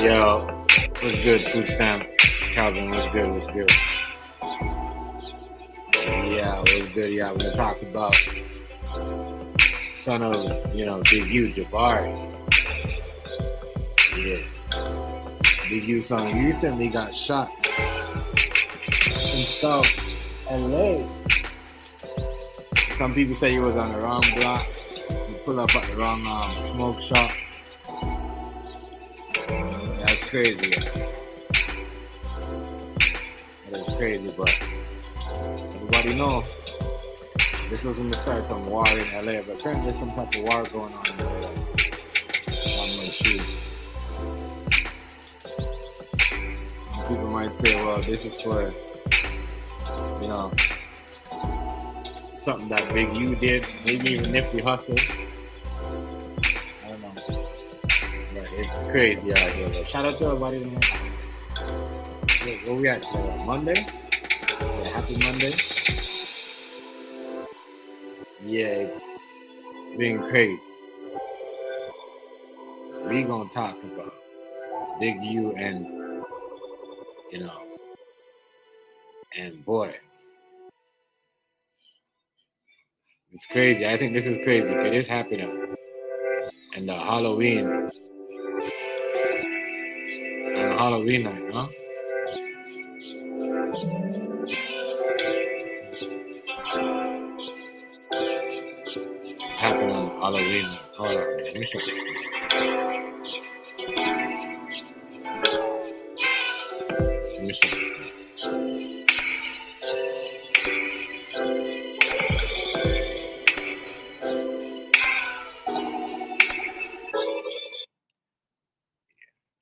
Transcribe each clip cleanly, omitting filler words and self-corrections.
Yo, what's good, food stamp? Calvin, what's good, what's good? Yeah, what's good? Yeah, we're gonna talk about son of, Big U, Jabari. Yeah. Big U son recently got shot in South LA. Some people say he was on the wrong block. He pulled up at the wrong smoke shop. That's crazy. That is crazy, but everybody know this was going to start some war in LA, but apparently there's some type of war going on in LA. I'm not sure. Some people might say, well, this is for, something that Big U did, maybe even Nifty Hustle. I don't know. But it's crazy out here. But shout out to everybody. Where we at today? Monday? Yeah, happy Monday. Yeah, it's been crazy. We gonna talk about Big U and and boy, it's crazy. I think this is crazy. It is happening, and Halloween night, huh? Happened on Halloween night. Hold on, let me show you.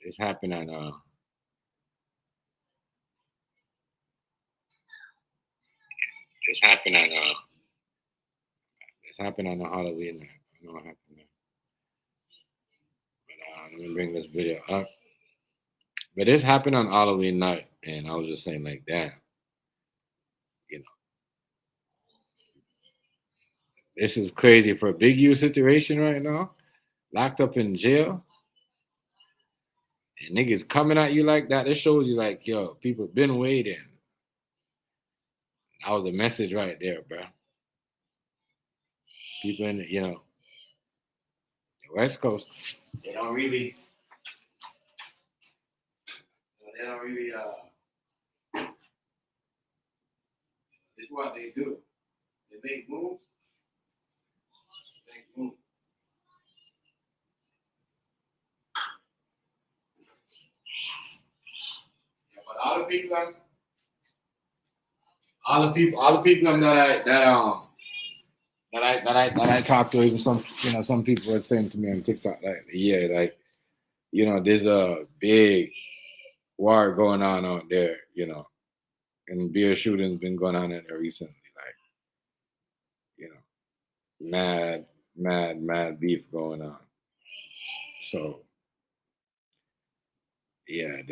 This happened on This happened on the Halloween night. I don't know what happened there. But let me bring this video up. But this happened on Halloween night, and I was just saying like that. This is crazy for a Big U situation right now. Locked up in jail. And niggas coming at you like that. It shows you like, yo, people been waiting. That was a message right there, bro. People in the West Coast, they don't really this is what they do. They make moves. Yeah, but all the people that I talk to, even some people are saying to me on TikTok, like, yeah, like, there's a big war going on out there, and beer shooting's been going on in there recently, like, mad beef going on. So, yeah,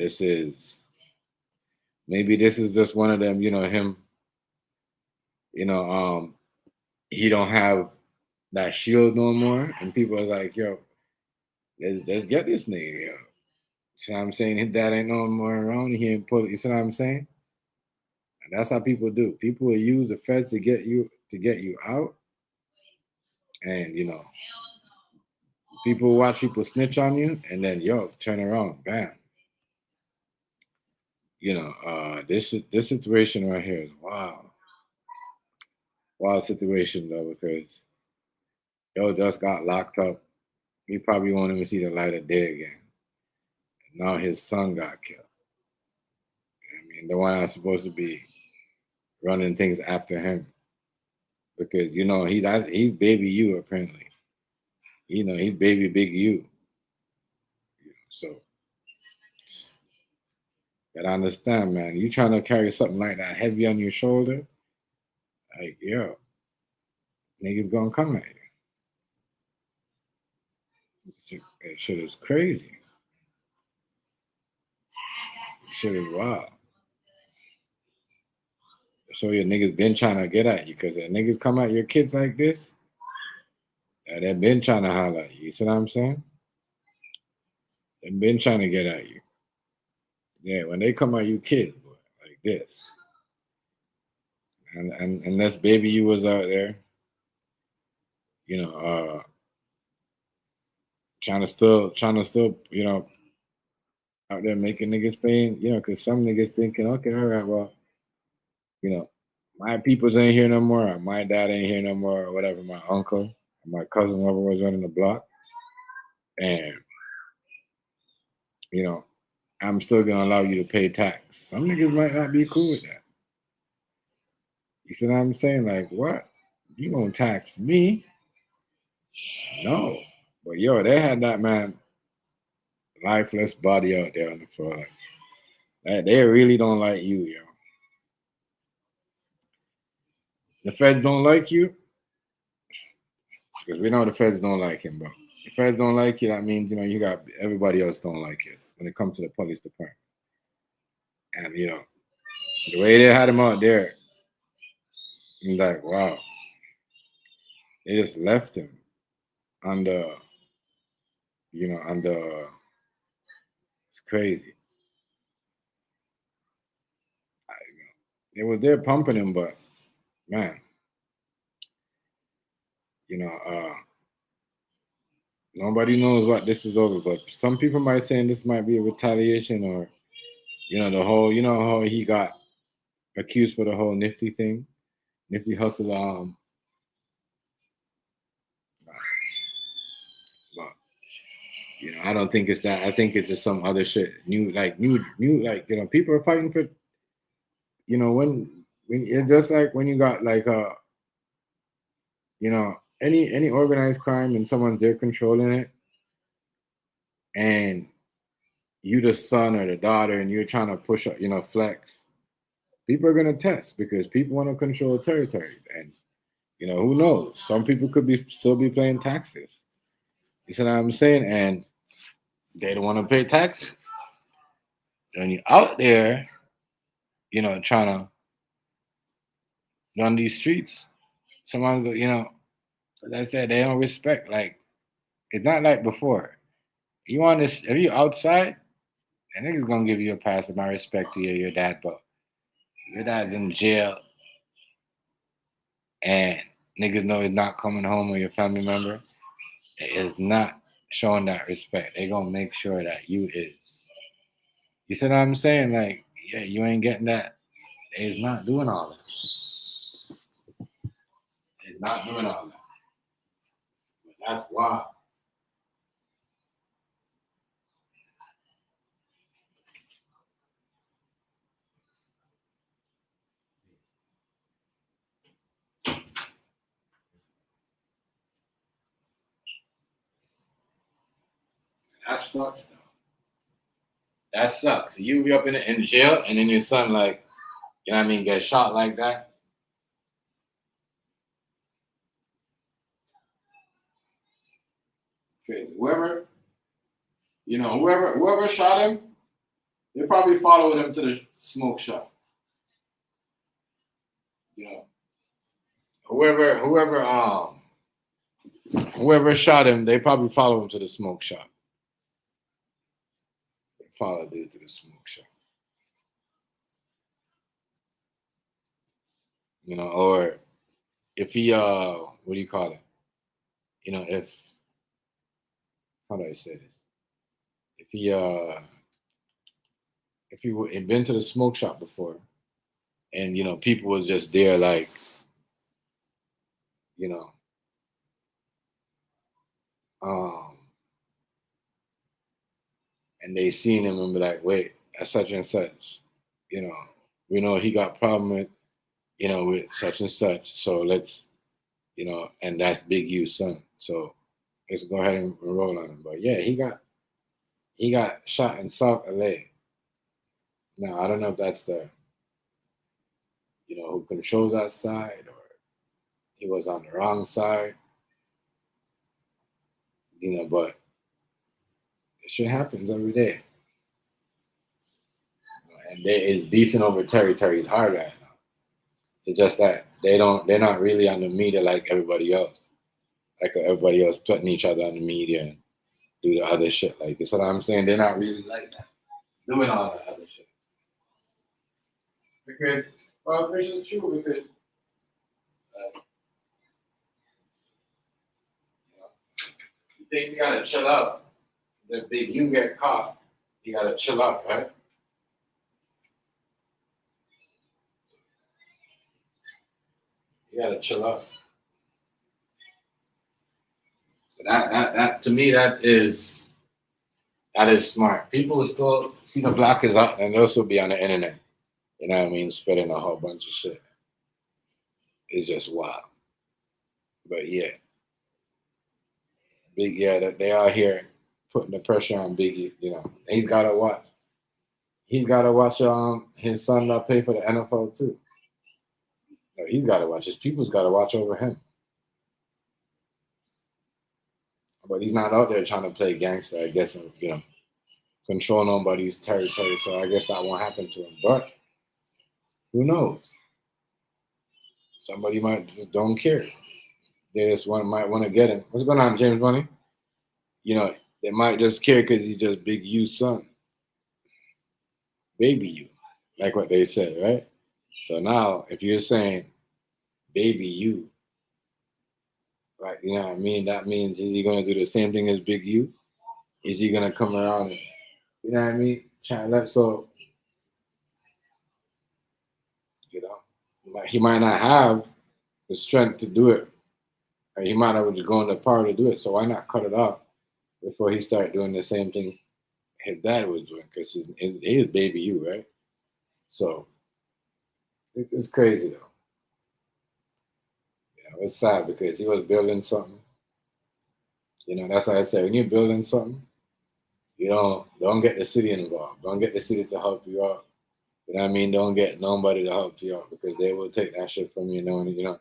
maybe this is just one of them, him, he don't have that shield no more, and people are like, yo, let's get this nigga, yo. See what I'm saying? His dad ain't no more around. He ain't pull. You see what I'm saying? And that's how people do. People will use the feds to get you out, and people watch people snitch on you, and then turn around, bam. This situation right here is wild situation though, because just got locked up. He probably won't even see the light of day again. And now his son got killed. I mean, the one that's supposed to be running things after him, because he's baby you apparently. He's baby Big U. So gotta understand, man. You trying to carry something like that heavy on your shoulder, like niggas gonna come at you. That shit is crazy. Shit is wild. So your niggas been trying to get at you, because if niggas come at your kids like this, they've been trying to holler at you. You see what I'm saying? They've been trying to get at you. Yeah, when they come at you kids, boy, like this. And unless baby you was out there, you know, trying to still, out there making niggas paying, because some niggas thinking, okay, all right, well, you know, my people's ain't here no more, or my dad ain't here no more, or whatever, my uncle, or my cousin, whoever was running the block, and you know, I'm still gonna allow you to pay tax. Some niggas might not be cool with that. You see what I'm saying? Like, what? You gonna tax me? No. But yo, they had that man lifeless body out there on the floor. Like, they really don't like you, yo. The feds don't like you because we know the feds don't like him, bro. The feds don't like you. That means you got everybody else don't like it when it comes to the police department. And the way they had him out there, I'm like, wow. They just left him on the, on the. It's crazy. They were there pumping him, but man, you know, uh, nobody knows what this is over. But some people might say this might be a retaliation, or the whole, how he got accused for the whole Nifty thing, Nifty hustle. But I don't think it's that. I think it's just some other shit. New, like people are fighting for. When it's just like when you got like any organized crime and someone's there controlling it, and you the son or the daughter and you're trying to push up, flex, people are gonna test because people want to control territories. And who knows? Some people could still be paying taxes. You see what I'm saying? And they don't want to pay taxes. And you're out there, trying to run these streets. Someone go, as I said, they don't respect. Like, it's not like before. You want this? If you outside, and niggas gonna give you a pass of my respect to your dad, but your dad's in jail, and niggas know he's not coming home with your family member. It is not showing that respect. They gonna make sure that you is. You see what I'm saying? Like, yeah, you ain't getting that. It's not doing all that. It's not doing all that. But that's wild. That sucks though. That sucks. You be up in jail, and then your son like, get shot like that. Crazy. Whoever shot him, they probably followed him to the smoke shop. You know, whoever shot him, they probably followed him to the smoke shop. They followed dude to the smoke shop. Or if he what do you call it? If how do I say this? If he had been to the smoke shop before, and people was just there like, you know, and they seen him and be like, wait, that's such and such, we know he got problem with, with such and such, so let's, and that's Big U's son, so let's go ahead and roll on him. But yeah, he got shot in South LA. Now I don't know if that's the, who controls that side, or he was on the wrong side, but shit happens every day. And they is beefing over territories hard right now. It's just that they're not really on the media like everybody else. Like everybody else putting each other on the media do the other shit. Like, that's what I'm saying. They're not really like that, doing all the other shit. Because, well, this is true because you think you gotta chill out. The big you get caught, you gotta chill out, right? You gotta chill out. So that to me that is smart. People will still see the block is out and they'll still be on the internet. You know what I mean? Spreading a whole bunch of shit. It's just wild. But yeah, big that they are here putting the pressure on Biggie. You know, he's gotta watch. He's gotta watch his son not pay for the NFL too. No, he's gotta watch. His people's gotta watch over him. But he's not out there trying to play gangster, I guess, and, you know, control nobody's territory. So I guess that won't happen to him. But who knows? Somebody might just don't care. They just might want to get him. What's going on, James Money? You know, they might just care because he's just Big U's son. Baby U, like what they said, right? So now, if you're saying Baby U, right, you know what I mean? That means, is he going to do the same thing as Big U? Is he going to come around and, you know what I mean? Trying to let, so, you know, he might not have the strength to do it. Or he might have just gone the power to do it. So why not cut it off before he start doing the same thing his dad was doing? Because he's Baby U, right? So it's crazy though. Yeah, it's sad because he was building something. You know, that's why I said when you're building something, you don't get the city involved. Don't get the city to help you out. You know what I mean? Don't get nobody to help you out because they will take that shit from you. Knowing you know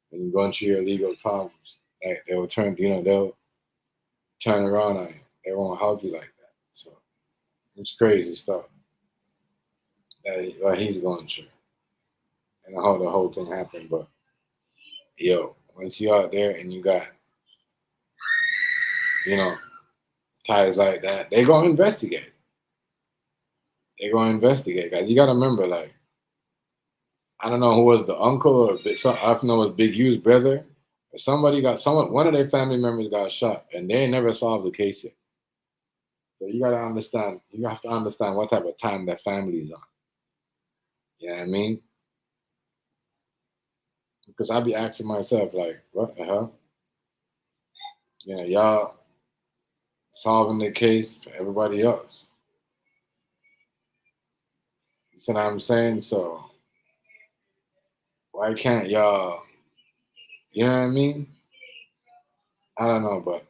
when you're going through your legal problems, like they'll turn around on you. They won't help you like that. So it's crazy stuff that he's going through and how the whole thing happened. But yo, once you're out there and you got you know ties like that, they gonna investigate. They gonna investigate, guys. You gotta remember, like I don't know who was the uncle or I don't know it was Big U's brother. But one of their family members got shot, and they never solved the case yet. So you gotta understand. You have to understand what type of time that family's on. You know what I mean? Because I be asking myself, like, what the hell? You know, y'all solving the case for everybody else. You see what I'm saying? So why can't y'all? You know what I mean? I don't know, but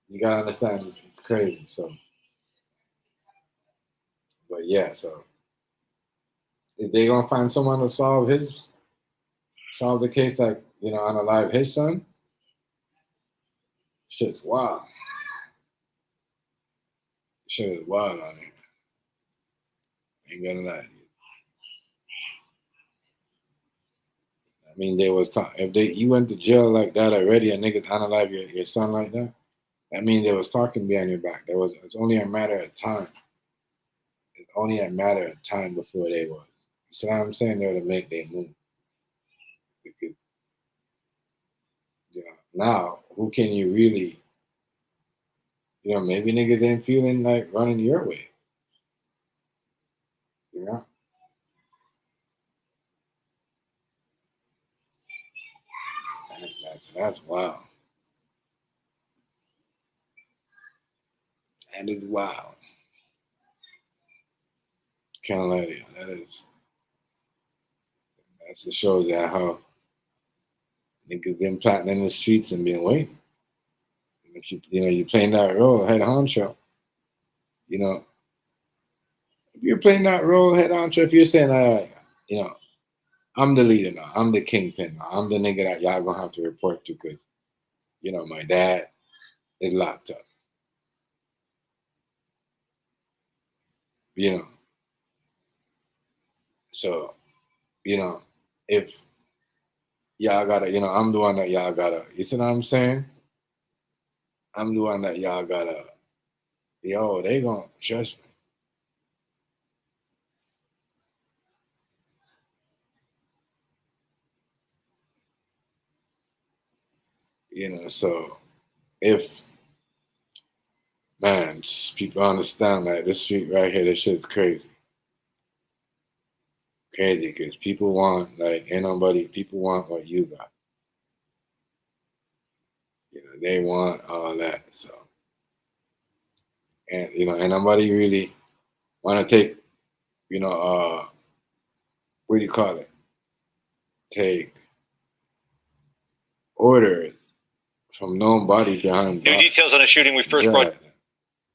you gotta understand it's crazy. So, but yeah, so if they gonna find someone to solve the case that unalive his son, shit's wild. Shit is wild on it. Ain't gonna lie. I mean, they was talking. If you went to jail like that already, and niggas unalive your son like that, that means they was talking behind your back. It's only a matter of time. It's only a matter of time before they was. You see what I'm saying? They would make their move. Because, now who can you really? Maybe niggas ain't feeling like running your way. You know, that's wild. That is wild. Can't let it. That's the shows that how niggas been plotting in the streets and been waiting. And if you playing that role, head honcho. You know, if you're playing that role, head honcho. If you're saying, I'm the leader now, I'm the kingpin now, I'm the nigga that y'all gonna have to report to because my dad is locked up. You know, so if y'all gotta, I'm the one that y'all gotta. You see what I'm saying? I'm the one that y'all gotta, yo, they gonna trust me. So if, man, people understand like this street right here, this shit's crazy. Crazy because people want, like, ain't nobody, people want what you got. They want all that. So, and, and nobody really want to take, what do you call it? Take orders from nobody behind. New details on a shooting we first brought.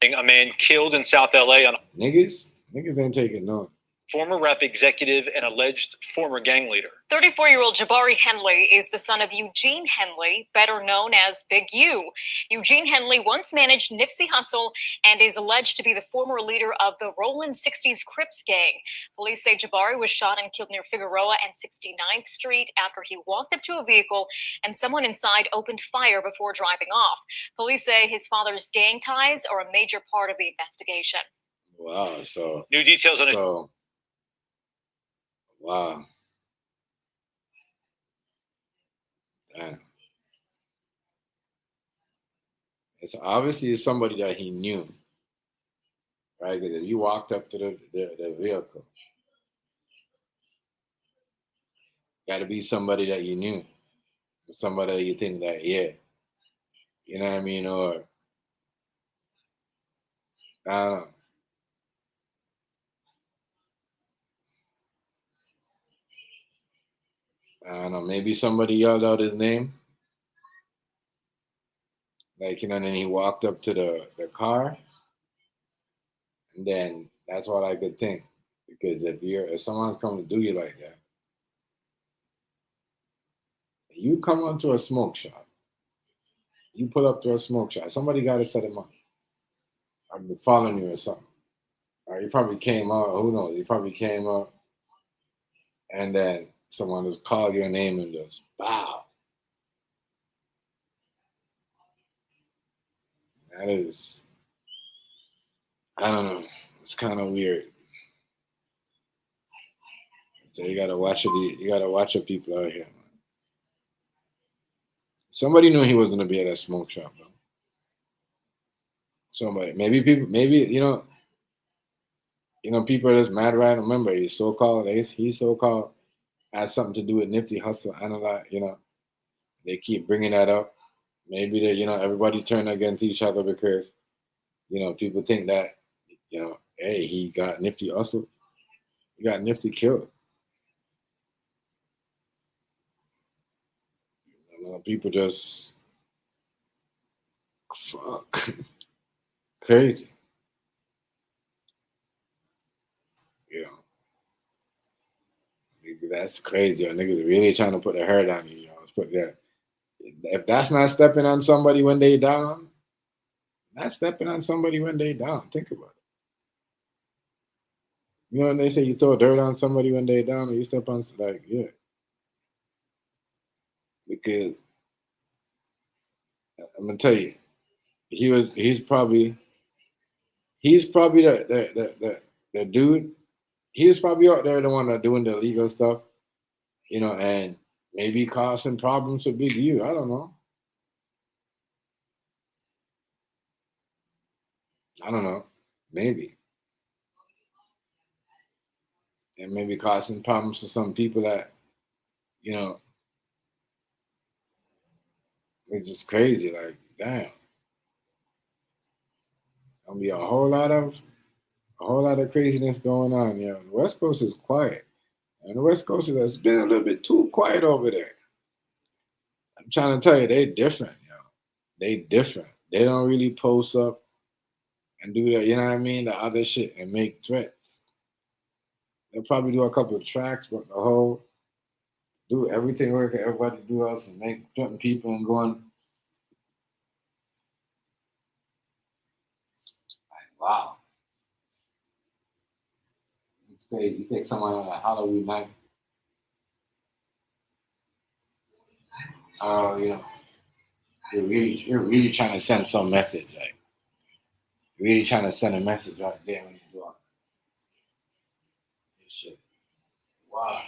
A man killed in South LA on niggas ain't taking none. Former rep executive and alleged former gang leader. 34-year-old Jabari Henley is the son of Eugene Henley, better known as Big U. Eugene Henley once managed Nipsey Hussle and is alleged to be the former leader of the Rollin' 60s Crips gang. Police say Jabari was shot and killed near Figueroa and 69th Street after he walked up to a vehicle and someone inside opened fire before driving off. Police say his father's gang ties are a major part of the investigation. Wow, so new details on so wow. Damn. It's obviously somebody that he knew, right? Because if you walked up to the vehicle, got to be somebody that you knew, somebody that you think that, yeah, you know what I mean, or I don't know. I don't know. Maybe somebody yelled out his name, like, and then he walked up to the car, and then that's what I could think. Because if someone's coming to do you like that, you come onto a smoke shop, you pull up to a smoke shop, somebody got to set him up. I've been following you or something. Or he probably came out, who knows? He probably came up, and then someone just called your name and just, wow. That is, I don't know. It's kind of weird. So you gotta watch it. You gotta watch the people out here, man. Somebody knew he was gonna be at that smoke shop, though. Somebody, maybe people, maybe people are just mad right. Remember, he's so-called has something to do with Nipsey Hussle. I know that, they keep bringing that up. Maybe they, everybody turned against each other because, people think that, hey, he got Nipsey Hussle. He got Nipsey killed. People just fuck crazy. That's crazy. Yo. Niggas are really trying to put the hurt on you. Put that. If that's not stepping on somebody when they down, that's stepping on somebody when they down. Think about it. When they say you throw dirt on somebody when they down, or you step on, like, yeah. Because I'm gonna tell you, he's probably the dude. He's probably out there the one that doing the illegal stuff, and maybe causing problems for Big U. I don't know. Maybe. And maybe causing problems for some people that, it's just crazy. Like, damn. Gonna be a whole lot of craziness going on. The West Coast is quiet. And the West Coast has been a little bit too quiet over there. I'm trying to tell you, they different, They different. They don't really post up and do that, you know what I mean? The other shit and make threats. They'll probably do a couple of tracks, but the whole do everything work everybody do else and make certain people and going. Like, wow. It's crazy. You take someone on a Halloween night. You're really trying to send some message, like you're really trying to send a message right there when you do all this shit. Wow.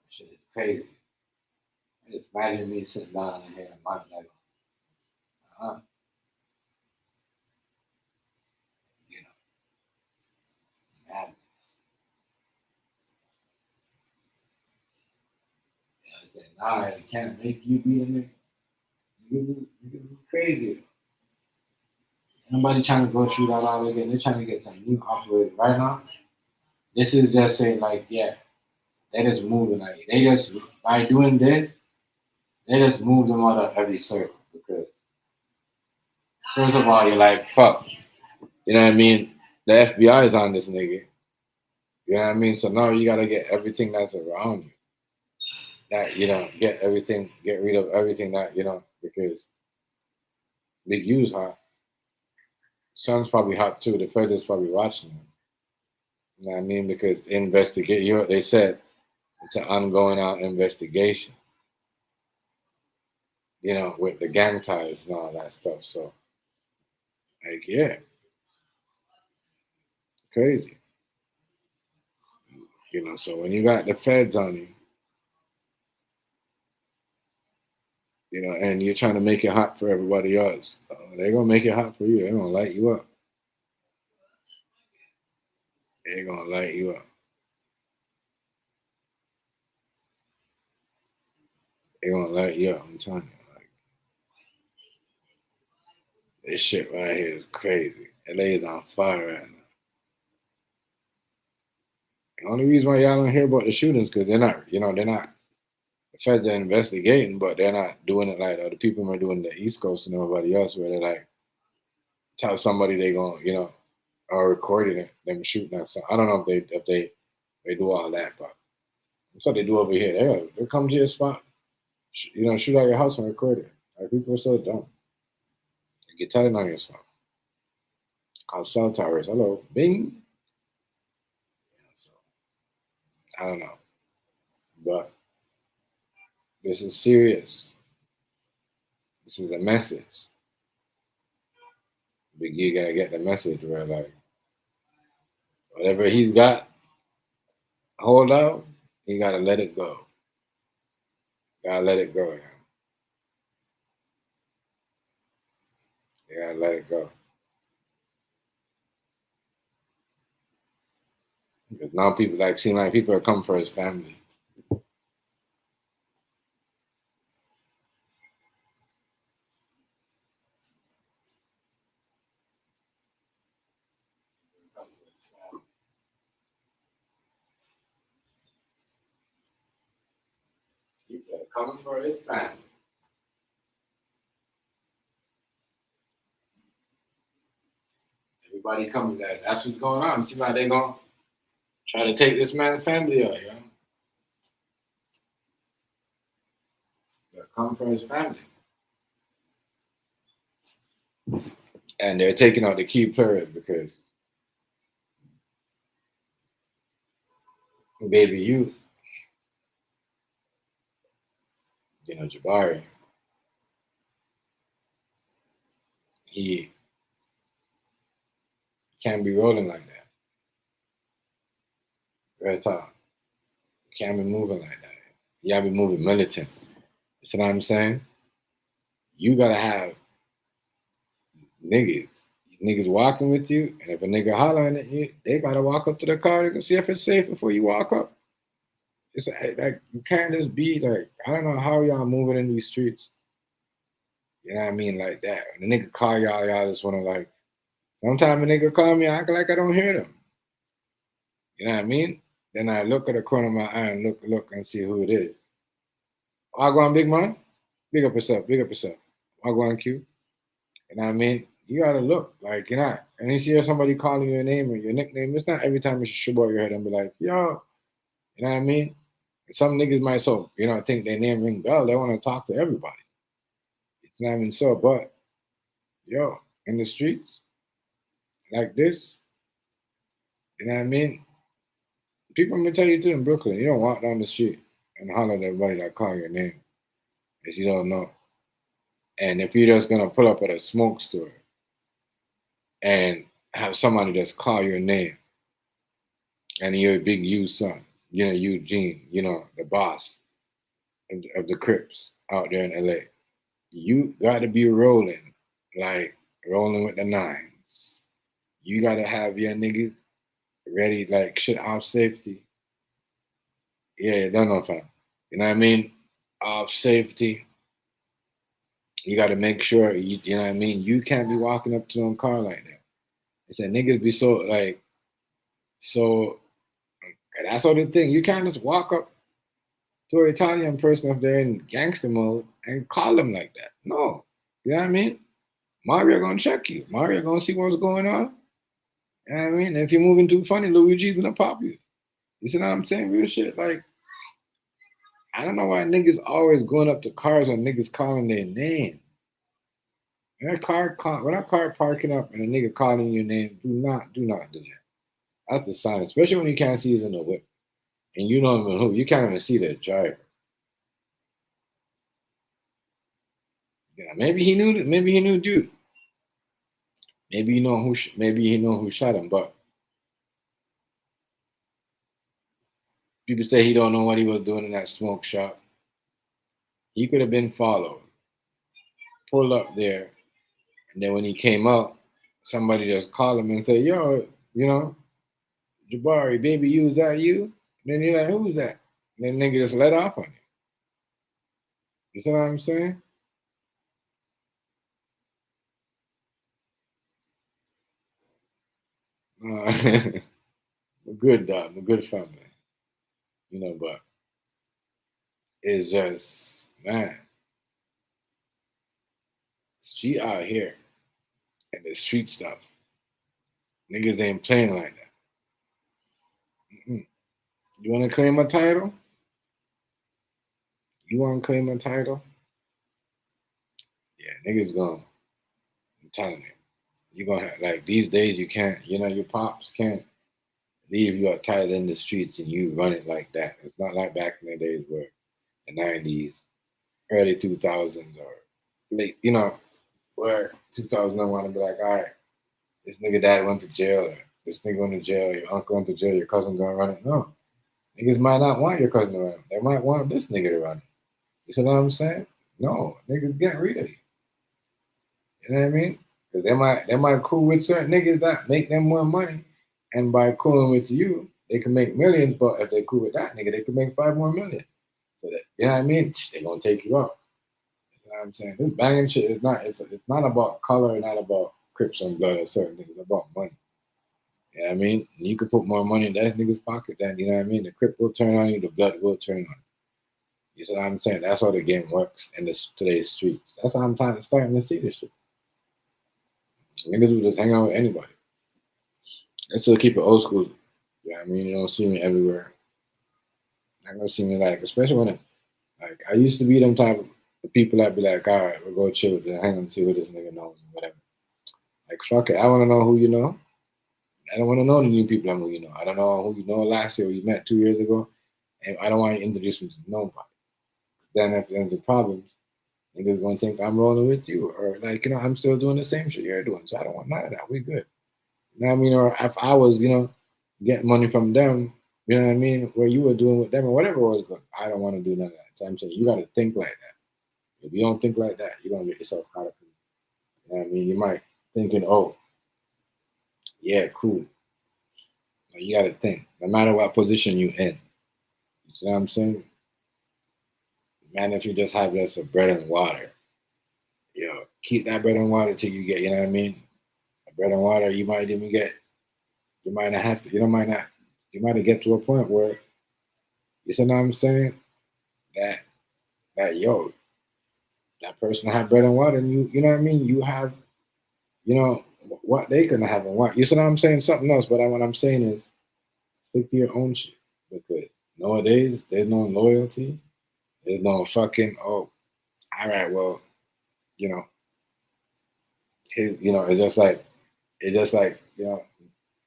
Shit is crazy. I just imagine me sitting down in here and my like, uh, you know, madness. I said, nah, it can't make you be the next. This is crazy. Nobody trying to go shoot that out again. They're trying to get some new operators right now. This is just saying like, yeah, they just moving like they just by doing this, they just move them out of every circle because first of all, you're like, fuck. You know what I mean? The FBI is on this nigga. You know what I mean? So now you gotta get everything that's around you. That get everything, get rid of everything that because Big U's hot. Sun's probably hot too. The feds is probably watching them. You know what I mean? Because investigate you. They said it's an ongoing investigation. With the gang ties and all that stuff. So, like, yeah, crazy. So when you got the feds on you, and you're trying to make it hot for everybody else, they're gonna make it hot for you. They're gonna light you up. They're gonna light you up. They're gonna light you up. I'm telling you, like this shit right here is crazy. LA is on fire right now. The only reason why y'all don't hear about the shootings because they're not. The feds are investigating, but they're not doing it like the people are doing the East Coast and everybody else, where they're like tell somebody they gonna are recording it, them shooting at some. I don't know if they do all that, but that's what they do over here. They come to your spot, shoot out your house and record it. Like people are so dumb. Get telling on yourself. Call cell towers. Hello, bing. So, I don't know, but this is serious. This is a message. Big you gotta get the message where like whatever he's got, hold out. You gotta let it go. Gotta let it go. You gotta let it go. Because now people seem like people are coming for his family. People are coming for his family. Everybody coming. That's what's going on. Seems like they're gonna try to take this man's family out. They're coming for his family. And they're taking out the key players because baby Jabari, he can't be rolling like that. Real talk. Can't be moving like that. You gotta be moving militant. You see what I'm saying? You gotta have niggas walking with you, and if a nigga hollering at you, they gotta walk up to the car to see if it's safe before you walk up. It's like you can't just be like, I don't know how y'all moving in these streets. You know what I mean? Like that. When a nigga call y'all just wanna like sometimes a nigga call me, I act like I don't hear them. You know what I mean? Then I look at the corner of my eye and look and see who it is. I go on big man. Big up yourself, big up yourself. I go on Q. You know what I mean? You gotta look like you're not. And you see somebody calling your name or your nickname, it's not every time you should shoot out your head and be like, yo, you know what I mean? Some niggas might think their name ring bell. They want to talk to everybody. It's not even so, but yo, in the streets, like this, You know what I mean? People are gonna tell you too in Brooklyn, you don't walk down the street and holler at everybody that call your name if you don't know. And if you're just gonna pull up at a smoke store and have somebody just call your name and you're a big U son, you know, Eugene, you know, the boss of the Crips out there in LA. You gotta be rolling, like rolling with the nines. You gotta have your niggas ready, like shit off safety. Yeah, don't know, fam. You know what I mean? Off safety. You gotta make sure you know what I mean. You can't be walking up to them car like that. I said niggas be so like so. That's all the thing. You can't just walk up to an Italian person if they're in gangster mode and call them like that. No, you know what I mean. Mario gonna check you. Mario gonna see what's going on. You know what I mean? If you're moving too funny, Luigi's gonna pop you. You see what I'm saying? Real shit. Like, I don't know why niggas always going up to cars when niggas calling their name. When a car parking up and a nigga calling your name, do not do that. That's a sign, especially when you can't see who's in the whip. And you don't even who. You can't even see the driver. Yeah, maybe he knew dude. Maybe he know who shot him, but people say he don't know what he was doing in that smoke shop. He could have been followed, pulled up there, and then when he came out, somebody just called him and said, "Yo, you know, Jabari, baby, you, is that you?" And then you're like, "Who's that?" And then nigga just let off on you. You see what I'm saying? A good dog, a good family, you know, but it's just, man, she out here and the street stuff. Niggas ain't playing like that. Mm-mm. You want to claim a title? You want to claim a title? Yeah, niggas gone. I'm telling you. You gonna have, like, these days you can't, you know, your pops can't leave you tied in the streets and you run it like that. It's not like back in the days where the 90s, early 2000s, or late, you know, where 2001 and be like, all right, this nigga dad went to jail, or this nigga went to jail, your uncle went to jail, your cousin gonna run it. No. Niggas might not want your cousin to run it. They might want this nigga to run it. You see what I'm saying? No, niggas getting rid of you. You know what I mean? Because they might cool with certain niggas that make them more money. And by cooling with you, they can make millions, but if they cool with that nigga, they can make 5 more million. So that, you know what I mean? They gonna take you out. You know what I'm saying? This banging shit is not, it's not about color, not about Crips and blood or certain things. It's about money. You know what I mean? And you can put more money in that nigga's pocket than, you know what I mean? The Crip will turn on you, the blood will turn on you. You see what I'm saying? That's how the game works in today's streets. That's how I'm starting to see this shit. Niggas will just hang out with anybody. Let's still keep it old school. Yeah, I mean, you don't see me everywhere. Not gonna see me like, especially when like I used to be them type of people that be like, all right, we'll go chill with them, hang on and see what this nigga knows and whatever. Like fuck it, I want to know who you know. I don't want to know the new people who you know. I don't know who you know last year or you met 2 years ago, and I don't want you to introduce me to nobody. Then if there's a problems, niggas gonna think I'm rolling with you, or like, you know, I'm still doing the same shit you're doing. So I don't want none of that. We good. You know what I mean? Or if I was, you know, getting money from them, you know what I mean, where you were doing with them or whatever was good. I don't want to do none of that. So I'm saying you got to think like that. If you don't think like that, you're gonna get yourself caught up in it. You know what I mean? You might thinking, oh, yeah, cool. But you got to think, no matter what position you in. You see what I'm saying? Man, if you just have just a bread and water, you know, keep that bread and water till you get, you know what I mean? Bread and water, you might even get, you might not have to, you might get to a point where, you see what I'm saying? That yo, that person have bread and water, and you know what I mean? You have, you know, what they gonna have and what. You see what I'm saying? Something else, but what I'm saying is stick to your own shit. Because nowadays, there's no loyalty. There's no fucking, oh, all right, well, you know, it's just like, you know,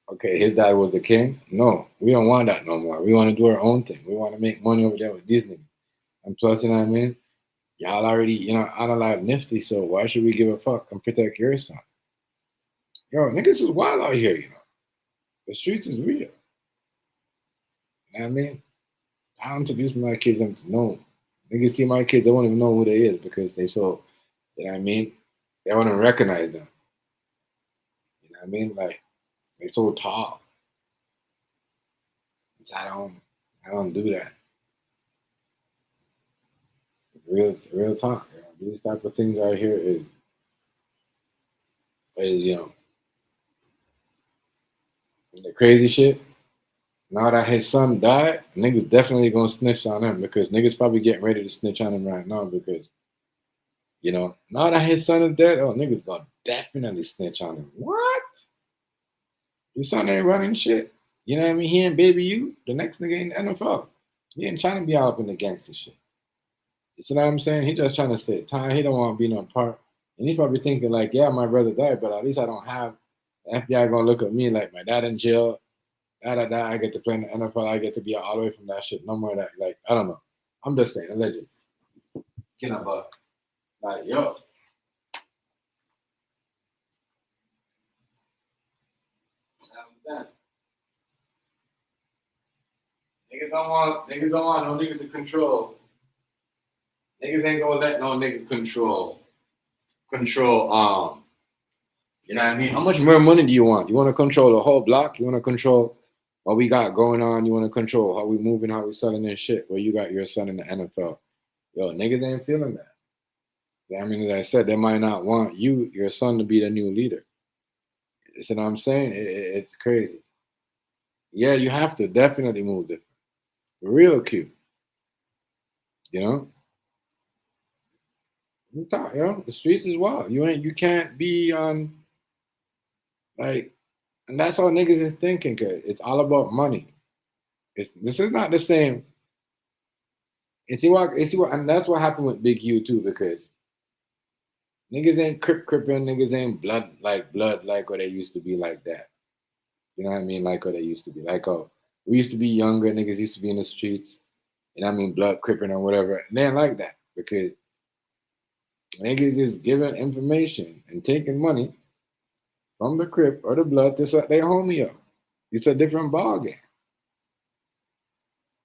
Okay, his dad was the king. No, we don't want that no more. We want to do our own thing. We want to make money over there with Disney. And plus, you know what I mean? Y'all already, analyze Nifty, so why should we give a fuck and protect your son? Yo, niggas is wild out here, The streets is real. You know what I mean? I don't introduce my kids them to know. Niggas see my kids, they won't even know who they is because they so, you know what I mean? They won't even recognize them. You know what I mean? Like, they so tall. I don't do that. Real talk. These type of things right here is the crazy shit. Now that his son died, niggas definitely gonna snitch on him because niggas probably getting ready to snitch on him right now because, now that his son is dead, niggas gonna definitely snitch on him. What? Your son ain't running shit. You know what I mean? He ain't baby you, the next nigga in the NFL. He ain't trying to be all up in the gangster shit. You see what I'm saying? He just trying to stay tired. He don't want to be no part. And he's probably thinking like, yeah, my brother died, but at least I don't have the FBI gonna look at me like my dad in jail. I get to play in the NFL. I get to be all the way from that shit. No more of that. Like, I don't know. I'm just saying, allegedly. But like, yo. Niggas don't want no niggas to control. Niggas ain't gonna let no nigga control. You know what I mean? How much more money do you want? You want to control the whole block? You want to control what we got going on? You want to control how we moving, how we selling this shit? Where you got your son in the NFL? Yo, niggas ain't feeling that. You know what I mean, as I said, they might not want your son, to be the new leader. You see what I'm saying? It's crazy. Yeah, you have to definitely move different. Real cute. The streets is wild. You can't be on like, and that's how niggas is thinking. Cause it's all about money. This is not the same. And that's what happened with Big U too, because niggas ain't cripping, niggas ain't blood like what they used to be like that. You know what I mean? Like what they used to be. Like we used to be younger, niggas used to be in the streets, and I mean blood cripping or whatever. And they ain't like that because niggas is giving information and taking money from the crip or the blood to set their homie up. It's a different ballgame.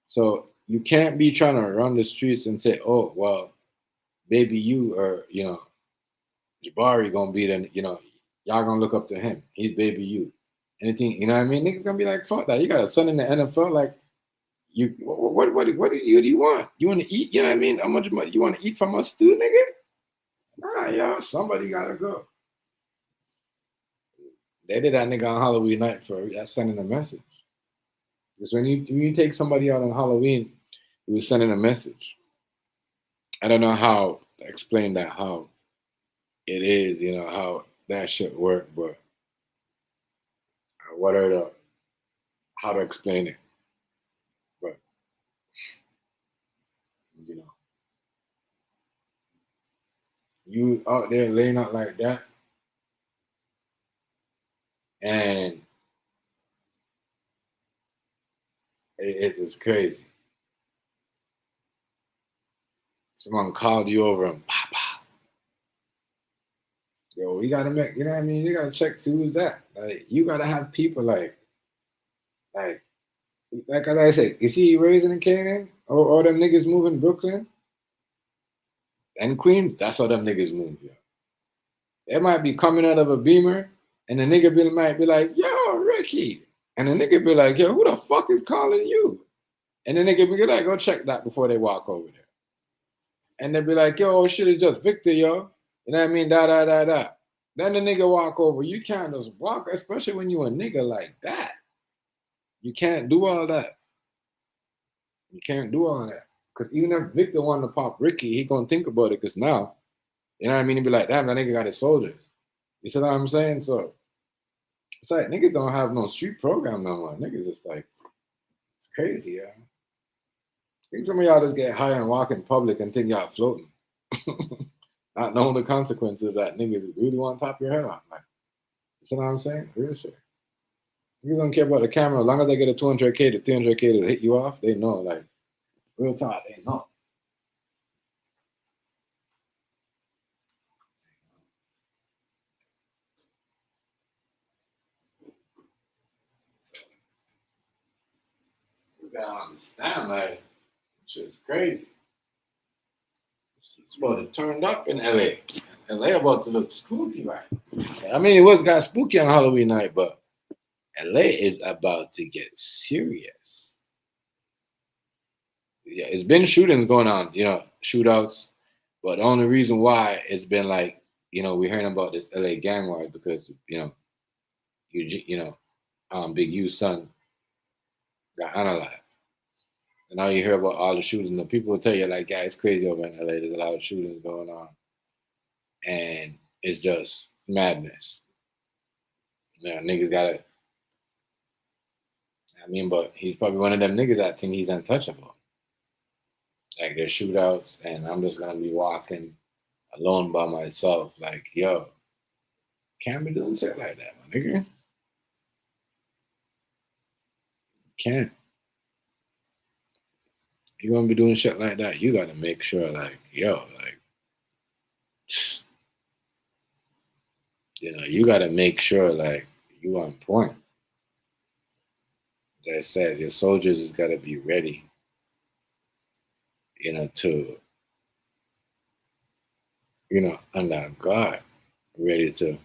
So you can't be trying to run the streets and say, oh, well, baby you or, Jabari gonna be the, y'all gonna look up to him. He's baby you. Anything, you know what I mean? Niggas gonna be like, fuck that. You got a son in the NFL, like what do you want? You want to eat? You know what I mean? How much money you want to eat from us too, nigga? Nah, yo, somebody gotta go. They did that nigga on Halloween night for sending a message. Because when you take somebody out on Halloween, he was sending a message. I don't know how to explain that, how it is, how that shit work, but how to explain it. But, you out there laying out like that, and it is crazy. Someone called you over and pop. Yo, we gotta make, you know what I mean? You gotta check who's that. Like, you gotta have people like as I said, you see Raising in Canaan? Or all them niggas moving Brooklyn and Queens, that's how them niggas move, yo. They might be coming out of a Beamer, and the nigga might be like, yo, Ricky. And the nigga be like, yo, who the fuck is calling you? And the nigga be like, go check that before they walk over there. And they be like, yo, oh shit, it's just Victor, yo. You know what I mean? Da. Then the nigga walk over. You can't just walk, especially when you a nigga like that. You can't do all that. You can't do all that. Because even if Victor wanted to pop Ricky, he gonna think about it because now, you know what I mean? He'd be like, damn, that nigga got his soldiers. You see what I'm saying? So it's like niggas don't have no street program no more. Niggas just like, it's crazy, yeah. I think some of y'all just get high and walk in public and think y'all floating. Not knowing the consequences of that niggas really want to top your head off. Like, you see what I'm saying? Real shit. Niggas don't care about the camera. As long as they get a 200K to 300K to hit you off, they know. Like, real talk, they know. You gotta understand, like, shit's crazy. It's about to turn up in LA. LA about to look spooky, right? I mean, it was got spooky on Halloween night, but LA is about to get serious. Yeah, it's been shootings going on, shootouts. But the only reason why it's been like, we're hearing about this LA gang war because, Big U's son got analyzed. And now you hear about all the shootings, and people will tell you, like, yeah, it's crazy over in LA. There's a lot of shootings going on. And it's just madness. Niggas got it. But he's probably one of them niggas that think he's untouchable. Like, there's shootouts, and I'm just going to be walking alone by myself. Like, yo, can't be doing shit like that, my nigga. Can't. You're going to be doing shit like that, you got to make sure, like, yo, like, you got to make sure, like, you on point. As I said, your soldiers has got to be ready, to, under guard, ready to,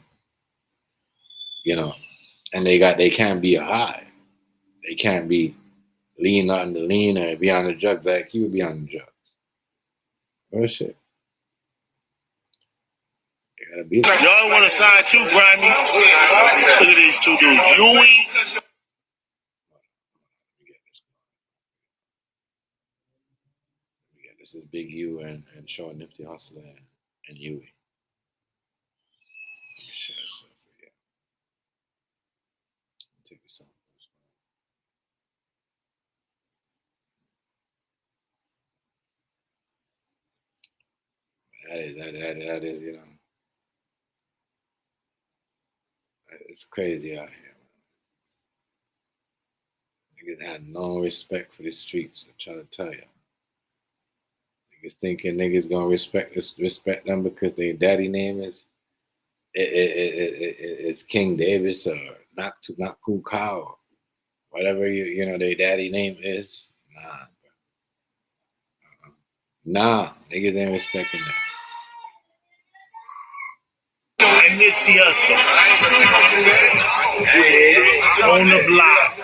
and they can't be high. They can't be lean on the lean or be on the drugs like he would be on the drugs. Oh shit. You gotta be there. Y'all want to sign too, Grimy? Look at these two dudes. Louis. This is Big U and showing Nipsey Hussle and Huey. Let me share this stuff for you. Take this off first. That is, it's crazy out here. Niggas had no respect for the streets. I'm trying to tell you. Niggas thinking niggas gonna respect them because their daddy name is King Davis or not Cool Cow, whatever their daddy name is. Nah, niggas ain't respecting that. And Nipsey Hussle on the block.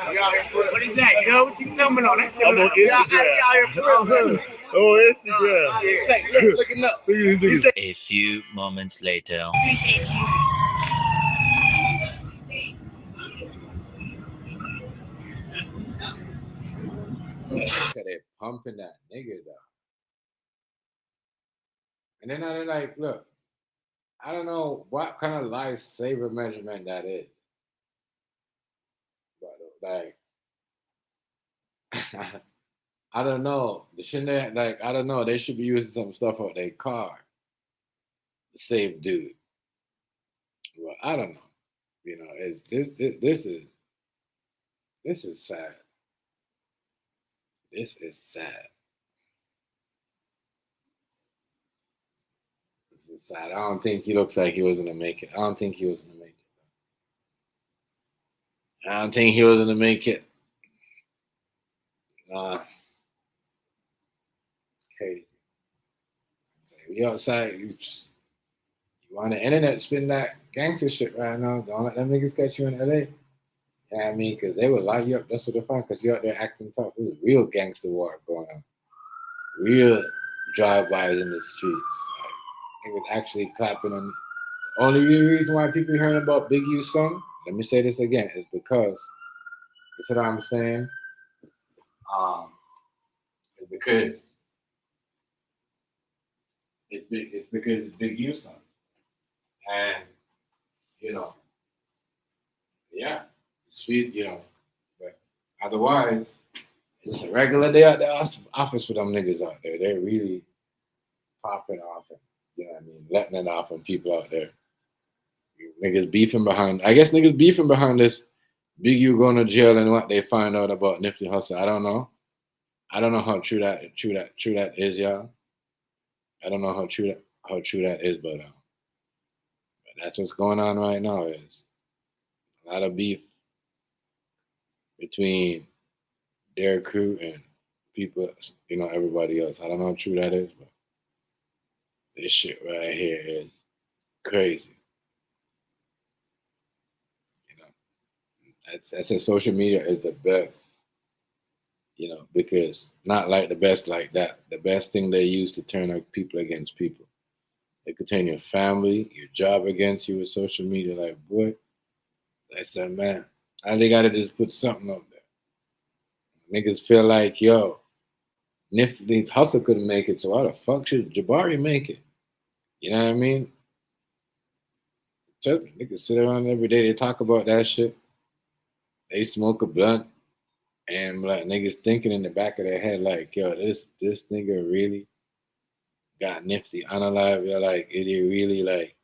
What is that, yo? What you filming on? That's I'm on Instagram. Oh, Instagram. Looking up. A few moments later. They pumping that nigga though. And then they're like, look, I don't know what kind of lifesaver measurement that is. But like I don't know. I don't know. They should be using some stuff out their car to save dude. Well, I don't know. It's this is sad. This is sad. This is sad. I don't think he looks like he was gonna make it. I don't think he was gonna make it. Crazy. You outside, you on the internet spitting that gangster shit right now. Don't let them niggas catch you in LA. You know what I mean? Because they will lock you up. That's what they're fun. Because you're out there acting tough. There's real gangster war going on. Real drive-bys in the streets. Like, niggas actually clapping on. The only reason why people hearing about Big U's son, let me say this again, is because, that's what I'm saying. It's because it's Big U's son. And, yeah, street, but otherwise, it's a regular day at the office for them niggas out there. They're really popping off and, letting it off on people out there. I guess niggas beefing behind this Big U going to jail and what they find out about Nipsey Hussle. I don't know. I don't know how true that is, y'all. I don't know how true that is, but that's what's going on right now. Is a lot of beef between their crew and people, everybody else. I don't know how true that is, but this shit right here is crazy. That's said social media is the best, because not like the best like that. The best thing they use to turn people against people. They could turn your family, your job against you with social media. Like, boy, I said, man, all they gotta do is put something up there. Niggas feel like, yo, Nipsey Hussle couldn't make it, so why the fuck should Jabari make it? You know what I mean? Niggas sit around every day, they talk about that shit. They smoke a blunt, and like niggas thinking in the back of their head, like, yo, this nigga really got Nipsey unalive. You're like, is he really like,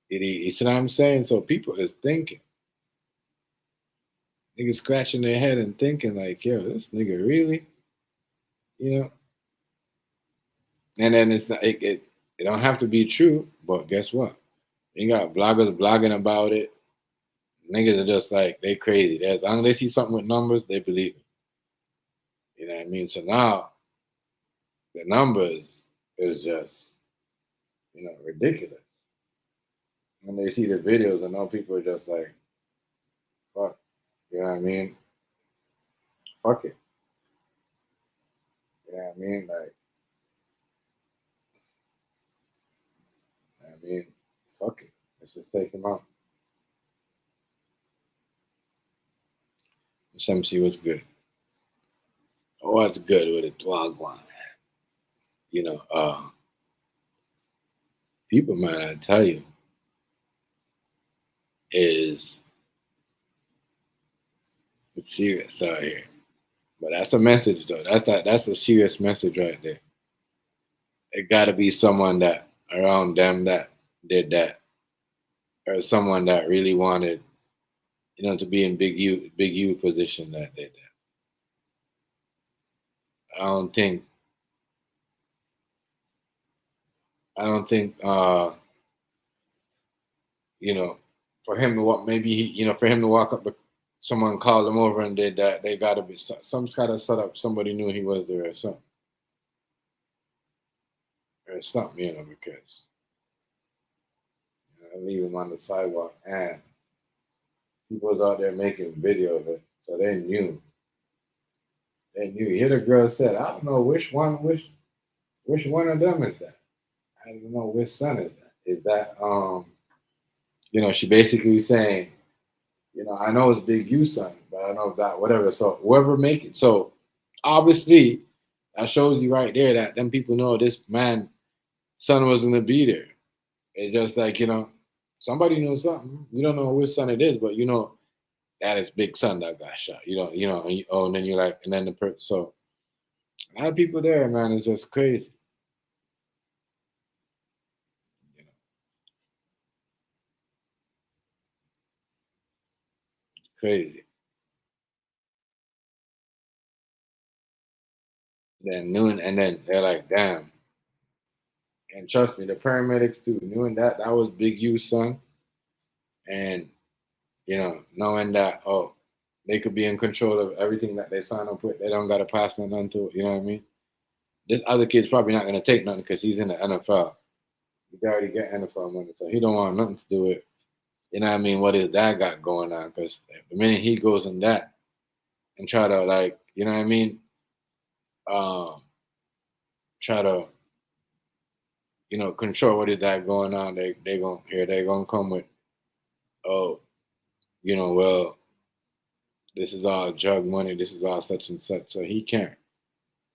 you see what I'm saying? So people is thinking. Niggas scratching their head and thinking like, yo, this nigga really, And then it's not, it don't have to be true, but guess what? You got bloggers blogging about it. Niggas are just like, they crazy. As long as they see something with numbers, they believe it. You know what I mean? So now, the numbers is just, ridiculous. When they see the videos, I know people are just like, fuck. You know what I mean? Fuck it. You know what I mean? Like, fuck it. Let's just take him out. Let's see what's good. What's good with it? Wagwan. People might not tell you is it's serious out here. But that's a message though. That's a serious message right there. It gotta be someone that around them that did that. Or someone that really wanted, to be in big U position that did that. I don't think for him to walk, maybe for him to walk up, someone called him over and did that. They got to be some kind of setup. Somebody knew he was there or something, because I leave him on the sidewalk and people was out there making video of it, so they knew. They knew. You hear the girl said, "I don't know which one of them is that. I don't know which son is that. Is that she basically saying, I know it's Big U son, but I don't know if that whatever. So whoever make it. So obviously that shows you right there that them people know this man son wasn't to be there. It's just like, somebody knows something. You don't know which son it is, but that is Big Son that got shot. And then you're like, and then so a lot of people there, man, it's just crazy. Crazy. Then noon, and then they're like, damn. And trust me, the paramedics too, knowing that was Big U's son, and knowing that they could be in control of everything that they sign up with, they don't gotta pass nothing to it. You know what I mean? This other kid's probably not gonna take nothing because he's in the NFL. He's already getting NFL money, so he don't want nothing to do with. You know what I mean? What his dad got going on? Because the minute he goes in that and try to you know what I mean? Try to control what is that going on. They gonna come with, well, this is all drug money. This is all such and such. So he can't.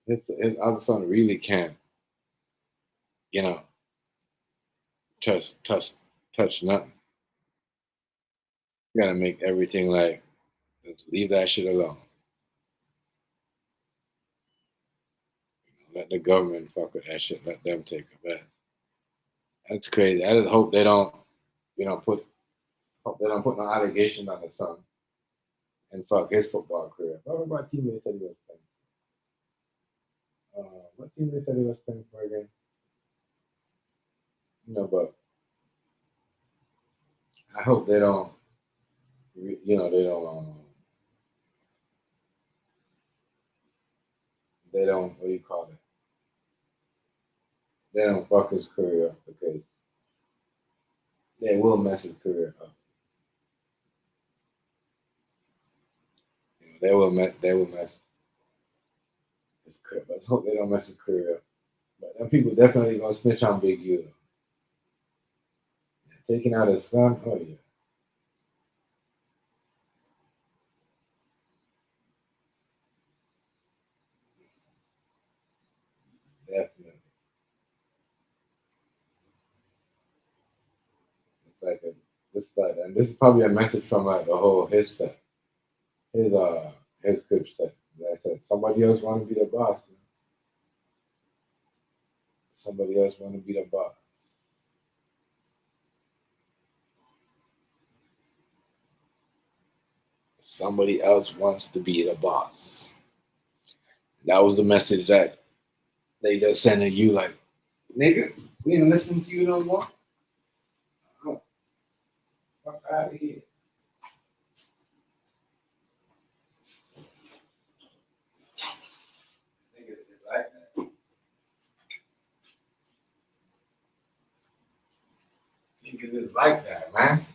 His other son really can't. Touch nothing. You gotta make everything like, just leave that shit alone. Let the government fuck with that shit. Let them take a bath. That's crazy. I just hope they don't, hope they don't put no allegation on the son. and fuck his football career. What about team they said he was playing? What team they said he was playing for again? But I hope they don't. They don't. They don't. What do you call it? They don't fuck his career up because they will mess his career up. They will mess his career. Let's hope they don't mess his career up. But them people definitely gonna snitch on Big U. Taking out his son. Oh yeah. Definitely. And this is probably a message from like the whole his set, his group set. Like I said, somebody else want to be the boss. Man. Somebody else want to be the boss. Somebody else wants to be the boss. That was the message that they just sending you, like, nigga, we ain't listening to you no more. Oh, fuck out of here. Niggas is like that. Niggas is like that, man.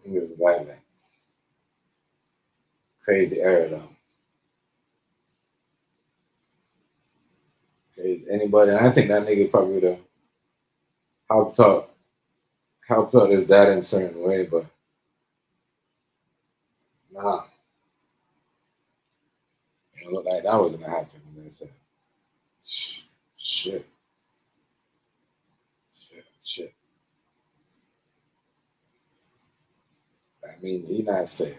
Niggas is like that. Crazy era though. Crazy. Anybody, and I think that nigga probably would have helped out his dad in a certain way, but nah. It looked like that was gonna happen. And they said, shit. I mean, he not safe.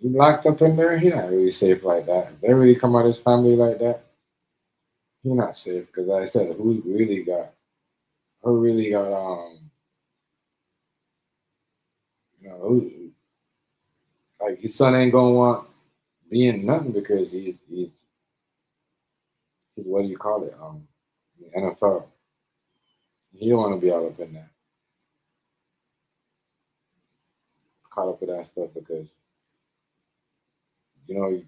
He locked up in there, he not really safe like that. If they really come out of his family like that, he not safe. Because like I said, who really got who, like his son ain't gonna want being nothing because he's what do you call it? The NFL. He don't want to be all up in that. Caught up with that stuff because you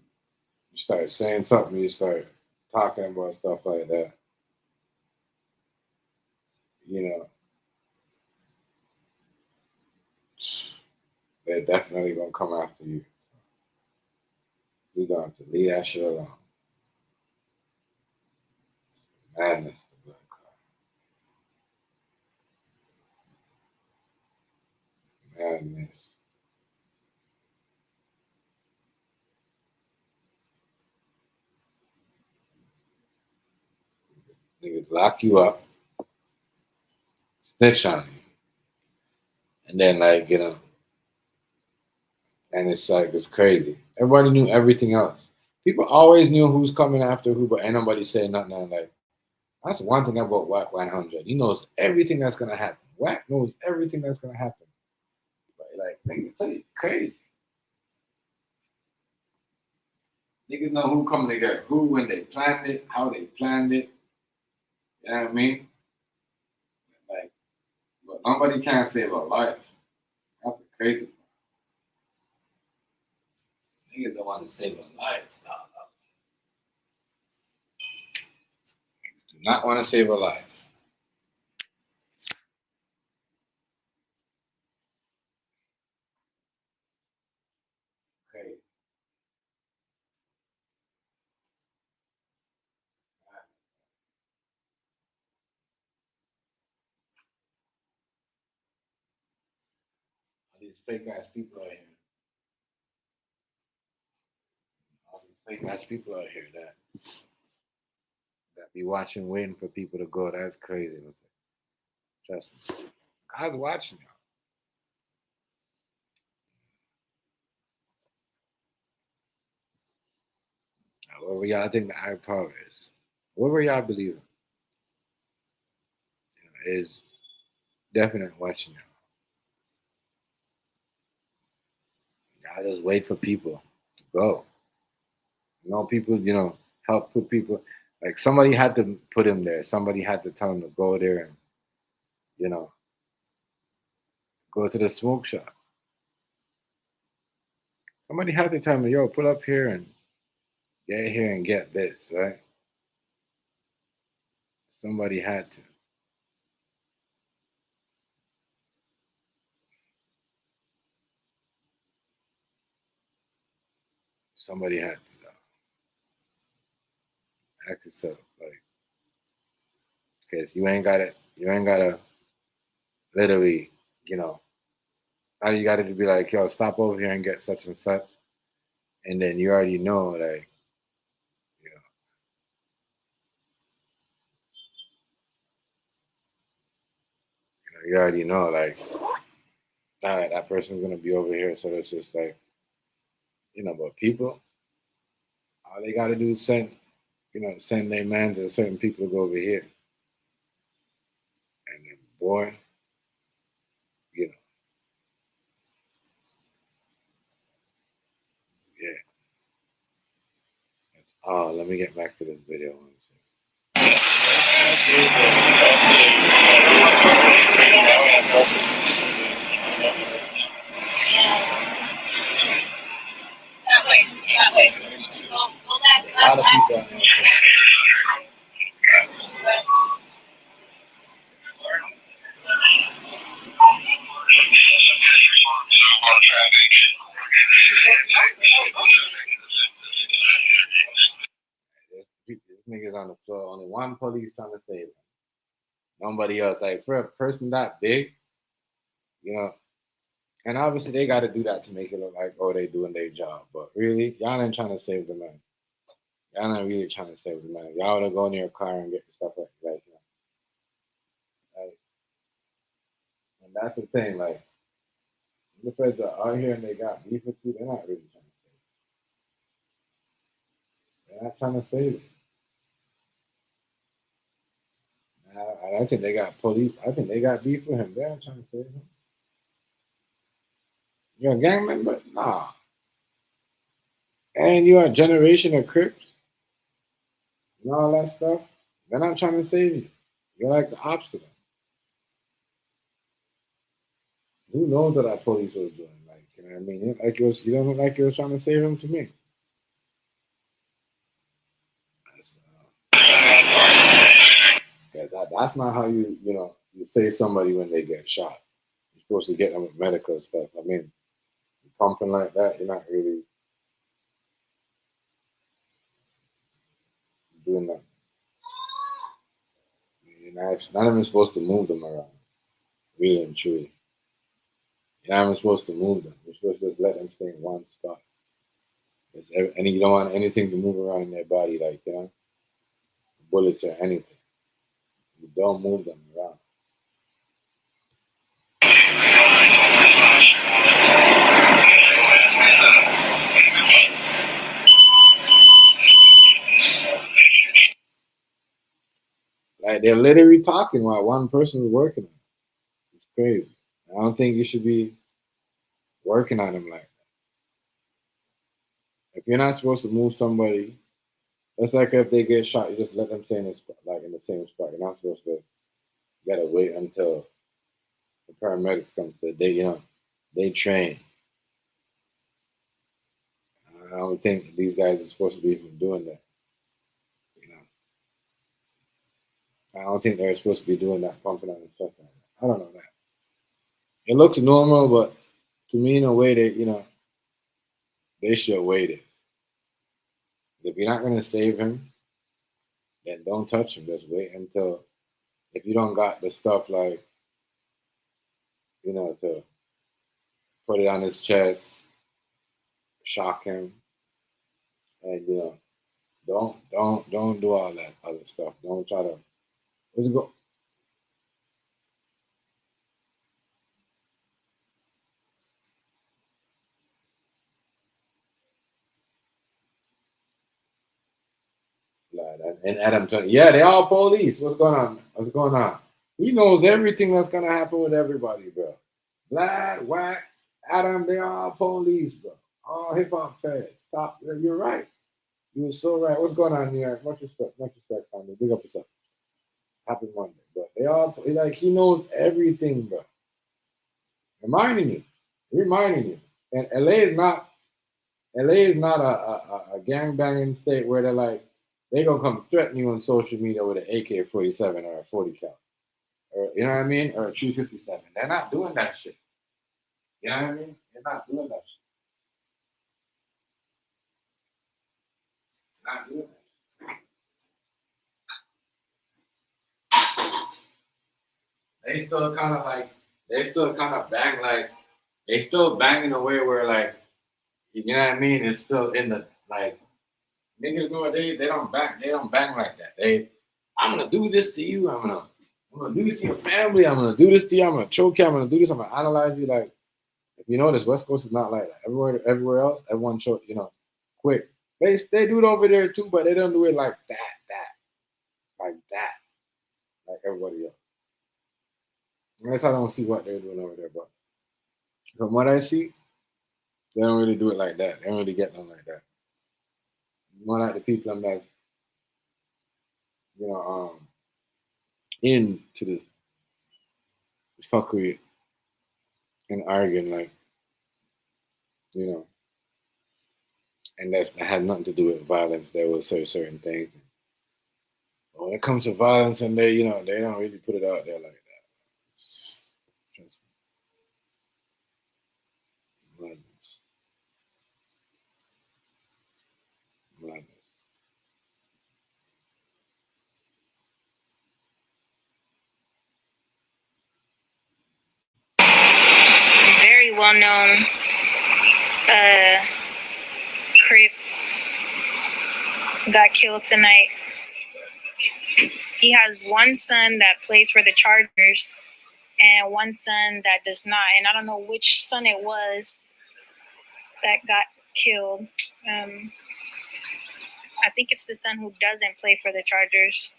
start saying something, you start talking about stuff like that. They're definitely gonna come after you. We're going to leave that shit alone. Madness, the black card. Madness. Niggas lock you up, snitch on you, and then and it's like it's crazy. Everybody knew everything else. People always knew who's coming after who, but ain't nobody saying nothing. And like that's one thing about Wack 100. He knows everything that's gonna happen. Wack knows everything that's gonna happen. But like niggas tell you crazy. Niggas know who coming together, who when they planned it, how they planned it. You know what I mean? Like, but nobody can save a life. That's the crazy part. Niggas don't want to save a life, dog. Do not want to save a life. Crazy. All these fake ass people out here. All these fake ass people out here that be watching, waiting for people to go. That's crazy. Trust me. God's watching y'all. Whatever y'all think the eye power is, whatever y'all believe in, is Definitely watching it. I just wait for people to go. People, help put people. Like somebody had to put him there. Somebody had to tell him to go there and, you know, go to the smoke shop. Somebody had to tell him, yo, pull up here and get here and get this, right? Somebody had to. Somebody had to act itself, like, because you ain't got it. You ain't gotta literally, you know, all you gotta do be like, yo, stop over here and get such and such, and then you already know, like, you know, you already know, like, all right, that person's gonna be over here, so it's just like, but people, all they gotta do is send their man to certain people to go over here, and then boy, you know, yeah. That's all. Let me get back to this video one A lot of people out there. This nigga's on the floor. Only one police trying to save him. Nobody else. Like for a person that big, and obviously they got to do that to make it look like, oh, they doing their job. But really, y'all ain't trying to save the man. Y'all not really trying to save the man. Y'all want to go in your car and get stuff like that. Like, and that's the thing. Like, the feds are out here and they got beef with you. They're not really trying to save it. They're not trying to save it. I don't think they got police. I think they got beef with him. They're not trying to save him. You're a gang member? Nah. And you're a generation of Crips and all that stuff. They're not trying to save you. You're like the opposite. Who knows what that police was doing? Like, you know what I mean? Like you don't look like you were trying to save him to me. That's not how you save somebody when they get shot. You're supposed to get them with medical stuff. I mean, pumping like that, you're not really doing that. You're not even supposed to move them around, really and truly. You're not even supposed to move them. You're supposed to just let them stay in one spot. And you don't want anything to move around in their body, like, bullets or anything. You don't move them around. Like, they're literally talking while one person is working on it. It's crazy. I don't think you should be working on them like that. If you're not supposed to move somebody, it's like if they get shot, you just let them stay in the spot, like in the same spot. You're not supposed to. You gotta wait until the paramedics come. So they train. I don't think these guys are supposed to be even doing that. I don't think they're supposed to be doing that, pumping on and stuff like that. I don't know that. It looks normal, but to me, in a way, they should wait it. If you're not gonna save him, then don't touch him. Just wait until, if you don't got the stuff like, to put it on his chest, shock him, and don't do all that other stuff. Don't try to. Let's go. And Adam, yeah, they all police. What's going on? What's going on? He knows everything that's gonna happen with everybody, bro. Vlad, Whack, Adam, they all police, bro. All hip hop fans. Stop. You're right. You were so right. What's going on here? Much respect, family. Big up yourself. Happy Monday, bro. They all like he knows everything, bro. Reminding you. And LA is not a gang banging state where they're like they gonna come threaten you on social media with an AK-47 or a 40 cal, or you know what I mean, or a 357. They're not doing that shit. You know what I mean? They're not doing that shit. They're not doing that. They still kind of like they still kind of bang like they still bang in a way where like you know what I mean. It's still in the like niggas know they don't bang like that. I'm gonna do this to you. I'm gonna do this to your family. I'm gonna do this to you. I'm gonna choke you. I'm gonna do this. I'm gonna analyze you. Like if you notice, West Coast is not like that. Everywhere else, everyone choke. Quick. They do it over there too, but they don't do it like like everybody else. That's how I don't see what they're doing over there. But from what I see, they don't really do it like that. They don't really get them like that. More like the people that's into this fuckery and arguing like and that had nothing to do with violence. They will say certain things. But when it comes to violence, and they don't really put it out there like that. Trust me. Madness. Very well known Crip got killed tonight. He has one son that plays for the Chargers and one son that does not. And I don't know which son it was that got killed. I think it's the son who doesn't play for the Chargers.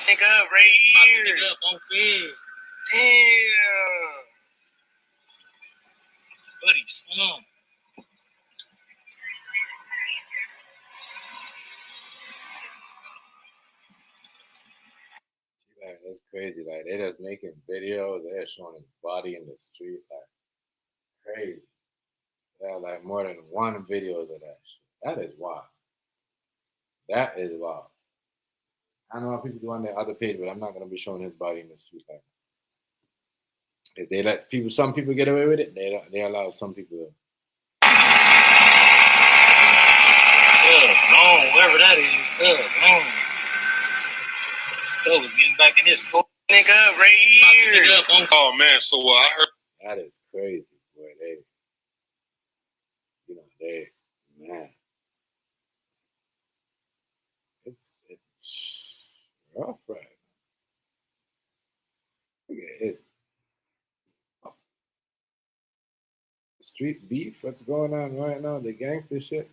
Nigga, right here. Nigga up on field. Damn. Buddy, slump. Like, that's crazy. Like they're just making videos. They're showing his body in the street. Like crazy. Yeah, like more than one videos of that shit. That is wild. That is wild. I know how people do on their other page, but I'm not gonna be showing his body in the street like that. If they let some people get away with it, they allow some people to. No, whatever that is. No. Cub was getting back in his court. Nigga, right here. Nigga up on Oh man, so I heard. That is crazy, boy. Man. It's rough right now. It. Street beef, what's going on right now? The gangster shit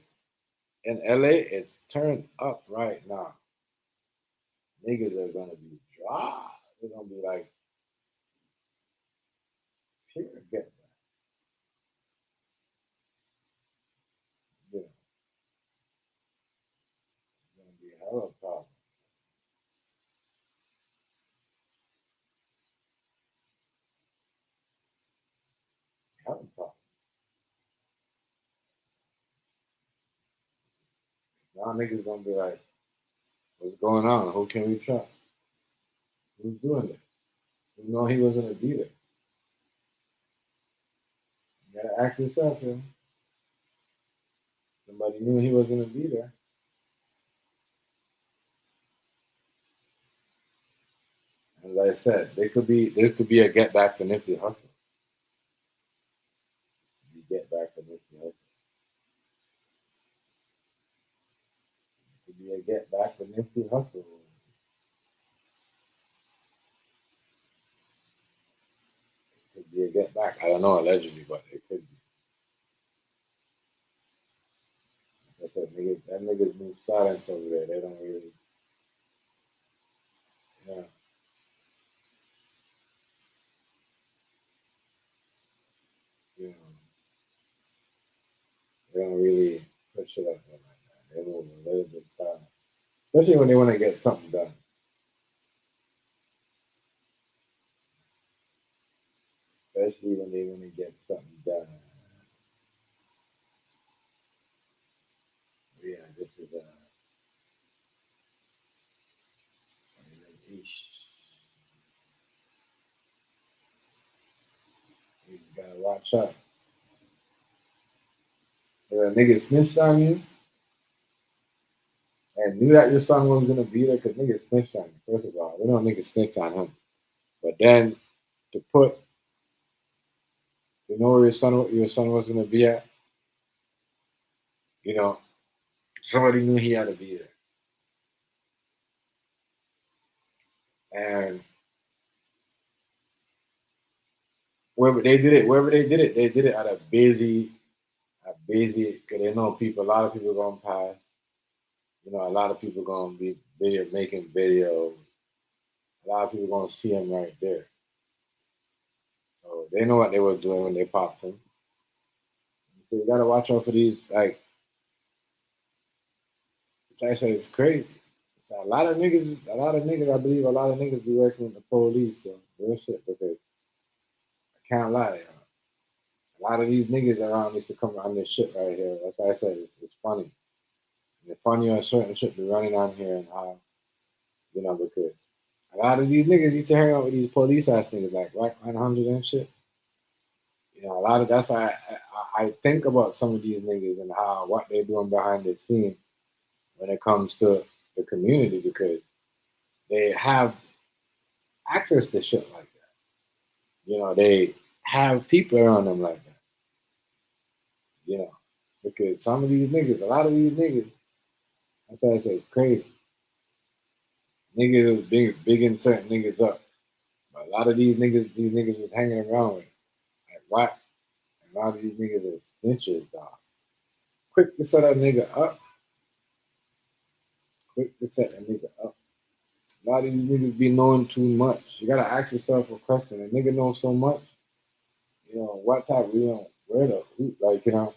in LA, it's turned up right now. Niggas are gonna be dry. They're gonna be like pure get back. It's gonna be a hell of a problem. Hell of a problem. Now niggas gonna be like, what's going on? Who can we trust? Who's doing this? You know he wasn't a beater. You gotta ask yourself, man. Somebody knew he wasn't a beater. As I said, this could be a get back for Nipsey Hussle. You get back for Nipsey Hussle. It could be a get back for Nipsey Hussle. It could be a get back. I don't know allegedly, but it could be. Like I said, niggas move silence over there. They don't really Yeah. You know, they don't really push it up there like that. They move a little bit silent. Especially when they want to get something done. Especially when they want to get something done. Yeah, this is ish. You gotta watch out. If a nigga snitched on you and knew that your son wasn't gonna be there, because nigga snitched on you. First of all, we don't nigga snitch on him. But then to put, you know where your son was gonna be at, you know, somebody knew he had to be there. And wherever they did it at a busy, because they know people, a lot of people gonna pass. You know, a lot of people gonna be making videos. A lot of people gonna see him right there. So they know what they were doing when they popped him. So you gotta watch out for these, like I said, it's crazy. It's a lot of niggas, I believe a lot of niggas be working with the police, so real shit, because I can't lie, a lot of these niggas around used to come around this shit right here. That's why I said it's funny. And it's funny on certain shit be running on here and how, you know, because a lot of these niggas used to hang out with these police ass niggas like Black 100 and shit. You know, a lot of that's why I think about some of these niggas and how what they're doing behind the scene when it comes to the community, because they have access to shit like that. You know, they have people around them like that. You know, because some of these niggas, a lot of these niggas, that's why I say it's crazy. Niggas is bigging certain niggas up. But a lot of these niggas was hanging around with. Like what? And a lot of these niggas are snitches, dog. Quick to set a nigga up. Quick to set a nigga up. A lot of these niggas be knowing too much. You gotta ask yourself a question. A nigga knows so much. You know, what type, you know, where the, who, like, you know.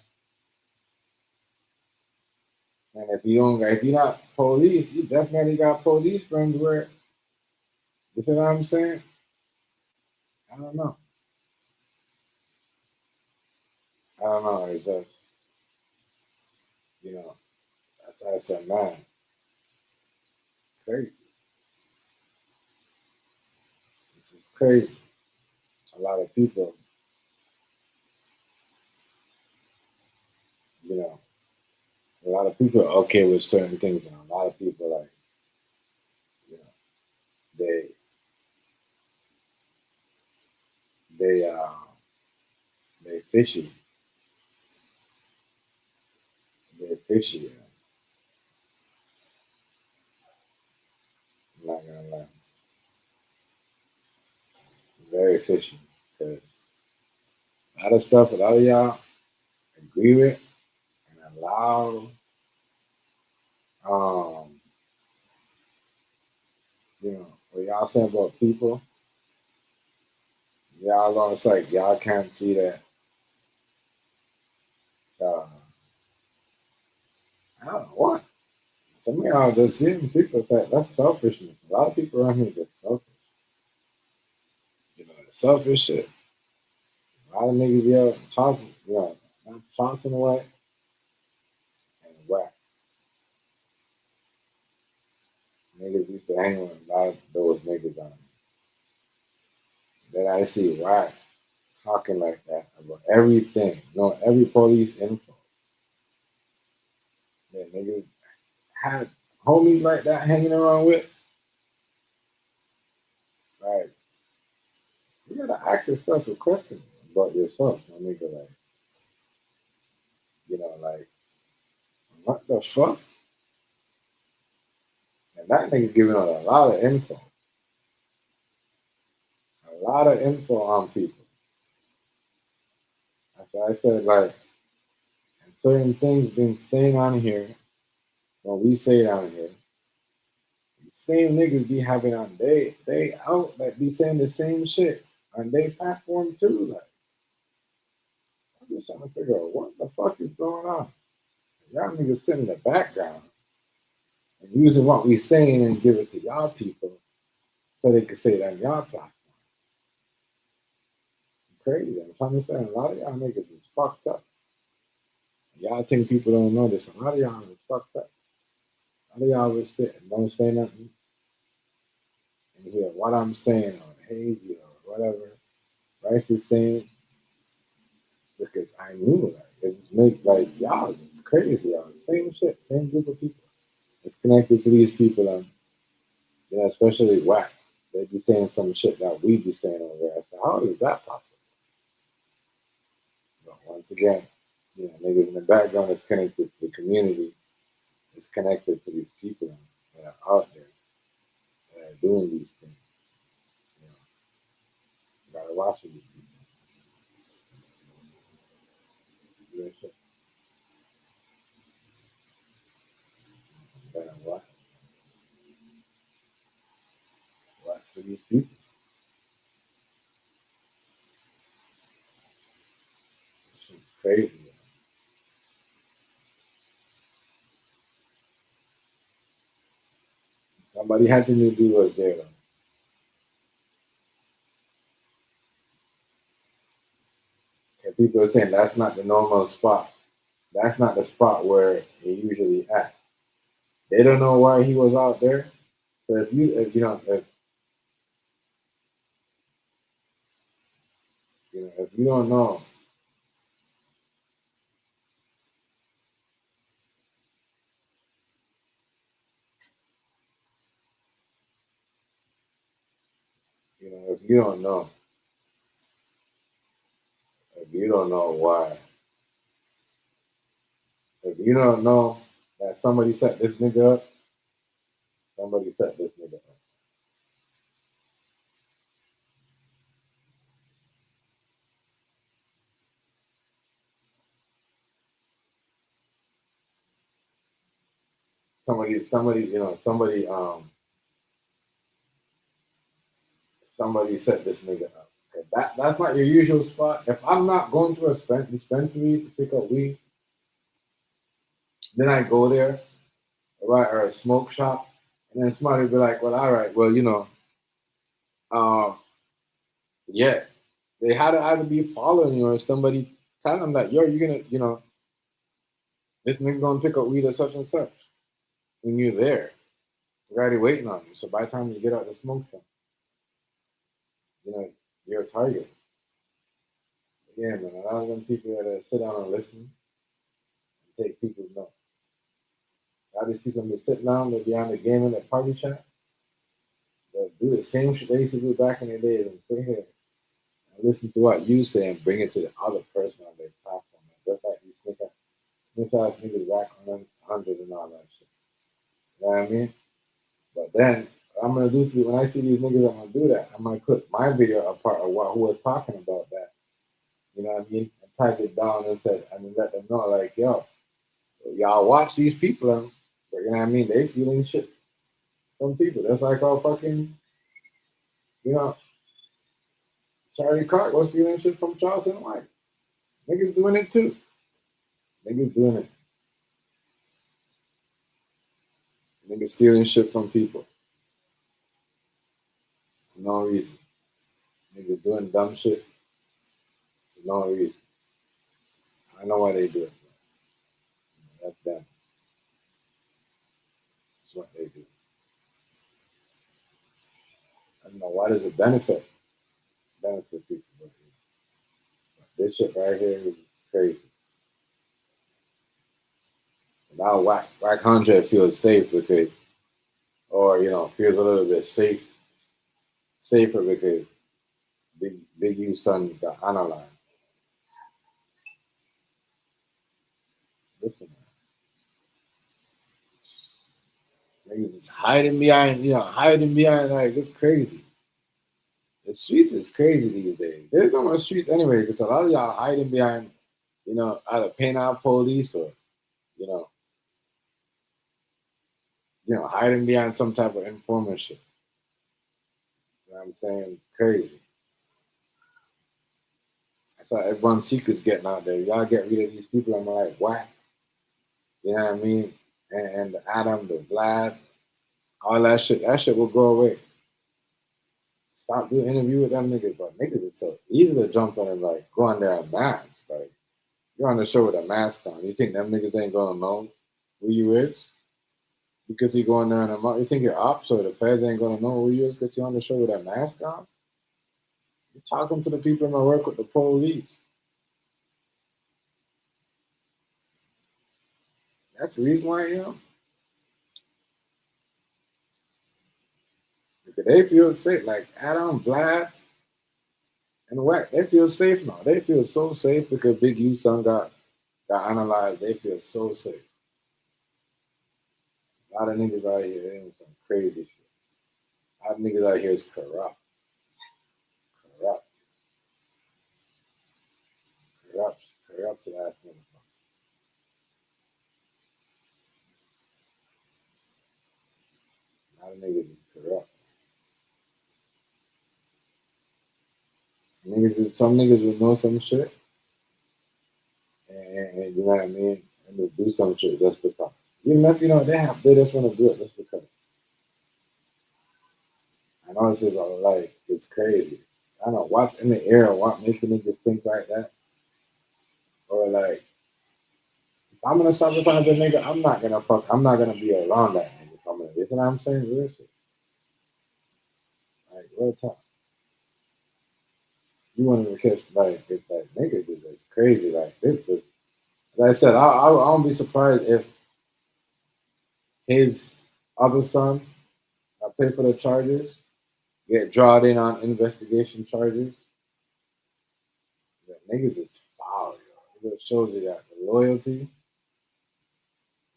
And if you're not police, you definitely got police friends where, you see what I'm saying? I don't know. I don't know. It's just, you know, that's why I said, man, crazy. It's just crazy. A lot of people, you know, a lot of people are okay with certain things, and a lot of people, like, you know, they, they, uh, they fishy. They're fishy. I'm not gonna lie. Very fishy. Because a lot of stuff, a lot of y'all agree with and allow, um, you know, what y'all say about people, y'all don't, it's like y'all can't see that, uh, I don't know what. Some of y'all just seeing people say that's selfishness. A lot of people around here are just selfish. You know, the selfish shit. A lot of niggas yell tossing, you know, not tossing away and whack. Niggas used to hang with a lot of those niggas on. Then I see whack talking like that about everything. You know, every police info. That niggas had homies like that hanging around with. Like, you gotta ask yourself a question about yourself. My nigga, like, you know, like, what the fuck? And that nigga giving out a lot of info. A lot of info on people. That's why I said, like, and certain things being saying on here, when we say it on here, same niggas be having on they out like be saying the same shit on their platform too. Like I'm just trying to figure out what the fuck is going on. Y'all niggas sit in the background and using what we saying and give it to y'all people so they can say it on y'all platform. Crazy. I'm trying to say a lot of y'all niggas is fucked up. Y'all think people don't know this. A lot of y'all is fucked up. A lot of y'all will sit and don't say nothing and hear what I'm saying or hazy or whatever Rice is saying because I knew that. It just make like y'all, it's crazy, y'all. Same shit, same group of people. It's connected to these people, especially whack. They be saying some shit that we be saying over there. So how is that possible? But once again, niggas in the background is connected to the community. It's connected to these people that are out there that are doing these things. You gotta watch these people. You gotta watch for these people. It's crazy. Somebody had to do what's there though. And people are saying that's not the normal spot. That's not the spot where he usually at. They don't know why he was out there. So if you don't know, if you don't know, if you don't know why, if you don't know that somebody set this nigga up, somebody set this nigga up. Somebody set this nigga up. Okay, that's not your usual spot. If I'm not going to a dispensary to pick up weed, then I go there, right, or a smoke shop, and then somebody be like, well, all right, well, yeah, they had to either be following you or somebody tell them that, yo, you're gonna, this nigga gonna pick up weed or such and such. When you're there, they're already waiting on you. So by the time you get out the smoke shop, you're a target. Yeah, man, a lot of them people that sit down and listen and take people's notes. I just see them be sitting down, they'll be on the game in the party chat. They'll do the same shit they used to do back in the day and sit here and listen to what you say and bring it to the other person on their platform. Just like these snitch-ass niggas back on 100 and all that shit. You know what I mean? But then, what I'm going to do to you, when I see these niggas, I'm going to do that. I'm going to put my video a part of who was talking about that. You know what I mean? And type it down and let them know, like, yo, y'all watch these people, you know what I mean? They stealing shit from people. That's like all fucking, Charlie Clark was stealing shit from Charleston White. Niggas doing it too. Niggas doing it. Niggas stealing shit from people. For no reason. Niggas doing dumb shit for no reason. I know why they do it. That's them. That's what they do. I don't know why does it benefit people. But this shit right here is crazy. Now Whack 100 feels safe because, or feels a little bit safer because Big U's son got analyzed. Listen, man. Niggas is hiding behind, like, it's crazy. The streets is crazy these days. There's no more streets anyway because a lot of y'all hiding behind, either paying out police or, hiding behind some type of informant shit. You know what I'm saying? It's crazy. That's why everyone's secret's getting out there. Y'all get rid of these people, I'm like, whack. You know what I mean? And the Adam, the Vlad, all that shit will go away. Stop doing interview with them niggas, but niggas is so easy to jump on and like go on there and mask. Like you're on the show with a mask on. You think them niggas ain't gonna know who you is? Because you go in there and you think you're up, so the feds ain't gonna know who you is because you're on the show with a mask on? You're talking to the people in my work with the police. That's the reason why I am. Because they feel safe, like Adam, Vlad, and Wack, they feel safe now. They feel so safe because Big U son got analyzed. They feel so safe. A lot of niggas out here doing some crazy shit. A lot of niggas out here is corrupt. Corrupt to that motherfucker. A lot of niggas is corrupt. Some niggas will know some shit, and you know what I mean, and just do some shit just because. Even if they just want to do it just because. I know this is like it's crazy. I don't know what's in the air, what making niggas think like that, or like if I'm gonna sabotage a nigga, I'm not gonna be around that nigga. You know what I'm saying? Real shit. Like real talk. You want to catch like niggas is just crazy. Like this. Like I said, I won't be surprised if his other son that pay for the charges get drawn in on investigation charges. The niggas is foul, yo. It just shows you that the loyalty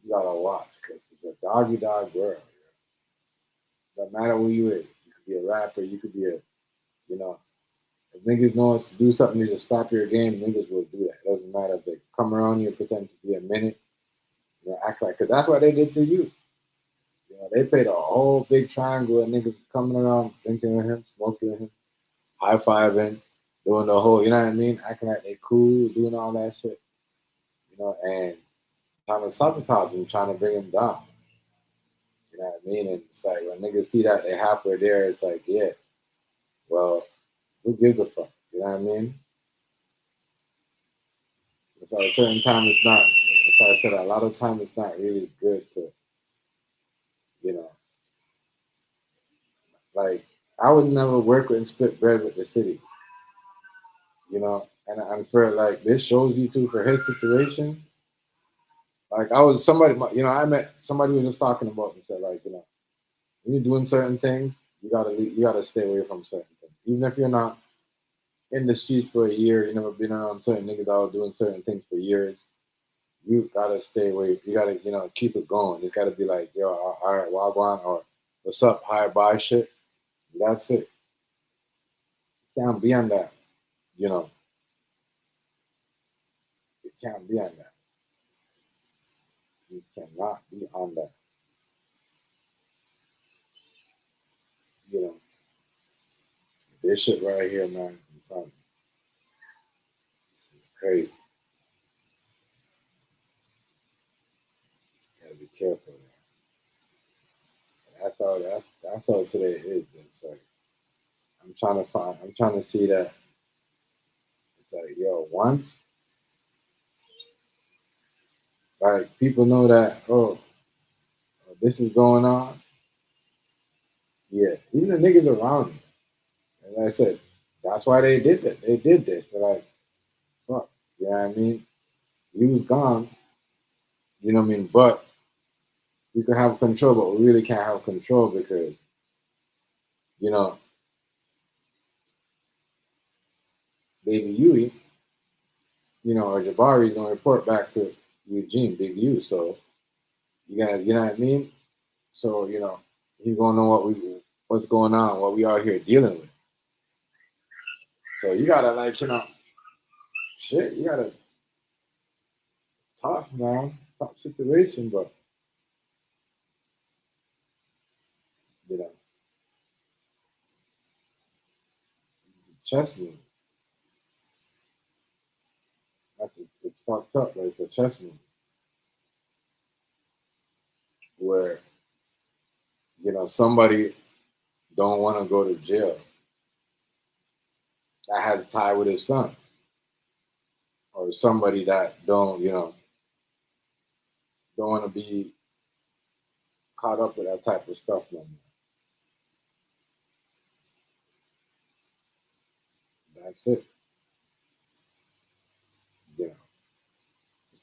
you gotta watch because it's a doggy dog world. Yo. No matter who you is, you could be a rapper, you could be if niggas know us to do something to just stop your game, niggas will do that. It doesn't matter if they come around you and pretend to be a minute, act like, because that's what they did to you. They played a whole big triangle and niggas coming around, drinking with him, smoking with him, high-fiving, doing the whole, you know what I mean? Acting like they cool, doing all that shit, and trying to sabotage him, trying to bring him down. You know what I mean? And it's like when niggas see that they halfway there, it's like, yeah, well, who gives a fuck? You know what I mean? So at a certain time, it's not. As I said, a lot of time it's not really good to, like I would never work with and split bread with the city, and for like this shows you too for his situation. Like I was somebody, I met somebody who was just talking about and said like, when you're doing certain things, you gotta stay away from certain things, even if you're not in the streets for a year, you never been around certain niggas out doing certain things for years. You gotta stay away. You gotta, keep it going. It's gotta be like, yo, all right, wagwan, or what's up, hi, bye, shit. That's it. You can't be on that. You can't be on that. You cannot be on that. This shit right here, man. I'm telling you, this is crazy. You gotta be careful. Man. That's all today is. It's like I'm trying to see that. It's like, yo, once like people know that, this is going on. Yeah, even the niggas around me. And I said, that's why they did that. They did this. They're like, fuck, you know what I mean? He was gone, you know what I mean? But we can have control, but we really can't have control because, Baby Yui, or Jabari is gonna report back to Eugene, Big U. So you know what I mean? So, he's gonna know what's going on, what we are here dealing with. So you gotta like, shit, you gotta tough, man. Tough situation, but you know, it's a chess move. It's fucked up, but it's a chess move where somebody don't want to go to jail that has a tie with his son, or somebody that don't want to be caught up with that type of stuff no more. That's it.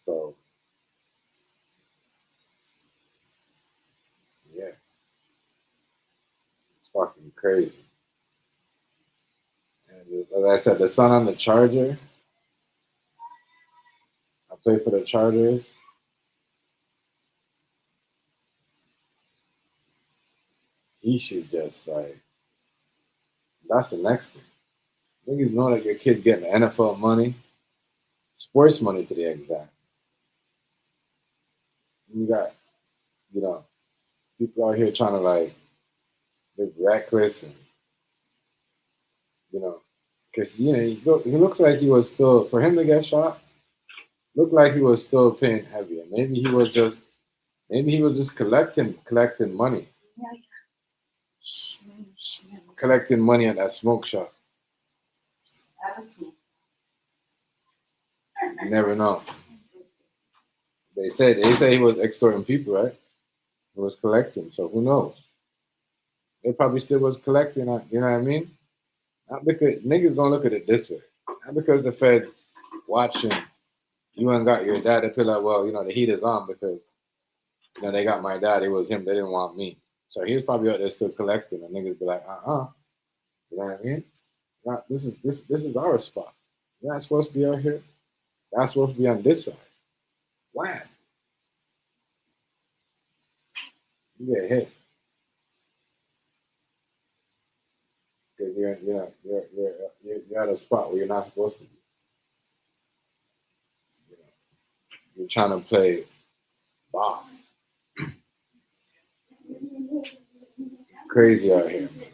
So yeah, it's fucking crazy. And as I said, the son on the Charger, I play for the Chargers. He should just that's the next thing. Niggas know that your kid's getting NFL money, sports money to the exact. You got, people out here trying to live reckless and, because, he looks like he was still, for him to get shot, looked like he was still paying heavy. And maybe he was just collecting money. Collecting money at that smoke shop. You never know. They say he was extorting people, right? He was collecting, so who knows? They probably still was collecting, you know what I mean? Not because niggas gonna look at it this way. Not because the feds watching you ain't got your dad. They feel like, well, the heat is on because they got my dad. It was him. They didn't want me. So he was probably out there still collecting, and niggas be like, you know what I mean? Not, this is our spot. You're not supposed to be out here. That's supposed to be on this side. Why? You get hit because you're at a spot where you're not supposed to be. You're trying to play boss. Crazy out here, man.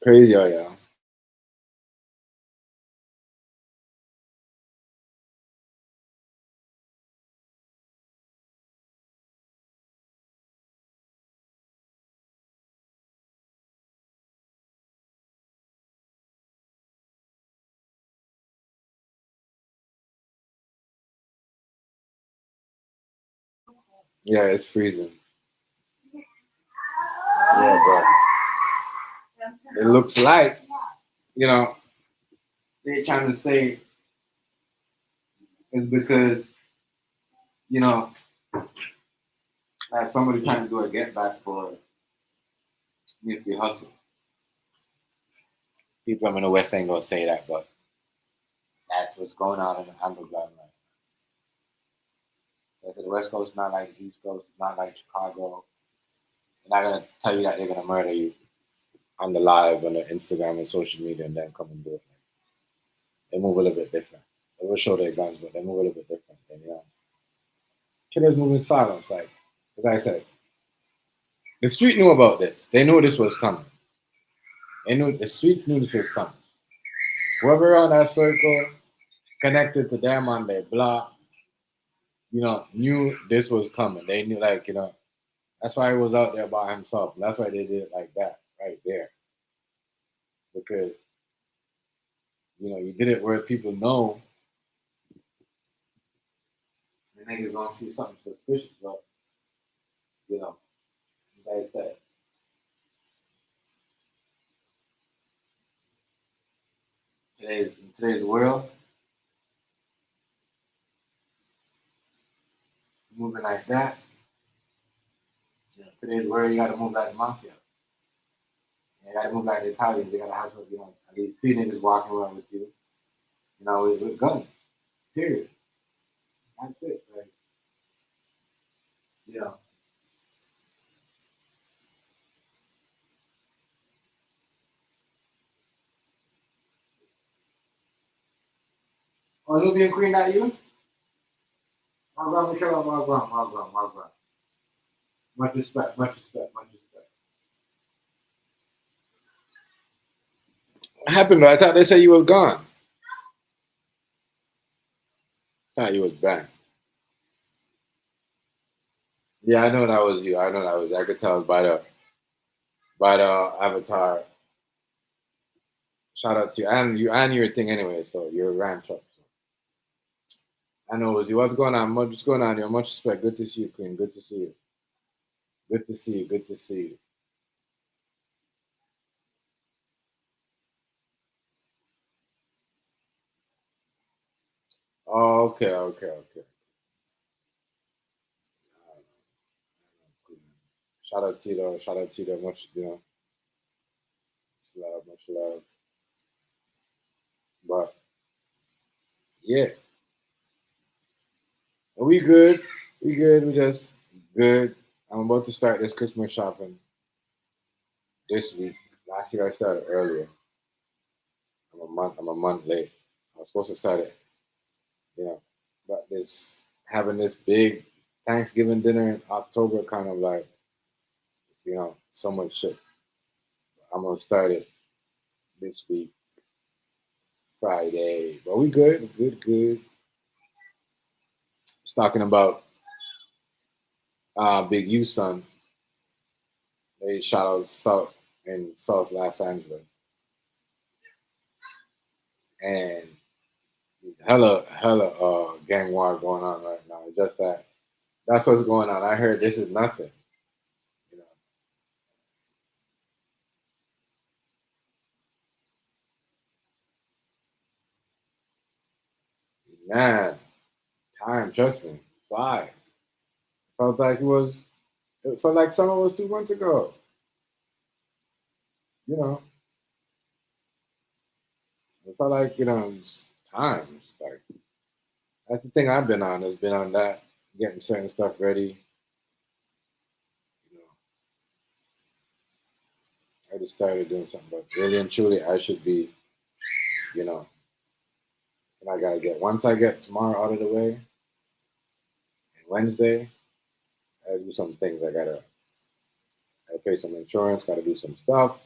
Crazy out here. Yeah, it's freezing. Yeah, but it looks like, they're trying to say it's because, somebody trying to do a get back for Nipsey Hussle. People in the West ain't gonna say that, but that's what's going on in the underground right now. The West Coast not like the East Coast, not like Chicago. They're not gonna tell you that they're gonna murder you on the live, on the Instagram and social media, and then come and do it. They move a little bit different. They will show their guns, but they move a little bit different. And, killers move in silence. Like, as I said, the street knew about this. They knew this was coming. The street knew this was coming. Whoever on that circle connected to them on their block, knew this was coming. They knew, that's why he was out there by himself. And that's why they did it like that, right there. Because, you did it where people know the niggas gonna see something suspicious, but, like I said, in today's world, moving like that, today's world, you gotta move like the mafia. You gotta move like the Italians. You gotta have some, at least 3 niggas walking around with you, with guns. Period. That's it, right? Oh, Nubian Queen, that you? My grand. Much respect. What happened? I thought they said you was gone. I thought you was back. Yeah, I know that was you. I know that was. I could tell by the avatar. Shout out to you and your thing anyway. So you're a ranch up. So. I know it was you. What's going on? What's going on here? Much respect. Good to see you, Queen. Good to see you. Good to see you. Good to see you. Oh, okay, okay, okay. Shout out Tito. Shout out Tito. Much, much love, much love. But yeah, we good. We good. We just good. I'm about to start this Christmas shopping this week. Last year I started earlier. I'm a month late. I was supposed to start it, but this having this big Thanksgiving dinner in October kind of like, so much shit. I'm gonna start it this week, Friday. But we good, good, good. It's talking about Big U son. They shot out South Los Angeles. And hella gang war going on right now. Just that's what's going on. I heard this is nothing. You know. Man, time, trust me, flies. Felt like it felt like summer was 2 months ago. You know. It felt like, time. It's like that's the thing I've been on. Has been on that, getting certain stuff ready. You know, I just started doing something, but really and truly, I should be, you know. And I gotta once I get tomorrow out of the way, and Wednesday, I gotta do some things. I gotta pay some insurance. Gotta do some stuff.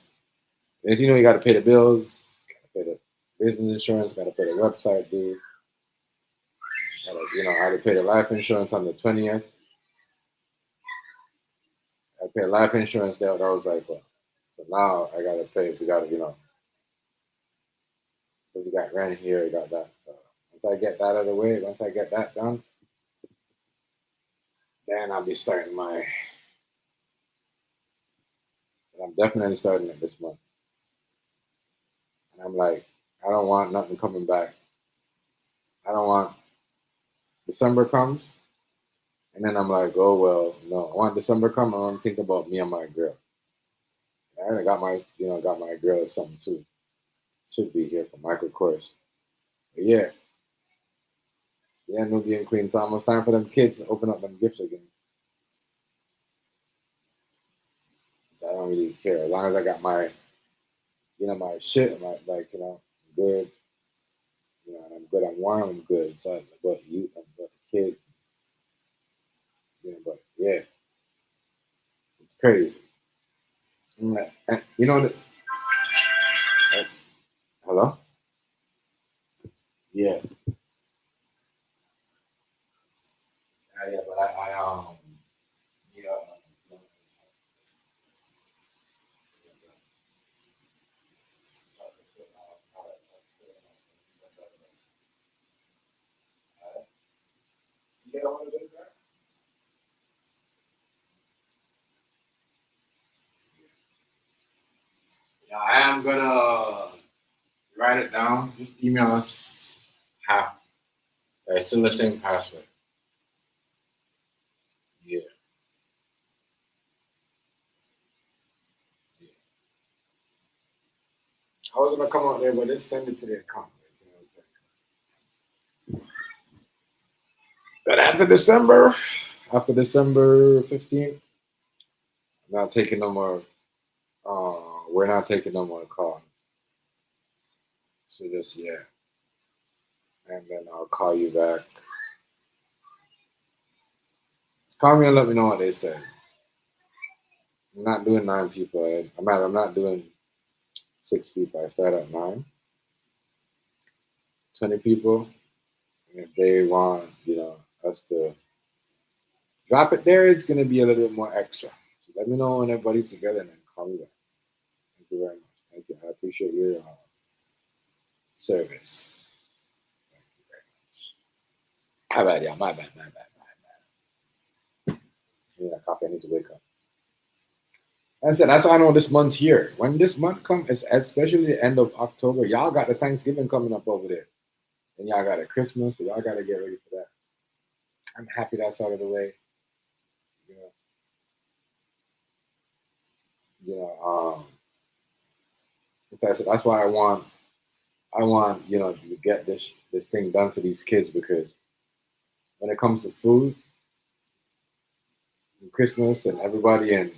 As you know, you gotta pay the bills. Gotta pay the business insurance. Gotta pay the website due. I had to pay the life insurance on the 20th. I paid life insurance there. That was like, well, so now I gotta pay. We gotta, because you got rent here, you got that. So once I get that out of the way, once I get that done, then I'll be starting my. I'm definitely starting it this month. And I'm like, I don't want nothing coming back. I don't want December comes, and then I'm like, oh well, no. I want December come. I want to think about me and my girl. I got my girl or something too. Should be here for Michael Kors. But yeah, Nubian Queen. It's almost time for them kids to open up them gifts again. I don't really care as long as I got my shit, good. And I'm good. I'm warm. I'm good. So I got you. I got the kids. But yeah, it's crazy. Hello. Yeah. Yeah, but yeah. Yeah, I am gonna write it down. Just email us half. It's still the same password. Yeah. Yeah. I was gonna come out there, but just send it to the account. You know what I'm saying? But after December 15th, I'm not taking no more. We're not taking no more calls. So just and then I'll call you back. Call me and let me know what they say. I'm not doing 9 people. I'm not doing 6 people. I start at 9. 20 people. And if they want, us to drop it there, it's gonna be a little bit more extra. So let me know when everybody's together and then call me back. Thank you very much. Thank you. I appreciate your service. Thank you very much. My bad, y'all. My bad. Yeah, coffee. I need to wake up. Like I said, that's why I know this month's here. When this month comes, especially the end of October, y'all got the Thanksgiving coming up over there. And y'all got a Christmas, so y'all got to get ready for that. I'm happy that's out of the way. Like I said, that's why I want, to get this thing done for these kids, because when it comes to food, and Christmas, and everybody, and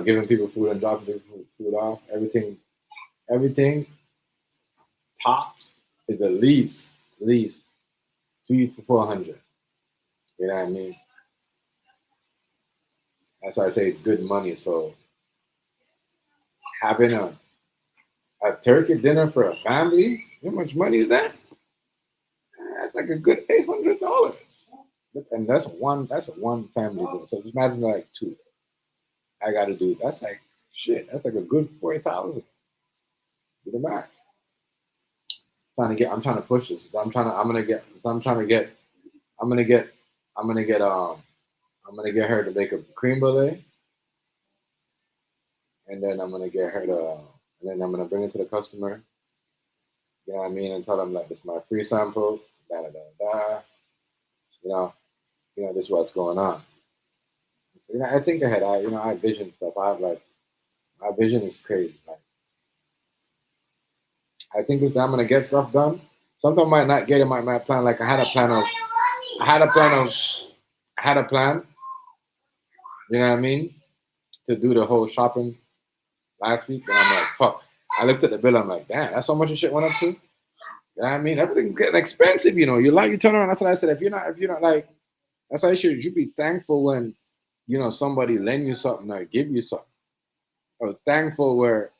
giving people food and dropping people food off, everything tops is at least 300 to 400. You know what I mean? That's why I say it's good money. So having a turkey dinner for a family, how much money is that? That's like a good $800. And that's one family dinner. So just imagine like 2. I gotta do. That's like shit. That's like a good 40,000. Do the math. I'm trying to push this. I'm gonna get her to make a cream brulee, and then I'm gonna bring it to the customer. You know what I mean? And tell them like, this is my free sample. Da da da da. This is what's going on. So, I think ahead. I vision stuff. My vision is crazy. Like, I think I'm gonna get stuff done. Sometimes I might not get it. My plan. Like I had a plan. You know what I mean? To do the whole shopping last week, and I'm like, fuck. I looked at the bill. I'm like, damn, that's how much the shit went up to. You know what I mean? Everything's getting expensive. You turn around. That's what I said. If you're not like, that's why you be thankful when somebody lend you something or give you something, or thankful where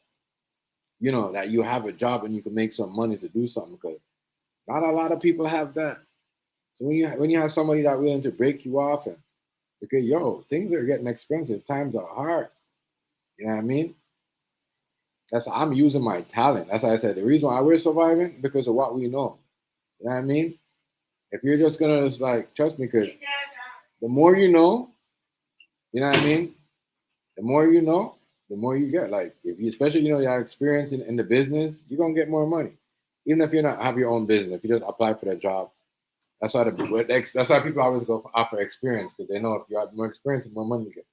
that you have a job and you can make some money to do something, because not a lot of people have that. So when you have somebody that willing to break you off, and because things are getting expensive, times are hard. You know what I mean? That's why I'm using my talent. That's why I said the reason why we're surviving, because of what we know. You know what I mean? If you're just gonna trust me, because the more you know what I mean? The more you know, the more you get. Like if you, especially you have experience in the business, you're gonna get more money. Even if you not have your own business, if you just apply for that job. That's why people always go offer experience, because they know if you have more experience, the more money you get.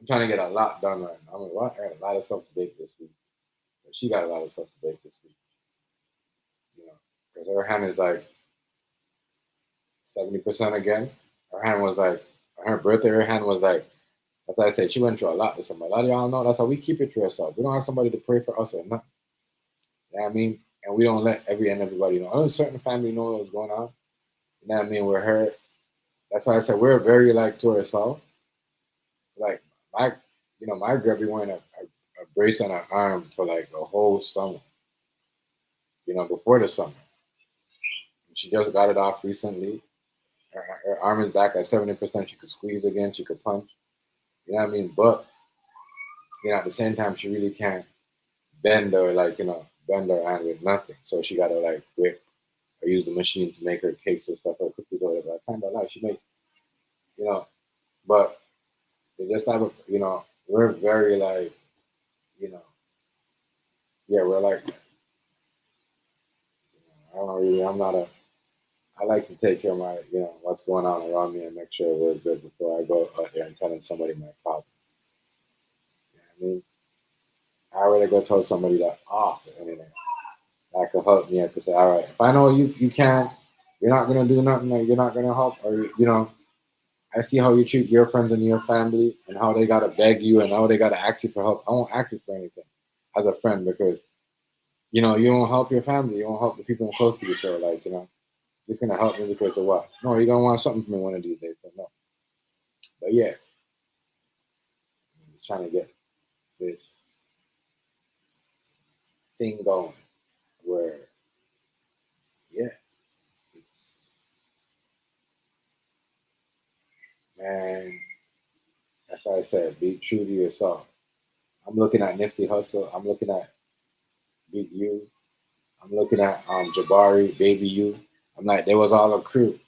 I'm trying to get a lot done right now. I got a lot of stuff to bake this week. She got a lot of stuff to bake this week. Because her hand is like 70% again. Her hand was like, her birthday, her hand was like, as I said, she went through a lot with somebody. A lot of y'all know that's how we keep it to ourselves. We don't have somebody to pray for us or nothing. You know what I mean? And we don't let everybody know. Only certain family know what's going on. You know what I mean? We're her. That's why I said we're very to ourselves. Like my girl be wearing a brace on her arm for like the whole summer. Before the summer. She just got it off recently. Her arm is back at 70%. She could squeeze again. She could punch. You know what I mean? But at the same time, she really can't bend her bend her hand with nothing. So she got to whip or use the machine to make her cakes and stuff or cookies or whatever. I kind of like she make, but they just have we're very we're like, I don't know really. I like to take care of my, what's going on around me and make sure we're good before I go out there and telling somebody my problem. You know what I mean? I rather go tell somebody that anything that could help me. I could say, all right, if I know you can't, you're not gonna do nothing, or you're not gonna help, or I see how you treat your friends and your family and how they gotta beg you and how they gotta ask you for help. I won't ask you for anything as a friend, because you won't help your family, you won't help the people close to you. So just gonna help me because of what? No, you're gonna want something from me one of these days. So no. But yeah, I'm just trying to get this thing going where, yeah, it's, man, that's why I said, be true to yourself. I'm looking at Nifty Hustle. I'm looking at Big U. I'm looking at Jabari, Baby U. I'm like, there was all a crew.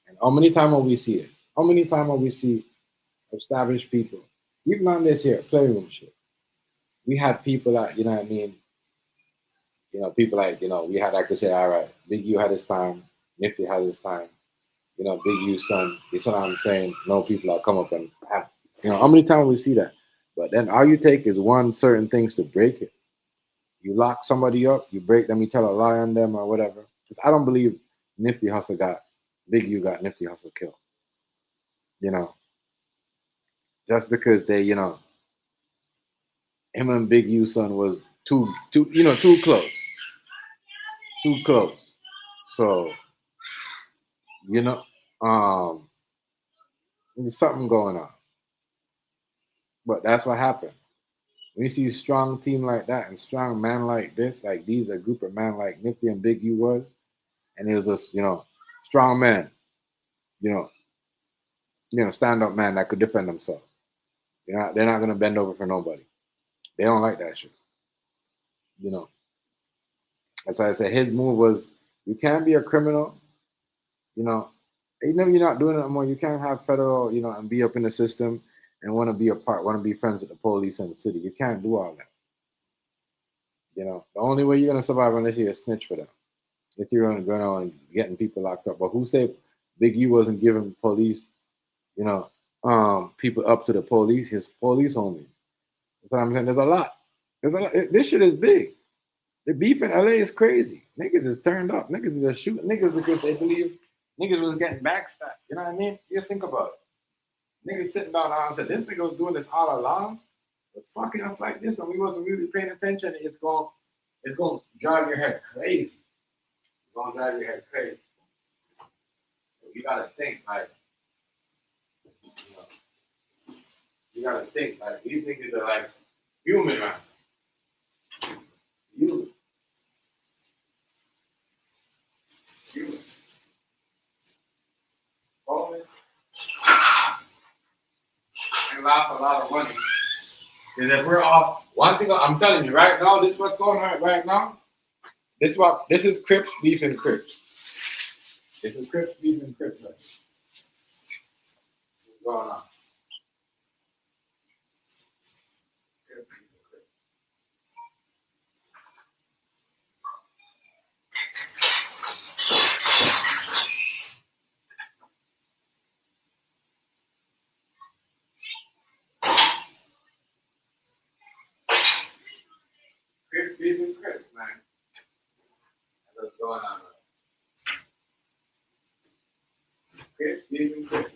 And how many times will we see it? How many times will we see established people, even on this here playroom shit? We had people that, you know what I mean? You know, people like, you know, we had, I could say, all right, Big U had his time, Nifty had his time. You know, Big U's son, you know what I'm saying? No people that come up and have, you know, how many times we see that? But then all you take is one certain things to break it. You lock somebody up, you break them, you tell a lie on them or whatever. Because I don't believe Nifty Hustle got, Big U got Nifty Hustle killed. You know, just because they, you know, him and Big U's son was too close. Too close. So, you know, there's something going on. But that's what happened. When you see a strong team like that and strong man like this, like these, a group of men like Nifty and Big U was, and it was just, you know, strong man, you know, stand up man that could defend themselves. They're not gonna bend over for nobody. They don't like that shit. You know. As I said, his move was, you can't be a criminal, you know. Even if you're not doing it anymore, you can't have federal, you know, and be up in the system and want to be friends with the police in the city. You can't do all that. You know, the only way you're gonna survive unless you're a snitch for them. If you're gonna go on and getting people locked up. But who said Big U wasn't giving police, you know, people up to the police, his police homies? That's what I'm saying. There's a lot. This shit is big. The beef in LA is crazy. Niggas is turned up. Niggas is just shooting niggas because they believe niggas was getting backstabbed. You know what I mean? You think about it. Niggas sitting down and said, this nigga was doing this all along. Was fucking us like this, and we wasn't really paying attention. It's going to drive your head crazy. It's going to drive your head crazy. So you got to think like, you got to think like, these niggas are like human, man. Human. And lost a lot of money. Because if we're off, one thing I'm telling you right now, this is what's going on right now. This is Crips beef and Crips. This is Crips beef and Crips. What's going on? Crips beef and Crips, man. That's what's going on. Crips beef and Crips.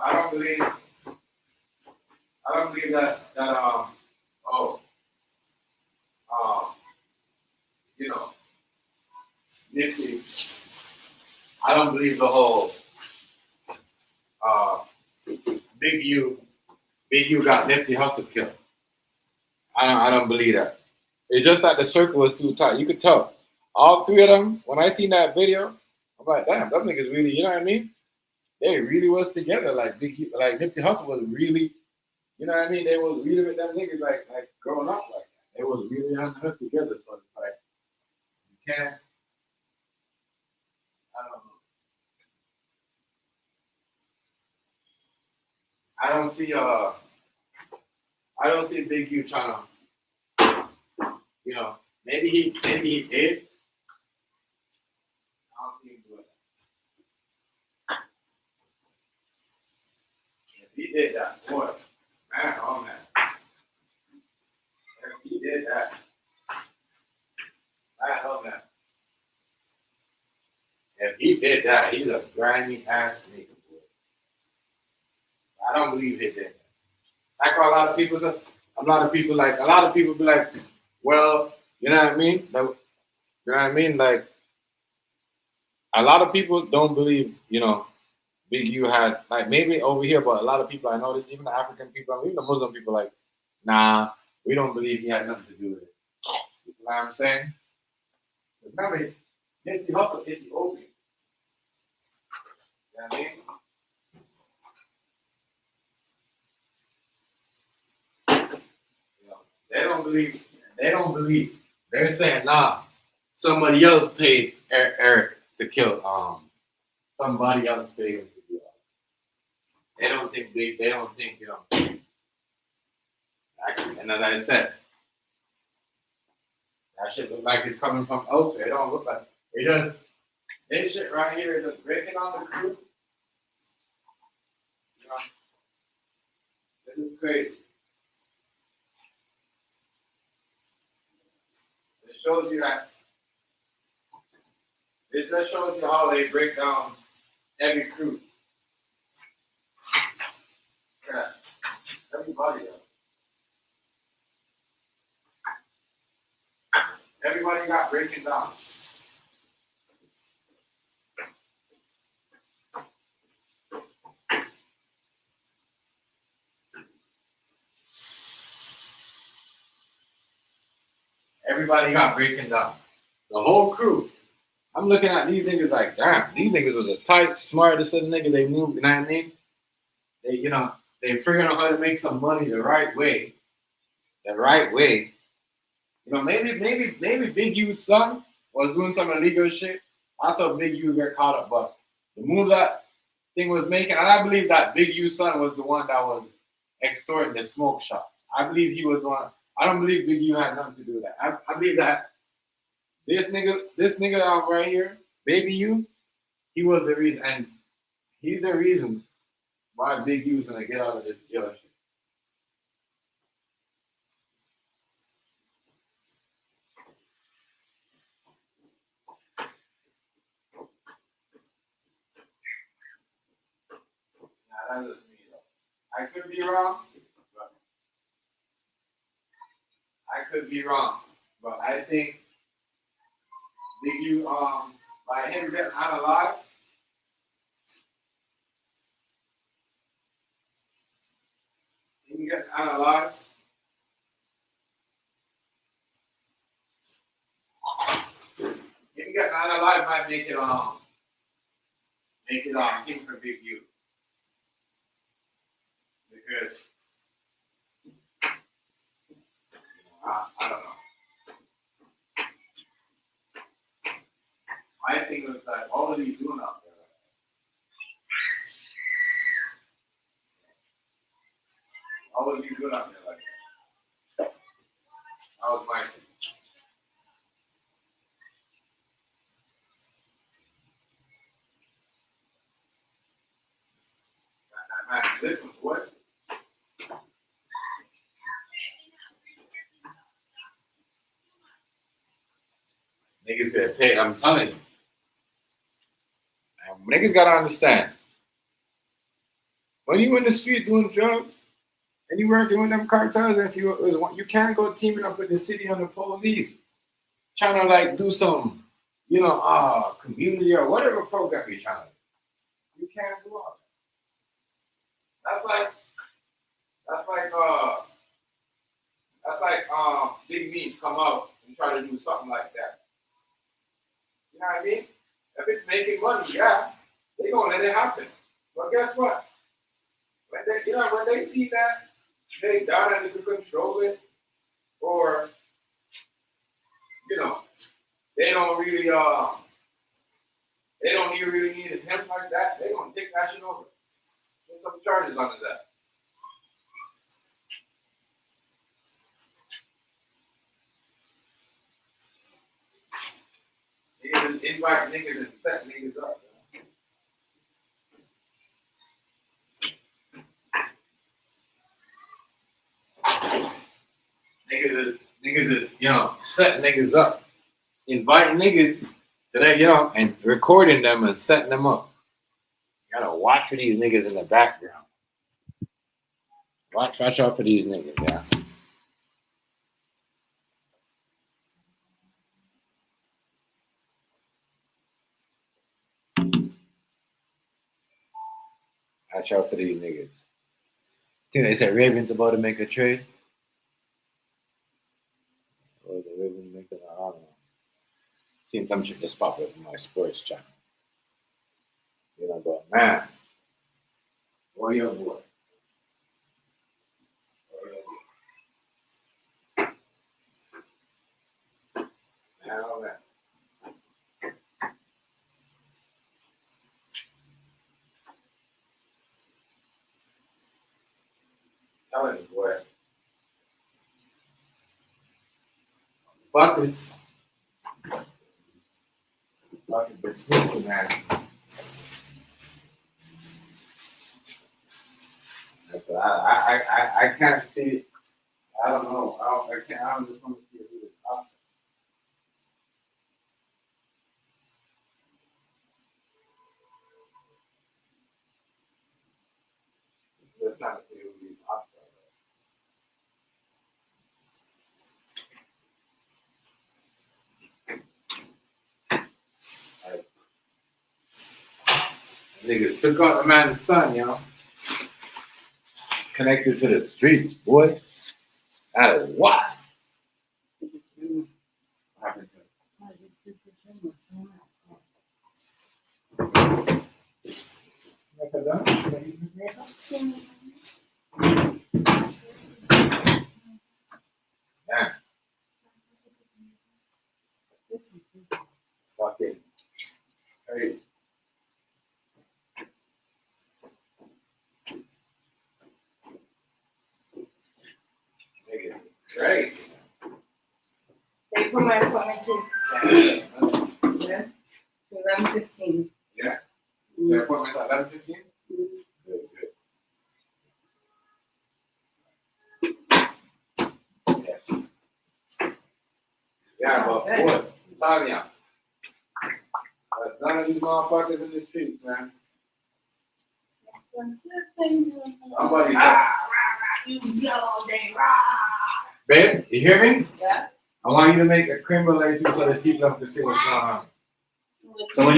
I don't believe that you know, Nifty. I don't believe the whole Big U got Nifty Hustle killed. I don't believe that. It's just that the circle was too tight. You could tell. All three of them, when I seen that video, I'm like, damn, them niggas really, you know what I mean? They really was together. Like Nipsey Hussle was really, you know what I mean? They was really with them niggas like growing up like that. They was really on the hook together. So it's like, you can't, I don't know. I don't see Big U trying to, you know, maybe he did. I don't see him doing that. If he did that, boy, man, oh man. If he did that, man, oh man. If he did that, he's a grimy ass nigga, boy. I don't believe he did that. Like a lot of people say, a lot of people be like, well, you know what I mean? You know what I mean? Like, a lot of people don't believe, you know, Big U had, like, maybe over here, but a lot of people I noticed, even the African people, even the Muslim people, like, nah, we don't believe he had nothing to do with it. You know what I'm saying? Remember, Nipsey Hussle is the old. You know what I mean? You know, they don't believe. They don't believe. They're saying, nah, somebody else paid Eric to kill. Somebody else paid him to do that. They don't think. They don't think. You know. Actually, and as I said, that shit look like it's coming from elsewhere. It don't look like it just. This shit right here is just breaking on the crew. You know, this is crazy. It shows you that. This just shows you how they break down every crew. Yeah. Everybody else. Everybody got breaking down. Everybody got breaking down. The whole crew. I'm looking at these niggas like, damn, these niggas was a tight, smart, this other nigga, they moved, you know what I mean? They, you know, they figured out how to make some money the right way. The right way. You know, maybe Big U's son was doing some illegal shit. I thought Big U got caught up, but the move that thing was making, and I believe that Big U's son was the one that was extorting the smoke shop. I believe he was the one. I don't believe Big U had nothing to do with that. I believe that this nigga out right here, Baby U, he was the reason, and he's the reason why Big U's gonna get out of this jail shit. Now that's just me though. I could be wrong, but I think Big U, by him getting out alive, him getting out alive, might make it king for Big U. Because I don't know. My thing was like, what was he doing out there? What was he doing out there like that? That was my thing. Man, listen, what? Niggas get paid. I'm telling you. Niggas gotta understand. When you in the street doing drugs and you working with them cartels, if you can't go teaming up with the city and the police, trying to like do some, you know, community or whatever program you're trying to do. You can't do all that. That's like Big Meat come out and try to do something like that. You know what I mean? If it's making money, yeah, they gonna let it happen. But guess what? When they see that they done and they can control it, or you know, they don't even really need him like that, they gonna take that shit over. Put some charges under that. Niggas invite niggas and set niggas up. Niggas is, you know, setting niggas up. Inviting niggas to that, you know, and recording them and setting them up. You gotta watch for these niggas in the background. Watch out for these niggas, yeah. Watch out for these niggas. I think they said Ravens about to make a trade. Or the Ravens making I don't know. Seen some shit just pop up in my sports channel. You know, but man, boy, yo, boy. Man, oh man. Telling you, boy. Fuckers. Fuckers been sneaky, man. But I can't see it. I don't know. I don't just want to see it do the top. Just trying to see who these options are. Like, niggas took out the man's son, yo. Connected to the streets, boy. That is what? Happened to man. Fucking crazy. Nigga, crazy. They put my appointment to yeah, 11:15. Yeah. The appointment's at 11:15? Good, good. Yeah. Yeah, but boy, I'm telling ya. There's none of these motherfuckers in the streets, man. Somebody said, You yell all day. babe, you hear me? Yeah. I want you to make a creme brulee too so the people have to see what's going on. So when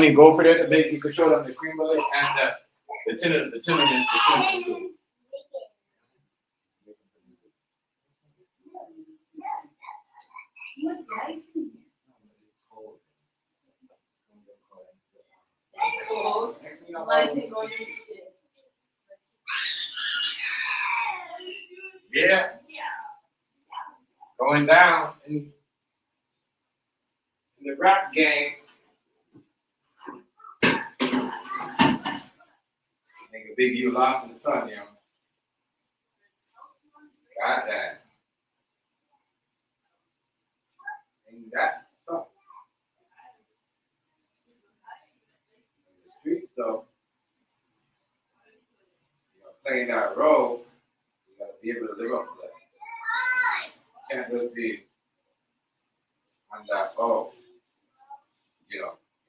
you go for that, you can show them the creme brulee and the tin. Yeah. Going down in the rap game. Nigga, Big U lost his son, yo. Got that. Ain't that something? In the streets, though, playing that role, you gotta be able to live up to that. You can't just be on that,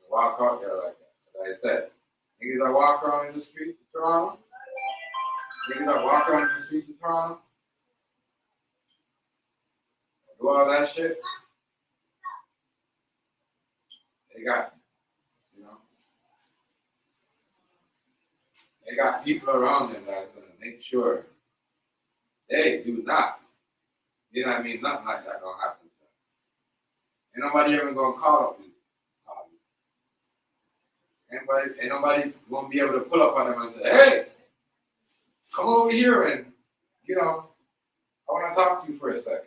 walk out there like that. As I said, niggas that walk around in the streets of Toronto, do all that shit, they got people around them that's gonna make sure they do not, nothing like that gonna happen to them. Ain't nobody ever gonna call up you. Ain't nobody gonna be able to pull up on them and say, hey, come over here and, I wanna talk to you for a second.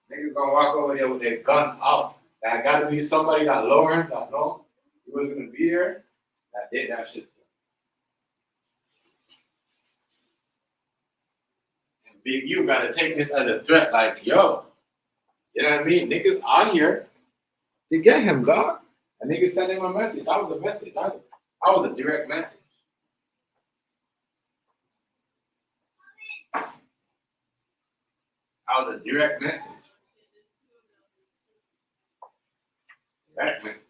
Niggas gonna walk over there with their gun out. That gotta be somebody that Lauren, that know he wasn't gonna be there, that did that shit to him. And Big U gotta take this as a threat, like, yo, you know what I mean? Niggas out here to get him, dog. And niggas sent him a message. That was a message. That was a direct message. That was a direct message. Direct message.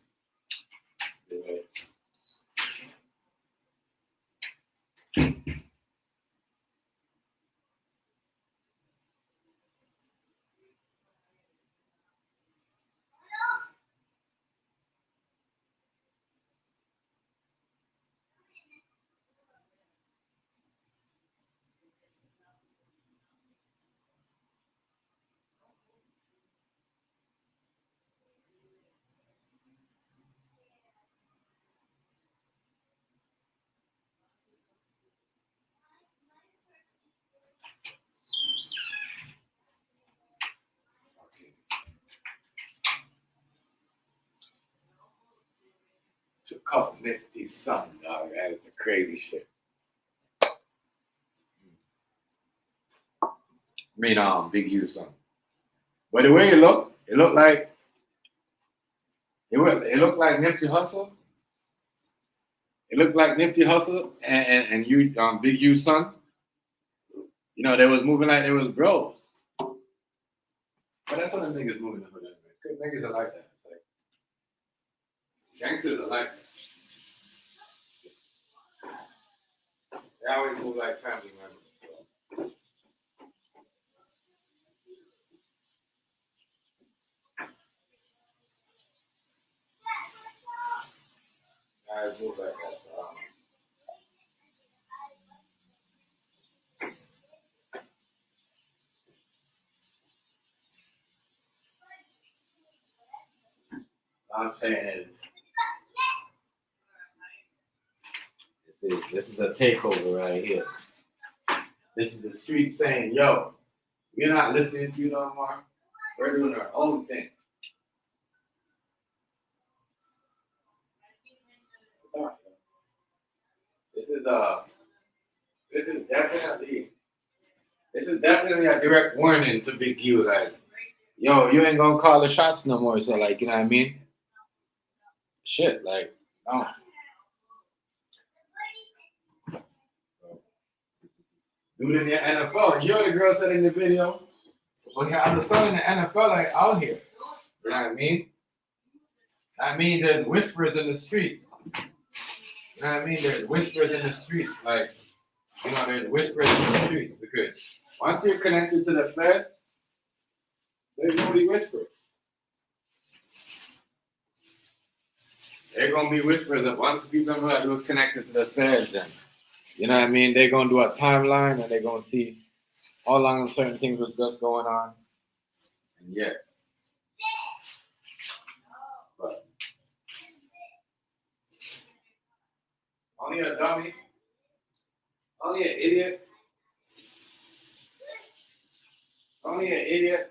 Took out Nifty's son, dog. That is a crazy shit. I mean, Big U's son. But the way it looked like it looked like Nipsey Hussle. It looked like Nipsey Hussle and you, Big U's son. You know, they was moving like they was bros. But that's how the niggas moving in the hood. Good niggas are like that. It's like, gangsters are like that. They always move like family members. Guys move like that. What I'm saying is, this is a takeover right here. This is the street saying, yo, we're not listening to you no more. We're doing our own thing. This is definitely a direct warning to Big U. Like, yo, you ain't gonna call the shots no more. So, like, you know what I mean? Shit, like, no. Do it in the NFL. And you're the girl said in the video, well, I'm the son in the NFL, like, out here. You know what I mean? I mean, there's whispers in the streets. You know what I mean? There's whispers in the streets. Like, you know, there's whispers in the streets. Because once you're connected to the feds, there's nobody whispers. They're going to be whispers that once people know that it was connected to the feds, then, you know what I mean? They're going to do a timeline and they're going to see how long certain things was just going on. And yeah. But only a dummy, only an idiot,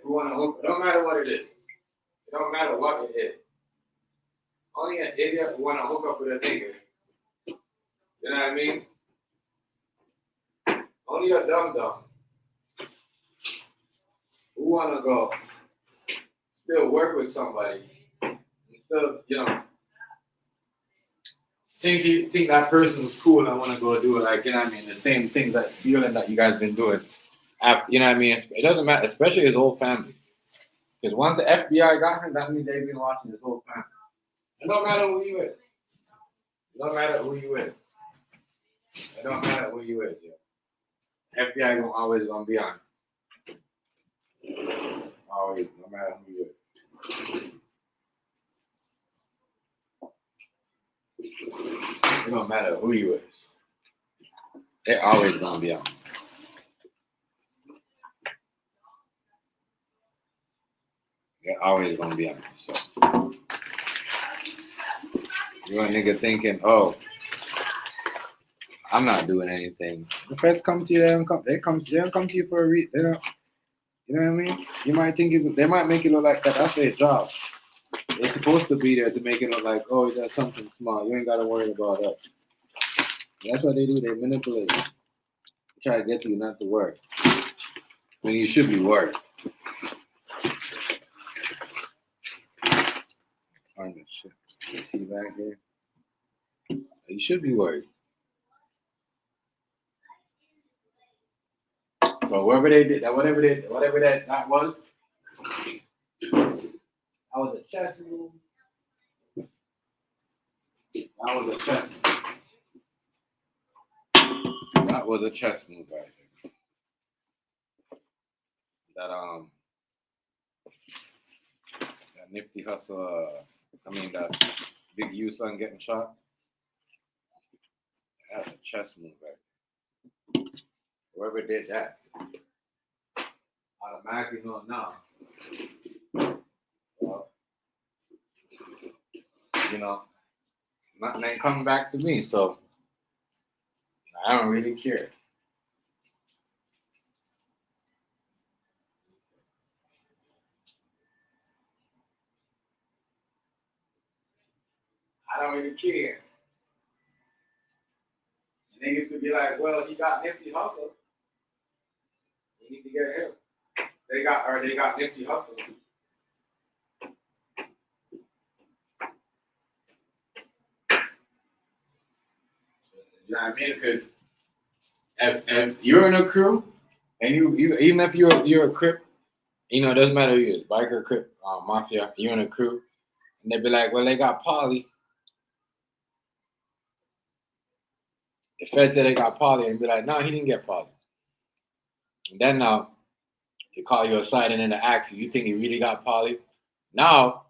who want to hook. It don't matter what it is. It don't matter what it is. Only an idiot who want to hook up with a nigga. You know what I mean? Only a dumb who want to go still work with somebody and still, you know, think that person was cool and want to go do it, like, you know what I mean, the same things that feeling that you guys been doing after, you know what I mean? It doesn't matter, especially his whole family. Because once the FBI got him, that means they've been watching his whole family. It don't matter who you is. It don't matter who you is. It don't matter who you is, yeah. FBI always gonna be on. Always, no matter who you is. It don't matter who you is. They're always gonna be on. They're always gonna be on. So you a nigga thinking, oh, I'm not doing anything. The feds come to you, they don't come to you for a reason. They don't, you know what I mean? You might think they might make it look like that. That's their job. They're supposed to be there to make it look like, oh, that's something small. You ain't gotta worry about that. That's what they do. They manipulate. They try to get you not to work when you should be worried. Find that shit. See back here. You should be worried. So whatever they did, that was, that was a chess move. That was a chess move. That was a chess move right there. That Nifty Hustle, that Big U son getting shot. That's a chess move right there. Whoever did that, automatically know now. Well, you know, nothing ain't coming back to me, so I don't really care. I I don't really care. Niggas could be like, well, he got Nipsey Hussle. You need to get him. They got Nipsey Hussle. You know what I mean? Because if you're in a crew, and you even if you're a Crip, you know, it doesn't matter who you is, biker, Crip, mafia, you're in a crew, and they be like, well, they got Polly. The Fed said they got Polly, and be like, no, he didn't get Polly. And then now, they call you aside and then they ask you think he really got Polly? Now,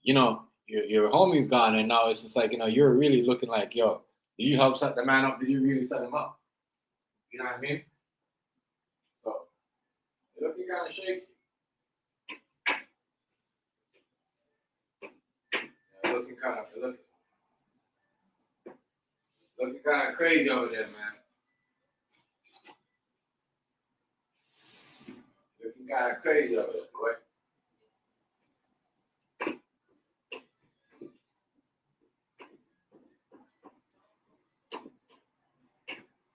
you know, your homie's gone, and now it's just like, you know, you're really looking like, yo, did you help set the man up? Did you really set him up? You know what I mean? So, you're looking kind of shaky. Looking kind of crazy over there, man. Looking kind of crazy over there, boy.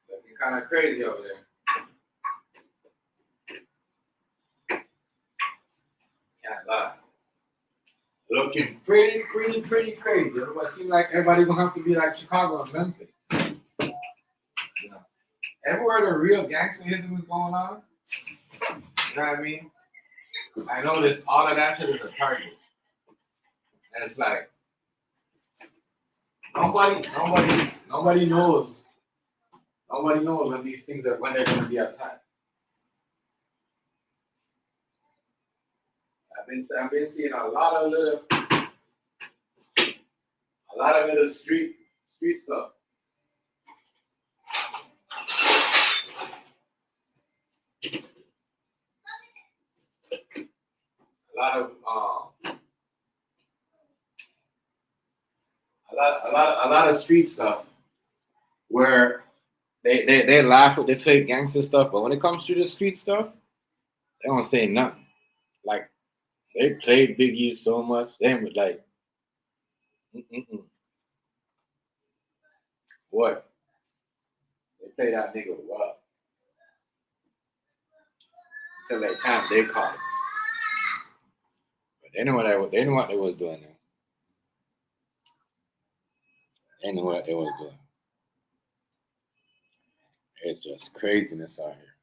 Looking kind of crazy over there. Can't lie. Looking pretty crazy. It seems like everybody gonna have to be like Chicago and Memphis. You know, everywhere the real gangsterism is going on, you know what I mean? I noticed all of that shit is a target. And it's like nobody knows when these things are when they're gonna be attacked. I've been seeing a lot of little street stuff. A lot of street stuff where they laugh with the fake gangster stuff, but when it comes to the street stuff, they don't say nothing. Like they played Biggie so much, they would like, what? They play that nigga well until that time they caught him. But they knew what they was doing. They knew what they was doing. It's just craziness out here.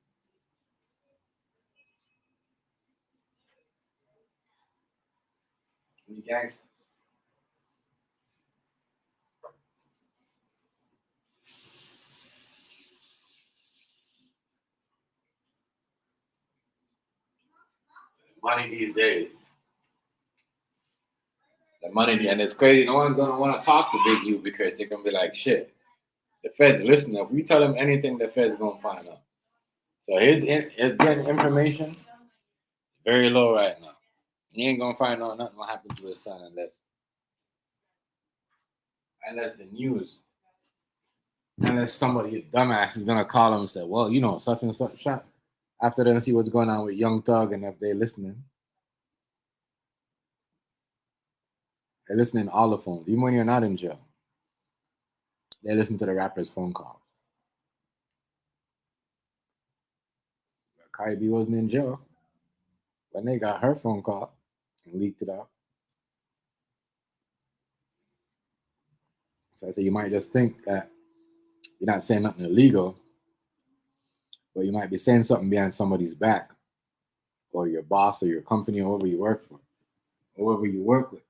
We gangsters. Money these days. The money, and it's crazy. No one's gonna want to talk to Big U because they're gonna be like, shit. The Feds listen. If we tell them anything, the Feds gonna find out. So his getting information very low right now. He ain't gonna find out nothing will happen to his son unless somebody, a dumbass, is gonna call him and say, well, you know, such and such shot. After they see what's going on with Young Thug, and if they're listening to all the phones, even when you're not in jail. They listen to the rapper's phone calls. Cardi B wasn't in jail when they got her phone call and leaked it out. So I said, you might just think that you're not saying nothing illegal, but you might be saying something behind somebody's back, or your boss, or your company, or whoever you work for, or whoever you work with.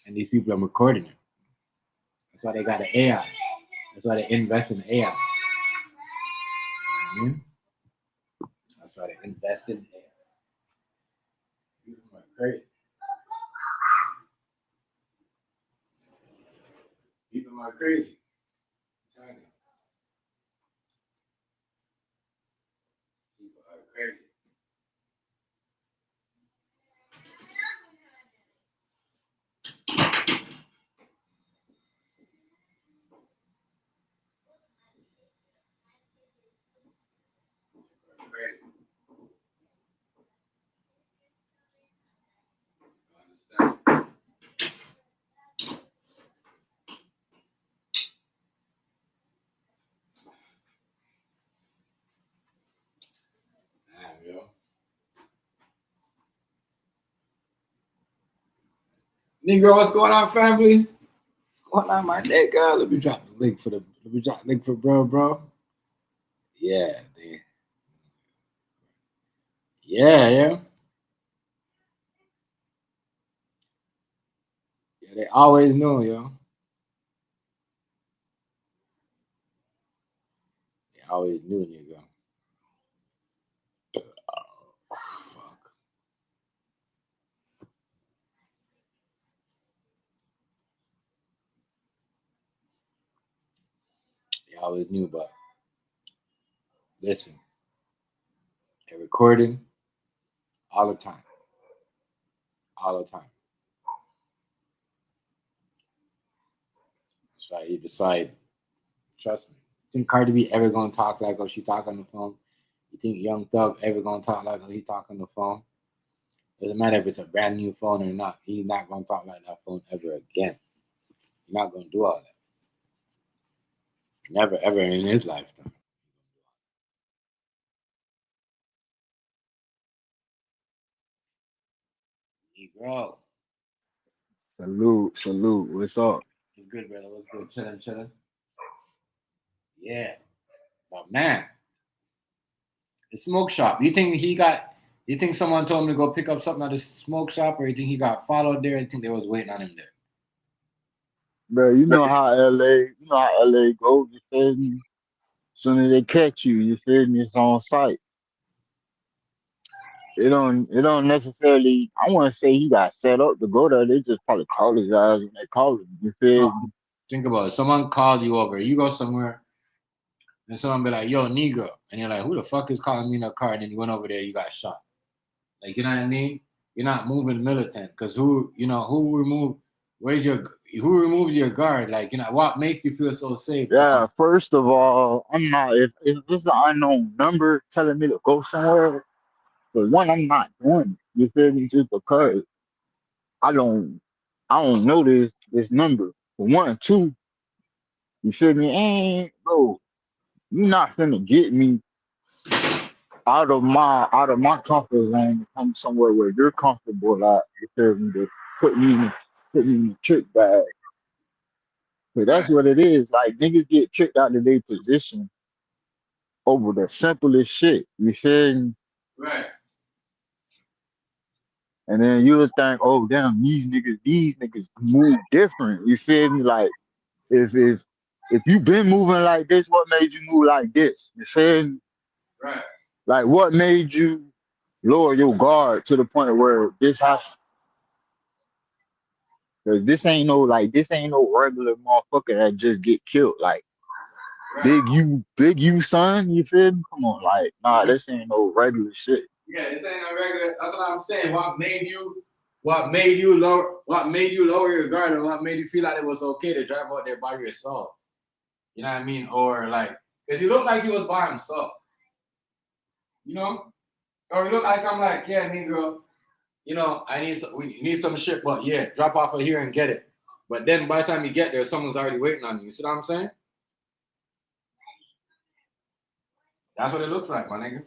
And these people are recording it. That's why they got an AI. That's why they invest in AI. You know what I mean? That's why they invest in AI. People are crazy. People are crazy. I'm telling you. People are crazy. Negro, what's going on, family? What's going on, my nigga? Let me drop the link for bro. Yeah, yeah. Yeah, they always knew, yo. They always knew, nigga. Oh, fuck. They always knew, but listen, they're recording all the time. All the time. That's why he decided, trust me. You think Cardi B ever gonna talk like how she talk on the phone? You think Young Thug ever gonna talk like how he talk on the phone? Doesn't matter if it's a brand new phone or not. He's not gonna talk like that phone ever again. He's not gonna do all that. Never ever in his lifetime. Negro. Salute. What's up? What's good, brother? What's good? Chilling. Yeah. But man, the smoke shop. You think someone told him to go pick up something at the smoke shop, or you think he got followed there? You think they was waiting on him there? Bro, you know how LA goes, you feel me? As soon as they catch you feel me, it's on site. It don't necessarily, I wanna say he got set up to go there. They just probably call his eyes when they call him. You feel me? Think about it. Someone calls you over. You go somewhere, and someone be like, "Yo, Negro," and you're like, "Who the fuck is calling me in a car?" And then you went over there, you got shot. Like, you know what I mean? You're not moving militant, because who removed your guard? Like, what makes you feel so safe? Yeah, first of all, I'm not if it's an unknown number telling me to go somewhere, but one, I'm not doing it. You feel me? Just because I don't know this number. For one, two, you feel me? Ain't bro, you not finna get me out of my comfort zone to come somewhere where you're comfortable at. You feel me? To put me in the trick bag. So that's what it is. Like niggas get tricked out of their position over the simplest shit. You feel me? Right. And then you would think, oh damn, these niggas move different. You feel me? Like if you been moving like this, what made you move like this? You feel me? Right. Like what made you lower your guard to the point where this happens? Cause this ain't no regular motherfucker that just get killed. Like Right. big you son, you feel me? Come on, like nah, this ain't no regular shit. Yeah, this ain't no regular. That's what I'm saying. What made you lower your guard, and what made you feel like it was okay to drive out there by yourself? You know what I mean? Or like, because he looked like he was by himself. You know? Or he looked like I'm like, yeah, Negro, we need some shit, but yeah, drop off of here and get it. But then by the time you get there, someone's already waiting on you. You see what I'm saying? That's what it looks like, my nigga.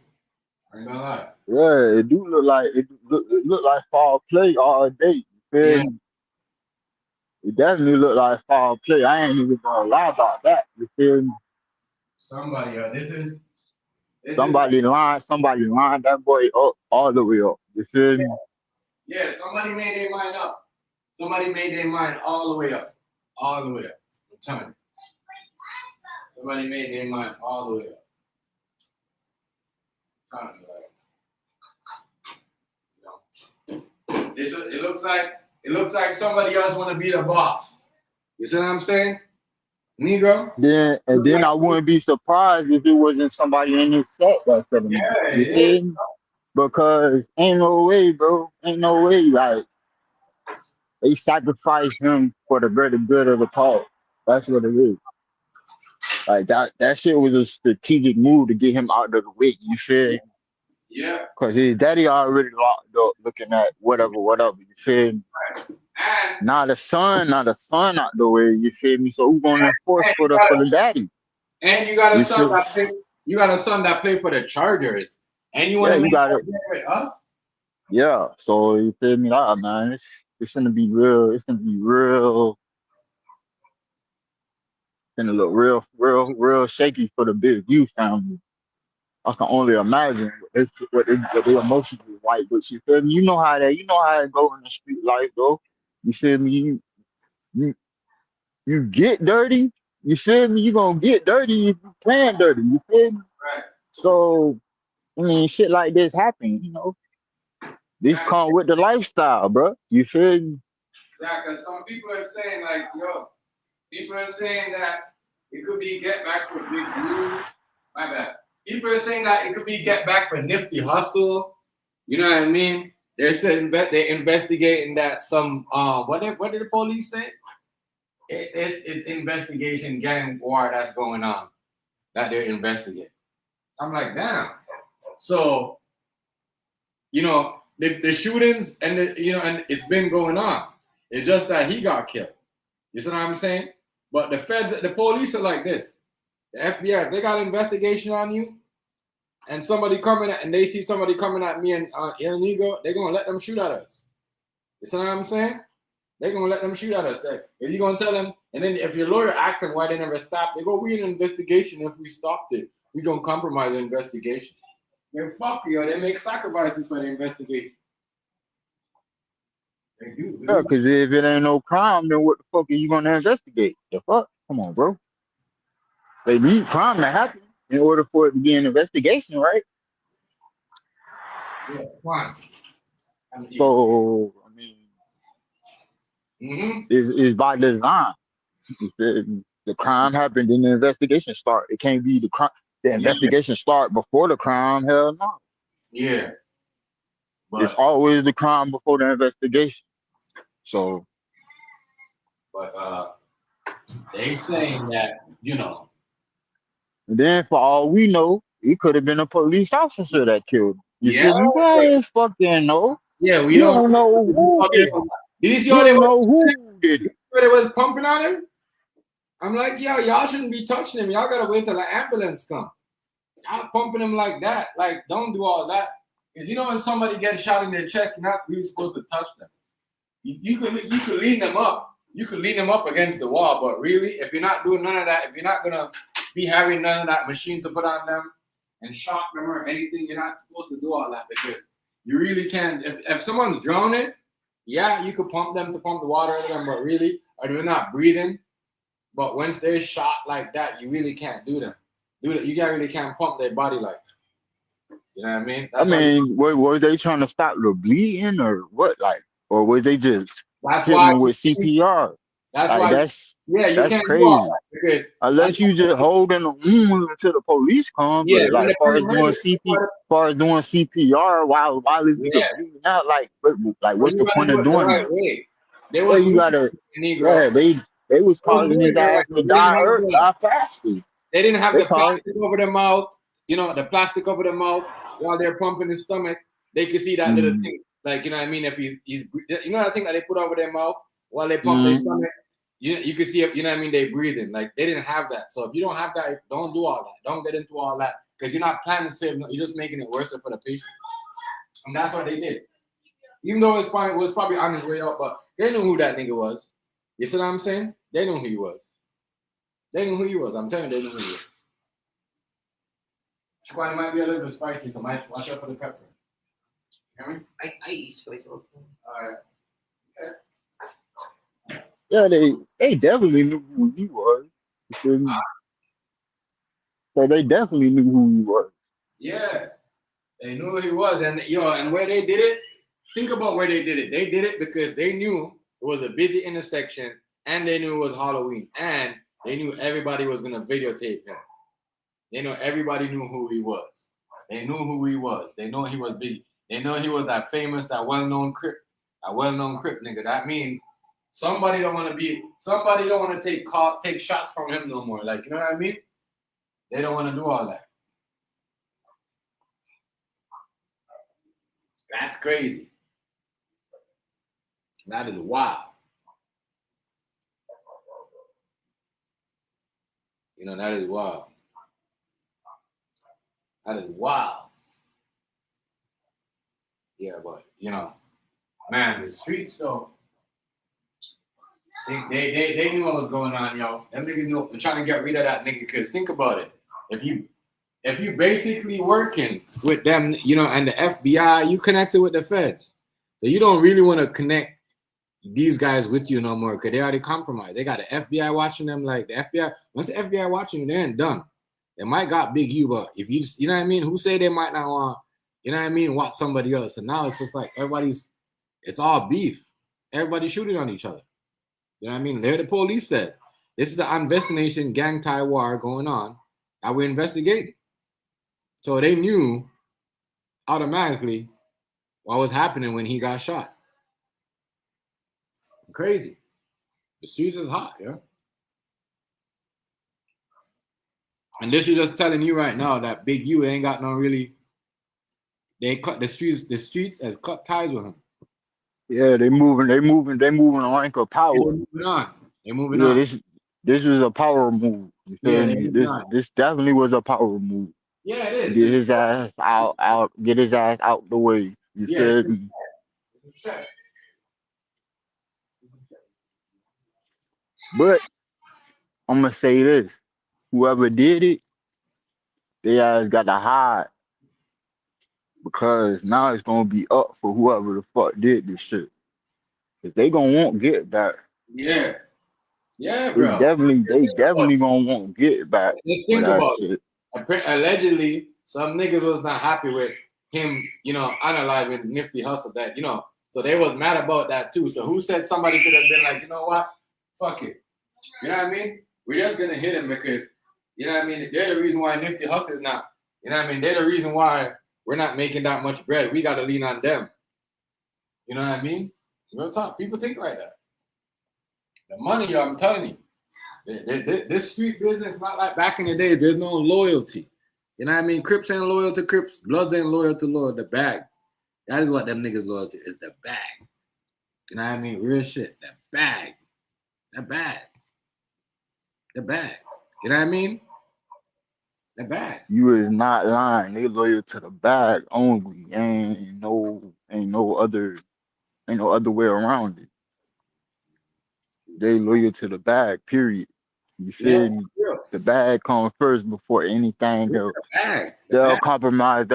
I ain't gonna lie. Yeah, it do look like foul play all day. You feel me? It definitely look like foul play. I ain't even gonna lie about that. You feel me? Somebody lined that boy up all the way up. You feel me? Yeah, somebody made their mind up. Somebody made their mind all the way up. All the way up. I'm telling you. Somebody made their mind all the way up. I'm telling you, it looks like somebody else want to be the boss. You see what I'm saying? Negro? Then I wouldn't be surprised if it wasn't somebody in his set that's for me. You feel me? Because ain't no way, bro. Ain't no way. Like they sacrificed him for the greater good of the cause. That's what it is. Like that shit was a strategic move to get him out of the way. You feel me? Yeah. Because his daddy already locked up looking at whatever. You feel me? Now the son out the way, you feel me? So who's gonna enforce for the daddy? And you got a son that played for the Chargers. And you want to make that with us? Yeah, so you feel me? Ah, man, it's gonna be real. It's gonna be real. Gonna look real shaky for the Big U family. I can only imagine what their emotions is like. But you feel me? You know how it go in the street life, though. You feel me? You you get dirty. You feel me? You gonna get dirty if you plan dirty. You feel me? Right. So I mean, shit like this happen. This Yeah, come with the lifestyle, bro. You feel me? yeah, because some people are saying like, yo, people are saying that it could be get back for Big U. My bad. People are saying that it could be get back for Nifty Hustle. You know what I mean? They're still they're investigating that some what did the police say? It's investigation gang war that's going on that they're investigating. I'm like, damn. So the shootings and and it's been going on. It's just that he got killed. You see what I'm saying? But the police are like this. The FBI, if they got an investigation on you, and somebody coming at, and they see somebody coming at me and illegal, they're gonna let them shoot at us. You see what I'm saying? They're gonna let them shoot at us. If you're gonna tell them, and then if your lawyer asks them why they never stopped, they go, "We in an investigation. If we stopped it, we gonna compromise the investigation." Then fuck you, they make sacrifices for the investigation. They do. Yeah, because if it ain't no crime, then what the fuck are you gonna investigate? The fuck? Come on, bro. They need crime to happen in order for it to be an investigation, right? Yes, fine. So I mean, is by design. The crime happened, then the investigation start. It can't be the crime. The investigation start before the crime. Hell no. Yeah. It's always the crime before the investigation. So. But they saying that And then for all we know, it could have been a police officer that killed him. You Yeah. feel me? Guys fucking know. Yeah, we You don't know who did it. Did you see You how they don't know who did it. they was pumping on him? I'm like, yo, y'all shouldn't be touching him. Y'all gotta wait till the ambulance come. Y'all pumping him like that. Like, don't do all that. Because when somebody gets shot in their chest, you're not really supposed to touch them. You could lean them up. You could lean them up against the wall, but really, if you're not doing none of that, if you're not gonna be having none of that machine to put on them and shock them or anything, you're not supposed to do all that because you really can't. If someone's drowning, yeah, you could pump them to pump the water out of them, but really, or they're not breathing. But once they're shot like that, you really can't do them. You really can't pump their body like that. You know what I mean? I mean, were they trying to stop the bleeding or what? Like, or were they just hitting them with CPR? That's can't do all crazy. that because unless you just holding the wound until the police come. Yeah, but like, as far as doing CPR while it's either bleeding out, like what's the point of doing that? Way. You gotta. Yeah, they was causing his ass to die faster. They didn't have the plastic over the mouth. The plastic over the mouth while they're pumping his stomach. They could see that little thing. Like, what I mean? If he's that thing that they put over their mouth while they pump their stomach, you can see, what I mean? They breathing. Like, they didn't have that. So if you don't have that, don't do all that. Don't get into all that because you're not planning to save. You're just making it worse for the patient. And that's what they did. Even though it was probably on his way out, but they knew who that nigga was. You see what I'm saying? They knew who he was. They knew who he was. I'm telling you, they knew who he was. Chiquani might be a little bit spicy, so might watch out for the pepper. You hear me? I eat spice all the time. All right. Okay. Yeah, they definitely knew who he was. So they definitely knew who he was. Yeah, they knew who he was, and where they did it. Think about where they did it. They did it because they knew it was a busy intersection, and they knew it was Halloween, and they knew everybody was gonna videotape him. Everybody knew who he was. They knew who he was. They know he was big. They know he was that famous, that well-known Crip nigga. That means somebody don't want to take shots from him no more. Like, you know what I mean? They don't want to do all that. That's crazy. That is wild. That is wild. That is wild. Yeah, but man, the streets though. They knew what was going on, yo. Them niggas knew. I'm trying to get rid of that nigga because think about it. If you basically working with them, and the FBI, you connected with the feds, so you don't really want to connect these guys with you no more because they already compromised. They got the FBI watching them. Like the FBI, once the FBI watching you, they ain't done. They might got Big U, but if you know what I mean, who say they might not want, watch somebody else? And now it's just like it's all beef. Everybody's shooting on each other. You know what I mean? They're the police said. This is the investigation gang tie war going on that we're investigating. So they knew automatically what was happening when he got shot. Crazy. The streets is hot, yeah. And this is just telling you right now that Big U ain't got no really. They cut the streets. The streets has cut ties with him. Yeah, they moving on rank of power. They're moving on. This was a power move. You feel me? This definitely was a power move. Yeah, it is. Get his ass out. Get his ass out the way. You feel me? But I'm gonna say this: whoever did it, they ass got to hide because now it's gonna be up for whoever the fuck did this shit. Cause they gonna want get back. Yeah, bro. They definitely gonna want get back. Just think about it. Allegedly, some niggas was not happy with him, analyzing Nifty Hustle that, so they was mad about that too. So who said somebody could have been like, you know what? Fuck it. You know what I mean? We're just gonna hit him because, they're the reason why Nifty Hustle is not, they're the reason why we're not making that much bread. We gotta lean on them. You know what I mean? Real talk. People think like that. The money, yo, I'm telling you. This street business not like back in the day. There's no loyalty. You know what I mean? Crips ain't loyal to Crips. Bloods ain't loyal to Lord. The bag. That is what them niggas loyal to, is the bag. You know what I mean? Real shit. That bag. That bag. The bag. You know what I mean? The bag. You is not lying. They loyal to the bag only. Ain't no other way around it. They loyal to the bag, period. You feel me? Yeah. The bag comes first before anything else. They'll compromise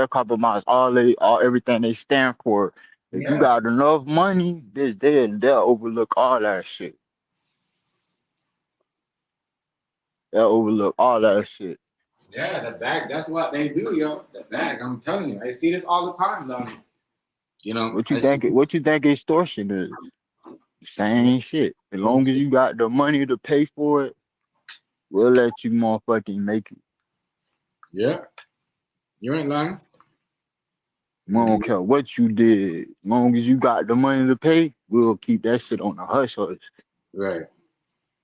everything they stand for. If you got enough money, they'll overlook all that shit. They'll overlook all that shit. Yeah, the bag, that's what they do, yo. The bag, I'm telling you. I see this all the time, though. What you think extortion is? Same shit. As long as you got the money to pay for it, we'll let you motherfucking make it. Yeah. You ain't lying. We don't care what you did. As long as you got the money to pay, we'll keep that shit on the hush hush. Right.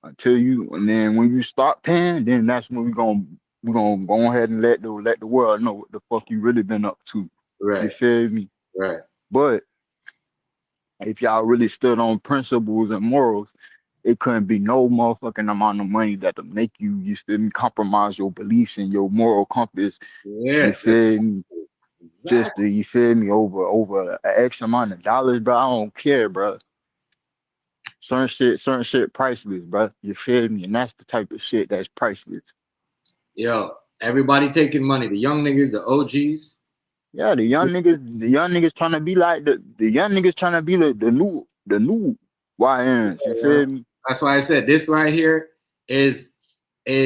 And then when you stop paying, then that's when we're gonna go ahead and let the world know what the fuck you really been up to. Right. You feel me? Right. But if y'all really stood on principles and morals, it couldn't be no motherfucking amount of money that'll make you feel me, compromise your beliefs and your moral compass. Yes. You feel me? Exactly. Just to, you feel me, over an X amount of dollars, bro. I don't care, bro. Certain shit priceless, bro. You feel me? And that's the type of shit that's priceless. Yo, everybody taking money. The young niggas, the OGs. Yeah, the young niggas trying to be like the young niggas trying to be the new YNs. You feel me? That's why I said this right here is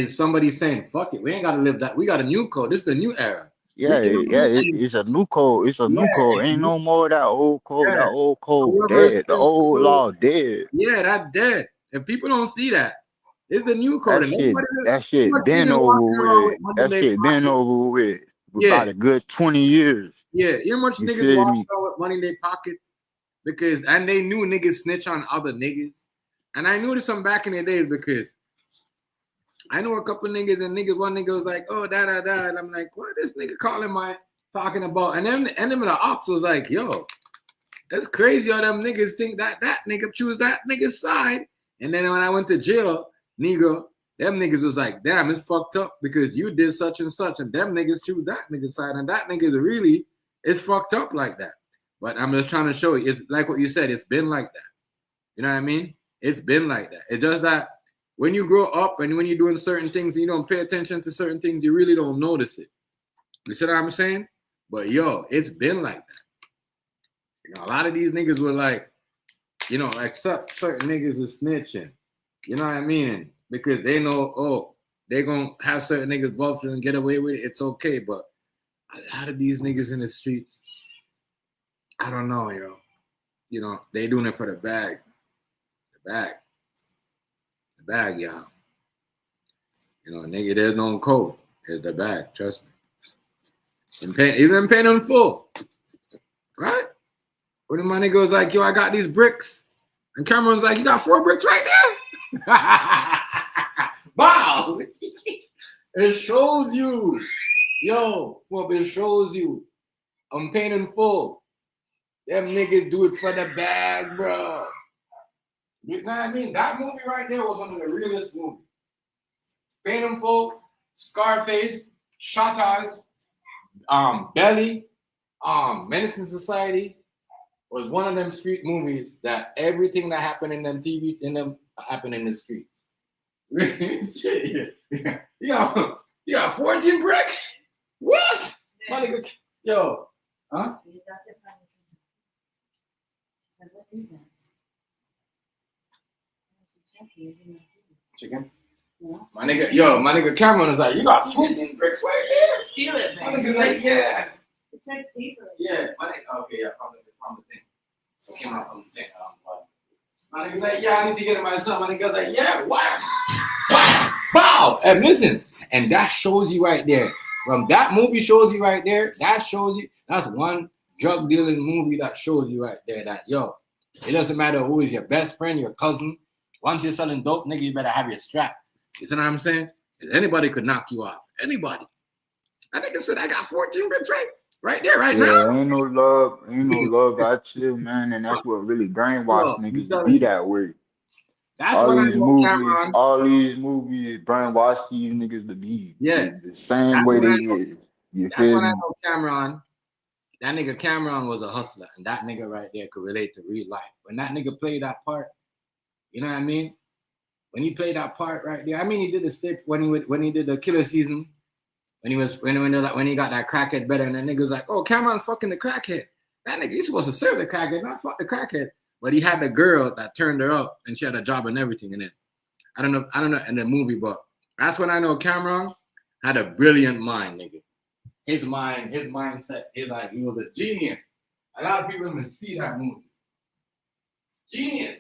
somebody saying, fuck it, we ain't gotta live that. We got a new code. This is the new era. It's a new code. It's a new code. Ain't no more of that old code. That old code dead. The old law dead. Yeah, that dead. And people don't see that. It's the new code. That shit been over with. That shit been over with. About a good 20 years. Yeah, you know how much niggas walk around with money in their pocket? And they knew niggas snitch on other niggas. And I knew this from back in the days because I know a couple niggas and one nigga was like, oh, da. And I'm like, what this nigga calling my talking about? And then the ops was like, yo, that's crazy how them niggas think that nigga choose that nigga's side. And then when I went to jail, nigga, them niggas was like, damn, it's fucked up because you did such and such. And them niggas choose that nigga's side. And that nigga's really, it's fucked up like that. But I'm just trying to show you, it's like what you said, it's been like that. You know what I mean? It's been like that. It's just that when you grow up and when you're doing certain things and you don't pay attention to certain things, you really don't notice it. You see what I'm saying? But yo, it's been like that. You know, a lot of these niggas were like, you know, like certain niggas are snitching. You know what I mean? Because they know, oh, they're going to have certain niggas buffed and get away with it. It's okay. But a lot of these niggas in the streets, I don't know, yo. You know, they doing it for the bag. The bag, y'all. You know, nigga, there's no code. It's the bag, trust me. Even paying in full. Right? When my nigga was like, yo, I got these bricks. And Cameron's like, you got 4 bricks right there? Wow. It shows you. Yo, it shows you. I'm paying in full. Them niggas do it for the bag, bro. You know what I mean? That movie right there was one of the realest movies. Paying in full, Scarface, Shot Eyes, Belly, Menacing Society was one of them street movies that everything that happened in them TV in them happened in the streets. You got 14 bricks? What? My nigga, yo, huh? What is that? Chicken? Yeah. My nigga Cameron was like, you got 14 bricks right there? Feel it, man. My nigga's like, yeah. It's like paper. Yeah, my nigga, okay, yeah, from the thing. It came out from the thing. My nigga's like, yeah, I need to get it myself. My nigga's like, yeah, wow. Wow. And listen, and that shows you right there. From that movie shows you right there, that shows you, that's one drug dealing movie that shows you right there that, yo, it doesn't matter who is your best friend, your cousin. Once you're selling dope, nigga, you better have your strap. You see what I'm saying? Anybody could knock you off. Anybody. That nigga said, I got 14 bricks right there, right now. Ain't no love out you, man, and that's what really brainwashed niggas to be that way. That's all these movies brainwash these niggas to be the same way they is. That's when I know Cameron. That nigga Cameron was a hustler, and that nigga right there could relate to real life. When that nigga played that part, you know what I mean? When he played that part right there, I mean, he did the stick when he did the Killer Season, when he got that crackhead better, and the nigga was like, oh, Cameron's fucking the crackhead. That nigga, he's supposed to serve the crackhead, not fuck the crackhead. But he had the girl that turned her up, and she had a job and everything. And then I don't know in the movie, but that's when I know Cameron had a brilliant mind, nigga. His mindset is like he was a genius. A lot of people didn't see that movie. Genius.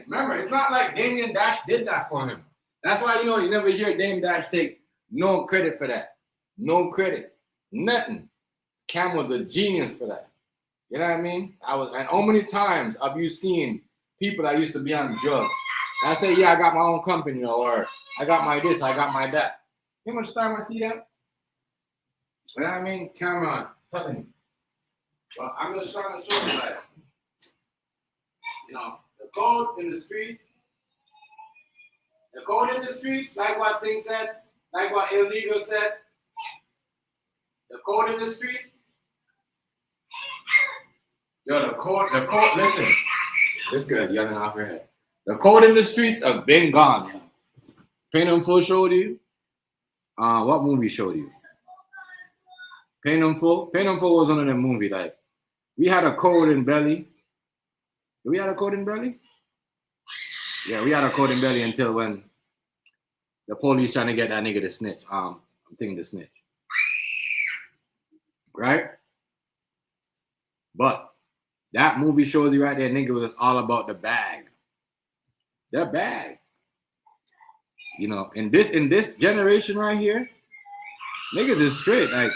Remember, it's not like Damien Dash did that for him. That's why, you never hear Dame Dash take no credit for that. No credit. Nothing. Cam was a genius for that. You know what I mean? And how many times have you seen people that used to be on drugs? I say, yeah, I got my own company, or I got my this, I got my that. You know how much time I see that? You know what I mean? Cameron, telling you. Well, I'm just trying to show you that, the code in the streets, like what Thing said, like what Illegal said, the code in the streets, the code, listen, this girl's yelling off her head. The code in the streets have been gone. Pain and Full showed you. What movie showed you? Pain and Full was one of them movies. Like, we had a code in Belly. Do we have a code in Belly? Yeah, we had a code in Belly until when the police trying to get that nigga to snitch. I'm thinking to snitch. Right? But that movie shows you right there, nigga, was all about the bag. The bag. In this generation right here, niggas is straight. Like,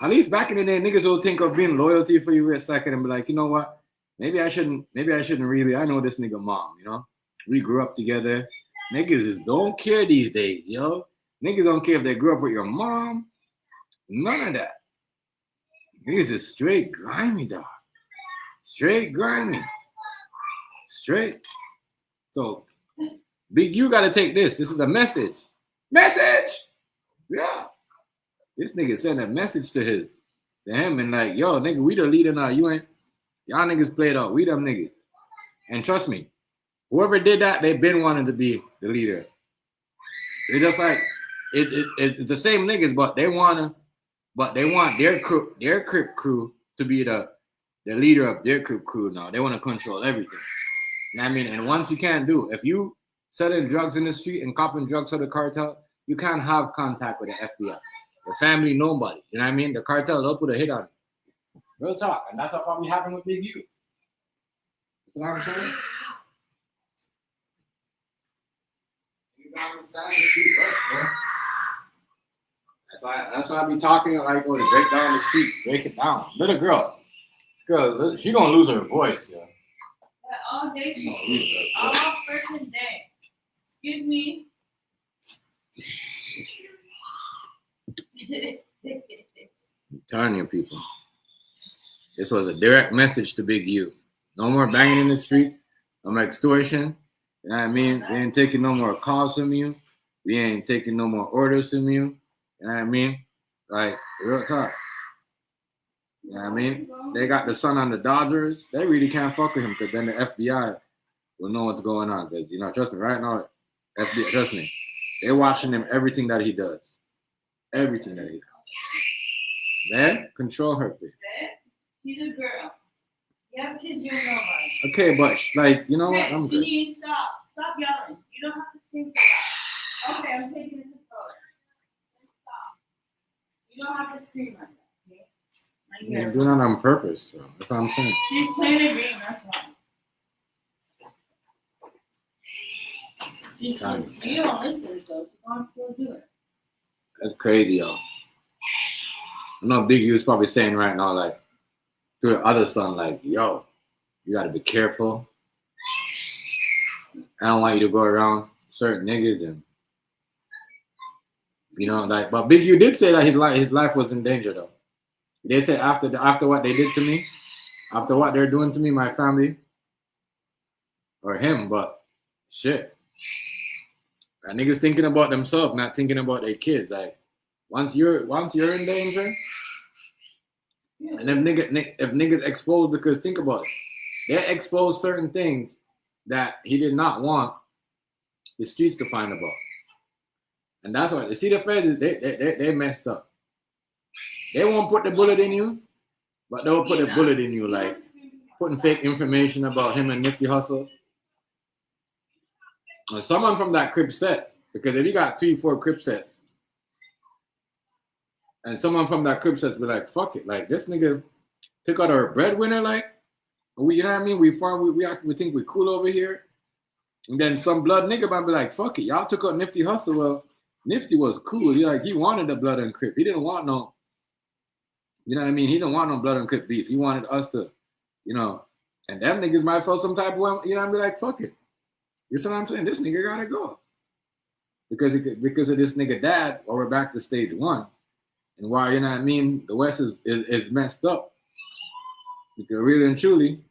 at least back in the day, niggas will think of being loyalty for you for a second and be like, you know what? Maybe I shouldn't really. I know this nigga mom, We grew up together. Niggas just don't care these days, yo. Niggas don't care if they grew up with your mom. None of that. Niggas is straight grimy, dog. Straight grimy. Straight. So, Big U got to take this. This is a message. Message! Yeah. This nigga sent a message to to him and like, yo, nigga, we the leader now. You ain't. Y'all niggas played out. We them niggas. And trust me, whoever did that, they've been wanting to be the leader. They just like it's the same niggas, but they want their crip crew to be the leader of their crip crew now. They want to control everything. You know what I mean? And once you can't do, if you selling drugs in the street and copping drugs for the cartel, you can't have contact with the FBI. The family, nobody. You know what I mean? The cartel, they'll put a hit on you. Real talk. And that's what probably happened with Big U. That's what I'm saying? That's why I be talking like, oh, to break down the streets, break it down. Little girl, she gonna lose her voice, yeah. All day, all freaking day. Excuse me. I'm telling you, people. This was a direct message to Big U. No more banging in the streets. No more extortion. You know what I mean? We ain't taking no more calls from you. We ain't taking no more orders from you. You know what I mean? Like, real talk. You know what I mean? They got the son on the Dodgers. They really can't fuck with him because then the FBI will know what's going on. Because, you know, trust me, right now, FBI, trust me, they're watching him everything that he does. Everything that he does. Man, control her, please. She's a girl. You have kids, you're nobody. Okay, but, like, you know what? Hey, I'm good. Janine, stop. Stop yelling. You don't have to scream so loud. Okay, I'm taking the controller. Stop. You don't have to scream like that, okay? You're doing that on purpose, so that's what I'm saying. She's playing a game, that's why. You don't listen, so she's gonna still do it. That's crazy, yo. I know Big U is probably saying right now, like, to the other son, like, yo, you gotta be careful. I don't want you to go around certain niggas and, you know, like, but Big U did say that his life was in danger, though. He did say after what they did to me, after what they're doing to me, my family, or him, but shit. That niggas thinking about themselves, not thinking about their kids. Like, once you're in danger, and if niggas exposed, because think about it, they exposed certain things that he did not want the streets to find about, and that's why you see the feds, they messed up. They won't put the bullet in you, but they'll put a bullet in you, like putting fake information about him and Nifty Hustle. Or someone from that Crip set, because if you got 3-4 Crip sets, and someone from that Crip set be like, fuck it, like this nigga took out our breadwinner, like, you know what I mean? We think we cool over here, and then some blood nigga might be like, fuck it, y'all took out Nifty Hustle. Well, Nifty was cool. He wanted the blood and Crip. He didn't want no, you know what I mean? He didn't want no blood and Crip beef. He wanted us to, you know, and them niggas might feel some type of way, you know, and be like, fuck it. You see what I'm saying? This nigga gotta go because of this nigga dad. Or we're back to stage one, and why, you know what I mean? The West is messed up because really and truly,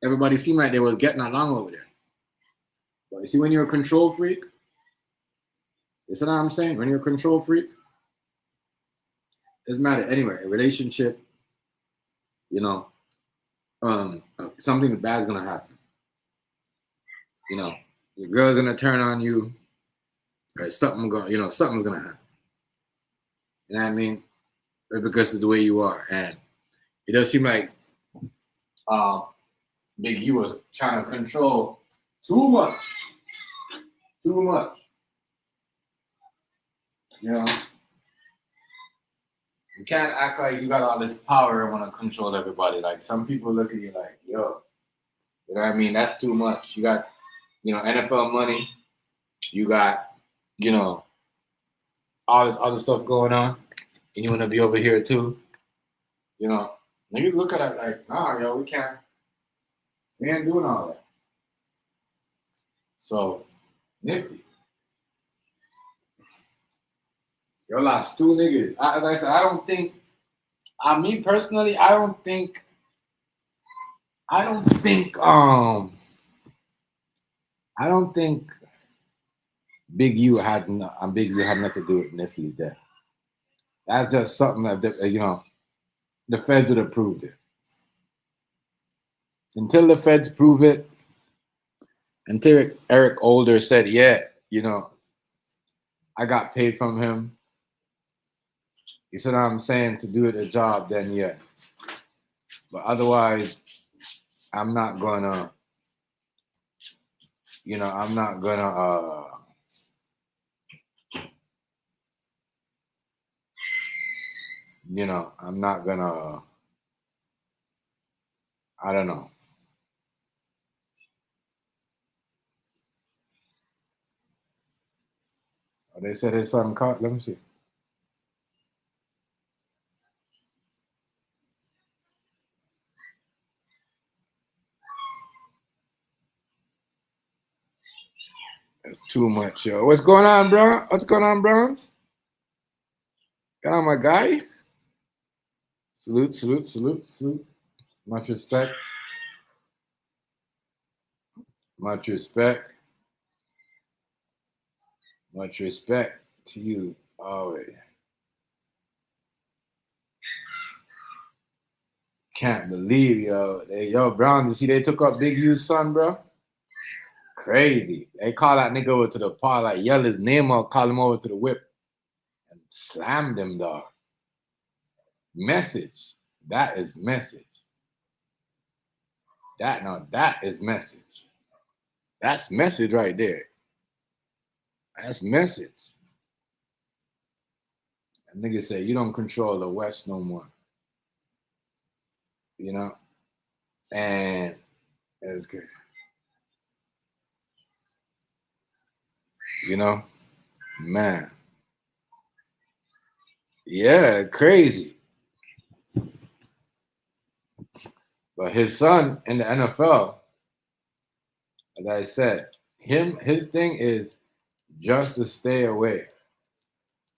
everybody seemed like they was getting along over there. But you see, when you're a control freak, you see what I'm saying? When you're a control freak, it doesn't matter anyway. A relationship, you know, something bad is gonna happen. You know, your girl's gonna turn on you, or something's gonna happen. You know what I mean? Because of the way you are. And it does seem like Big U was trying to control too much. You know? You can't act like you got all this power and want to control everybody. Like, some people look at you like, yo, you know what I mean? That's too much. You got, you know, NFL money. You got, you know, all this other stuff going on. And you want to be over here too. You know, niggas look at it like, nah, yo, we ain't doing all that. So, Nifty. Yo, lost 2 niggas. As I said, I don't think Big U had nothing to do with Nifty's death. That's just something that, you know, the feds would have proved it. Until the feds prove it, until Eric Holder said, yeah, you know, I got paid from him. You see what I'm saying? To do the job, then yeah. But otherwise, I'm not gonna, you know, I'm not gonna, you know, I'm not gonna, I don't know. They said his son caught. Let me see. That's too much, yo. What's going on, bro? What's going on, Browns? Got on my guy. Salute, salute, salute, salute. Much respect. Much respect. Much respect to you always. Can't believe, yo. Yo, Brown, you see they took up Big U's son, bro? Crazy. They call that nigga over to the par, like yell his name out, call him over to the whip, and slammed him, dog. Message. That is message. That is message. That's message right there. That's message. And nigga say, you don't control the West no more. You know? And it's good. You know? Man. Yeah, crazy. But his son in the NFL, as I said, his thing is just to stay away.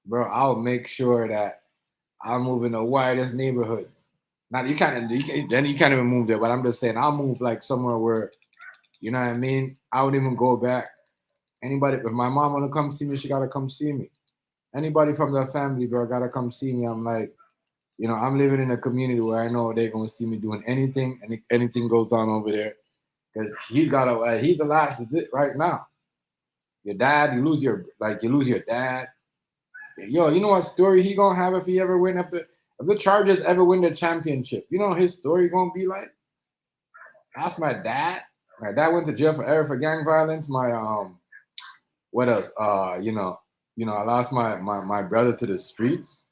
Bro, I'll make sure that I'll move in the widest neighborhood. Now you can't even move there, but I'm just saying I'll move like somewhere where, you know what I mean? I wouldn't even go back. Anybody, if my mom wanna come see me, she gotta come see me. Anybody from the family, bro, gotta come see me. I'm like, you know, I'm living in a community where I know they're gonna see me doing anything, and if anything goes on over there, because he's the last right now. Your dad, you lose your dad. Yo, you know what story he gonna have if he ever win if the Chargers ever win the championship? You know his story gonna be like? That's my dad. My dad went to jail forever for gang violence. My what else? You know, I lost my brother to the streets.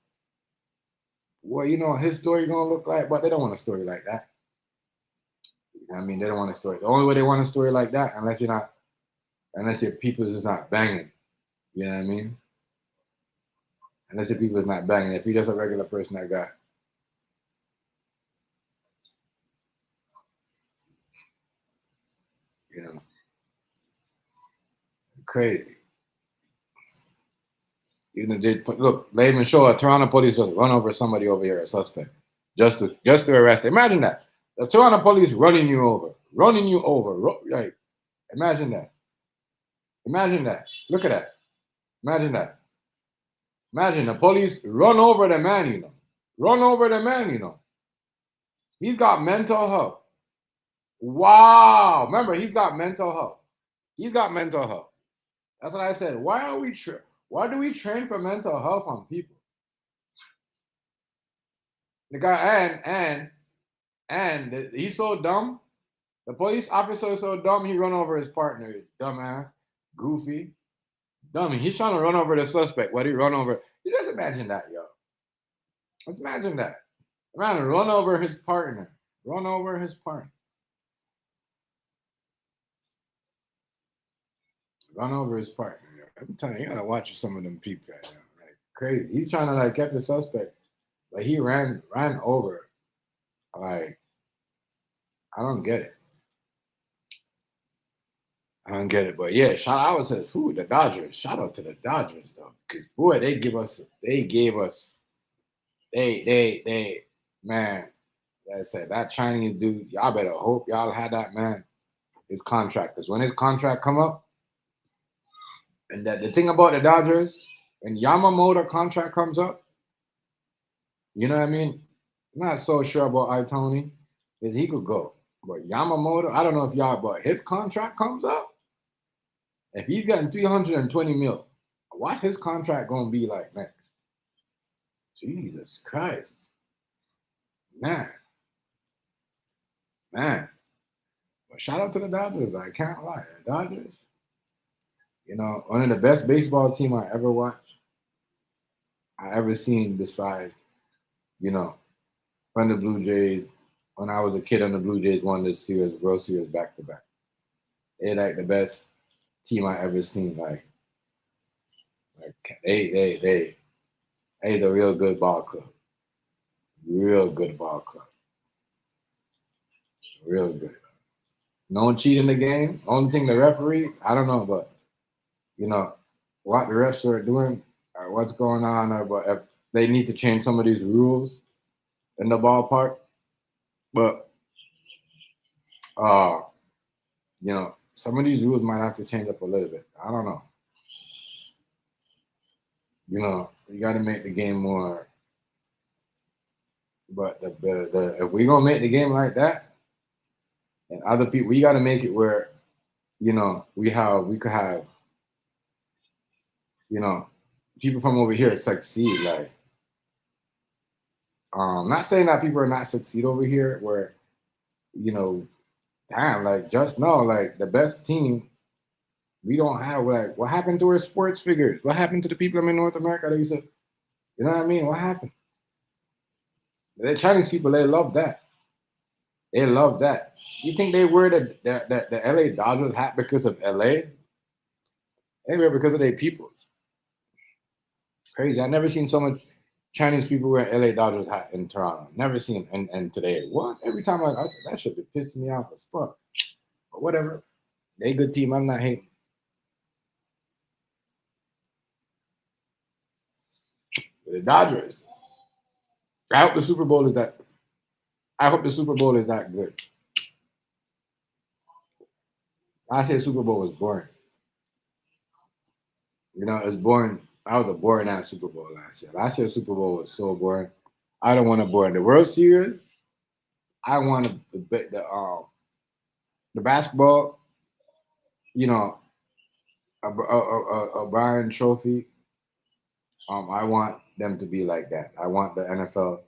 Well, you know his story gonna look like, but they don't want a story like that. I mean, they don't want a story. The only way they want a story like that, unless your people is not banging. You know what I mean? Unless your people is not banging. If you're just a regular person, that guy. You know, crazy. Even if they look, they even show a Toronto police just run over somebody over here, a suspect, just to arrest. Imagine that. The Toronto police running you over. Like, imagine that. Imagine that. Look at that. Imagine that. Imagine the police run over the man, you know. Run over the man, you know. He's got mental health. Wow. Remember, he's got mental health. He's got mental health. That's what I said. Why do we train for mental health on people? The guy and he's so dumb. The police officer is so dumb he run over his partner. Dumbass, goofy, dummy. He's trying to run over the suspect. What he run over? You just imagine that, yo. Let's imagine that. Man, run over his partner. Run over his partner. Run over his partner. Yo. I'm telling you, you gotta watch some of them people right now. Like crazy. He's trying to like get the suspect, but he ran over. Like, I don't get it. I don't get it, but yeah, I would say, the Dodgers. Shout out to the Dodgers though, because boy, they gave us, man. Like I said, that Chinese dude, y'all better hope y'all had that man, his contract, because when his contract come up, and that the thing about the Dodgers, when Yamamoto contract comes up, you know what I mean? I'm not so sure about Tony, because he could go. But Yamamoto, I don't know if y'all, but his contract comes up. If he's getting 320 mil, what his contract gonna be like next? Jesus Christ. Man. But shout out to the Dodgers. I can't lie. The Dodgers, one of the best baseball team I ever watched, I ever seen besides, when the Blue Jays, when I was a kid and the Blue Jays won this series, World Series back to back. They're like the best team I ever seen. Like they a real good ball club. Real good ball club. Real good. No cheat in the game. Only thing the referee, I don't know, but what the refs are doing or what's going on, or but if they need to change some of these rules in the ballpark. But some of these rules might have to change up a little bit. I don't know. You got to make the game more. But the if we're gonna make the game like that, and other people, we got to make it where, we could have, people from over here succeed. Like, not saying that people are not succeed over here, where, damn, like just know, like the best team. We don't have, like, what happened to our sports figures? What happened to the people in North America that used to, you know what I mean? What happened? The Chinese people, they love that. They love that. You think they wear the LA Dodgers hat because of LA? They wear it because of their peoples. Crazy. I never seen so much Chinese people wear LA Dodgers hat in Toronto. Never seen. And today, what? Every time I said, that should be pissing me off as fuck. But whatever. They good team. I'm not hating. The Dodgers. I hope the Super Bowl is that. I hope the Super Bowl is that good. I say Super Bowl was boring. It was boring. I was a boring ass Super Bowl last year. Last year's Super Bowl was so boring. I don't want to boring. The World Series, I want the basketball. A Brian Trophy. I want them to be like that. I want the NFL.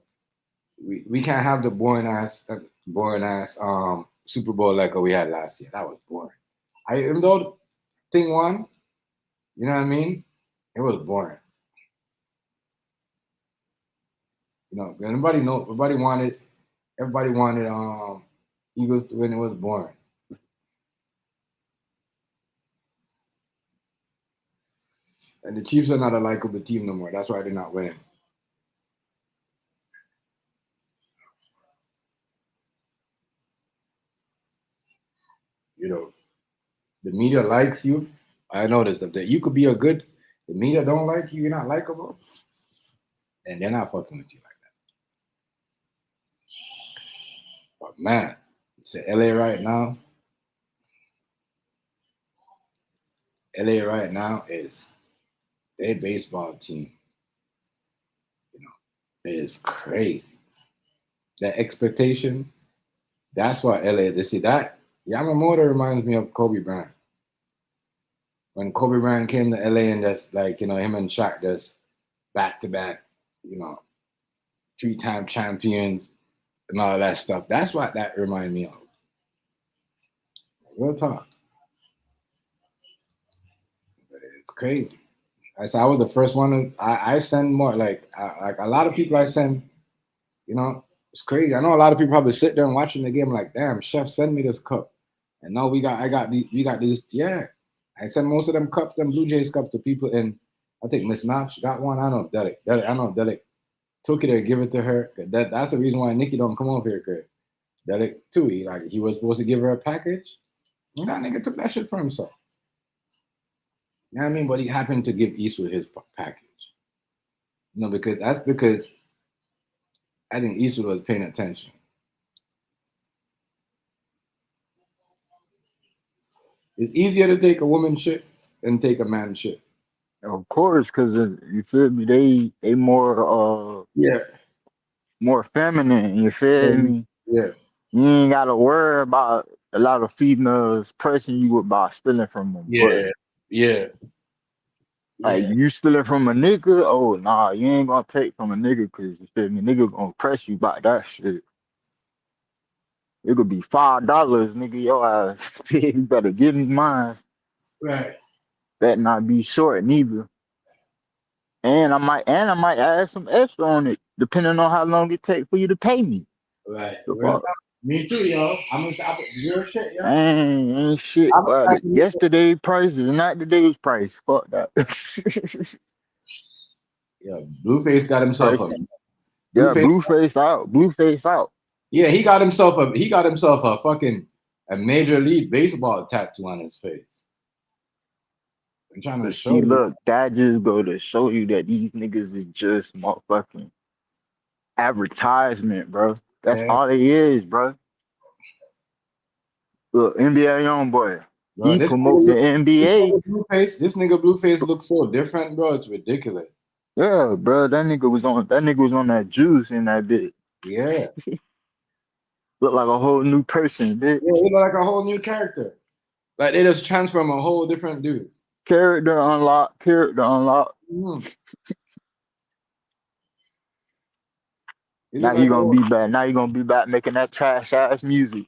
We can't have the boring ass Super Bowl like we had last year. That was boring. Even though the thing won, you know what I mean? It was boring. Everybody wanted Eagles to win. It was boring. And the Chiefs are not a likable team no more. That's why they're not winning. The media likes you. I noticed that you could be the media don't like you, you're not likable, and they're not fucking with you like that. But man, it's LA right now. LA right now is their baseball team. It is crazy. That expectation, that's why LA, they see that. Yamamoto reminds me of Kobe Bryant. When Kobe Bryant came to LA and just him and Shaq just back to back, 3-time champions and all that stuff. That's what that reminded me of. Real talk. It's crazy. I was the first one. I send more like a lot of people I send. It's crazy. I know a lot of people probably sit there and watching the game like, damn, Chef, send me this cup. And now we got these. Yeah, I send most of them cups, them Blue Jays cups, to people in. I think Miss Notch got one. I know Derek. I know Derek took it or give it to her. That's the reason why Nikki don't come over here, cause Derek too. He was supposed to give her a package. And that nigga took that shit for himself. You know what I mean? But he happened to give Eastwood his package. Because I think Eastwood was paying attention. It's easier to take a woman's shit than take a man's shit. Of course, because you feel me, they more Yeah. more feminine. You feel me? Yeah. You ain't gotta worry about a lot of females pressing you about stealing from them. But Yeah. like you stealing from a nigga, oh nah, you ain't gonna take from a nigga because you feel me, nigga gonna press you about that shit. It could be $5, nigga. Your ass, you better give me mine. Right. Better not be short neither. And I might add some extra on it, depending on how long it take for you to pay me. Right. The Real fuck? talk. Me too, yo. I'm gonna stop your shit, yo. Ain't shit. I'm But like, yesterday price is not today's price. Fuck that. yeah, Blueface got himself Price. a Yeah, Blueface. Blueface out. Blueface out. Yeah, he got himself a fucking a major league baseball tattoo on his face. I'm trying to But show see, you. look, that just go to show you that these niggas is just motherfucking advertisement, bro. That's Yeah, all it is, bro. Look, NBA young boy. bro. He promote the NBA. This nigga Blueface looks so different, bro. It's ridiculous. Yeah, bro. That nigga was on that juice in that bit. Yeah. Look like a whole new person, bitch. Yeah, he look like a whole new character. Like they just transform a whole different dude. Character unlocked. Character unlocked. Mm. He Now look he like gonna be back. Now he gonna be back making that trash ass music.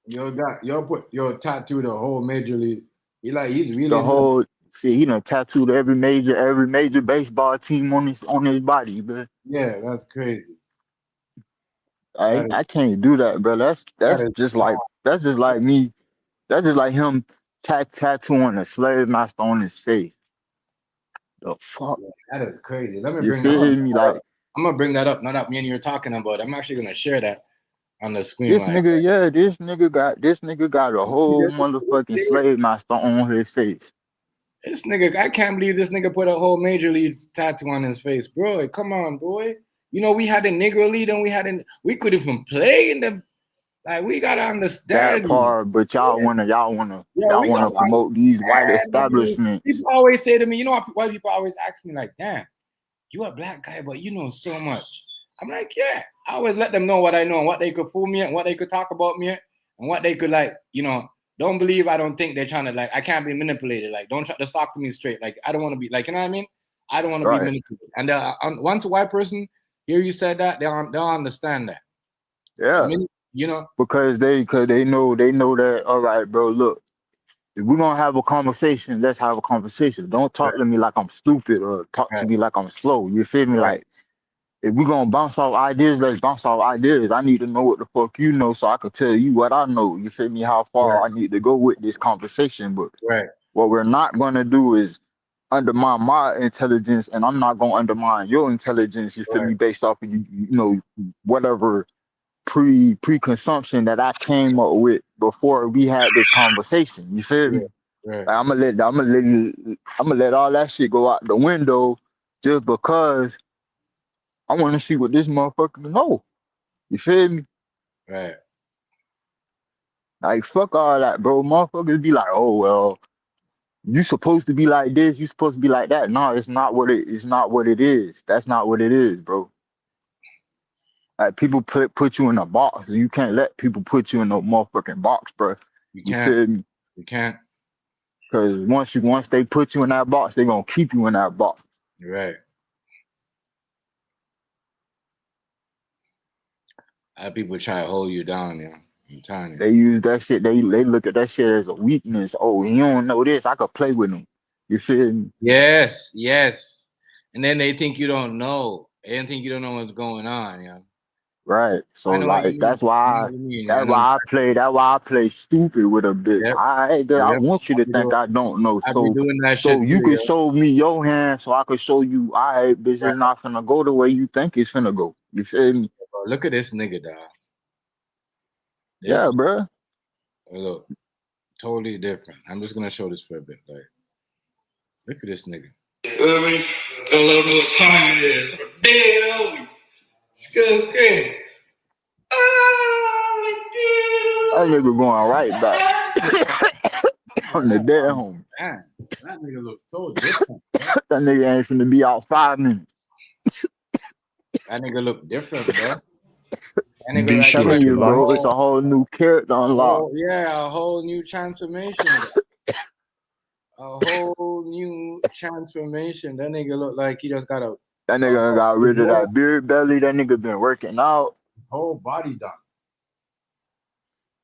put your tattoo the whole major league. He's really The in love. whole see, he done tattooed every major baseball team on his body, bro. Yeah, that's crazy. That is I can't do that, bro. That's that that's is just like that's just like me. That's just like him tattooing a slave master on his face. The fuck, that is crazy. Let me you bring that up. feel me? Like I'm gonna bring that up. Not that me and you're talking about. I'm actually gonna share that on the screen. this Like nigga, yeah, this nigga got a whole motherfucking slave master on his face. this nigga, I can't believe this nigga put a whole major league tattoo on his face, bro. Come on, boy. You know we had a Negro league and we could even play in the like. We gotta That understand. part, but Yeah, y'all we wanna gotta promote these white understand. establishments. People always say to me, you know why people always ask me like, damn, you a black guy, but you know so much. I'm like, yeah. I always let them know what I know and what they could fool me at, and what they could talk about me at, and what they could don't believe I don't think they're trying to I can't be manipulated. Like, don't try to talk to me straight. Like, I don't want to be you know what I mean? I don't want to be Right. manipulated. And once a white person hear you said that, they'll understand that. Yeah. I mean, Because they know that, all right, bro, look, if we're gonna have a conversation, let's have a conversation. Don't talk to me like I'm stupid or talk to me like I'm slow. You feel me? Right. Like if we're gonna bounce off ideas, let's bounce off ideas. I need to know what the fuck you know so I can tell you what I know. You feel me? How far I need to go with this conversation. But what we're not gonna do is undermine my intelligence, and I'm not gonna undermine your intelligence, you feel me, based off of whatever pre-consumption that I came up with before we had this conversation. You feel me? Like, I'm gonna let all that shit go out the window just because I want to see what this motherfucker know. You feel me? Right. Like fuck all that, bro. Motherfuckers be like, oh well, you supposed to be like this, you supposed to be like that. No, it's not what it's not what it is. That's not what it is, bro. Like people put you in a box. You can't let people put you in no motherfucking box, bro. You feel me? You can't. Cause once they put you in that box, they gonna keep you in that box. Right. A lot of people try to hold you down, yeah. I'm telling you. They use that shit. They look at that shit as a weakness. Oh, he don't know this. I could play with him. You feel me? Yes. And then they think you don't know. They think you don't know what's going on, yeah. Right. So like that's why I play stupid with a bitch. Yep. I want you to think I don't know. So you can show me your hand so I could show you, all right, bitch, it's not finna go the way you think it's finna go. You feel me? Look at this nigga, dog. Yeah, bro. Look, totally different. I'm just gonna show this for a bit. Like, look at this nigga. I mean, a little more time it is. Dead old. It's good, great. That nigga going right back on the dead home. Man, that nigga look so different. That nigga ain't finna be out 5 minutes. That nigga look different, bro. That Be nigga like sure Telling to you, like. bro, it's a whole new character unlocked. a whole new transformation. A whole new transformation. That nigga look like he just got a That nigga got rid of that beard belly. That nigga been working out. whole body done.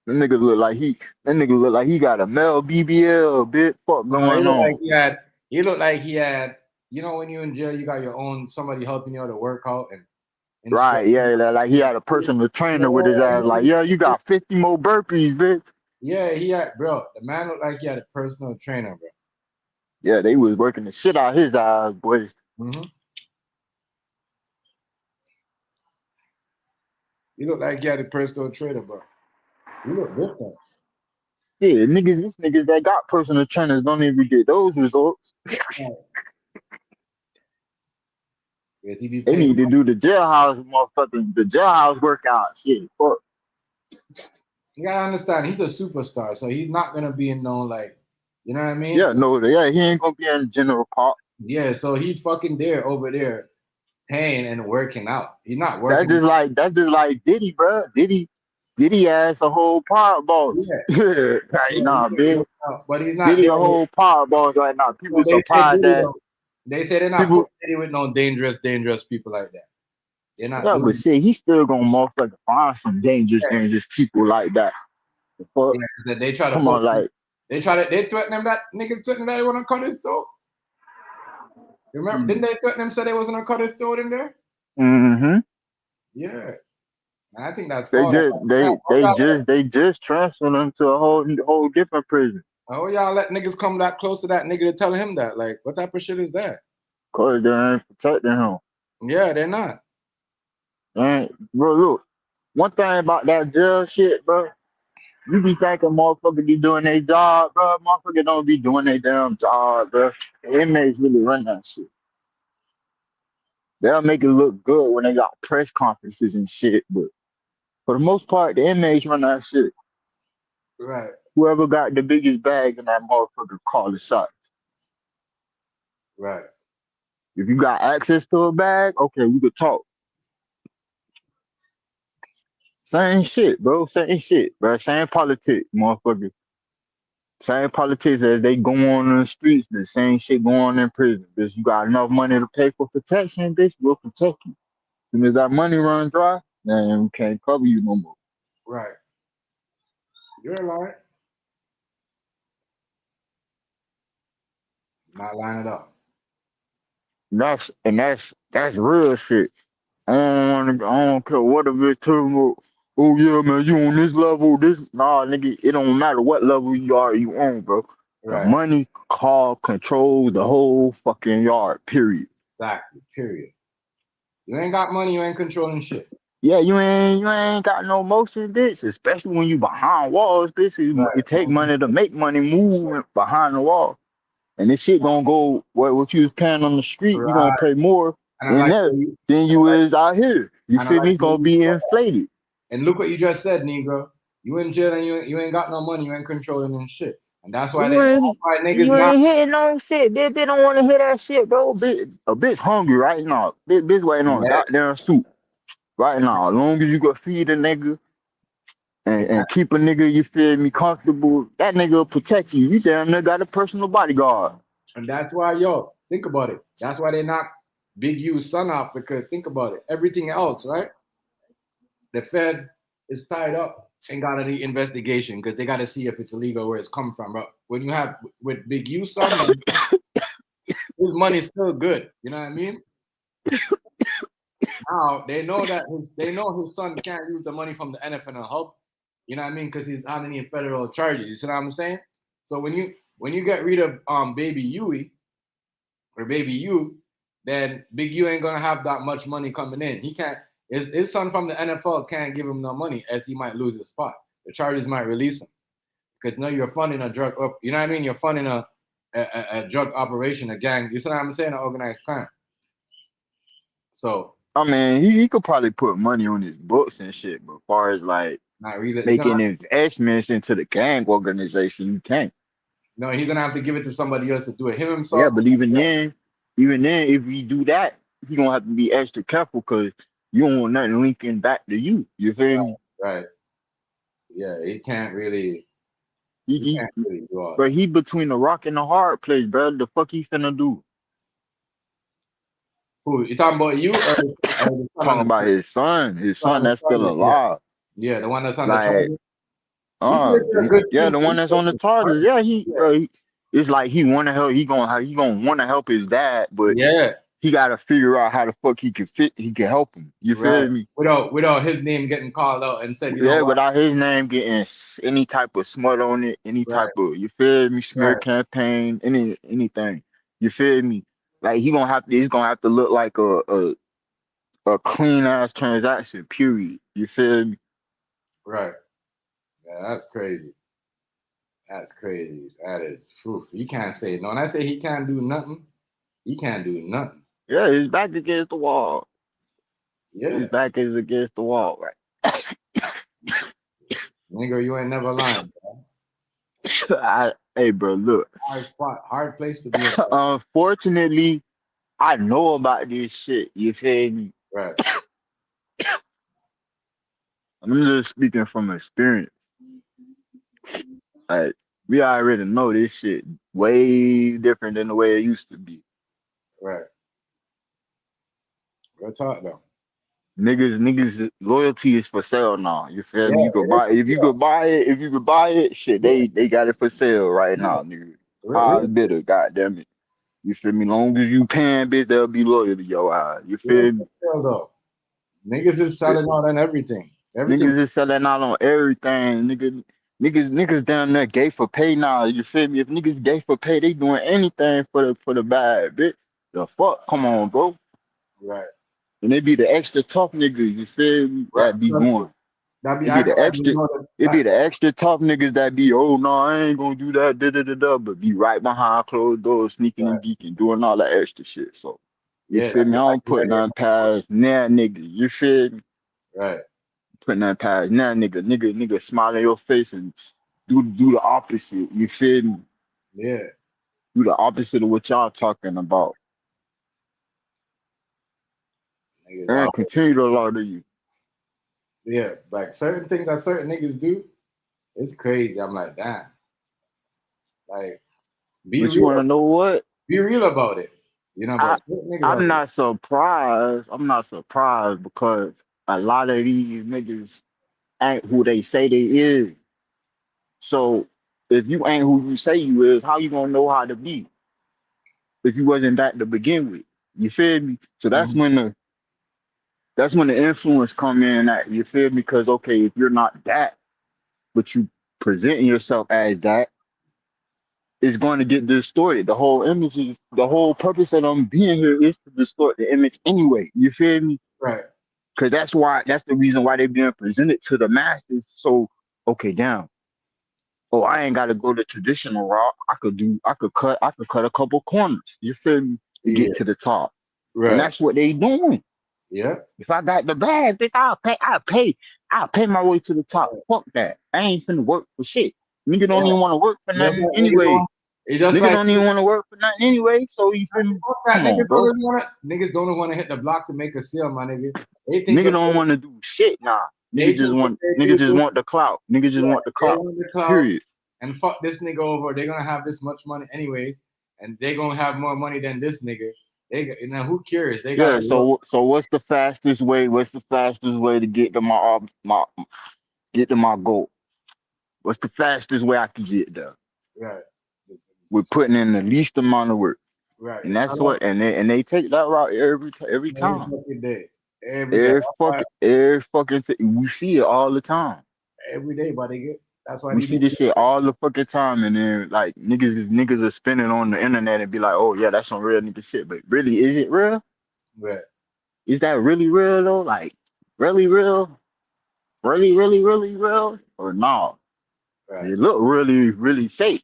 That nigga look like he got a male BBL. Bit fuck No, he going looked on. like he had. He looked like he had. You know, when you in jail, you got your own somebody helping you to work out and Right, yeah, like he had a personal trainer with his ass. Like, yeah, you got 50 more burpees, bitch. Yeah, he had, bro. The man looked like he had a personal trainer, bro. Yeah, they was working the shit out his eyes, boys. Mm-hmm. He looked like he had a personal trainer, bro. He looked different. Yeah, these niggas that got personal trainers don't even get those results. Yes, he be They need paying. to do the jailhouse workout shit. Fuck. You gotta understand, he's a superstar, so he's not gonna be in no like, you know what I mean? Yeah, no, yeah, he ain't gonna be in general pop. Yeah, so he's fucking there over there, paying and working out. He's not working. That's just like Diddy, bro. Diddy ass a whole power boss. Yeah, Right now, bitch. but he's not Diddy there. a whole power boss right now. People So they say surprised Diddy, that though. They say they're not people. putting Diddy with no dangerous people like that. They're not. Yeah, but shit, he still gonna motherfucking find some dangerous people like that. Fuck. Yeah, they try to Come on, like they threaten him that niggas threatened that they want to cut his throat. Remember, didn't they threaten him? Said they was gonna cut his throat in there. Mm-hmm. Yeah, and I think that's they just transferred him to a whole different prison. Oh, y'all let niggas come that close to that nigga to tell him that? Like, what type of shit is that? Cause they ain't protecting him. Yeah, they're not. And bro, look, one thing about that jail shit, bro, you be thinking motherfuckers be doing their job, bro. Motherfuckers don't be doing their damn job, bro. The inmates really run that shit. They'll make it look good when they got press conferences and shit, but for the most part, the inmates run that shit. Right. Whoever got the biggest bag in that motherfucker call the shots. Right. If you got access to a bag, okay, we could talk. Same shit, bro. Same shit, bro. Same politics, motherfucker. Same politics as they go on in the streets. The same shit going on in prison. Bitch, you got enough money to pay for protection, bitch, we'll protect you. As soon as that money run dry, then we can't cover you no more. Right. You're lying. Not lining up. That's real shit. I don't care what of it too. Oh yeah, man, you on this level, nah, nigga, it don't matter what level you on, bro. Right. The money controls the whole fucking yard, period. Exactly, period. You ain't got money, you ain't controlling shit. Yeah, you ain't got no motion, bitch. Especially when you behind walls, bitch. It take money to make money move behind the wall. And this shit gonna go what you was paying on the street, you gonna pay more than you is out here. You feel me? It's gonna be inflated. And look what you just said, Negro. You in jail and you ain't got no money, you ain't controlling and shit. And that's why niggas you ain't hitting no shit. They don't want to hear that shit, bro. A bitch hungry right now. Bitch waiting on a goddamn soup right now. As long as you can feed a nigga and keep a nigga, you feel me, comfortable, that nigga will protect you. You damn near got a personal bodyguard. And that's why, think about it. That's why they knock Big U's son out, because think about it. Everything else, right? The Fed is tied up and got any investigation because they got to see if it's illegal where it's come from, bro. When you have with Big U's son, his money's still good. You know what I mean? Now they know his son can't use the money from the NFL help. You know what I mean? Because he's on any federal charges. You see what I'm saying? So when you get rid of Baby Huey or Baby U, then Big U ain't gonna have that much money coming in. He can't. His son from the NFL can't give him no money, as he might lose his spot. The charges might release him because you're funding a drug. You know what I mean? You're funding a drug operation, a gang. You see what I'm saying? An organized crime. So I mean, he could probably put money on his books and shit, but as far as like not really making investments into the gang organization, you can't. No, he's gonna have to give it to somebody else to do it. Him himself. Yeah, but even then, if we do that, he's gonna have to be extra careful because you don't want nothing linking back to you. You feel me? Right. Yeah, he can't really. He, He can't he, really do all but that. he between the rock and the hard place, bro. The fuck he finna do? Who you talking about? You or the son Talking on about his son son on the that's still charges? Yeah, alive. yeah, the one that's on the Like, charges. He did a good yeah, thing. the one that's on the charges. Yeah, Yeah, it's like he wanna help. He gonna wanna help his dad, but yeah, he gotta figure out how the fuck he can help him. You right. feel me? Without his name getting called out and said, you know Yeah, what? without his name getting any type of smut on it, any Right, type of, you feel me, smear right, campaign, anything. You feel me? Like he's gonna have to look like a clean ass transaction. Period. You feel me? right. Yeah, that's crazy. That's crazy. That is truth. He can't say no. When I say he can't do nothing, he can't do nothing. Yeah, his back against the wall. Yeah, His back is against the wall, right? nigga, you ain't never lying. Hey, bro, look. Hard spot, hard place to be in. Unfortunately, I know about this shit. You feel me? Right. I'm just speaking from experience. Like, we already know this shit way different than the way it used to be. Right. Go talk though. Niggas, loyalty is for sale now. You feel Yeah, me? You could it buy is. if you could buy it, if you could buy it, shit, Yeah, they got it for sale right yeah. now, nigga. High Really? bidder, goddamn it. You feel me? Long as you paying, bitch, they'll be loyal to your eyes. You Yeah, feel me? for real though. Niggas is selling out on everything. Everything. Niggas is selling out on everything. Niggas down there gay for pay now. You feel me? If niggas gay for pay, they doing anything for the bag, bitch. The fuck? Come on, bro. Right. And they be the extra tough niggas, you feel me? Right. That be Trust me. going. That be It be acting the like you extra, know it be that. the extra tough niggas that be, oh no, I ain't gonna do that, but be right behind closed doors, sneaking Right. and geeking, doing all that extra shit. So you Yeah, feel that me? be I don't acting put like they nothing past nah nigga. You feel me? right. Put nothing past nah nigga smile in your face and do the opposite. You feel me? Yeah. Do the opposite of what y'all talking about. Niggas And out. continue to lie to you. Yeah. Like certain things that certain niggas do, it's crazy. I'm like, damn. Like, be But you real. wanna know what? Be real about it. You know, I but certain niggas I'm are not surprised. I'm not surprised because a lot of these niggas ain't who they say they is. So if you ain't who you say you is, how you gonna know how to be if you wasn't that to begin with? You feel me? So Mhm. that's when the influence come in. That you feel me? Because okay, if you're not that, but you presenting yourself as that, it's going to get distorted. The whole image is the whole purpose of them being here is to distort the image anyway. You feel me? Right. Because that's the reason why they're being presented to the masses. So okay, damn. Oh, I ain't gotta go the traditional route. I could cut a couple corners. You feel me? To Yeah. get to the top. And Right. that's what they doing. Yeah. If I got the bag, bitch, I'll pay my way to the top. Fuck that. I ain't finna work for shit. Nigga don't Yeah. even want to work for Just nothing like niggas anyway. don't. It's just Nigga like don't even want to work for nothing anyway. So you feel me? fuck that. Come on, bro. Niggas don't want to hit the block to make a sale, my nigga. They think Nigga of don't want to do shit now. they think if they Nigga do just this, want the clout. Nigga just right, want the they clout. want the cloud Period. and fuck this nigga over. They're gonna have this much money anyways, and they gonna have more money than this nigga. Now who cares? They gotta Yeah. work. So what's the fastest way? What's the fastest way to get to my goal? What's the fastest way I can get there? Right. With putting in the least amount of work, Right. and Sell that's out what they take that route every every time. fucking day. Every day. That's why We see it all the time. every day, buddy. That's why We these see this shit all the fucking time, and then like niggas are spinning on the internet and be like, oh yeah, that's some real nigga shit. But really, is it real? right. Is that really real though? Like, really real? Really real? Or no? Right. It look really fake.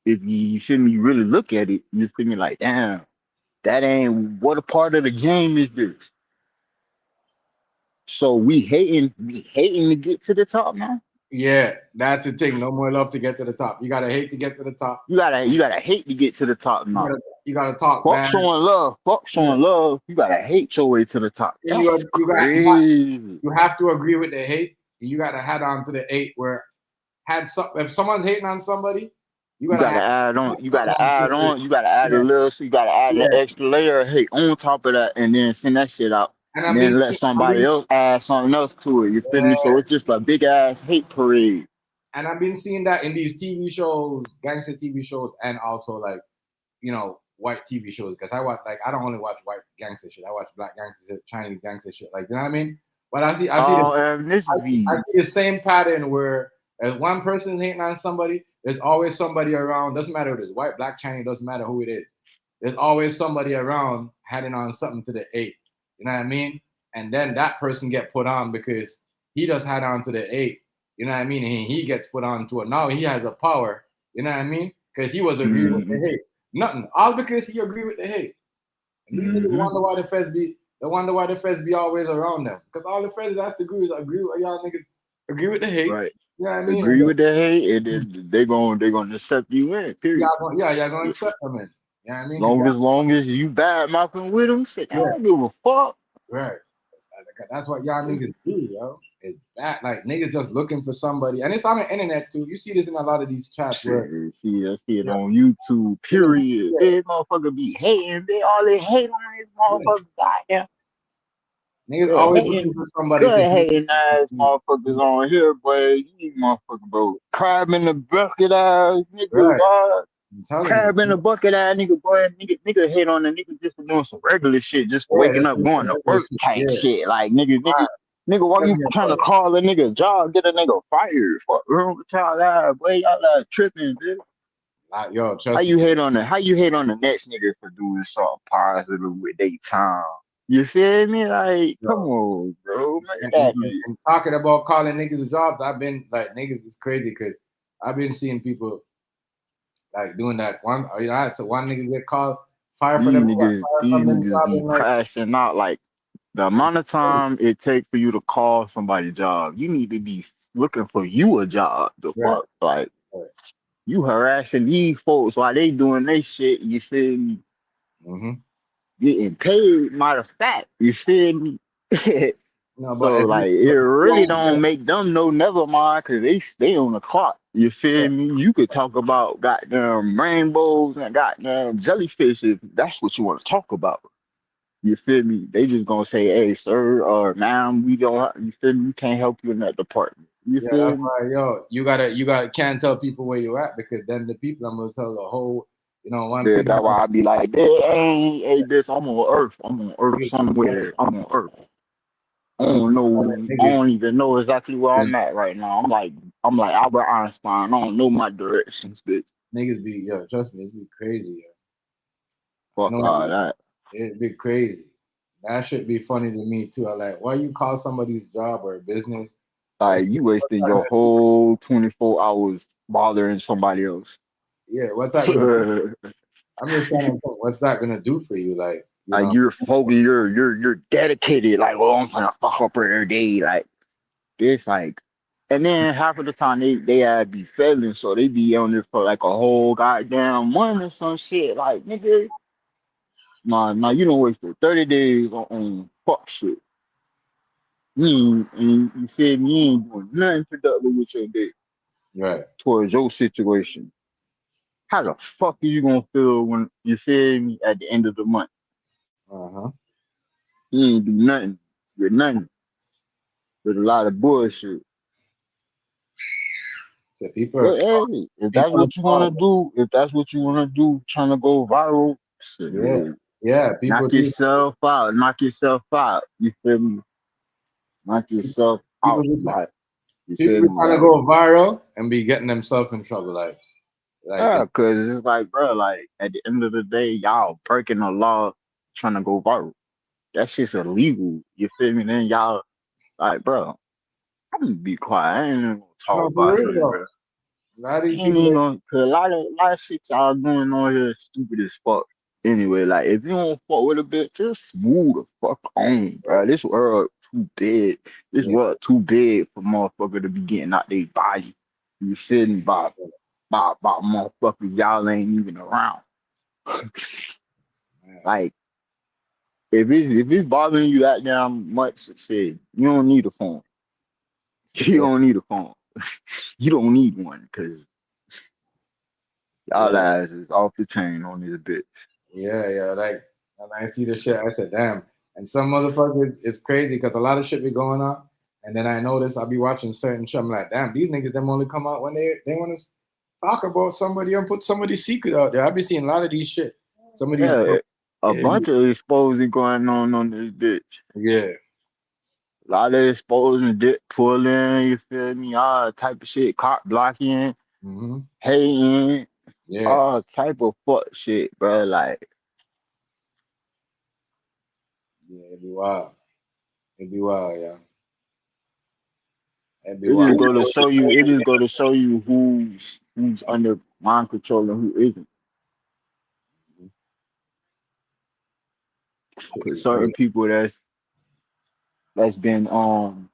If you feel me, really look at it, you feel me like, damn, that ain't what a part of the game is this. So we hating to get to the top now. Yeah, that's the thing. No more love to get to the top. You gotta hate to get to the top. You gotta hate to get to the top now. You gotta talk Fuck bad. showing love. Fuck showing love. You gotta hate your way to the top. And That's crazy. you have to agree with the hate. You gotta head on to the hate where if someone's hating on somebody, you gotta add on. You gotta something add to on. You gotta add yeah. a little. So you gotta add an extra layer of hate on top of that, and then send that shit out. And And then let somebody else add something else to it. You feel me? So it's just a big ass hate parade. And I've been seeing that in these TV shows, gangster TV shows, and also like, white TV shows. Because I don't only watch white gangster shit. I watch black gangster shit, Chinese gangster shit. Like, you know what I mean? But I see the same pattern where if one person's hating on somebody, there's always somebody around. Doesn't matter if it's white, black, Chinese. Doesn't matter who it is. There's always somebody around heading on something to the eight. You know what I mean? And then that person get put on because he just had on to the eight. You know what I mean? And he gets put on to it. Now he has a power. You know what I mean? Because he was agreeing with the hate. Nothing. All because he agreed with the hate. And these niggas wonder why the feds be always around them. Because all the feds have to do is agree with y'all niggas. Agree with the hate. Right. You know what I mean? Agree with the hate, and then they're gonna accept you in. Period. Y'all gonna accept them in. You know what I mean? Long as you bad mouthing with them, shit, I don't give a fuck. Right. That's what y'all niggas do, yo. It's that like niggas just looking for somebody, and it's on the internet too. You see this in a lot of these chats. I see it on YouTube. Period. They motherfucker be hating. They all they hate on this motherfucker. Goddamn. Niggas always looking for somebody. Good hating ass motherfuckers on here, boy. You motherfucker, bro. Crab in the bucket ass nigga. Crab in the bucket ass nigga, boy. Nigga hate on the nigga just for doing some regular shit, just for waking up, going to work type shit. Like nigga, why you trying to call a nigga job, get a nigga fired? Fuck wrong with y'all ass, boy. Y'all tripping, dude. Yo, how you hate on the next nigga for doing something positive with their time? You feel me? Like, come on, bro. And talking about calling niggas jobs, I've been like, niggas is crazy because I've been seeing people like doing that. One nigga get called, fired for them. These niggas be crashing out. Like, the amount of time it takes for you to call somebody job, you need to be looking for you a job. The fuck? Like, you harassing these folks while they doing their shit, you feel me? Getting paid, matter of fact, you feel me? So like it really don't make them know never mind because they stay on the clock. You feel me? You could talk about goddamn rainbows and goddamn jellyfish if that's what you want to talk about. You feel me? They just gonna say, hey sir or ma'am, we don't you feel me? We can't help you in that department. You feel that's me? why, yo, you gotta can't tell people where you at because then the people I'm gonna tell the whole one thing. That's why I be like, hey, this I'm on Earth. I'm on Earth somewhere. I'm on Earth. I don't know. I don't even know exactly where I'm at right now. I'm like Albert Einstein. I don't know my directions, bitch. Niggas be trust me, it'd be crazy. Fuck all that. It'd be crazy. That should be funny to me too. I like why you call somebody's job or business. Like you wasting your whole 24 hours bothering somebody else. Yeah, what's that? I'm just trying to think, what's that gonna do for you? Like you're focused, you're dedicated. Like, oh, I'm gonna fuck up every day. Like this, like, and then half of the time they be failing, so they be on there for like a whole goddamn month or some shit. Like, nigga, nah, you don't waste 30 days on fuck shit. You feel me? You ain't doing nothing productive with your day. Right. Towards your situation. How the fuck are you gonna feel when you feel me at the end of the month? You ain't do nothing with nothing. With a lot of bullshit. So people but hey, if that's what you wanna do, trying to go viral, shit, knock yourself out. You feel me? Knock yourself out. Like, people trying to go viral and be getting themselves in trouble, like because it's like, bro, like at the end of the day, y'all breaking the law trying to go viral. That shit's illegal. You feel me? Then y'all like, bro, I'm gonna be quiet. I ain't even gonna talk about it, bro. A lot of shit y'all doing on here is stupid as fuck. Anyway, like if you don't fuck with a bitch, just move the fuck on, bro. This world too big. This Yeah. world too big for motherfucker to be getting out their body. You feel me? By motherfuckers y'all ain't even around. Like if it's bothering you that damn much, shit, you don't need a phone. You don't need a phone. You don't need one because y'all ass is off the chain on this bitch. Yeah. Like, and I see the shit. I said, damn. And some motherfuckers, it's crazy because a lot of shit be going on. And then I notice I'll be watching certain shit. I'm like, damn, these niggas them only come out when they want to talk about somebody and put somebody's secret out there. I be seeing a lot of these shit. Some of these. Yeah, a bunch of exposing going on this bitch. Yeah. A lot of exposing, dick pulling, you feel me? All type of shit, cop blocking, Mm-hmm. hating, Yeah. all type of fuck shit, bro. Like, Yeah, it'd be wild. It'd be wild, yeah. It'd be it wild. just go to show you. It just go to show you who's under mind control and who isn't. Cause certain people that's been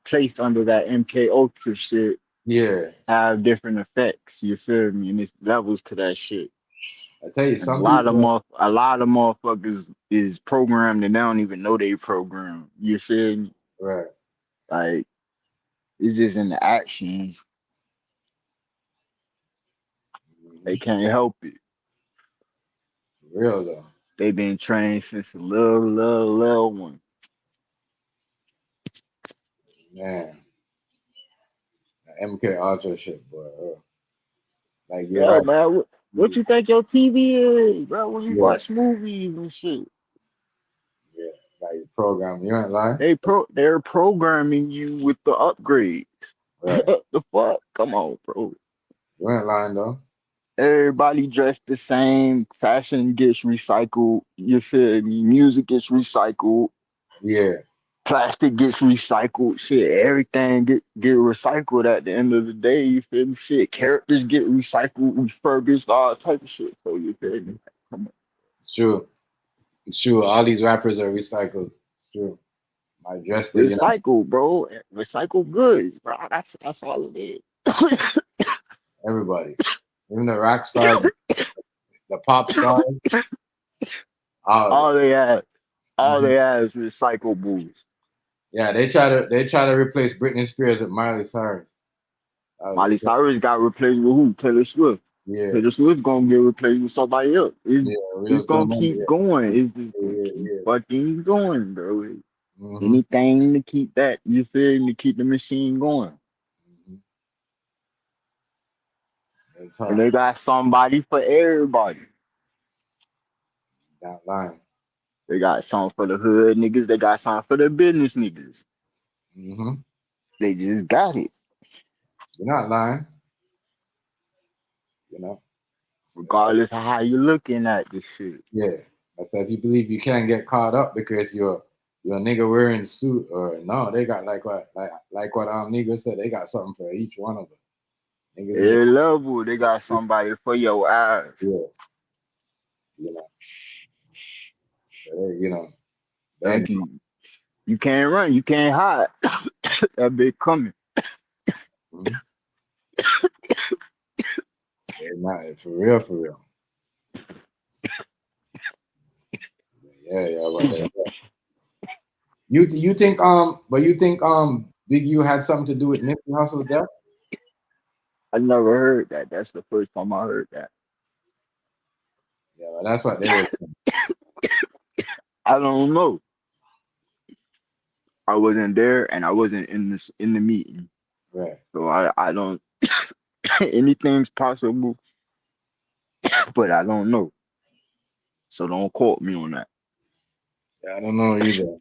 placed under that MK Ultra shit Yeah. have different effects. You feel me? And it's levels to that shit. I tell you, And a some lot of people. motherfuckers is programmed and they don't even know they programmed. You feel me? Right. Like it's just in the actions. They can't help it. For real though. They been trained since a little one. Man. That MK Ultra shit, boy. Like you're Yeah, right. man. What you think your TV is, bro? When you Yeah. watch movies and shit, Yeah. Like program. You ain't lying. they're programming you with the upgrades. Right. The fuck? Come on, bro. You ain't lying though. Everybody dressed the same. Fashion gets recycled. You feel me? Music gets recycled. Yeah. Plastic gets recycled. Shit, everything get recycled at the end of the day. You feel me? Shit, characters get recycled, refurbished, all type of shit. So you feel me? Come on. It's true. It's true. All these rappers are recycled. It's true. My dress day, Recycle, bro. Recycle goods, bro. That's all it is. everybody. Even the rock stars, the pop stars. all they have, Mhm. is recyclables. Yeah, they try to replace Britney Spears with Miley Cyrus. Miley Cyrus got replaced with who? Taylor Swift. Yeah, Taylor Swift gonna get replaced with somebody else. yeah, It's real gonna soon. keep going. It's just gonna Yeah, keep yeah. fucking going, bro. Mm-hmm. Anything to keep that, you feel me, to keep the machine going. And they got somebody for everybody. Not lying. They got something for the hood niggas. They got something for the business niggas. Mm-hmm. They just got it. You're not lying. You know. Regardless of how you looking at this shit. Yeah. I said, if you believe you can't get caught up because you're a nigga wearing a suit, or no, they got like what nigga said, they got something for each one of them. Niggas Every level, they got somebody for your eyes. yeah. You know. So they, Like you can't run, you can't hide. That big coming. Mm-hmm. Not for real, for real. Yeah. You think Big U had something to do with Nipsey Hussle's death? I never heard that. That's the first time I heard that. Yeah, well, that's what they were saying. I don't know. I wasn't there and I wasn't in the meeting. Right. So I don't anything's possible, but I don't know. So don't quote me on that. Yeah, I don't know either.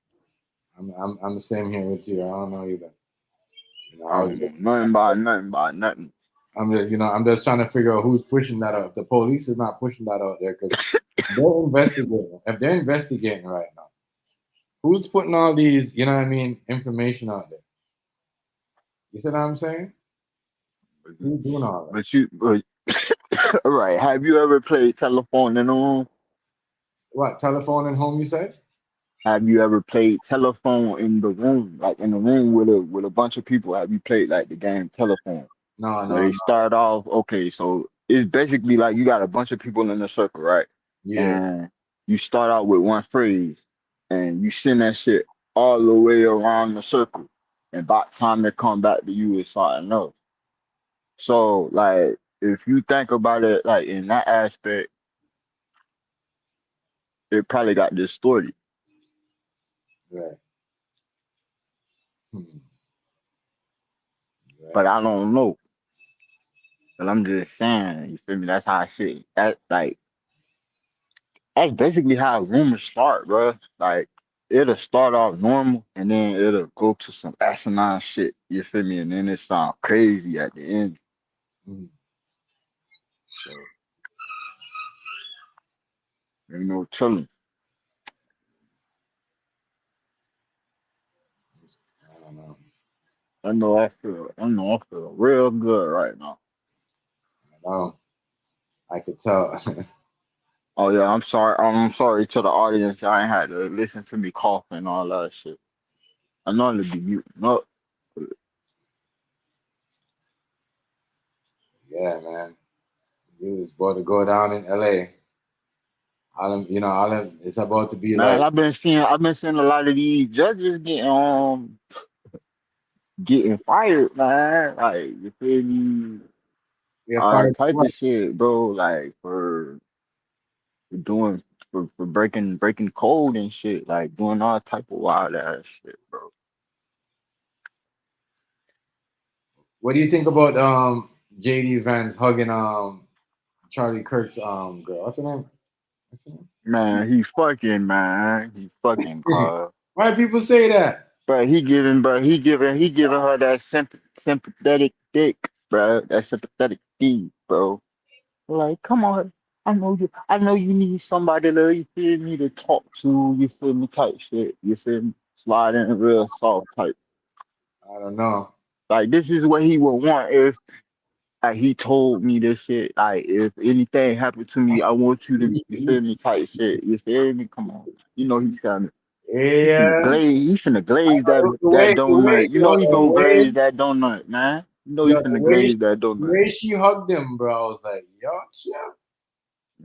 I'm the same here with you. I don't know either. I don't know nothing about nothing. I'm just trying to figure out who's pushing that out. The police is not pushing that out there because they're investigating. If they're investigating right now, who's putting all these, information out there? You see what I'm saying? Who's doing all that? But all right. Have you ever played telephone and on? What, telephone and home, you said? Have you ever played telephone in the room, like in the room with a bunch of people? Have you played like the game telephone? No, So no, they no. start off, okay, so it's basically like you got a bunch of people in a circle, right? Yeah. And you start out with one phrase and you send that shit all the way around the circle. And by the time they come back to you, it's something else. So like if you think about it like in that aspect, it probably got distorted. Right. Hmm. But Right. I don't know. But I'm just saying, you feel me? That's how shit that like that's basically how rumors start, bro. Like it'll start off normal and then it'll go to some asinine shit. You feel me? And then it sound crazy at the end. Hmm. So ain't no telling. I don't know. I know I feel real good right now. I know. I could tell. Oh yeah, I'm sorry. I'm sorry to the audience. I ain't had to listen to me cough and all that shit. I know to be muting up. Yeah, man. You was about to go down in LA. All them, it's about to be Man, like I've been seeing a lot of these judges getting fired, man. Like you feel me? yeah, All fire type what? of shit, bro. Like for doing for breaking code and shit. Like doing all type of wild ass shit, bro. What do you think about JD Vance hugging Charlie Kirk's girl? What's her name? What's her Man, he fucking name? car. Why people say that? But he giving her that sympathetic dick, bro. That sympathetic D, bro. Like, come on. I know you need somebody to, you feel me, to talk to, you feel me, type shit. You feel me? Slide in real soft type. I don't know. Like, this is what he would want if like, he told me this shit. Like, if anything happened to me, I want you to, you feel me, type shit. You feel me? Come on. You know he's finna Yeah, glaze that the that way, the way, donut. You know yo, he the gonna way, glaze that donut, man. You know he yo, the finna way, glaze that the donut. way she hugged him, bro. I was like, yo, chill.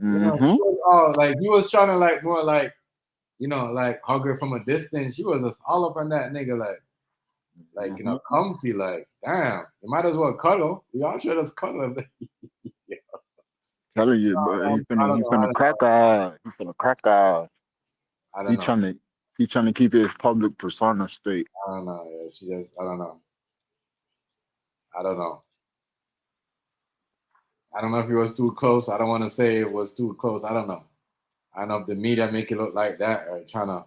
Mm-hmm. He was all like he was trying to like more like like hug her from a distance. She was just all up on that nigga Mm-hmm. comfy. Like, damn, you might as well cuddle. Y'all should just cuddle. Yeah, Telling you, but he I finna don't he know. I finna don't know. crack out. He finna crack out. I don't He know. trying to he trying to keep his public persona straight. I don't know. Yeah, she just. I don't know. I don't know. I don't know if it was too close. I don't want to say it was too close. I don't know. I don't know if the media make it look like that or trying to,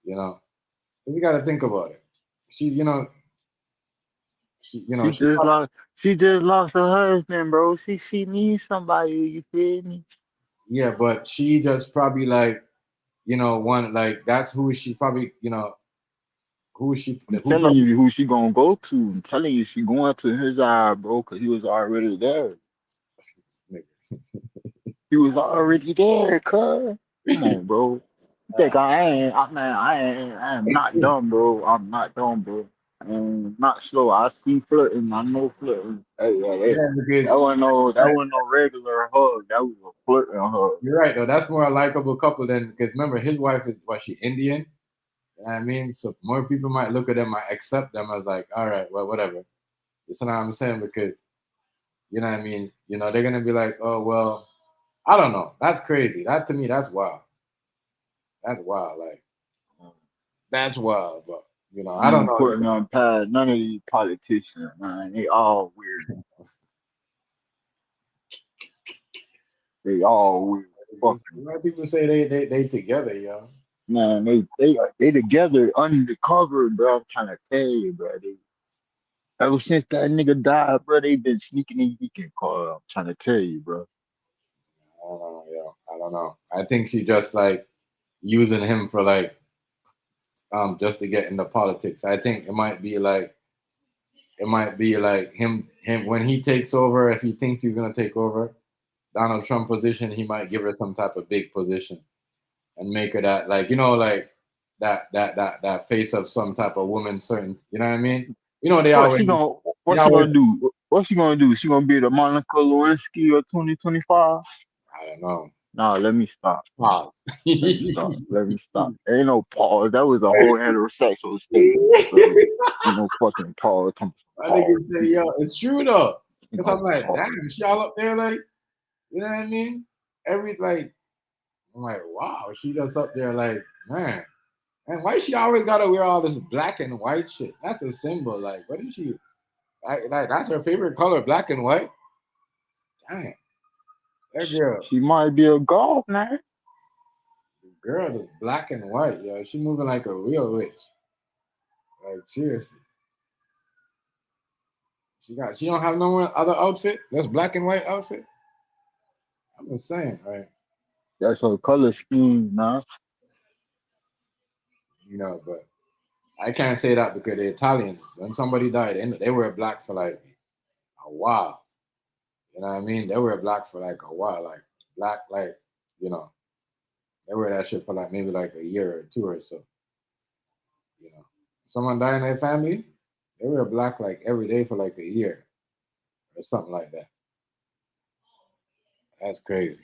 you know. You got to think about it. She, She she, just lost she just lost her husband, bro. She needs somebody, you feel me? yeah, but she just probably like, one like that's who she probably, I'm who telling probably you who she gonna go to. I'm telling you she going to his eye, bro, cause he was already there. He was already there, cuz. Come on, bro. You think I ain't, I, man, I am not dumb, bro. I'm not dumb, bro. I'm not slow. I see flirting. I know flirting. Hey. yeah, because That wasn't no regular hug. That was a flirting hug. you're right though. That's more a likable couple than because remember his wife is she Indian. You know what I mean? So more people might look at them, might accept them as like, all right, well, whatever. You know what I'm saying? Because you know what I mean? They're gonna be like, oh well, I don't know. That's crazy. That to me, that's wild. That's wild. Like that's wild. But I I don't ain't know putting either. on past none of these politicians, man. They all weird. They all weird. Fuck you. Why people say they together, yo? Man, they together undercover, bro. I'm trying to tell you, bro. Ever since that nigga died, bro, they been sneaking and geeking, Carl. I'm trying to tell you, bro. I don't know, yo. I don't know. I think she just like using him for like just to get into politics. I think it might be like him when he takes over. If he thinks he's gonna take over Donald Trump position, he might give her some type of big position and make her that like that face of some type of woman, certain, you know what I mean? You know they What always she gonna they what she always gonna do? What she gonna do? She gonna be the Monica Lewinsky of 2025? I don't know. Nah, let me stop. Pause. Let me stop. Let me stop. Ain't no pause. That was a whole heterosexual statement. So ain't no fucking pause. I think Pause. it's yo, it's true though. Cause I'm No like, pause. damn, she all up there like, you know what I mean? Every like, I'm like, wow, she just up there like, man. And why she always gotta wear all this black and white shit? That's a symbol. Like, what is she? Like that's her favorite color, black and white. Damn, that She might be a golf man. girl is black and white, yo. She moving like a real witch. Like seriously, she don't have no other outfit. That's black and white outfit. I'm just saying, right? That's her color scheme, man. You know, but I can't say that because the Italians, when somebody died, they wear black for like a while. You know what I mean? They wear black for like a while, like black, like you know, they wear that shit for like maybe like a year or two or so. You know, someone die in their family, they wear black like every day for like a year or something like that. That's crazy.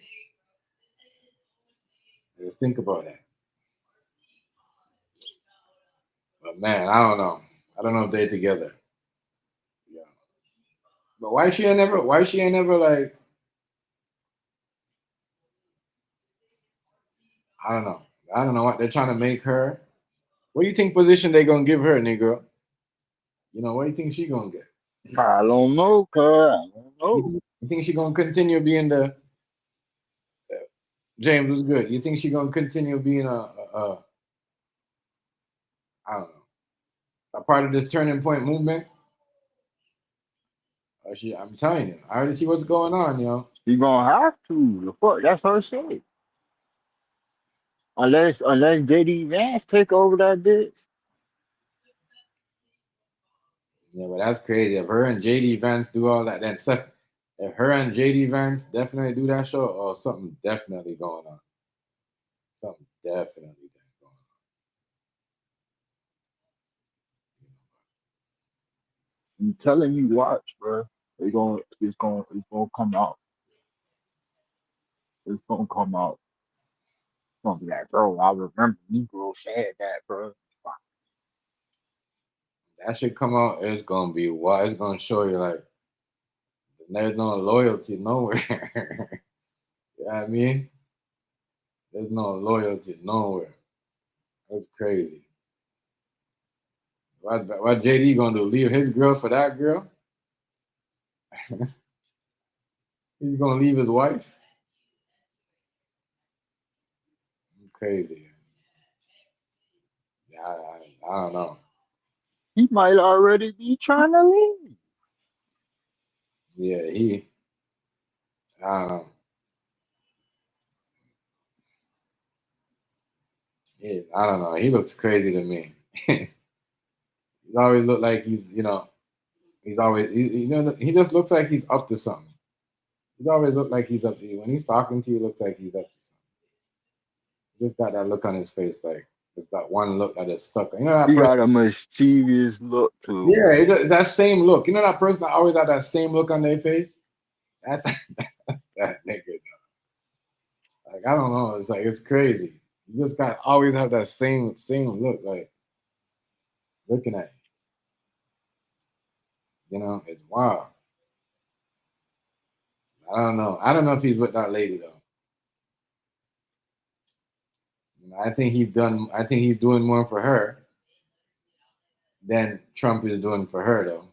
Just think about that. But man, I don't know. I don't know if they're together. Yeah. But why she ain't never? Why she ain't never like? I don't know. I don't know what they're trying to make her. What do you think position they gonna give her, Negro? You know, what do you think she gonna get? I don't know, cuz. I don't know. You think she gonna continue being the James was good? You think she gonna continue being a I don't know, a part of this turning point movement? I'm telling you, I already see what's going on, yo. She gonna have to. The fuck, that's her shit. Unless JD Vance take over that bitch. Yeah, but that's crazy. If her and JD Vance do all that, then stuff. If her and JD Vance definitely do that show, oh, something definitely going on. Something definitely going I'm telling you, watch, bro. It's gonna come out. It's gonna come out. It's gonna be like, bro, I remember Negro said that, bro. on. That should come out. It's gonna be what? It's gonna show you like there's no loyalty nowhere. You know what I mean? There's no loyalty nowhere. That's crazy. What JD gonna do? Leave his girl for that girl? He's gonna leave his wife? Crazy. Yeah, I don't know. He might already be trying to leave. Yeah, I don't know. I don't know. He looks crazy to me. He's always looked like he's always, he just looks like he's up to something. He's always looked like he's up to you. When he's talking to you, it looks like he's up to something. He just got that look on his face, like, it's that one look that is stuck. You know that He person? got a mischievous look to him. Yeah, that same look. You know that person that always had that same look on their face? That's, that's that nigga. Like, I don't know. It's like, it's crazy. You just got always have that same look, like, looking at you. You know, it's wild. I don't know. I don't know if he's with that lady though. I think he's done. I think he's doing more for her than Trump is doing for her, though.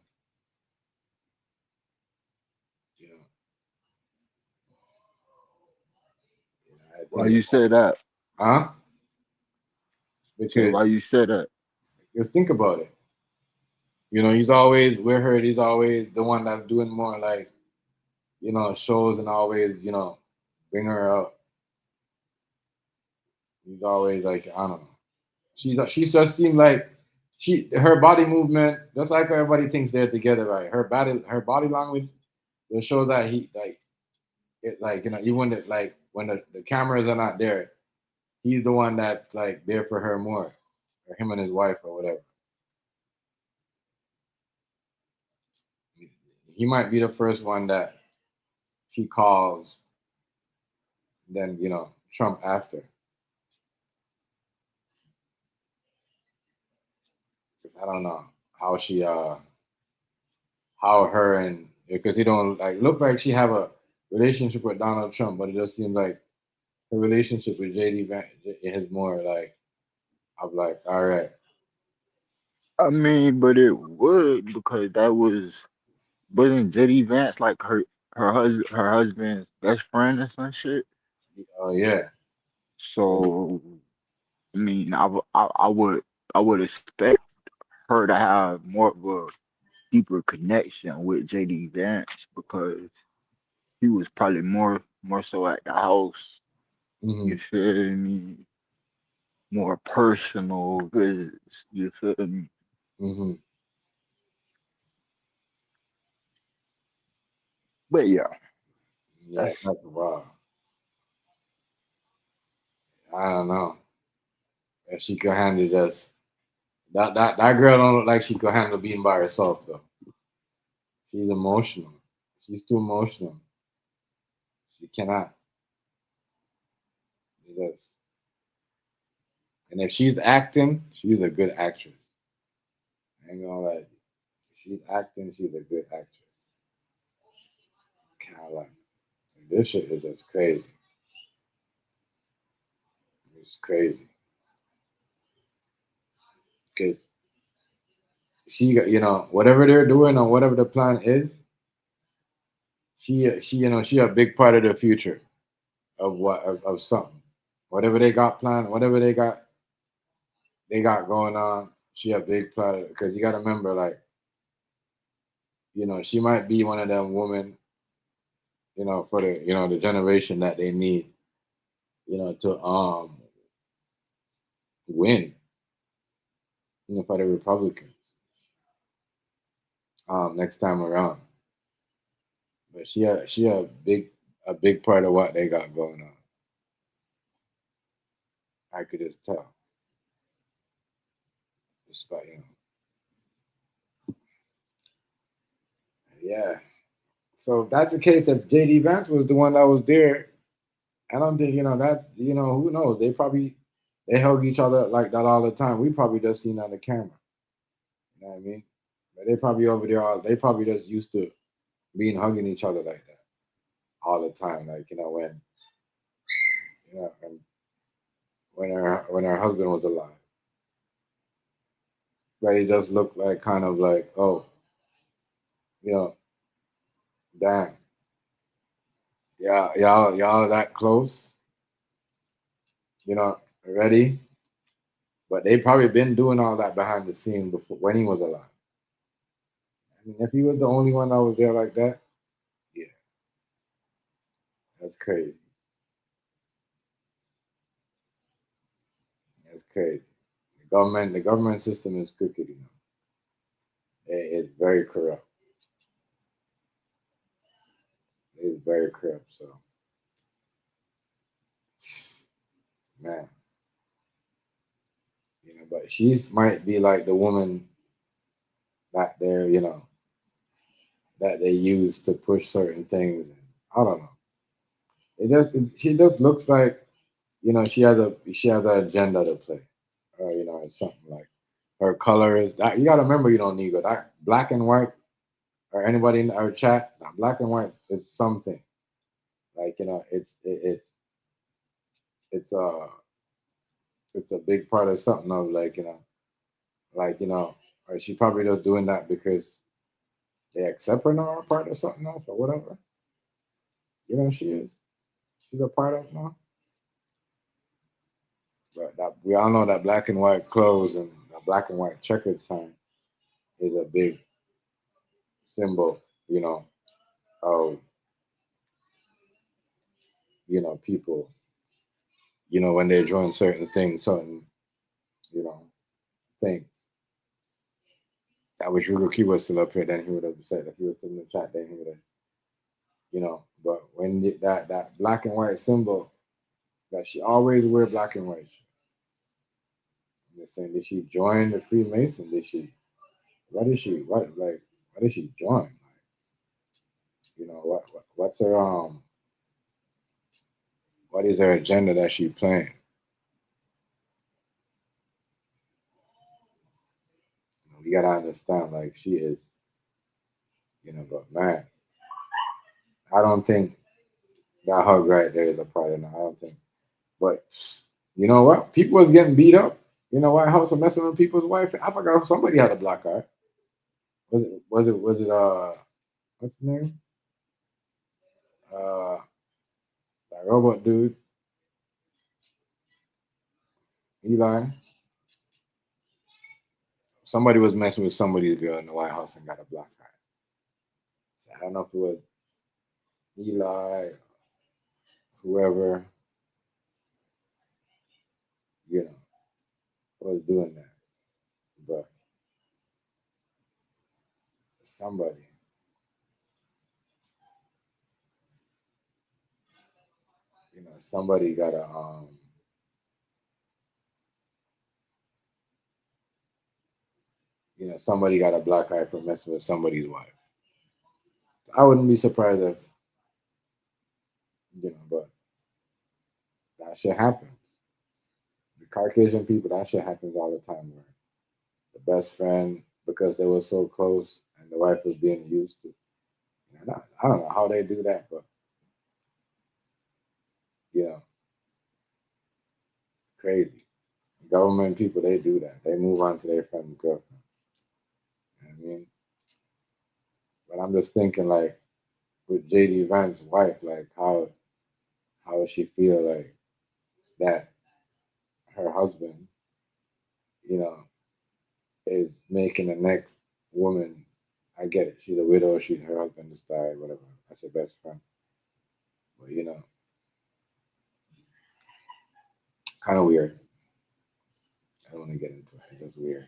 You know, I Why think, you say that? huh? Say Because why you say that? just think about it. You know, he's always with her. He's always the one that's doing more like, shows and always, bring her up. He's always like, I don't know. She just seemed like her body movement, just like everybody thinks they're together, right? Her body language will show that he like it, like even when the cameras are not there, he's the one that's like there for her more. or him and his wife or whatever. He might be the first one that she calls, then Trump after. I don't know how she how her and because he don't look like she have a relationship with Donald Trump, but it just seems like her relationship with JD Vance is more like I'm like, all right. I mean, but it would because that wasn't JD Vance like her husband's best friend or some shit. Oh yeah. So I mean, I would expect her to have more of a deeper connection with JD Vance because he was probably more so at the house. Mm-hmm. You feel me? More personal visits. You feel me? Mm-hmm. But yeah, Yeah, that's that's wild. I don't know if she could handle just that girl don't look like she could handle being by herself though. She's emotional. She's too emotional. She cannot. Because, and if she's acting, she's a good actress. I ain't gonna lie. If she's acting, she's a good actress. Kind of like this shit is just crazy. It's crazy because whatever they're doing or whatever the plan is, she a big part of the future of of something. Whatever they got planned, whatever they got going on, she a big part of it. Because you got to remember, like, she might be one of them women, for the generation that they need, to win, for the Republicans next time around. But she a big part of what they got going on. I could just tell. Just by, yeah. So if that's the case, if JD Vance was the one that was there, I don't think that's who knows. They hug each other like that all the time. We probably just seen on the camera. You know what I mean? But they probably over there. They probably just used to being hugging each other like that all the time. Like when her husband was alive. But it just looked like kind of like, oh, you know, damn, yeah, y'all that close, already. But they probably been doing all that behind the scene before when he was alive. I mean, if he was the only one that was there like that, yeah, that's crazy. That's crazy. The government system is crooked, It's very corrupt. It's very corrupt. So, man, but she's might be like the woman that that they use to push certain things. I don't know. She just looks like she has an agenda to play. It's something like her colors. That you got to remember, Nigo, that black and white or anybody in our chat, that black and white is something. Like it's a it's a big part of something of or she probably just doing that because they accept her now or part of something else or whatever. She is. She's a part of now. But that we all know that black and white clothes and the black and white checkered sign is a big symbol, of people, when they're doing certain things, certain, you know, things. I wish Ruger was still up here, then he would have said if he was still in the chat, then he would have, but when that black and white symbol, that she always wear black and white. They're saying, did she join the Freemason? Did she? What is she? What did she join? Like, you know, what's her what is her agenda that she playing? You gotta understand, like she is, you know. But man, I don't think that hug right there is a part of it. I don't think. But you know what? People was getting beat up. You know, White House are messing with people's wife. I forgot if somebody had a black eye. Was it what's his name? Uh that robot dude, Eli. Somebody was messing with somebody's girl in the White House and got a black eye. So I don't know if it was Eli, whoever, you know, was doing that. But somebody, you know, somebody got a you know, somebody got a black eye for messing with somebody's wife. I wouldn't be surprised if, you know, but that shit happens. The Caucasian people, that shit happens all the time. Where the best friend, because they were so close, and the wife was being used to. You know, I don't know how they do that, but you know, crazy. Government people, they do that. They move on to their friend's girlfriend. You know what I mean? But I'm just thinking, like, with JD Vance's wife, like, how would she feel like that her husband, you know, is making the next woman? I get it. She's a widow. Her husband just died. Whatever. That's her best friend. But you know, kind of weird. I don't want to get into it. It's just weird.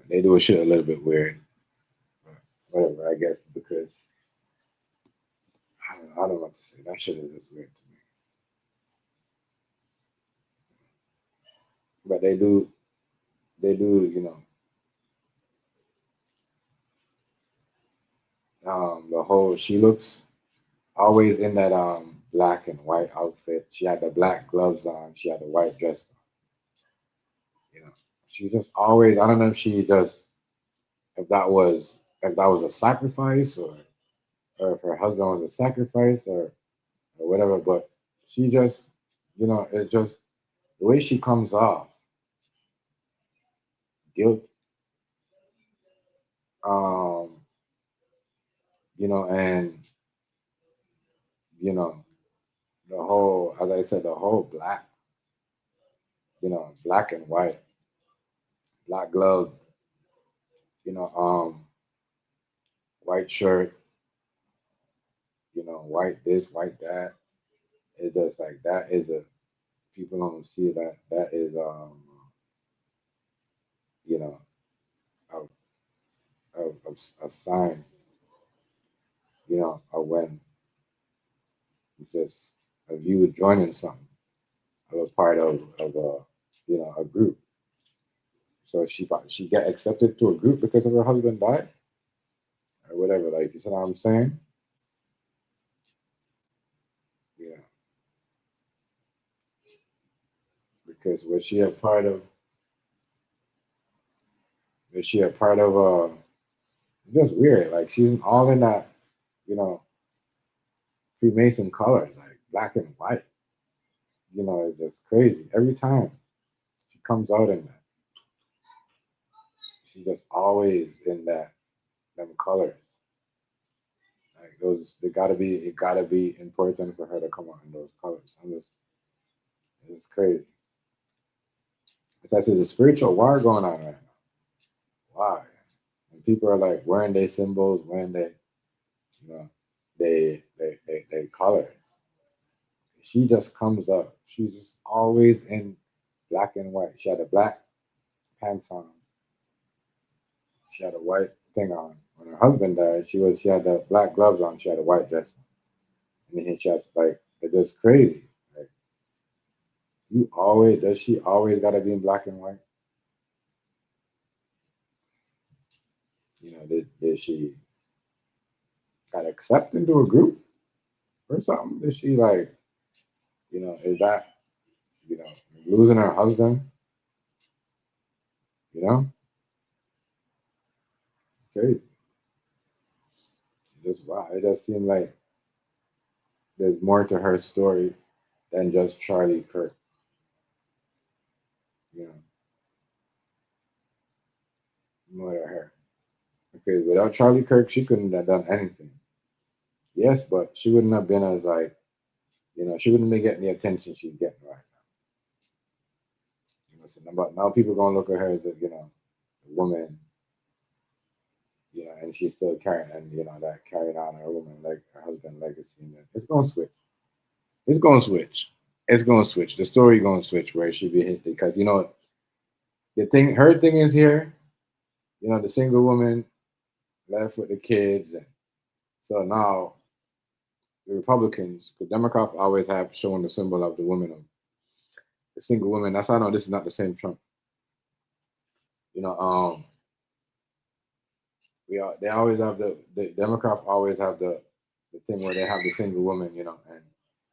They do a shit a little bit weird. But whatever. I guess because I don't know what to say. That shit is just weird to me. But they do, you know, the whole, she looks always in that black and white outfit. She had the black gloves on. She had the white dress on. You know, she just always. I don't know if she just if that was a sacrifice or if her husband was a sacrifice or whatever. But she just, you know, it's just the way she comes off, guilt, um, you know, and you know the whole, as I said, the whole black, you know, black and white, black glove, you know, white shirt, you know, white this, white that. It's just like that is a, people don't see that is you know, a sign, you know, of when just of you joining something, of a part of a, you know, a group. So she got accepted to a group because of her husband died or whatever. Like, you see what I'm saying? Yeah, because was she a part of? Was she a part of? Just weird. Like she's all in that, you know, Freemason colors, like black and white. You know, it's just crazy. Every time she comes out in that, she just always in that them colors. Like those, it gotta be important for her to come out in those colors. It's crazy. It's like there's a spiritual war going on right now. Why? And people are like wearing their symbols, wearing their, you know, they colors. She just comes up. She's just always in black and white. She had a black pants on. She had a white thing on. When her husband died, she had the black gloves on. She had a white dress on. And then she has like, it's just crazy. Like, Does she always gotta be in black and white? You know, did she got accepted into a group or something? Did she like, is that, you know, losing her husband? You know, crazy. Just wow. It just seemed like there's more to her story than just Charlie Kirk. You know, more to her. Because without Charlie Kirk, she couldn't have done anything. Yes, but she wouldn't have been as like, she wouldn't be getting the attention she's getting right now. So now people gonna look at her as a woman, and she's still carrying and that carrying on her woman like her husband legacy. And it's gonna switch. It's gonna switch. It's gonna switch. The story gonna switch where she be hit because her thing is here. The single woman left with the kids, and so now the Republicans, the Democrats always have shown the symbol of the woman of the single woman. That's how I know this is not the same Trump. You know, they always have the Democrats always have the thing where they have the single woman, and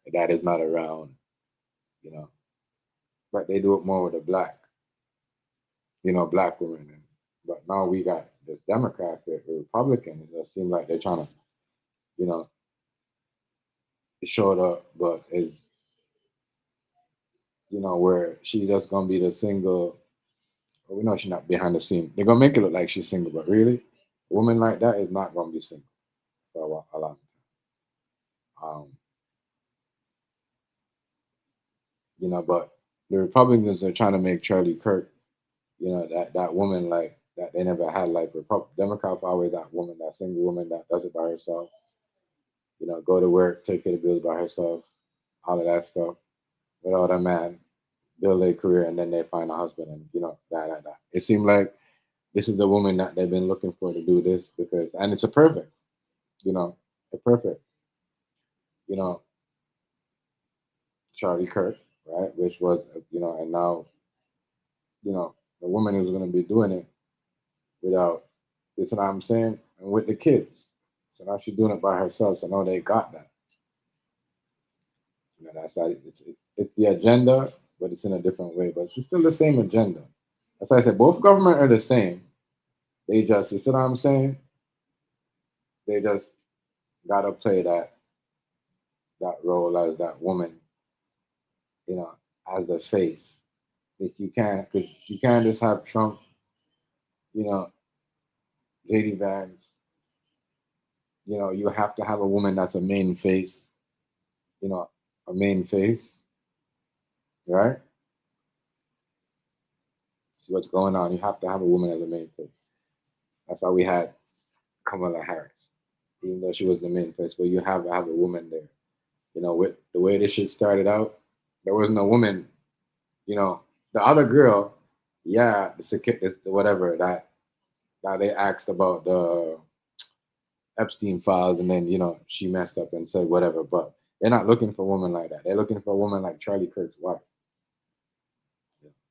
the dad is not around, you know, but they do it more with a black woman. But now we got this Democrat, the Republicans. It seems like they're trying to, you know, show it up, but is where she's just gonna be the single. We know she's not behind the scene. They're gonna make it look like she's single, but really, a woman like that is not gonna be single for a long time. But the Republicans are trying to make Charlie Kirk, that woman like that they never had. Like Democrats always that woman, that single woman that does it by herself. Go to work, take care of the bills by herself, all of that stuff, without a man, build a career, and then they find a husband, and that. It seemed like this is the woman that they've been looking for to do this and it's a perfect, a perfect, you know, Charlie Kirk, right? Which was, and now, the woman who's going to be doing it without, you know what I'm saying, and with the kids. So now she's doing it by herself. So now they got that. That's how it's the agenda, but it's in a different way. But it's still the same agenda. That's why I said both government are the same. They just, you see what I'm saying? They just gotta play that role as that woman, as the face. If you can't, because you can't just have Trump, JD Vance. You have to have a woman that's a main face. A main face, right? See what's going on. You have to have a woman as a main face. That's why we had Kamala Harris, even though she was the main face. But you have to have a woman there. With the way this shit started out, there wasn't a woman. The other girl, yeah, the whatever that they asked about the Epstein files, and then she messed up and said whatever. But they're not looking for a woman like that. They're looking for a woman like Charlie Kirk's wife,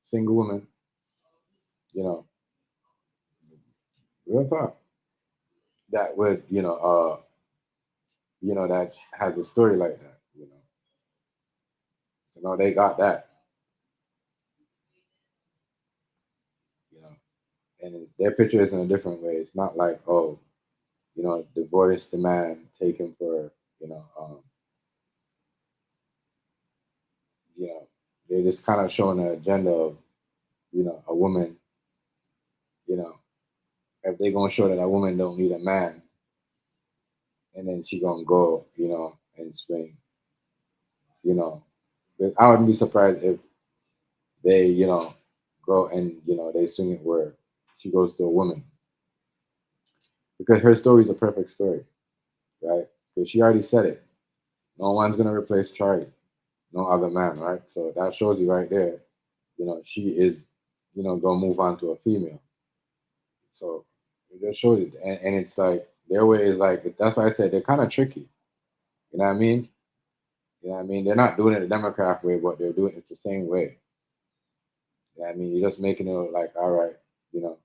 single woman. Real talk. That would that has a story like that. They got that. And their picture is in a different way. It's not like, oh, divorce the man, take him for, they're just kind of showing an agenda of, a woman, if they're gonna show that a woman don't need a man, and then she gonna go, and swing, But I wouldn't be surprised if they, go and they swing it where she goes to a woman, because her story is a perfect story, right? Because she already said it. No one's gonna replace Charlie, no other man, right? So that shows you right there, she is, gonna move on to a female. So it just shows it, and it's like their way is like that's why I said they're kind of tricky. You know what I mean? You know what I mean? They're not doing it the Democrat way, but they're doing it the same way. You know what I mean? You're just making it look like, all right, you know,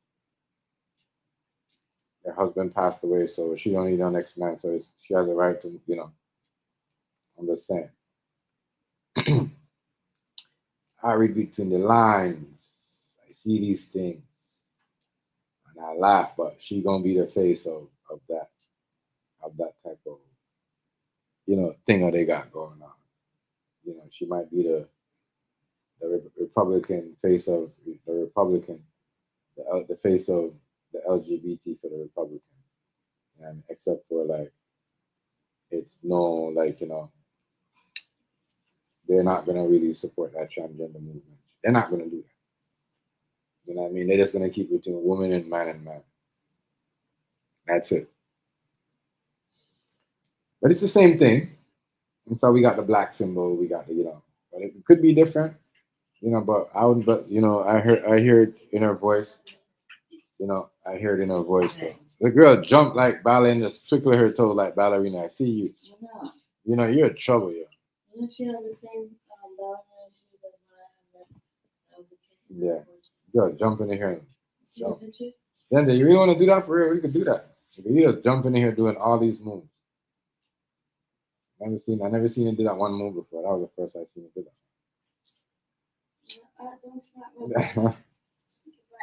her husband passed away, so she don't need her next man, so she has a right to, you know. I'm just saying. I read between the lines. I see these things, and I laugh. But she gonna be the face of that type of, you know, thing that they got going on. You know, she might be the Republican face of the Republican, the face of the LGBT for the Republican, and except for like it's no like, you know, they're not gonna really support that transgender movement. They're not gonna do that. You know what I mean? They're just gonna keep it between woman and man and man. That's it. But it's the same thing. And so we got the black symbol, we got the, you know, but it could be different, you know, but you know, I heard in her voice, you know, I heard in her voice that the girl jumped like ballet and just twinkle her toe like ballerina. I see you. You know, you're in trouble, yeah. You know, she has the same ballerina shoes as when I was a kid. Yeah. Girl, jump in here and See the picture? then you really want to do that for real? You could do that. You just jump in here doing all these moves. I never seen him do that one move before. That was the first I seen him do Don't slap my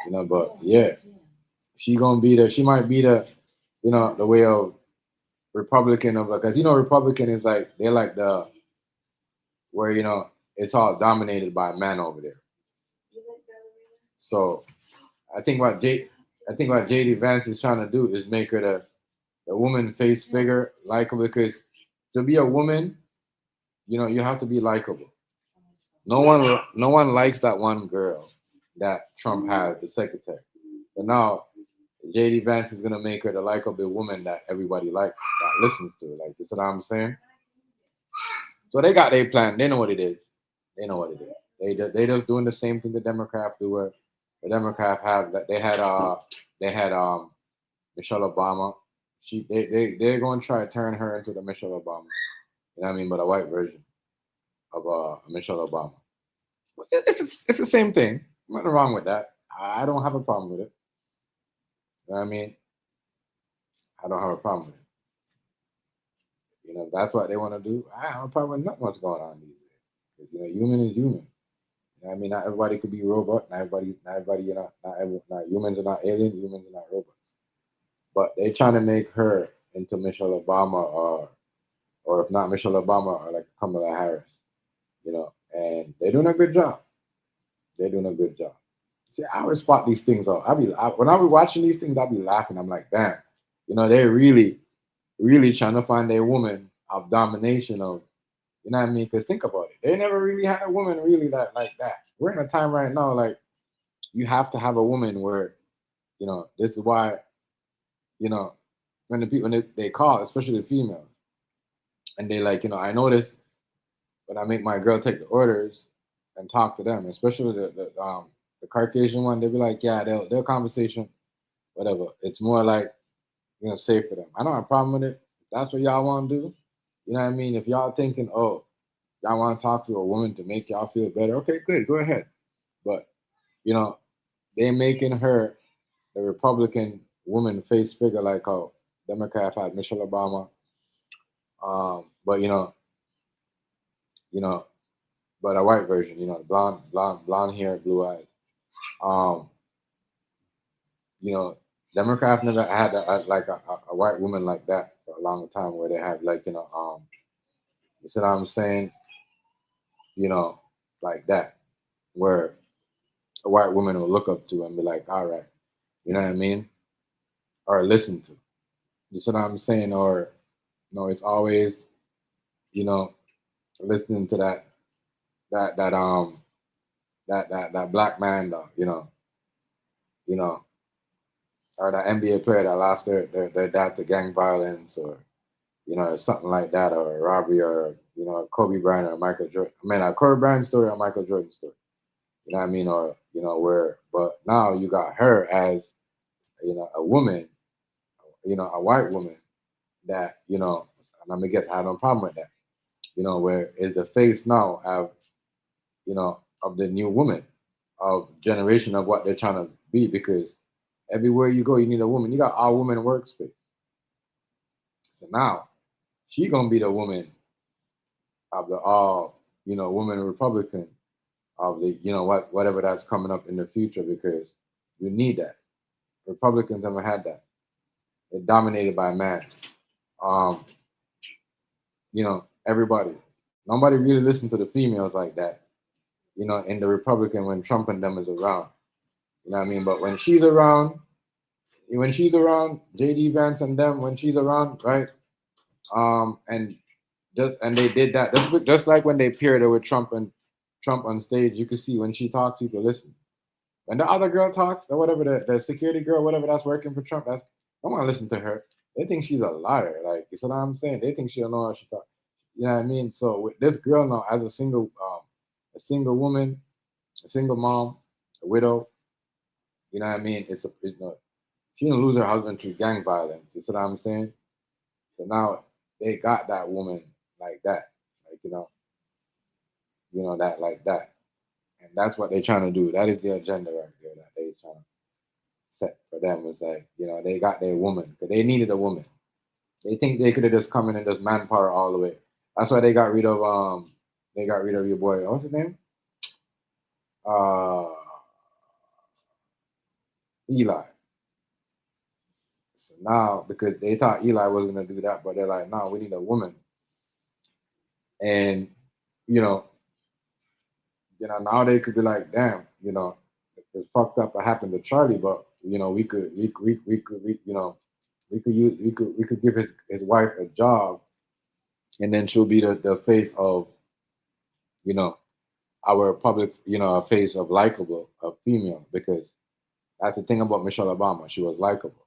you know, but yeah, she might be the, you know, the way of Republican of, because you know Republican is like they're like the where, you know, it's all dominated by men over there. So I think what JD Vance is trying to do is make her the woman face figure likable, because to be a woman, you know, you have to be likable. No one likes that one girl that Trump had, the secretary. But now JD Vance is gonna make her the likable woman that everybody likes, that listens to. Like, that's what I'm saying. So they got their plan. They know what it is. They know what it is. They just doing the same thing the Democrats do. Where the Democrats have that they had Michelle Obama. They're going to try to turn her into the Michelle Obama. You know what I mean? But a white version of Michelle Obama. It's the same thing. Nothing wrong with that. I don't have a problem with it. You know what I mean? I don't have a problem with it. You know, if that's what they want to do, I don't have a problem with nothing what's going on these days. Because, you know, human is human. You know what I mean? Not everybody could be a robot. Not everybody, you know, not humans are not aliens, humans are not robots. But they trying to make her into Michelle Obama, or if not Michelle Obama, or like Kamala Harris, you know, and they're doing a good job. They're doing a good job. See, I always spot these things out. When I be watching these things, I'll be laughing. I'm like, damn, you know, they're really trying to find a woman of domination of, you know what I mean? Because think about it, they never really had a woman really that like that. We're in a time right now, like you have to have a woman where, you know, this is why, you know, when the people when they call, especially the females, and they like, you know, I notice when I make my girl take the orders and talk to them, especially the Caucasian one, they'll be like, yeah, their conversation, whatever. It's more like, you know, safe for them. I don't have a problem with it. If that's what y'all want to do. You know what I mean? If y'all thinking, oh, y'all want to talk to a woman to make y'all feel better, okay, good, go ahead. But, you know, they making her the Republican woman face figure like how Democrats had Michelle Obama. But you know, but a white version, you know, blonde hair, blue eyes. You know, Democrats never had a white woman like that for a long time, where they have like, you know, you see what I'm saying? You know, like that, where a white woman will look up to and be like, all right, you know what I mean? Or listen to. You see what I'm saying? Or, you know, it's always, you know, listening to that black man though, you know, or that NBA player that lost their dad to gang violence, or, you know, something like that, or a robbery, or, you know, Kobe Bryant or Michael Jordan. I mean, a Kobe Bryant story or Michael Jordan story. You know what I mean? Or, you know, but now you got her as, you know, a woman, you know, a white woman that, you know, and I'm gonna guess I have no problem with that. where is the face now of, of the new woman, of generation of what they're trying to be, because everywhere you go, you need a woman. You got all women workspace. So now she gonna be the woman of the all, woman Republican of the, whatever that's coming up in the future, because you need that. Republicans never had that. They're dominated by man. Everybody. Nobody really listened to the females like that, in the Republican when Trump and them is around. You know what I mean? But when she's around, JD Vance and them, when she's around, right? And they did that. Just like when they paired her with Trump on stage, you could see when she talks, you could listen. When the other girl talks, or whatever, the security girl, whatever that's working for Trump, I don't want to listen to her. They think she's a liar. Like, you know what I'm saying? They think she don't know how she talks. You know what I mean? So with this girl now, as a single woman, a single mom, a widow, you know what I mean? She didn't lose her husband to gang violence. You see what I'm saying? So now they got that woman like that, like that like that, and that's what they're trying to do. That is the agenda right there that they're trying to set for them. It's like they got their woman because they needed a woman. They think they could have just come in and just manpower all the way. That's why they got rid of your boy. What's his name? Eli. So now, because they thought Eli was gonna do that, but they're like, no, we need a woman. And now they could be like, damn, it's fucked up what happened to Charlie, but we could give his wife a job, and then she'll be the face of our public, a face of likable, a female, because that's the thing about Michelle Obama. She was likable.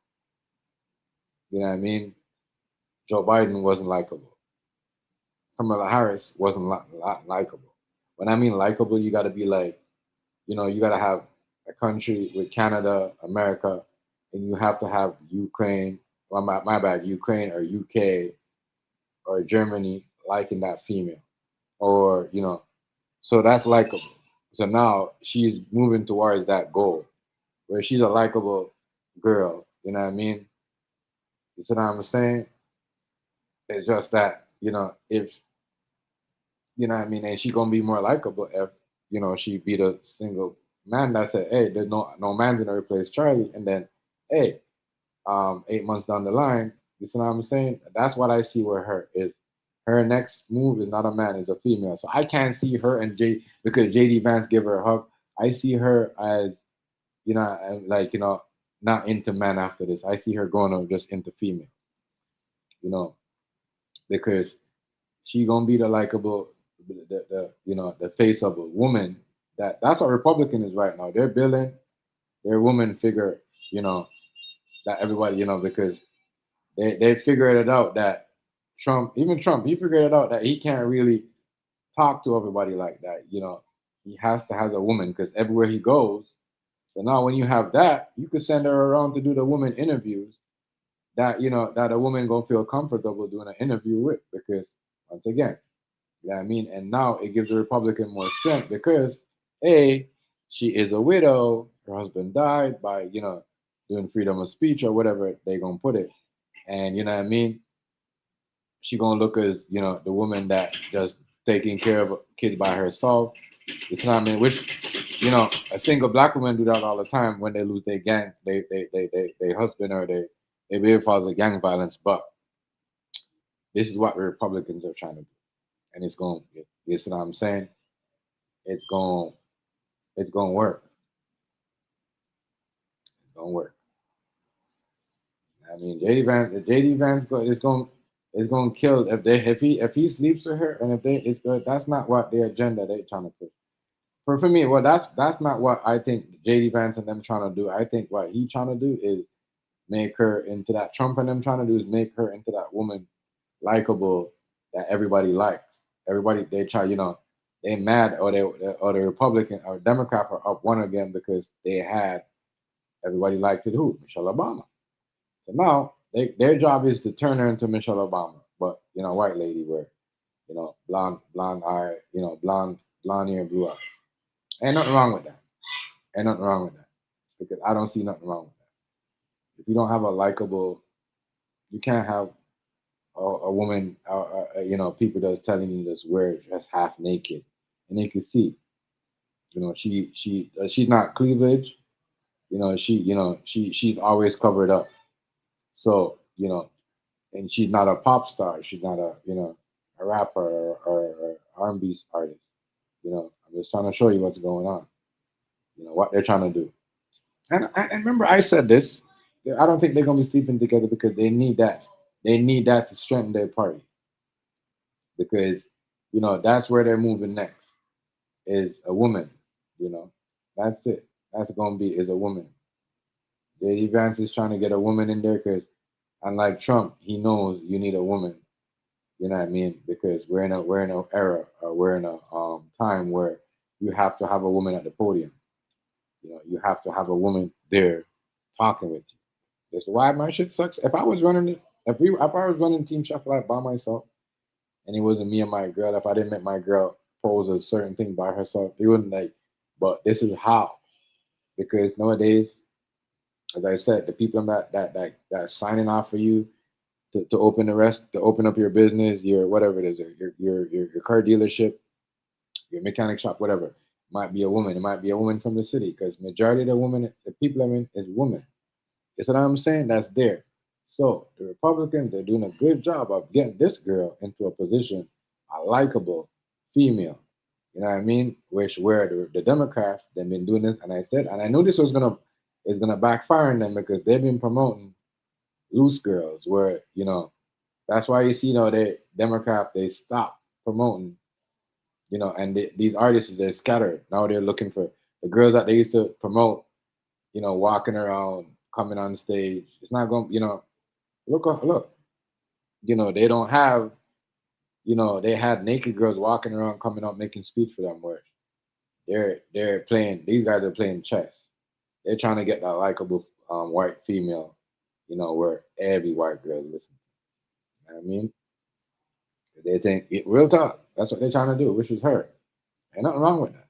You know what I mean? Joe Biden wasn't likable. Kamala Harris wasn't likable. When I mean likable, you got to be like, you got to have a country with Canada, America, and you have to have Ukraine, well, my bad, Ukraine or UK or Germany liking that female, or so that's likable. So now she's moving towards that goal, where she's a likable girl. You know what I mean? You see what I'm saying? It's just that if what I mean, and she gonna be more likable if she be the single man that said, hey, there's no man's gonna replace Charlie, and then hey, 8 months down the line, you see what I'm saying? That's what I see where her next move is not a man, it's a female. So I can't see her and because JD Vance give her a hug. I see her as not into men after this. I see her going just into female. Because she gonna be the likable, the face of a woman. That's what Republican is right now. They're building their woman figure, that everybody, because they figured it out that Trump, he figured it out that he can't really talk to everybody like that. He has to have a woman because everywhere he goes. So now when you have that, you could send her around to do the woman interviews that that a woman gonna feel comfortable doing an interview with, because once again, you know what I mean? And now it gives the Republican more strength because she is a widow, her husband died by, doing freedom of speech or whatever they gonna put it. And you know what I mean? She gonna look as, the woman that just taking care of kids by herself. You know what I mean? Which, a single black woman do that all the time when they lose their gang, they husband or they baby father gang violence. But this is what the Republicans are trying to do. And it's going, you see what I'm saying? It's going to work. It's going to work. I mean, JD Vance is going to kill if he sleeps with her, and it's good. That's not what the agenda they're trying to push. For me, well, that's not what I think JD Vance and them trying to do. I think what he trying to do is make her into that. Trump and them trying to do is make her into that woman likable that everybody likes. Everybody, they try, they mad or the Republican or Democrat are up one again because they had everybody liked it who? Michelle Obama. So now their job is to turn her into Michelle Obama, but white lady where blonde eye, blonde hair, blue eyes. Ain't nothing wrong with that. Ain't nothing wrong with that because I don't see nothing wrong with that. If you don't have a likable, you can't have a woman, people that's telling you this wear just half naked, and they can see, she's not cleavage, she's always covered up. So and she's not a pop star. She's not a rapper or R&B artist. I'm just trying to show you what's going on. What they're trying to do. And remember, I said this. I don't think they're gonna be sleeping together because they need that. They need that to strengthen their party. Because that's where they're moving next. Is a woman. That's it. That's gonna be is a woman. J.D. Vance is trying to get a woman in there because, unlike Trump, he knows you need a woman. You know what I mean? Because we're in a era, or we're in a time where you have to have a woman at the podium. You have to have a woman there talking with you. That's why my shit sucks. If I was running it, if I was running Team Chef Life by myself, and it wasn't me and my girl, if I didn't make my girl pose a certain thing by herself, it wouldn't like. But this is how, because nowadays, as I said, the people that signing off for you to open to open up your business, your whatever it is, your car dealership, your mechanic shop, whatever, might be a woman. It might be a woman from the city because majority of the people I'm in is women. You see what I'm saying? That's there. So the Republicans are doing a good job of getting this girl into a position, a likable female. You know what I mean? Where the Democrats they've been doing this, and I said, and I knew this is gonna backfire on them because they've been promoting loose girls. Where that's why you see they Democrats they stop promoting. And these artists they're scattered now. They're looking for the girls that they used to promote. Walking around, coming on stage. It's not going. Look. They don't have. They had naked girls walking around, coming up, making speech for them. Where they're playing. These guys are playing chess. They're trying to get that likable white female. Where every white girl listens. You know what I mean? They think real talk. That's what they're trying to do, which is her. Ain't nothing wrong with that.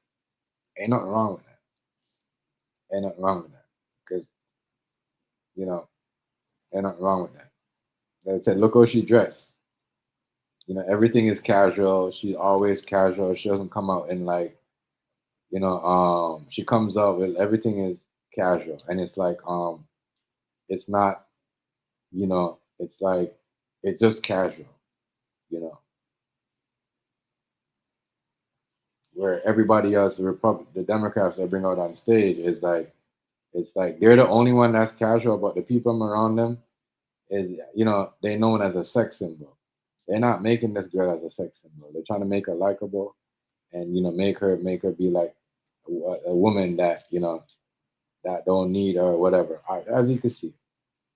Ain't nothing wrong with that. Ain't nothing wrong with that. Because ain't nothing wrong with that. Like I said, look how she dressed. Everything is casual. She's always casual. She doesn't come out in like, she comes out with everything is casual. And it's like, it's not, it's like, it's just casual, where everybody else, the Democrats that bring out on stage is like, it's like they're the only one that's casual, but the people around them is, they're known as a sex symbol. They're not making this girl as a sex symbol. They're trying to make her likable, and make her be like a woman that that don't need or whatever. As you can see,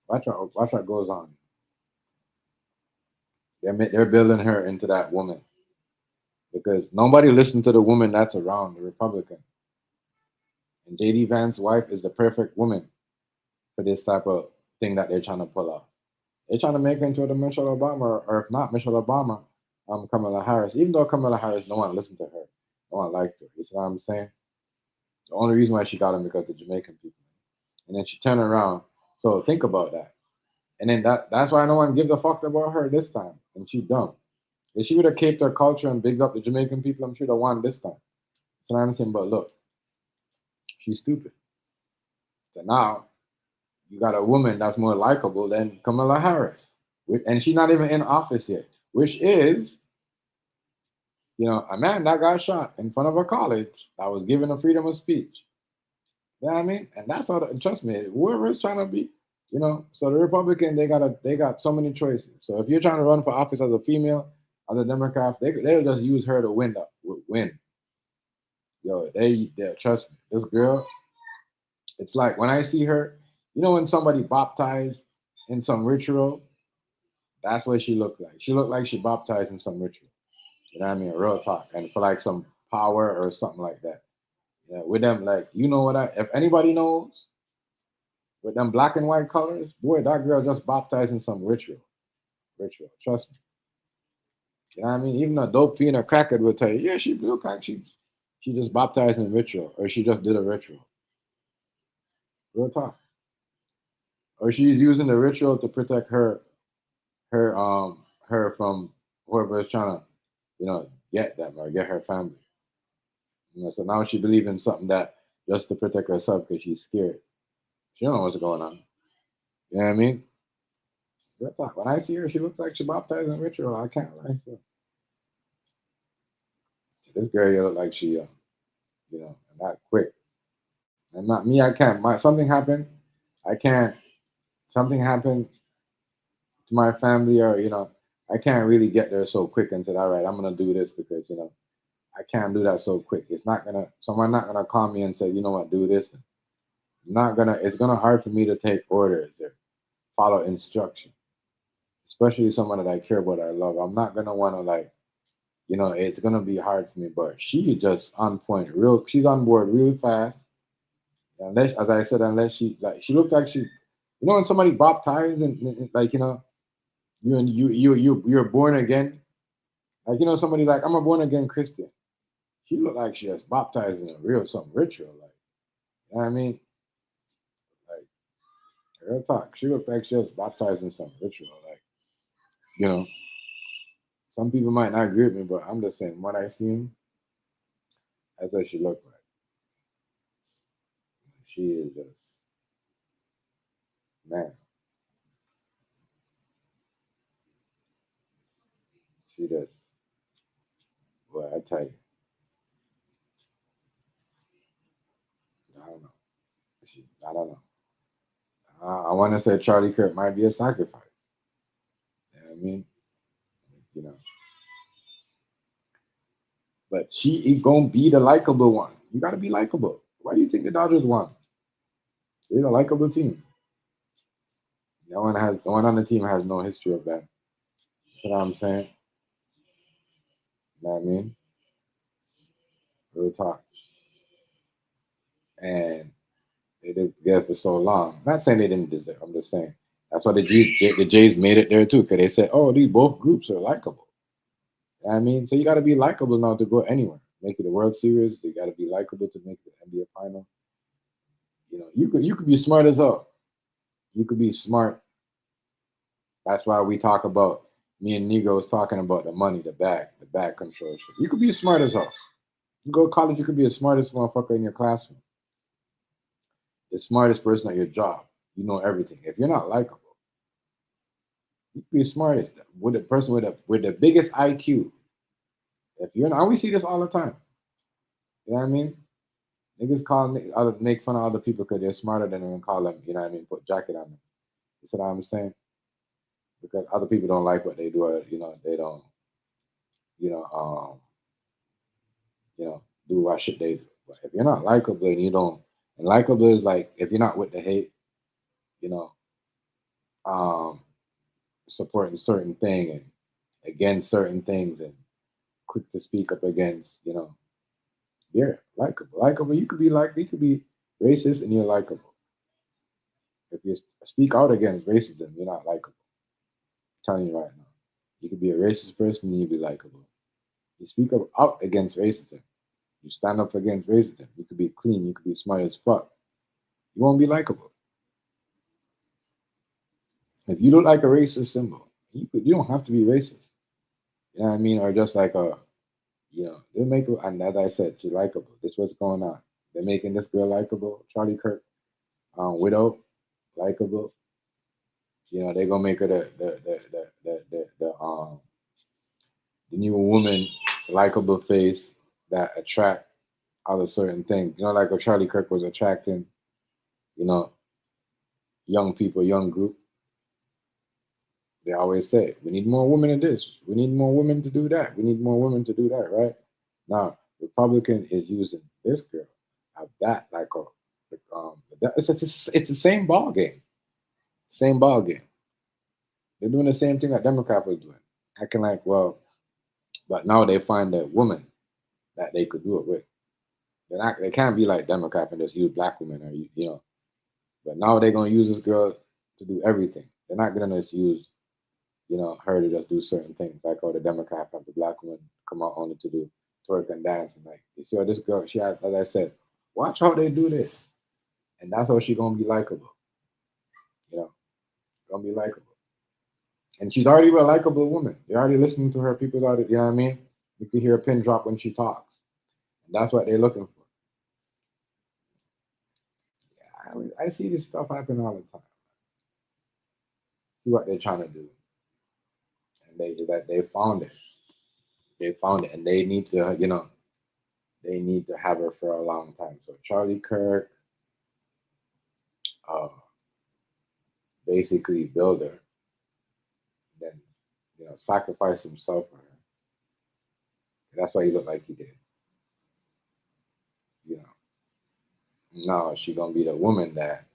watch what goes on. They're building her into that woman because nobody listens to the woman that's around the Republican. And J.D. Vance's wife is the perfect woman for this type of thing that they're trying to pull off. They're trying to make her into the Michelle Obama, or if not Michelle Obama, Kamala Harris. Even though Kamala Harris, no one listened to her, no one liked her. You see what I'm saying? The only reason why she got him because the Jamaican people. And then she turned around. So think about that. And then that's why no one gives a fuck about her this time. And she dumb. If she would have kept her culture and bigged up the Jamaican people, I'm sure they won this time. You know what I'm saying? But look, she's stupid. So now you got a woman that's more likable than Kamala Harris. And she's not even in office yet, which is, a man that got shot in front of a college that was given a freedom of speech. You know what I mean? And that's all. Trust me, whoever is trying to be, So the Republican, they got so many choices. So if you're trying to run for office as a female, as a Democrat, they'll just use her to win. They trust me. This girl, it's like when I see her, when somebody baptized in some ritual, that's what she looked like. She looked like she baptized in some ritual. You know what I mean? Real talk. And for like some power or something like that. Yeah, with them, like, if anybody knows, with them black and white colors, boy, that girl just baptized in some ritual. Trust me. You know what I mean? Even a dope fiend or crackhead will tell you, yeah, she look like she just baptized in ritual, or she just did a ritual. Real talk. Or she's using the ritual to protect her from whoever is trying to, get them or get her family. So now she believes in something that just to protect herself because she's scared. She don't know what's going on. You know what I mean? Real talk. When I see her, she looks like she baptized in ritual. I can't lie. So this girl, you look like she, not quick. And not me. I can't. Something happened. I can't. Something happened to my family, or I can't really get there so quick and say, all right, I'm gonna do this because I can't do that so quick. It's not gonna. Someone not gonna call me and say, you know what, do this. Not gonna. It's gonna hard for me to take orders or follow instruction, especially someone that I care about, I love. I'm not gonna want to it's gonna be hard for me. But she just on point, real. She's on board real fast. Unless, as I said, unless she looked like she, when somebody baptized and like you're born again, like somebody like I'm a born again Christian. She looked like she was baptized in a real some ritual, like you know what I mean, like real talk. She looked like she was baptized in some ritual, like you know. Some people might not agree with me, but I'm just saying what I seen. That's what she looked like. She is just man. She just well, I tell you, I don't know. I don't know. I want to say Charlie Kirk might be a sacrifice. You know what I mean? You know, but she gonna be the likable one. You gotta be likable. Why do you think the Dodgers won? They're a likable team. No one on the team has no history of that. You know what I'm saying? You know what I mean? Real talk. And they did together for so long. I'm not saying they didn't deserve. I'm just saying that's why the Jays made it there too, because they said, "Oh, these both groups are likable." You know what I mean, so you got to be likable now to go anywhere. Make it a World Series. You got to be likable to make the NBA final. You could be smart as hell. You could be smart. That's why we talk about me and Negros talking about the money, the bag control shit. You could be smart as hell. You go to college, you could be the smartest motherfucker in your classroom, the smartest person at your job. You know everything. If you're not likable, you could be the smartest with the person with the biggest IQ. If you're not, we see this all the time. You know what I mean? Niggas make fun of other people because they're smarter than them and call them, you know what I mean, put jacket on them. You see what I'm saying? Because other people don't like what they do, or, they don't, you know, um, do what shit they do. But if you're not likable and you don't, and likable is like if you're not with the hate, you know, um, supporting certain thing and against certain things and quick to speak up against, yeah, likable. Likable, you could be racist and you're likable. If you speak out against racism, you're not likable. I'm telling you right now. You could be a racist person and you be likable. You speak out against racism. You stand up against racism. You could be clean. You could be smart as fuck. You won't be likable. If you look like a racist symbol, you don't have to be racist. You know what I mean? Or just like they make her, and as I said, she's likable. This is what's going on. They're making this girl likable. Charlie Kirk, widow, likable. They're gonna make her the new woman, likable face that attract other certain things. Like what Charlie Kirk was attracting, young people, young group. They always say, we need more women in this. We need more women to do that. We need more women to do that, right? Now, Republican is using this girl of that it's the same ball game. Same ball game. They're doing the same thing that Democrat was doing. Acting like, well, but now they find a woman that they could do it with. They can't be like Democrat and just use black women or But now they're gonna use this girl to do everything. They're not gonna just use her to just do certain things, like how the Democrats have the black woman come out only to do twerk and dance, and like, you see, this girl, she has, as I said, watch how they do this, and that's how she gonna be likable, gonna be likable, and she's already a likable woman. You're already listening to her. People already, you know what I mean? You can hear a pin drop when she talks, and that's what they're looking for. Yeah, I see this stuff happen all the time. See what they're trying to do, and they found it. They found it, and they need to, they need to have her for a long time. So Charlie Kirk, basically build her, then sacrifice himself for her. And that's why he looked like he did. Now she gonna be the woman that,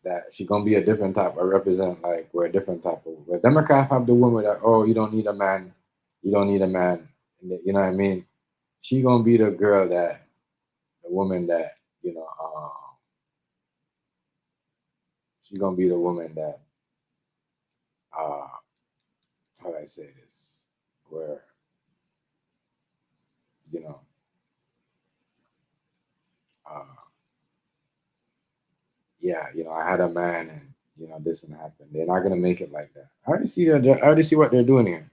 that she gonna be a different type of represent, like we're a different type of, where Democrats have the woman that, oh, you don't need a man, you know what I mean? She gonna be the girl that, the woman that, she gonna be the woman that, how do I say this, where, yeah, I had a man and this and happened. They're not gonna make it like that. I already see what they're doing here.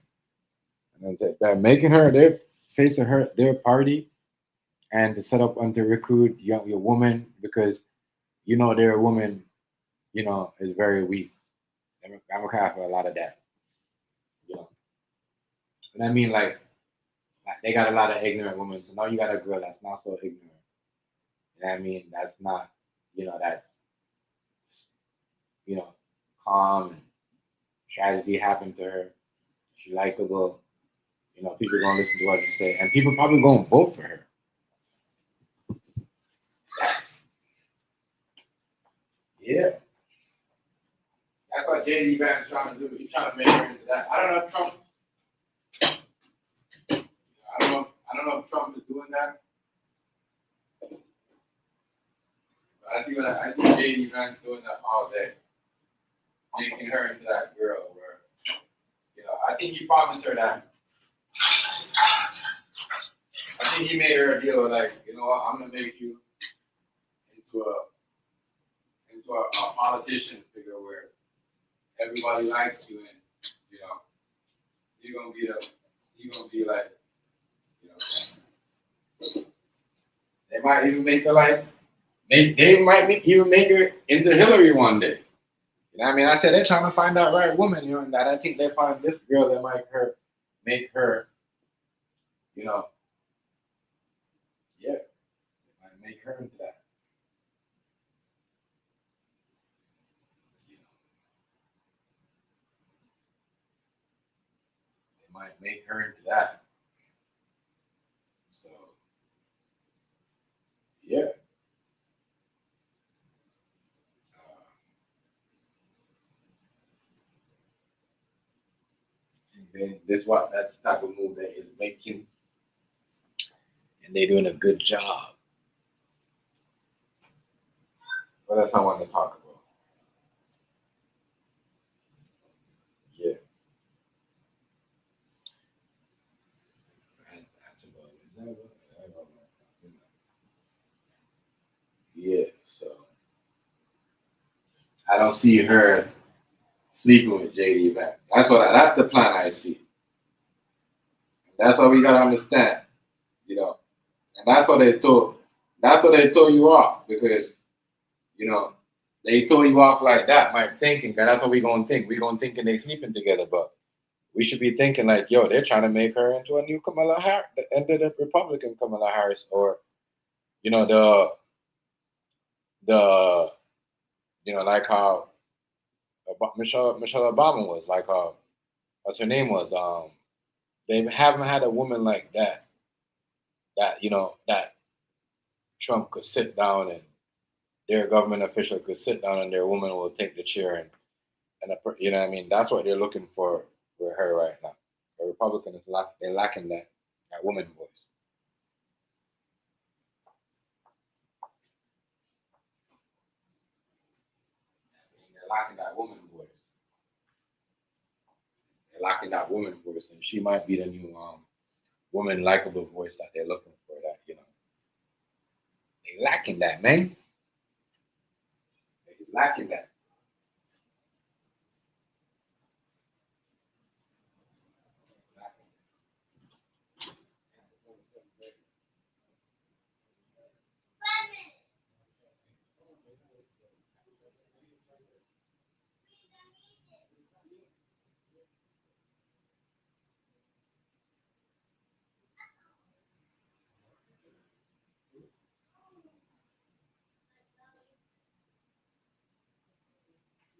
And they're making her, they're facing her, their party, and to set up and to recruit your woman, because their woman, is very weak. I'm gonna have a lot of that. And I mean, like they got a lot of ignorant women. So now you got a girl that's not so ignorant. You know what I mean? That's not, that's, calm, and tragedy happened to her. She likable. People gonna listen to what you say, and people probably gonna vote for her. Yeah, that's what JD Vance trying to do. He's trying to make her into that. I don't know if Trump. I don't know if Trump is doing that. But I see JD Vance doing that all day, making her into that girl where, I think he promised her that. I think he made her a deal like, you know what, I'm gonna make you into a politician figure where everybody likes you, and you're gonna be like, they might even make her like, they might even make her into Hillary one day. You know what I mean? I said they're trying to find that right woman, and that I think they find this girl that might make her, yeah, they might make her into that. They might make her into that. So, yeah. Then that's the type of move that is making, and they're doing a good job. Well, that's what I want to talk about. Yeah. That's about it. Yeah, so I don't see her sleeping with JD Vance. That's the plan I see. That's what we gotta understand, And that's what they told. That's what they told you off, because they told you off like that, my thinking. And that's what we gonna think. We gonna thinking they sleeping together, but we should be thinking like, yo, they're trying to make her into a new Kamala Harris, into the Republican Kamala Harris, or the like how Michelle Obama was, like what's her name was. They haven't had a woman like that that Trump could sit down, and their government official could sit down, and their woman will take the chair, and you know what I mean? That's what they're looking for with her right now. The Republican is they're lacking that woman voice. lacking that woman voice, and she might be the new woman likable voice that they're looking for. That they lacking that, man. They lacking that.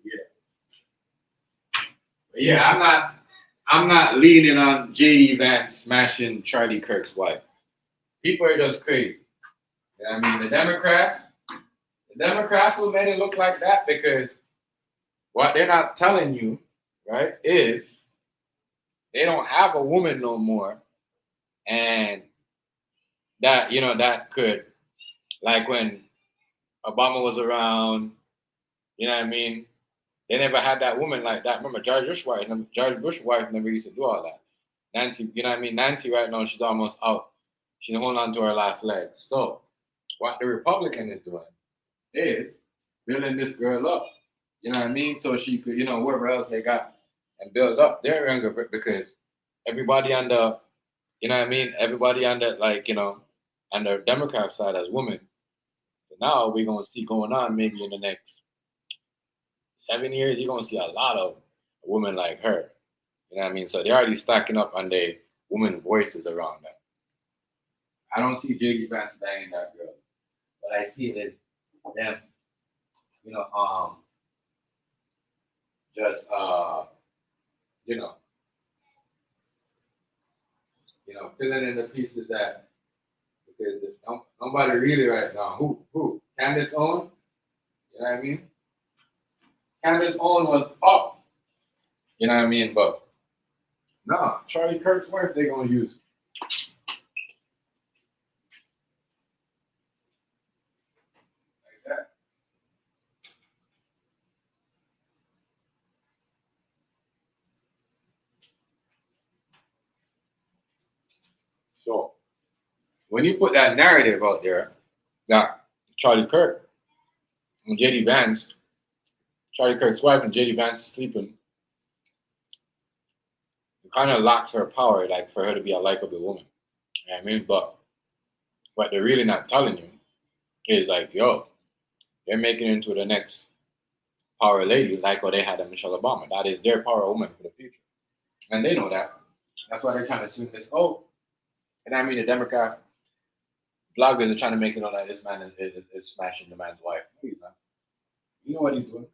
Yeah, but yeah. I'm not leaning on JD Vance smashing Charlie Kirk's wife. People are just crazy. You know what I mean? The Democrats will make it look like that because what they're not telling you, right, is they don't have a woman no more, and that that could, like when Obama was around, you know what I mean? They never had that woman like that. Remember, George Bush's wife never used to do all that. Nancy, you know what I mean? Nancy right now, she's almost out. She's holding on to her last leg. So what the Republican is doing is building this girl up. You know what I mean? So she could, whoever else they got, and build up their younger, because everybody on the, you know what I mean? Everybody on the, on the Democrat side as women. So now we're going to see going on maybe in the next 7 years, you're going to see a lot of women like her. You know what I mean? So they're already stacking up on their women voices around that. I don't see J.D. Vance banging that girl. What I see is them, just, filling in the pieces that, because nobody really right now. Who? Candace Owen? You know what I mean? Candace Owen was up. You know what I mean? But no, Charlie Kirk's wife, they're going to use. Like that. So when you put that narrative out there, that Charlie Kirk and JD Vance, Charlie Kirk's wife and JD Vance is sleeping, it kind of locks her power, like for her to be a likable woman. You know what I mean? But what they're really not telling you is like, yo, they're making it into the next power lady, like what they had at Michelle Obama. That is their power woman for the future. And they know that. That's why they're trying to swing this. Oh, and I mean the Democrat bloggers are trying to make it on like this man is smashing the man's wife. No, he's not. You know what he's doing.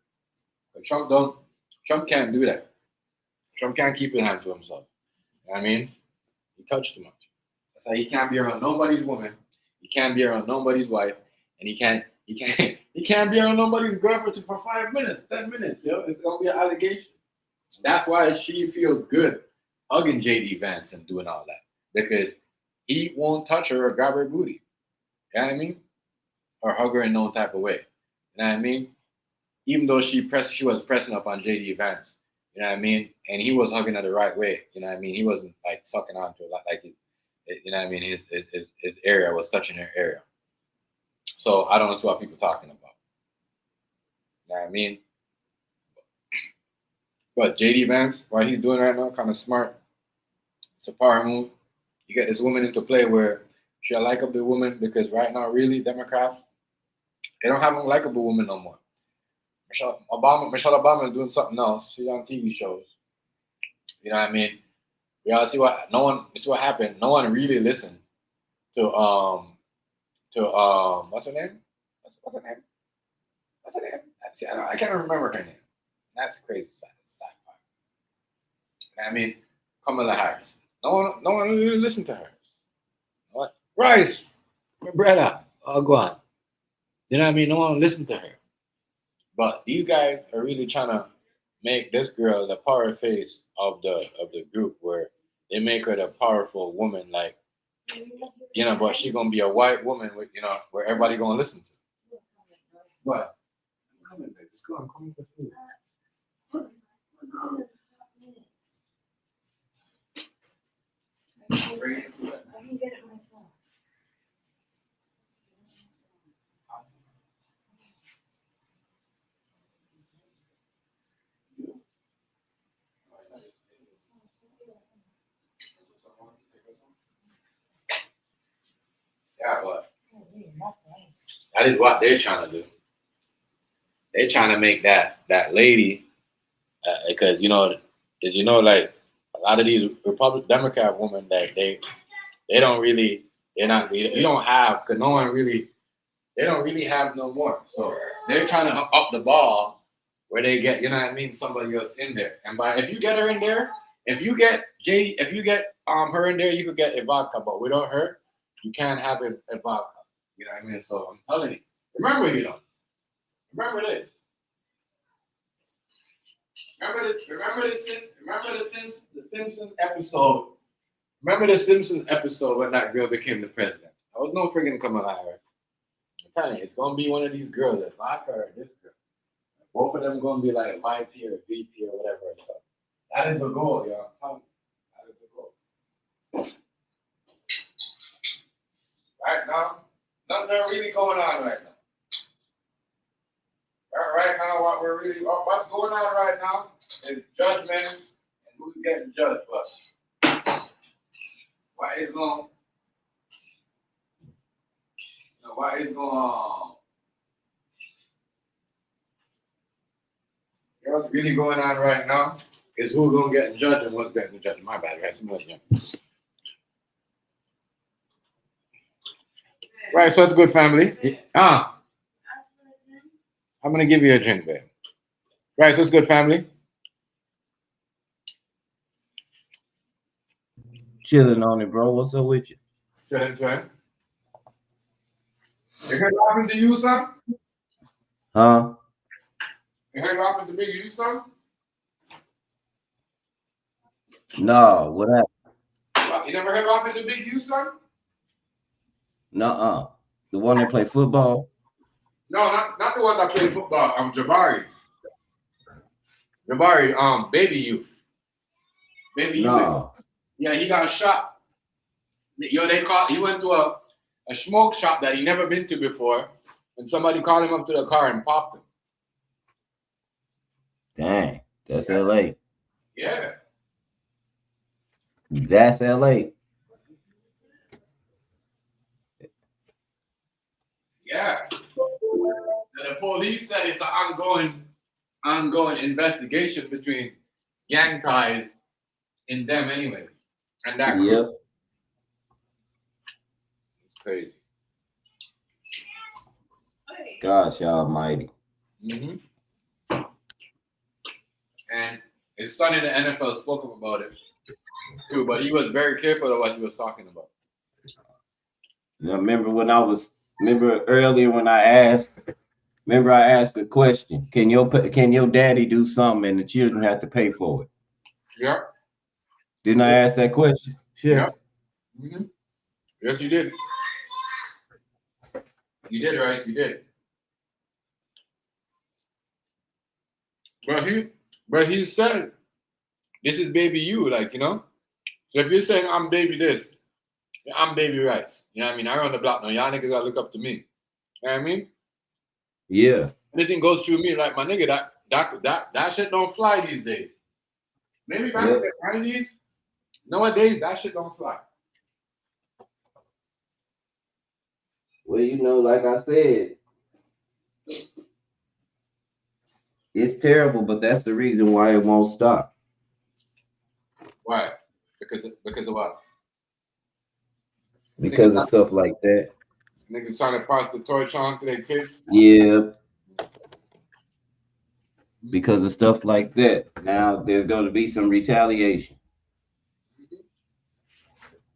But Trump can't do that. Trump can't keep his hand to himself. You know what I mean? He touched too much. That's why he can't be around nobody's woman. He can't be around nobody's wife, and he can't be around nobody's girlfriend for 5 minutes, 10 minutes. It's gonna be an allegation. That's why she feels good hugging JD Vance and doing all that, because he won't touch her or grab her booty. You know what I mean? Or hug her in no type of way. You know what I mean? Even though she was pressing up on JD Vance. You know what I mean? And he was hugging her the right way. You know what I mean? He wasn't like sucking onto her like you know what I mean? His area was touching her area. So I don't see what people are talking about. You know what I mean? But JD Vance, what he's doing right now, kind of smart. It's a power move. You get this woman into play where she's a likable woman, because right now, really, Democrats, they don't have a likable woman no more. Michelle Obama is doing something else. She's on TV shows. You know what I mean? We all see what happened. No one really listened to what's her name? What's her name? What's her name? I can't remember her name. That's crazy side part. You know what I mean? Kamala Harris. No one really listened to her. What? Rice, my brother. Oh, go on. You know what I mean? No one listened to her. But these guys are really trying to make this girl the power face of the group, where they make her the powerful woman, like, but she's gonna be a white woman with, where everybody gonna listen to. What? I'm coming, baby. Let's go. I'm coming for food. can get it myself. Yeah, but that is what they're trying to do. They're trying to make that lady, because like a lot of these Democrat women that they don't really, they're not, you don't have, because no one really, they don't really have no more. So they're trying to up the ball where they get, you know what I mean, somebody else in there. And if you get her in there, if you get her in there, you could get Ivanka, but without her, you can't have Ivanka. You know what I mean? So I'm telling you, remember this. Remember the Simpsons episode. Remember the Simpsons episode when that girl became the president? I was no friggin' Kamala Harris. I'm telling you, it's gonna be one of these girls, that Vodka or this girl. Both of them gonna be like YP or VP or whatever. So that is the goal, y'all. I'm telling you, that is the goal. Right now, nothing really going on right now. Right now, what's going on right now is judgment and who's getting judged. But what is going what's really going on right now is who's gonna get judged and what's getting judged. My bad, right? Right, so it's good, family. I'm gonna give you a drink, babe. Right, so it's good, family. Chilling on it, bro. What's up with you? Chilling. You heard what happened to you, son? Huh? You heard what happened to Big You, son? No, what happened? You never heard what happened to Big You, son? Nuh-uh. The one that played football? No, not the one that played football. Jabari. Baby You. Baby You. No. Yeah, he got shot. He went to a smoke shop that he never been to before, and somebody called him up to the car and popped him. Dang, that's LA. Yeah. That's LA. Yeah. And the police said it's an ongoing investigation between gang ties in them anyway. And that crew. Yep. It's crazy. Gosh almighty. Mm-hmm. And his son in the NFL spoke up about it too, but he was very careful of what he was talking about. Now, remember earlier when I asked a question, can your daddy do something and the children have to pay for it? Yeah. Didn't I ask that question? Sure. Yeah. Mm-hmm. Yes, you did. You did, right? You did. But he said, this is baby you, like, you know? So if you're saying I'm baby this, I'm baby rice. You know what I mean? I run the block now. Y'all niggas gotta look up to me. You know what I mean? Yeah. Anything goes through me, like my nigga, that shit don't fly these days. Maybe back in the 90s, nowadays that shit don't fly. Well, you know, like I said, it's terrible, but that's the reason why it won't stop. Why? Because of what? Because of stuff like that. Niggas trying to pass the torch on to their kids? Yeah. Because of stuff like that. Now there's going to be some retaliation.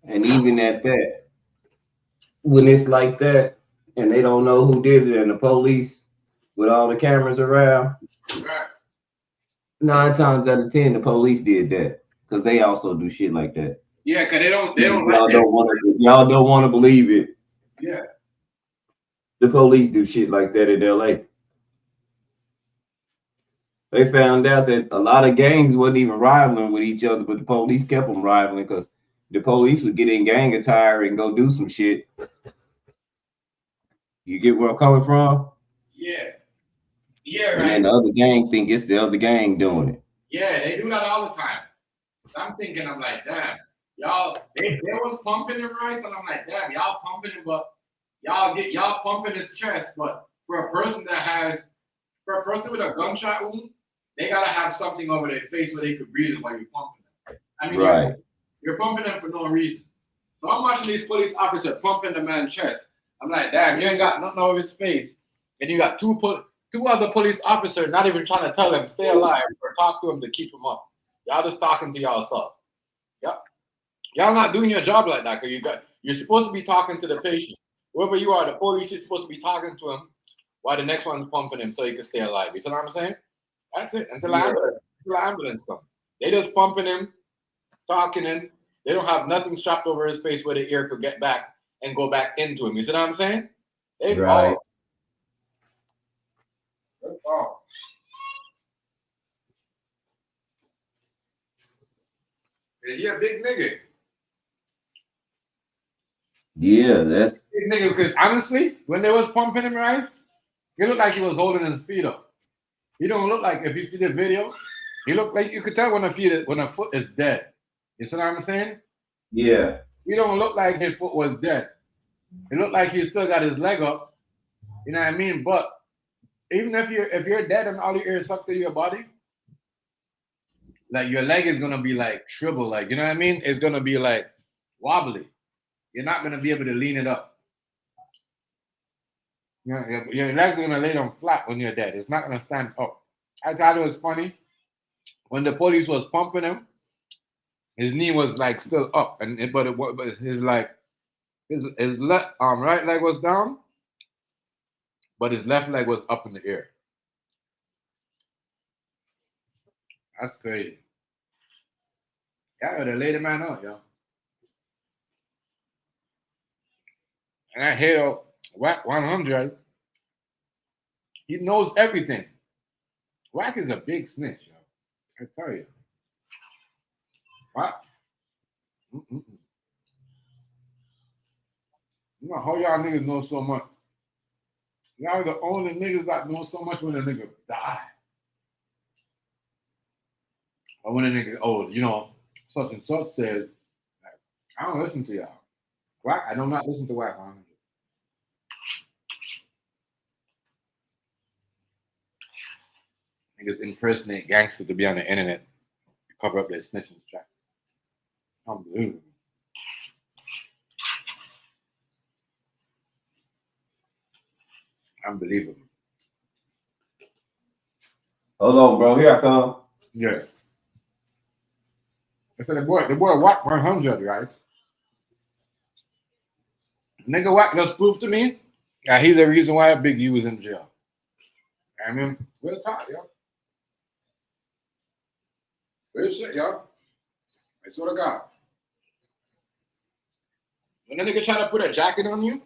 And even at that, when it's like that, and they don't know who did it, and the police with all the cameras around, Right. 9 times out of 10, the police did that because they also do shit like that. Yeah, because they don't y'all don't want to believe it. Yeah. The police do shit like that in LA. They found out that a lot of gangs wasn't even rivaling with each other, but the police kept them rivaling because the police would get in gang attire and go do some shit. You get where I'm coming from? Yeah. Yeah, And right. then the other gang think it's the other gang doing it. Yeah, they do that all the time. So I'm thinking, I'm like, damn, y'all, they was pumping him rice, and I'm like, damn, y'all pumping him, but y'all pumping his chest, but for a person with a gunshot wound, they gotta have something over their face where they could breathe while you're pumping them. I mean, Right. you're pumping them for no reason. So I'm watching these police officers pumping the man's chest. I'm like, damn, you ain't got nothing over his face, and you got two other police officers not even trying to tell him stay alive or talk to him to keep him up. Y'all just talking to y'allself. Yep. Y'all not doing your job like that because you're supposed to be talking to the patient. Whoever you are, the police is supposed to be talking to him while the next one's pumping him so he can stay alive. You see what I'm saying? That's it. Until the ambulance comes. They just pumping him, talking him. They don't have nothing strapped over his face where the ear could get back and go back into him. You see what I'm saying? They Right. fall. They fall. Is he a big nigga? Yeah, that's Big nigga, because honestly, when they was pumping him rice, he looked like he was holding his feet up. He don't look like, if you see the video, he looked like, you could tell when a foot is dead. You see what I'm saying? yeah. He don't look like his foot was dead. It looked like he still got his leg up. You know what I mean? But even if you're dead and all your ears stuck to your body, like your leg is gonna be like shriveled, like, you know what I mean? It's gonna be like wobbly. You're not gonna be able to lean it up. You know, your legs are gonna lay down flat when you're dead. It's not gonna stand up. I thought it was funny when the police was pumping him. His knee was like still up, but his left right leg was down, but his left leg was up in the air. That's crazy. Y'all gotta lay the man out, yo. And I hear Whack 100. He knows everything. Whack is a big snitch, yo. I tell you. What? Mm-mm. You know how y'all niggas know so much. Y'all are the only niggas that know so much when a nigga die. Or when a nigga, such and such said, I don't listen to y'all. Whack, I do not listen to Whack 100. Niggas impersonate gangsters to be on the internet to cover up their snitching track. Unbelievable. Unbelievable. Hold on, bro. Here I come. Yes. I said the boy Wack 100, right? Nigga Wack just proved to me that he's the reason why Big U is in jail. I mean, real talk, yo. Real shit, yo. I swear to God. When a nigga try to put a jacket on you,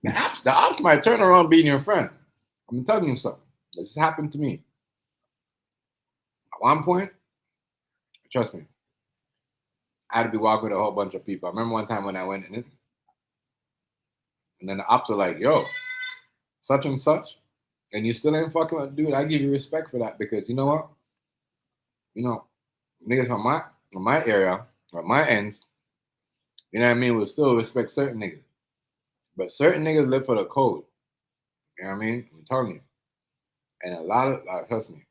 the ops might turn around being your friend. I'm telling you something. This happened to me. At one point, trust me, I had to be walking with a whole bunch of people. I remember one time when I went in it, and then the ops were like, yo, such and such, and you still ain't fucking with, dude, I give you respect for that because you know what? You know, niggas from my area, or my ends, you know what I mean, will still respect certain niggas. But certain niggas live for the code. You know what I mean? I'm telling you. And a lot of, trust me,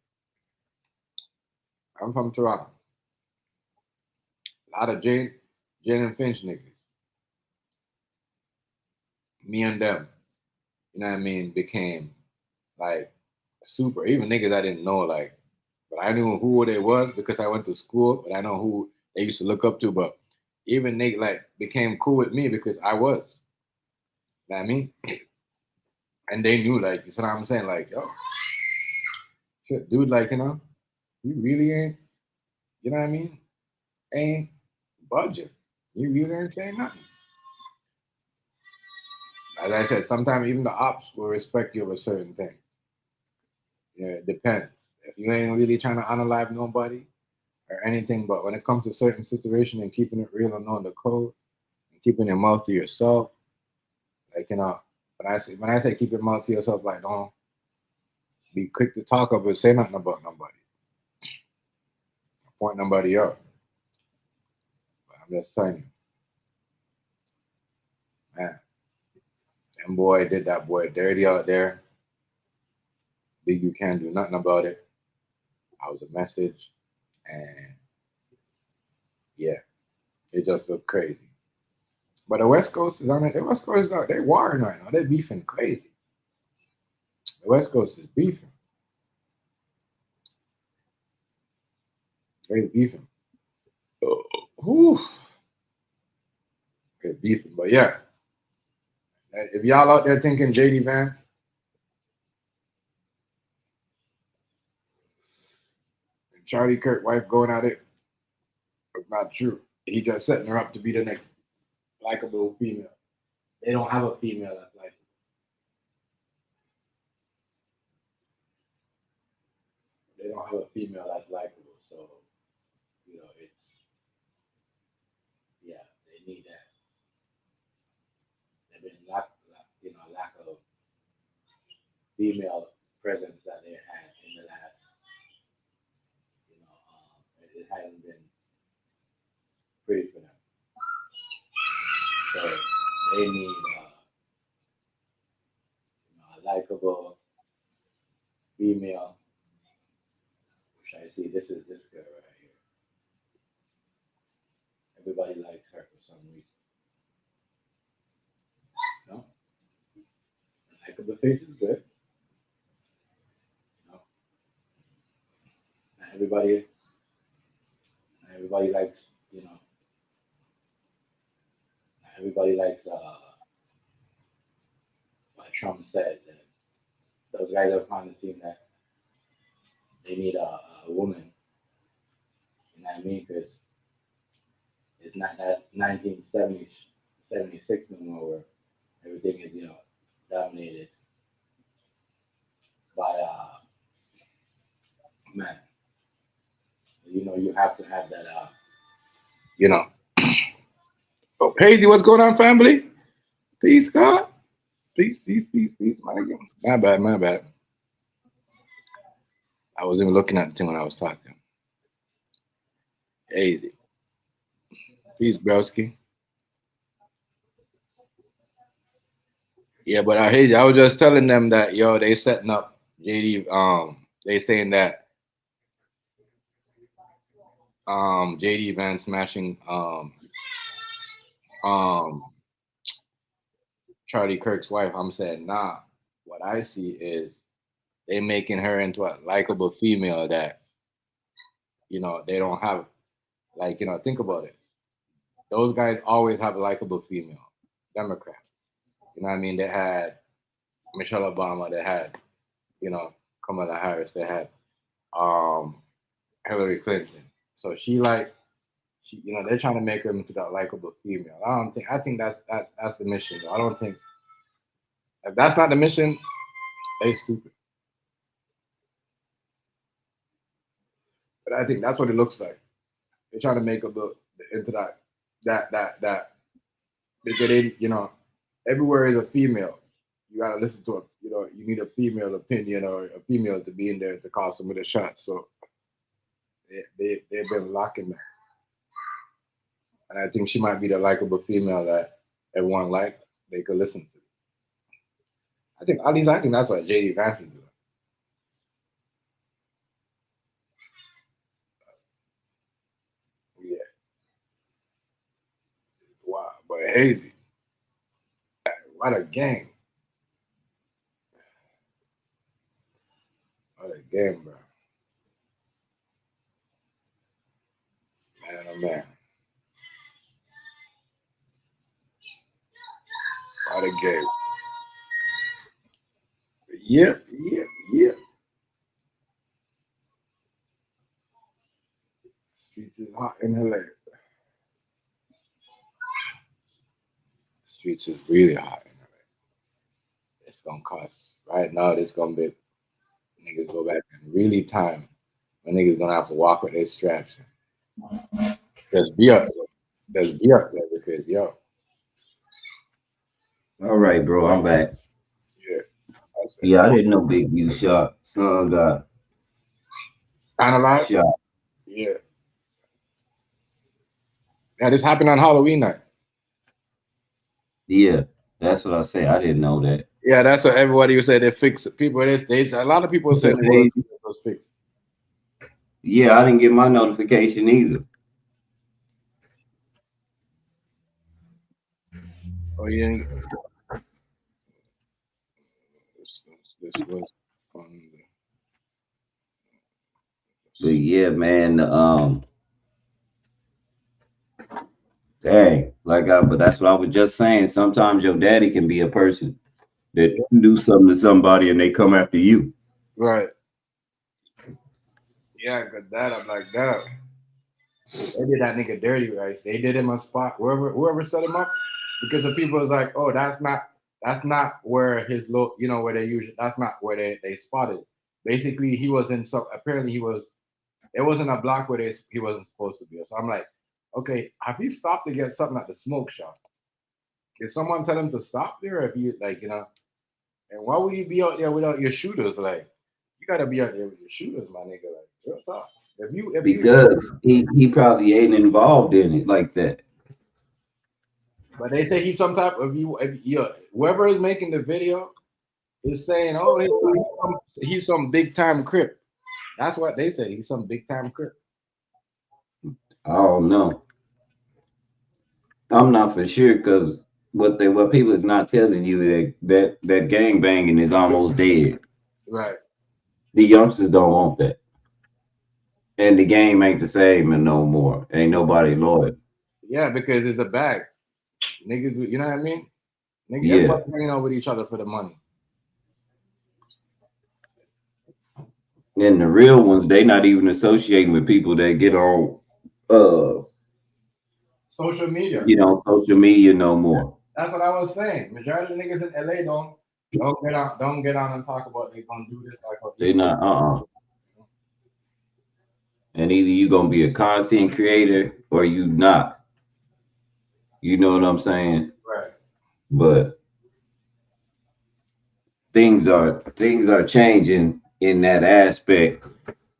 I'm from Toronto. A lot of Jane and Finch niggas. Me and them, you know what I mean, became like super, even niggas I didn't know, like, but I knew who they was because I went to school, but I know who they used to look up to, but even they like became cool with me because I was. You know what I mean? And they knew, like, you see what I'm saying? Like, yo, shit, dude, like, you really ain't, you know what I mean? Ain't budget. You really ain't saying nothing. As I said, sometimes even the ops will respect you over certain things. Yeah, it depends. If you ain't really trying to unalive nobody, or anything, but when it comes to certain situation and keeping it real and knowing the code and keeping your mouth to yourself, like when I say keep your mouth to yourself, like don't be quick to talk up and say nothing about nobody, point nobody out. But I'm just telling you, man, them boy did that boy dirty out there. Big, you can't do nothing about it. I was a message, and yeah, it just looked crazy. But the West Coast is on it. The West Coast is out. They warring right now. They're beefing crazy. The West Coast is beefing. They're beefing. Whew. They're beefing. But yeah, if y'all out there thinking JD Vance, and Charlie Kirk wife going at it, it's not true. He just setting her up to be the next likable female. They don't have a female that's likable. They don't have a female that's likable. So, it's, yeah, they need that. They've been lack of female presence that they had in the last, it hasn't been pretty for them. So they need a likable female. Which I see, this is this girl right here. Everybody likes her for some reason. No? Likable face is good. No? Not everybody likes, not everybody likes what Trump says. And those guys are finally seeing that they need a woman. You know what I mean? Because it's not that 1976 no more where everything is, dominated by man. You have to have that Oh, Hazy, what's going on, family? Peace, God. Peace, my nigga. My bad. I wasn't even looking at the thing when I was talking. Hazy. Peace, broski. Yeah, but Hazy, I was just telling them that, they setting up JD, they saying that JD Vance smashing Charlie Kirk's wife. I'm saying, nah. What I see is they making her into a likable female that, they don't have. Like, think about it. Those guys always have a likable female, Democrat. You know what I mean? They had Michelle Obama. They had, Kamala Harris. They had Hillary Clinton. So they're trying to make her into that likable female. I think that's the mission. I don't think, if that's not the mission, they stupid. But I think that's what it looks like. They're trying to make her into that they get in, everywhere is a female. You gotta listen to it. You need a female opinion or a female to be in there to call some of the shots. So they've been locking that. And I think she might be the likable female that everyone they could listen to. I think that's what JD Vance is doing. Yeah. Wow, but Hazy. What a game. What a game, bro. Man, oh man. What a game. Yep. Streets is hot in LA. Streets is really hot in LA. It's gonna cost right now. It's gonna be niggas go back and really time. My niggas gonna have to walk with their straps. Just be up. Just be up there because yo. All right, bro, I'm back. Yeah. Yeah, I didn't know Big U shot. Son got Analyze. shot. Yeah. Yeah, this happened on Halloween night. Yeah, that's what I say. I didn't know that. Yeah, that's what everybody would say. They fix it. People. They a lot of people said it was fixed. Yeah, I didn't get my notification either. Oh yeah. This was on But yeah, man, dang, but that's what I was just saying. Sometimes your daddy can be a person that do something to somebody and they come after you. right. Yeah, cause that I'm like that. They did that nigga dirty, right? They did him a spot. Whoever set him up, because the people was like, oh, that's not where his low, where they usually. That's not where they spotted. Basically, he was in some. Apparently, he was. It wasn't a block where he wasn't supposed to be. So I'm like, okay, have you stopped to get something at the smoke shop? Did someone tell him to stop there? If you and why would you be out there without your shooters? Like, you gotta be out there with your shooters, my nigga. Like, real talk. Because he probably ain't involved in it like that. But they say he's some type of whoever is making the video is saying, oh, he's some big time crip. That's what they say. He's some big time crip. I don't know. I'm not for sure because what people is not telling you that gang banging is almost dead. Right. The youngsters don't want that. And the game ain't the same and no more. Ain't nobody loyal. Yeah, because it's a bag. Niggas, you know what I mean? Niggas, yeah. Everybody's hanging out with each other for the money. And the real ones, they not even associating with people that get on social media. Social media no more. That's what I was saying. Majority of the niggas in LA don't get on and talk about they gonna do this like they not And either you gonna be a content creator or you not. You know what I'm saying? Right. But things are changing in that aspect.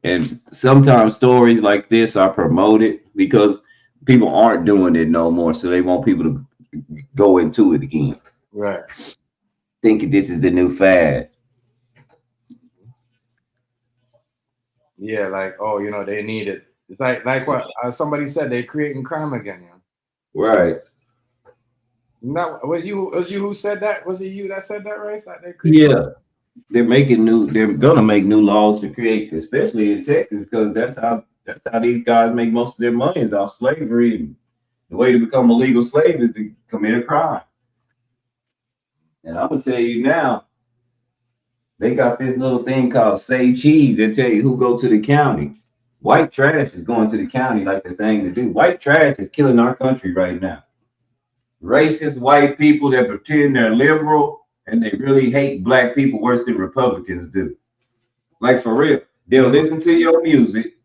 And sometimes stories like this are promoted because people aren't doing it no more. So they want people to go into it again. Right. Thinking this is the new fad. Yeah, like, they need it. It's like what somebody said, they're creating crime again, Right. No, was you who said that? Was it you that said that, right? Like They're gonna make new laws to create, especially in Texas, because that's how these guys make most of their money is off slavery. And the way to become a legal slave is to commit a crime. And I'm gonna tell you now, they got this little thing called Say Cheese. They tell you who go to the county. White trash is going to the county like the thing to do. White trash is killing our country right now. Racist white people that pretend they're liberal and they really hate black people worse than Republicans do. Like for real. They'll listen to your music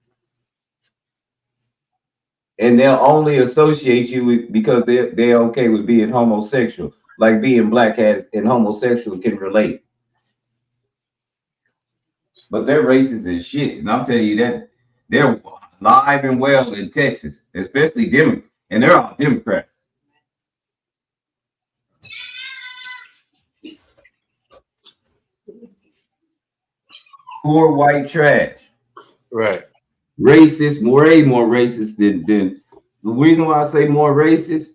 and they'll only associate you with because they're okay with being homosexual. Like being black and homosexual can relate. But they're racist as shit. And I'll tell you that they're alive and well in Texas, especially Democrats. And they're all Democrats. Poor white trash. Right. Racist, way more racist than the reason why I say more racist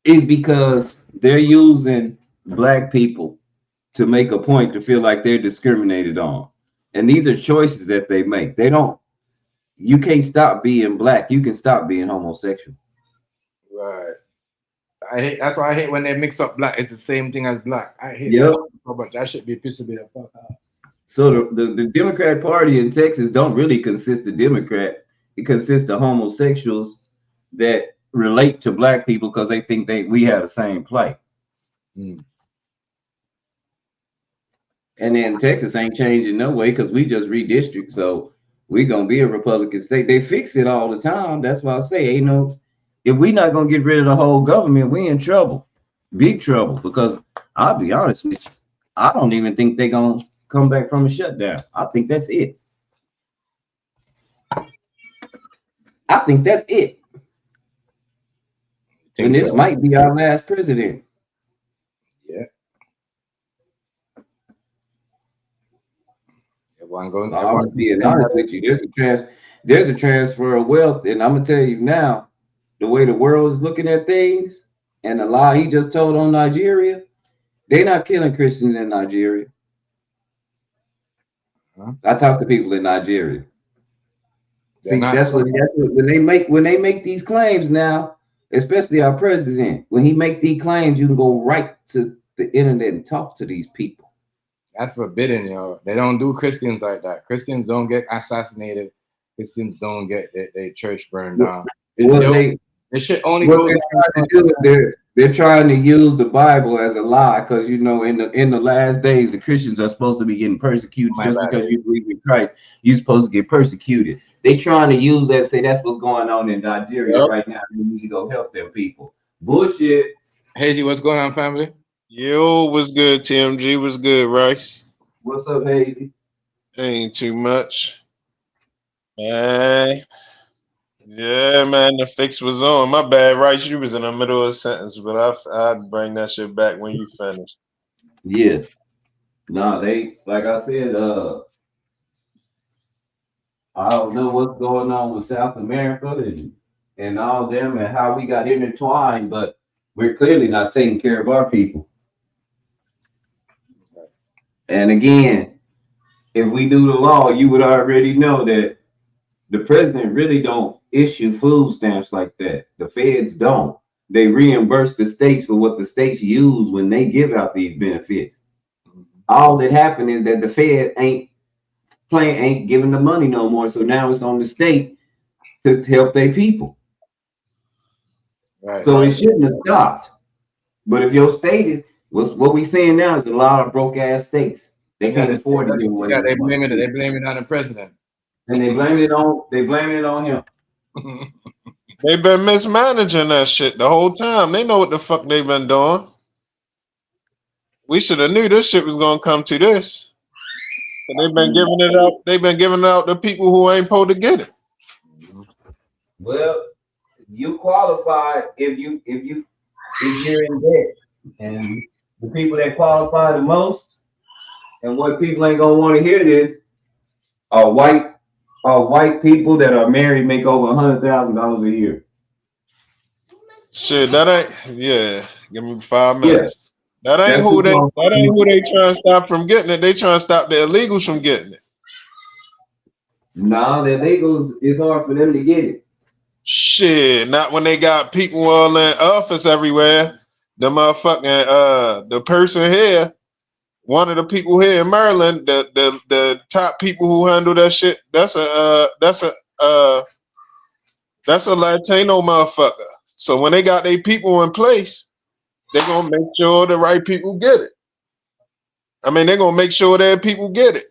is because they're using black people to make a point to feel like they're discriminated on. And these are choices that they make. You can't stop being black. You can stop being homosexual. Right. That's why I hate when they mix up black. It's the same thing as black. I hate that so much. That should be pissing me the fuck out. So the Democrat Party in Texas don't really consist of Democrats. It consists of homosexuals that relate to black people because they think we have the same plight. Mm. And then Texas ain't changing no way because we just redistrict. So we gonna be a Republican state. They fix it all the time. That's why I say, ain't no. If we not gonna get rid of the whole government, we in trouble, big trouble. Because I'll be honest with you, I don't even think they gonna come back from a shutdown. I think that's it. I think that's it. And this might be our last president. Yeah. I'm being honest with you. There's a transfer of wealth, and I'm gonna tell you now, the way the world is looking at things, and the lie he just told on Nigeria, they're not killing Christians in Nigeria. I talk to people in Nigeria. See, that's what when they make these claims now, especially our president, when he make these claims, you can go right to the internet and talk to these people. That's forbidden, yo. They don't do Christians like that. Christians don't get assassinated. Christians don't get their church burned down. This shit only goes. They're trying to use the Bible as a lie because in the last days the Christians are supposed to be getting persecuted because you believe in Christ. You're supposed to get persecuted. They trying to use that, say that's what's going on in Nigeria right now. We need to go help them people. Bullshit. Hazy, what's going on, family? Yo, what's good, TMG? What's good, Rice? What's up, Hazy? Ain't too much. Man. Yeah, man, the fix was on. My bad, Rice. You was in the middle of a sentence, but I'd bring that shit back when you finish. Yeah. No, they, like I said, I don't know what's going on with South America and all them and how we got intertwined, but we're clearly not taking care of our people. And again, if we do the law, you would already know that the president really don't issue food stamps like that. The feds don't. They reimburse the states for what the states use when they give out these benefits. All that happened is that the Fed ain't giving the money no more. So now it's on the state to help their people. Right. So it shouldn't have stopped. But if your state is what we seeing now is a lot of broke ass states. They can't afford to do what they blame it on the president. And they blame it on him. They've been mismanaging that shit the whole time. They know what the fuck they've been doing. We should have knew this shit was gonna come to this. But they've been giving it out. They've been giving it out to people who ain't supposed to get it. Well, you qualify if you're in debt, and the people that qualify the most, and what people ain't gonna want to hear this are white people that are married make over $100,000 a year. Shit, that ain't. Yeah, give me 5 minutes. Yeah. That ain't who they trying to stop from getting it. They trying to stop the illegals from getting it. No, the illegals, it's hard for them to get it. Shit, not when they got people all in office everywhere. The motherfucking the person here, one of the people here in Maryland, the top people who handle that shit, that's a Latino motherfucker. So when they got their people in place, they're gonna make sure the right people get it. I mean, they're gonna make sure that people get it.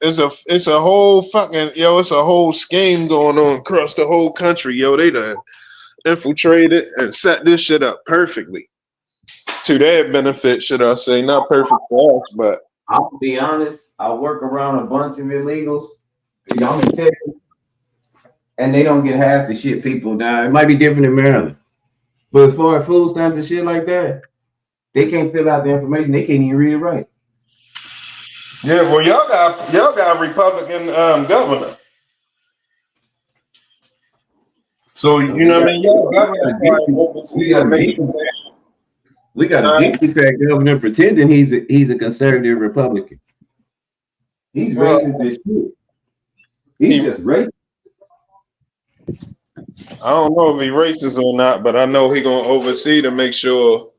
It's a whole fucking it's a whole scheme going on across the whole country, yo. They done infiltrated and set this shit up perfectly to their benefit, should I say? Not perfect for us, but I'll be honest. I work around a bunch of illegals. I'm gonna tell you, and they don't get half the shit people now. It might be different in Maryland, but as far as food stamps and shit like that, they can't fill out the information. They can't even read it right. Yeah, well, y'all got a Republican governor. So you know what I mean? Y'all we got a Democrat governor pretending he's a conservative Republican. He's racist as shit. He's just racist. I don't know if he's racist or not, but I know he's gonna oversee to make sure,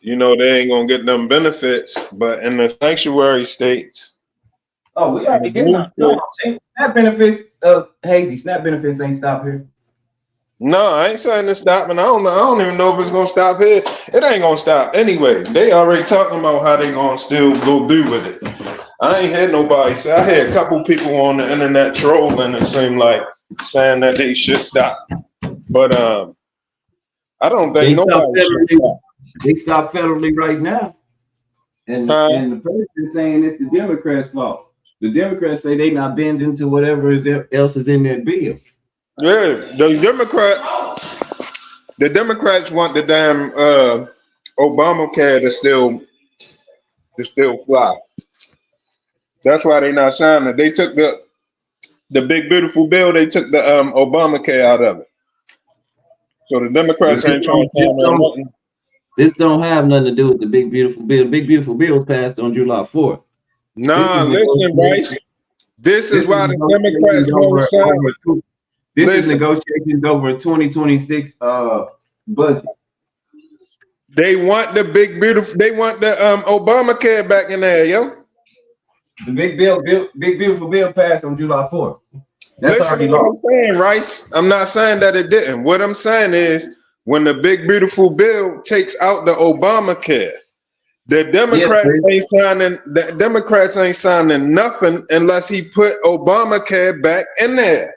they ain't gonna get them benefits. But in the sanctuary states, we already getting them. SNAP benefits, Hazy, SNAP benefits ain't stop here. No, I ain't saying to stop, and I don't even know if it's gonna stop here. It ain't gonna stop anyway. They already talking about how they gonna still go through with it. I ain't had nobody say. I had a couple people on the internet trolling. It seemed like saying that they should stop, but I don't think nobody should stop. They stopped federally right now, and the person saying it's the Democrats' fault. The Democrats say they not bending to whatever else is in that bill. Yeah, the Democrats want the damn Obamacare to still fly. That's why they not signing it. They took the big beautiful bill. They took the Obamacare out of it. So the Democrats ain't trying to sign on nothing. This don't have nothing to do with the big beautiful bill. The big beautiful bill was passed on July 4th. Nah, listen, Bryce. This is why the Democrats won't sign. This is negotiations over a 2026 budget. They want the big beautiful. They want the Obamacare back in there, yo. The big beautiful bill passed on July 4th. That's Listen to what I'm saying, Rice. I'm not saying that it didn't. What I'm saying is when the big beautiful bill takes out the Obamacare, the Democrats ain't signing nothing unless he put Obamacare back in there.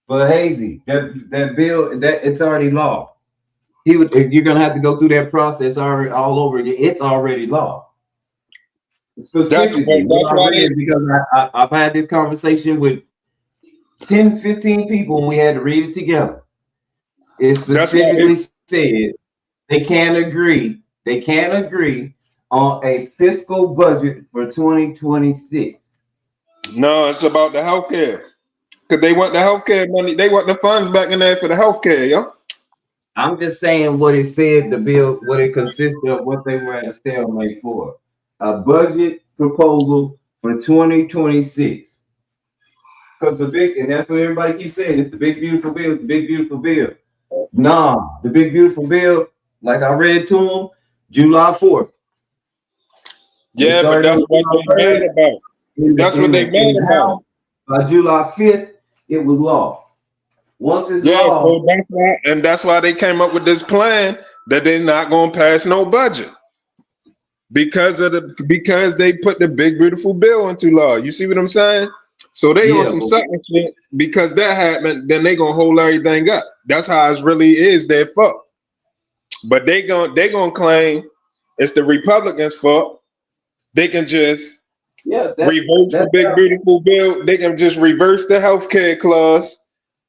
But Hazy, that bill it's already law. If you're gonna have to go through that process already all over again, it's already law. Specifically, because I've had this conversation with 10, 15 people and we had to read it together. It specifically said they can't agree on a fiscal budget for 2026. No, it's about the healthcare. Because they want the healthcare money, they want the funds back in there for the healthcare, yo. I'm just saying what it said, the bill, what it consisted of, what they were at a stalemate for. A budget proposal for 2026. Because and that's what everybody keeps saying, it's the big beautiful bill, it's the big beautiful bill. Nah, the big beautiful bill, like I read to them, July 4th. Yeah, but that's what they mad about. That's what they mad about. By July 5th, it was law. Once it's law, so that's why they came up with this plan that they're not gonna pass no budget. Because they put the big beautiful bill into law. You see what I'm saying? So they on some sucking shit because that happened, then they gonna hold everything up. That's how it really is their fault. But they gonna claim it's the Republicans' fault. They can just reverse the big beautiful bill. They can just reverse the healthcare clause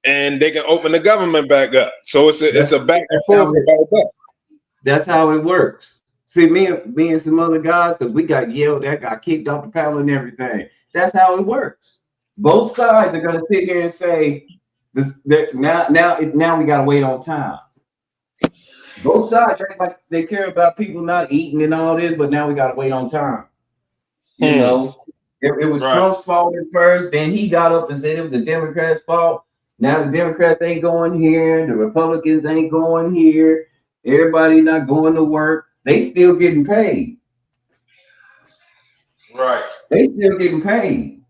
and they can open the government back up. So it's a back and forth about that. That's how it works. See, me and some other guys, because we got yelled at, got kicked off the panel and everything. That's how it works. Both sides are gonna sit here and say now we gotta wait on time. Both sides act like they care about people not eating and all this, but now we gotta wait on time. You know, it was Trump's fault at first. Then he got up and said it was the Democrats' fault. Now the Democrats ain't going here. The Republicans ain't going here. Everybody not going to work. They still getting paid. Right. They still getting paid.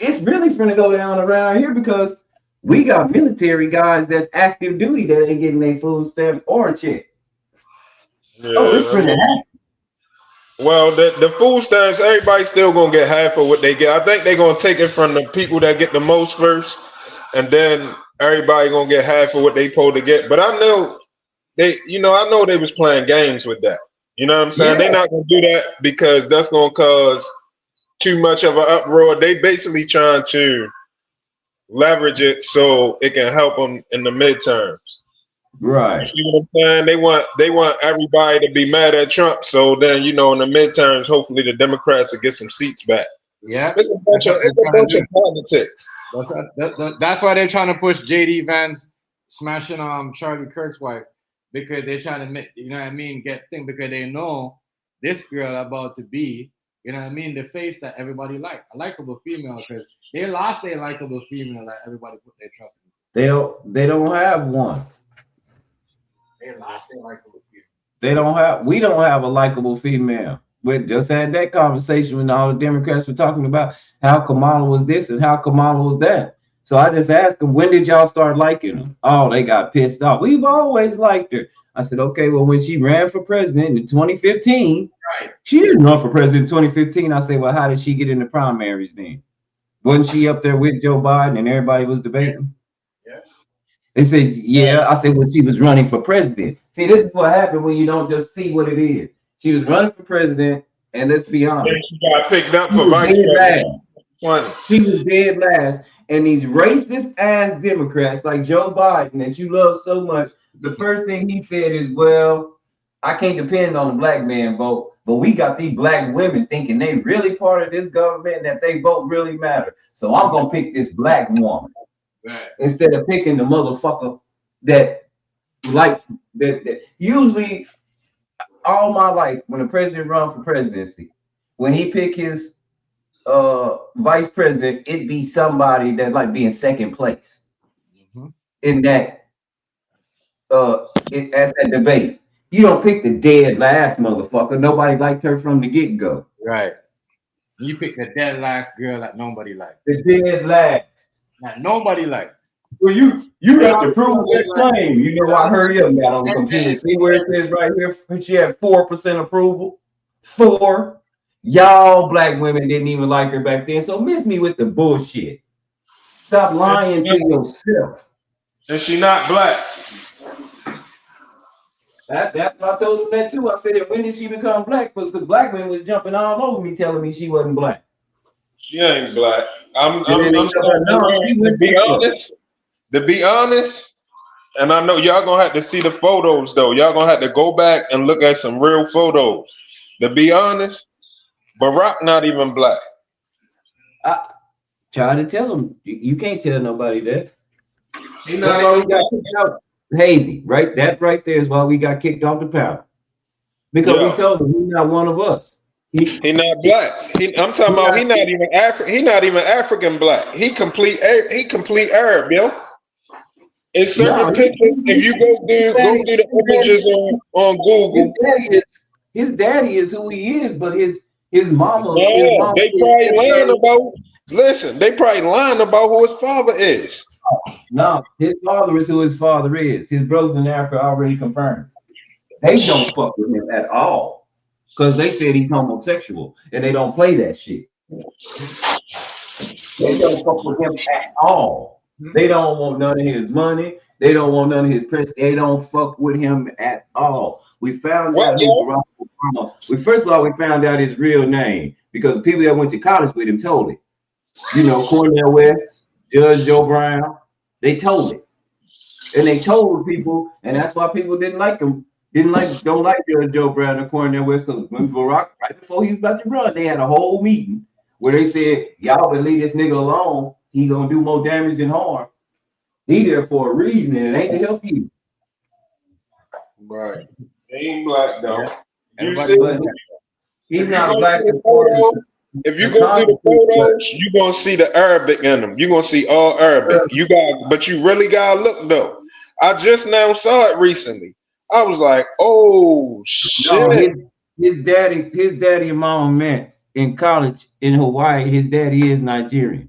It's really finna go down around here because we got military guys that's active duty that ain't getting their food stamps or a check. Yeah, it's finna happen. Well, the food stamps, everybody's still gonna get half of what they get. I think they're gonna take it from the people that get the most first, and then everybody gonna get half of what they supposed to get. But I know they was playing games with that. You know what I'm saying? They're not gonna do that because that's gonna cause too much of an uproar. They basically trying to leverage it so it can help them in the midterms. Right. You see what I'm saying? They want everybody to be mad at Trump. So then, in the midterms, hopefully the Democrats will get some seats back. Yeah. It's a bunch of politics. That's why they're trying to push JD Vance smashing Charlie Kirk's wife, because they're trying to make, get things, because they know this girl about to be, the face that everybody like, a likable female, because they lost their likable female that everybody put their trust in. They don't have one. They lost their likable female. We don't have a likable female. We just had that conversation when all the Democrats were talking about how Kamala was this and how Kamala was that. So I just asked them, when did y'all start liking her? Oh, they got pissed off. We've always liked her. I said, okay, well, when she ran for president in 2015, Right. she didn't run for president in 2015. I said, well, how did she get in the primaries then? Wasn't she up there with Joe Biden and everybody was debating? Yeah. They said, yeah. I said, well, she was running for president. See, this is what happened when you don't just see what it is. She was running for president, and let's be Then honest. she got picked up She for was vice dead president. last. She was dead last. And these racist ass Democrats like Joe Biden that you love so much, the first thing he said is, well, I can't depend on the black man vote, but we got these black women thinking they really part of this government, that they vote really matter. So I'm gonna pick this black woman instead of picking the motherfucker that like that. Usually, all my life, when the president run for presidency, when he pick his vice president, it'd be somebody that like be in second place in that at that debate. You don't pick the dead last motherfucker. Nobody liked her from the get-go. Right. You pick the dead last girl that nobody liked. The dead last. That nobody liked. Well, you got to prove that claim. You know, I hurry up now on the computer. See where it says right here? She had 4% approval. 4. Y'all black women didn't even like her back then. So miss me with the bullshit. Stop lying to yourself. And she not black. That's what I told them that too. I said, when did she become black? Because black women was jumping all over me, telling me she wasn't black. She ain't black. I'm to be honest, and I know y'all gonna have to see the photos though. Y'all gonna have to go back and look at some real photos. To be honest, Barack not even black. I try to tell them. You can't tell nobody that. He not even got kicked out. Hazy, right? That right there is why we got kicked off the panel. Because we told him he's not one of us. He not black. I'm talking about he not even He not even African black. He complete Arab, yo. It's certain pictures. If you go do the images on Google. His daddy is who he is, but his mama. Yeah, they probably lying about. Listen, they probably lying about who his father is. No, his father is who his father is. His brothers in Africa already confirmed. They don't fuck with him at all because they said he's homosexual, and they don't play that shit. They don't fuck with him at all. They don't want none of his money. They don't want none of his press. They don't fuck with him at all. We found out who Barack Obama. First of all, we found out his real name because the people that went to college with him told it. You know, Cornell West, Judge Joe Brown, they told it. And they told people, and that's why people didn't like him. Don't like Judge Joe Brown and Cornell West. When Barack, right before he was about to run, they had a whole meeting where they said, y'all better leave this nigga alone. He gonna do more damage than harm. He there for a reason, and it ain't to help you. Right. He ain't black though. He's not black. If you go through the photos, you're gonna see the Arabic in them. You're gonna see all Arabic. But you really gotta look though. I just now saw it recently. I was like, oh shit. No, his daddy and mom met in college in Hawaii. His daddy is Nigerian.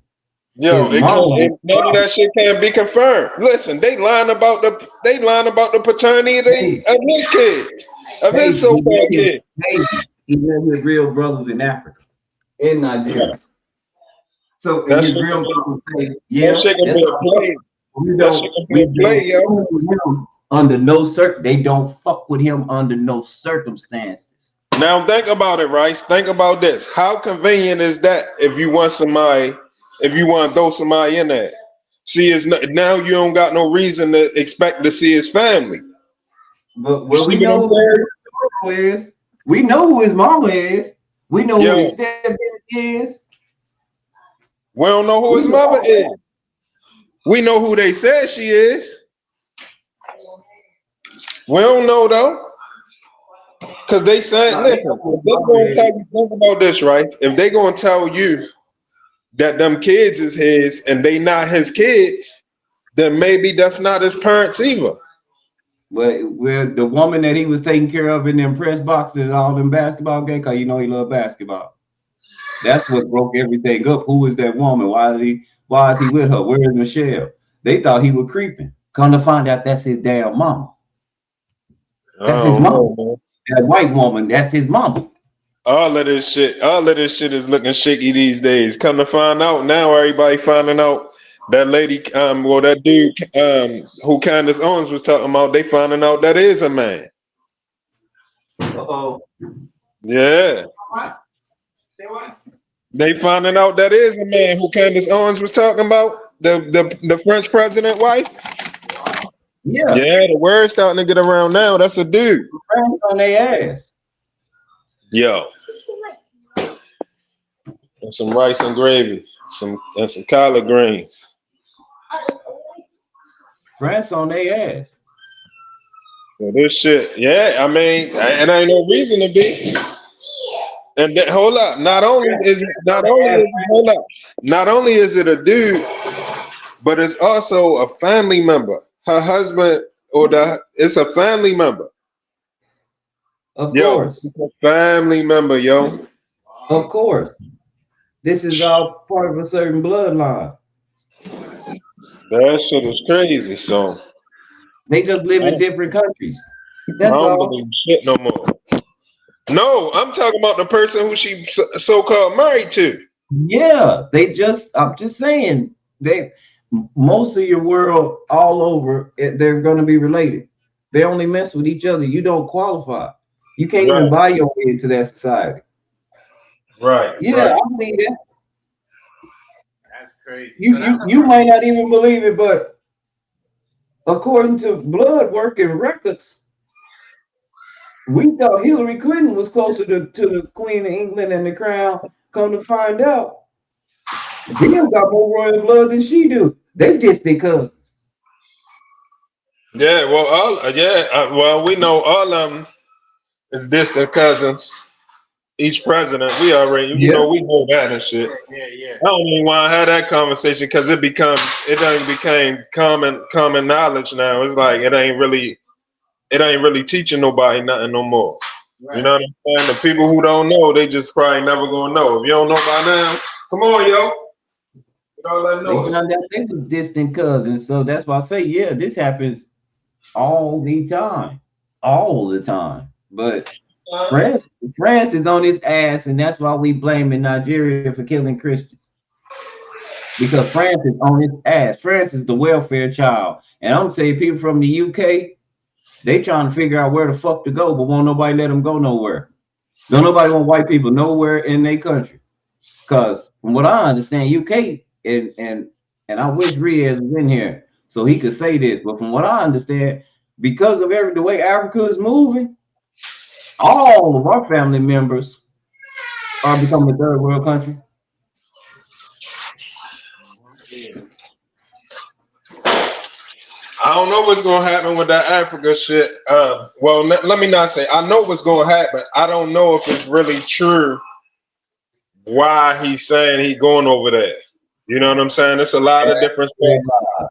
Yo, none of that shit can't be confirmed. Listen, they lying about the paternity of his kids, of his so-called kids. He met his real brothers in Africa, in Nigeria. So his real brothers say, yeah, that shit can be a play. Under no they don't fuck with him under no circumstances. Now think about it, Rice. Think about this. How convenient is that if you want to throw somebody in there? See, now you don't got no reason to expect to see his family. But we know who his is. We know who his mama is. We know who his stepdad is. We don't know who his mother is. We know who they said she is. We don't know though. Because they saying, listen, if they're gonna tell you, think about this, right? If they're gonna tell you that them kids is his and they not his kids, then maybe that's not his parents either. Well, the woman that he was taking care of in them press boxes, all them basketball games, because you know he loved basketball. That's what broke everything up. Who is that woman? Why Why is he with her? Where is Michelle? They thought he was creeping. Come to find out that's his damn mama. That's his mama. That white woman, that's his mama. All of this shit is looking shaky these days. Come to find out now, everybody finding out that lady, that dude, who Candace Owens was talking about, they finding out that is a man. Uh-oh. Yeah. They finding out that is a man who Candace Owens was talking about, the French president wife. Yeah. Yeah, the word's starting to get around now. That's a dude. On their ass. Yo. And some rice and gravy, some collard greens. France on their ass. Well, this shit, yeah. I mean, it ain't no reason to be. And then, hold up. Not only is it a dude, but it's also a family member. Her husband it's a family member. Of course. It's a family member, yo. Of course. This is all part of a certain bloodline. That shit is crazy. So they just live in different countries. That's I don't believe shit no more. No, I'm talking about the person who she so-called married to. Yeah, I'm just saying, most of your world all over, they're going to be related. They only mess with each other. You don't qualify. You can't even buy your way into that society. Right. Yeah, right. I believe that. That's crazy. You might not even believe it, but according to blood work and records, we thought Hillary Clinton was closer to the Queen of England and the crown. Come to find out, Bill got more royal blood than she do. They just cousins. Yeah, well, we know all of them is distant cousins. Each president, we already, we know that and shit. Yeah. I don't even want to have that conversation because it became common knowledge now. It's like it ain't really teaching nobody nothing no more. Right. You know what I'm saying? The people who don't know, they just probably never gonna know. If you don't know by now, come on, yo. They was distant cousins, so that's why I say, yeah, this happens all the time. But France is on his ass, and that's why we blaming Nigeria for killing Christians. Because France is on his ass. France is the welfare child. And I'm saying people from the UK, they trying to figure out where the fuck to go, but won't nobody let them go nowhere. Don't nobody want white people nowhere in their country. Because from what I understand, UK and I wish Riaz was in here so he could say this, but from what I understand, because of the way Africa is moving, all of our family members are becoming a third world country. I don't know what's gonna happen with that Africa shit. Well, let me not say I know what's gonna happen. I don't know if it's really true why he's saying he going over there. You know what I'm saying? It's a lot of different stuff.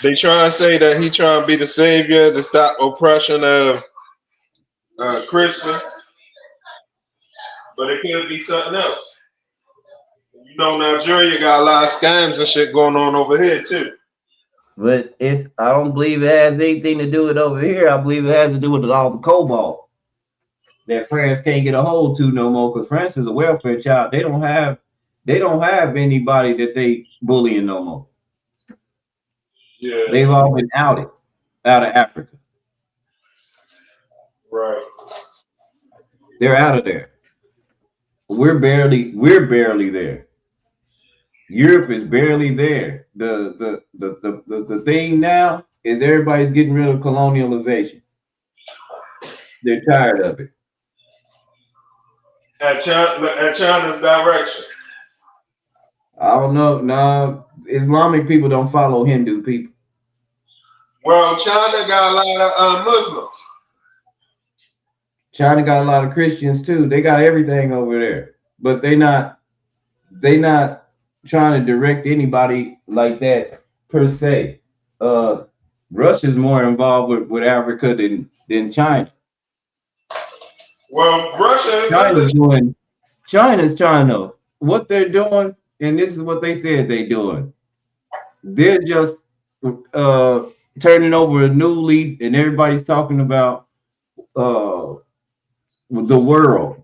They trying to say that he trying to be the savior to stop oppression of Christians, but it could be something else. You know, Nigeria got a lot of scams and shit going on over here too. But I don't believe it has anything to do with over here. I believe it has to do with all the cobalt that France can't get a hold to no more, because France is a welfare child. They don't have anybody that they bullying no more. Yeah. They've all been outed out of Africa. Right. They're out of there. We're barely there. Europe is barely there. The thing now is everybody's getting rid of colonialization. They're tired of it. At China's direction. I don't know. No, Islamic people don't follow Hindu people. Well, China got a lot of Muslims. China got a lot of Christians too. They got everything over there, but they not trying to direct anybody like that per se. Russia's more involved with Africa than China. Well, Russia. China's trying to what they're doing, and this is what they said they're doing. They're just turning over a new leaf, and everybody's talking about uh, the world.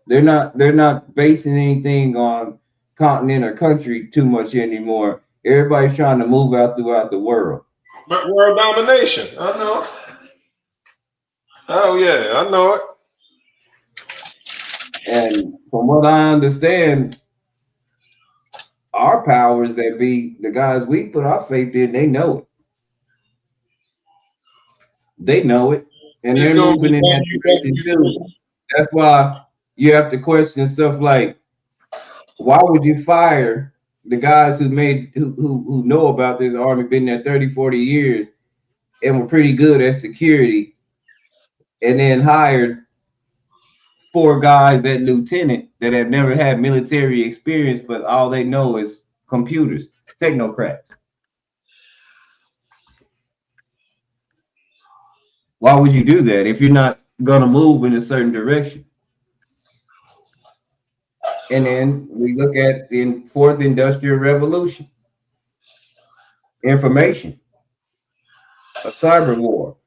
They're not basing anything on continent or country too much anymore. Everybody's trying to move out throughout the world. But world domination. I know. Oh yeah, I know it. And from what I understand, our powers that be, the guys we put our faith in, they know it. They know it, and It's they're gonna moving be in that direction too. That's why you have to question stuff like, why would you fire the guys who know about this army, been there 30, 40 years, and were pretty good at security, and then hired 4 guys at lieutenant that have never had military experience, but all they know is computers, technocrats. Why would you do that if you're not gonna move in a certain direction? And then we look at the fourth industrial revolution, information, a cyber war.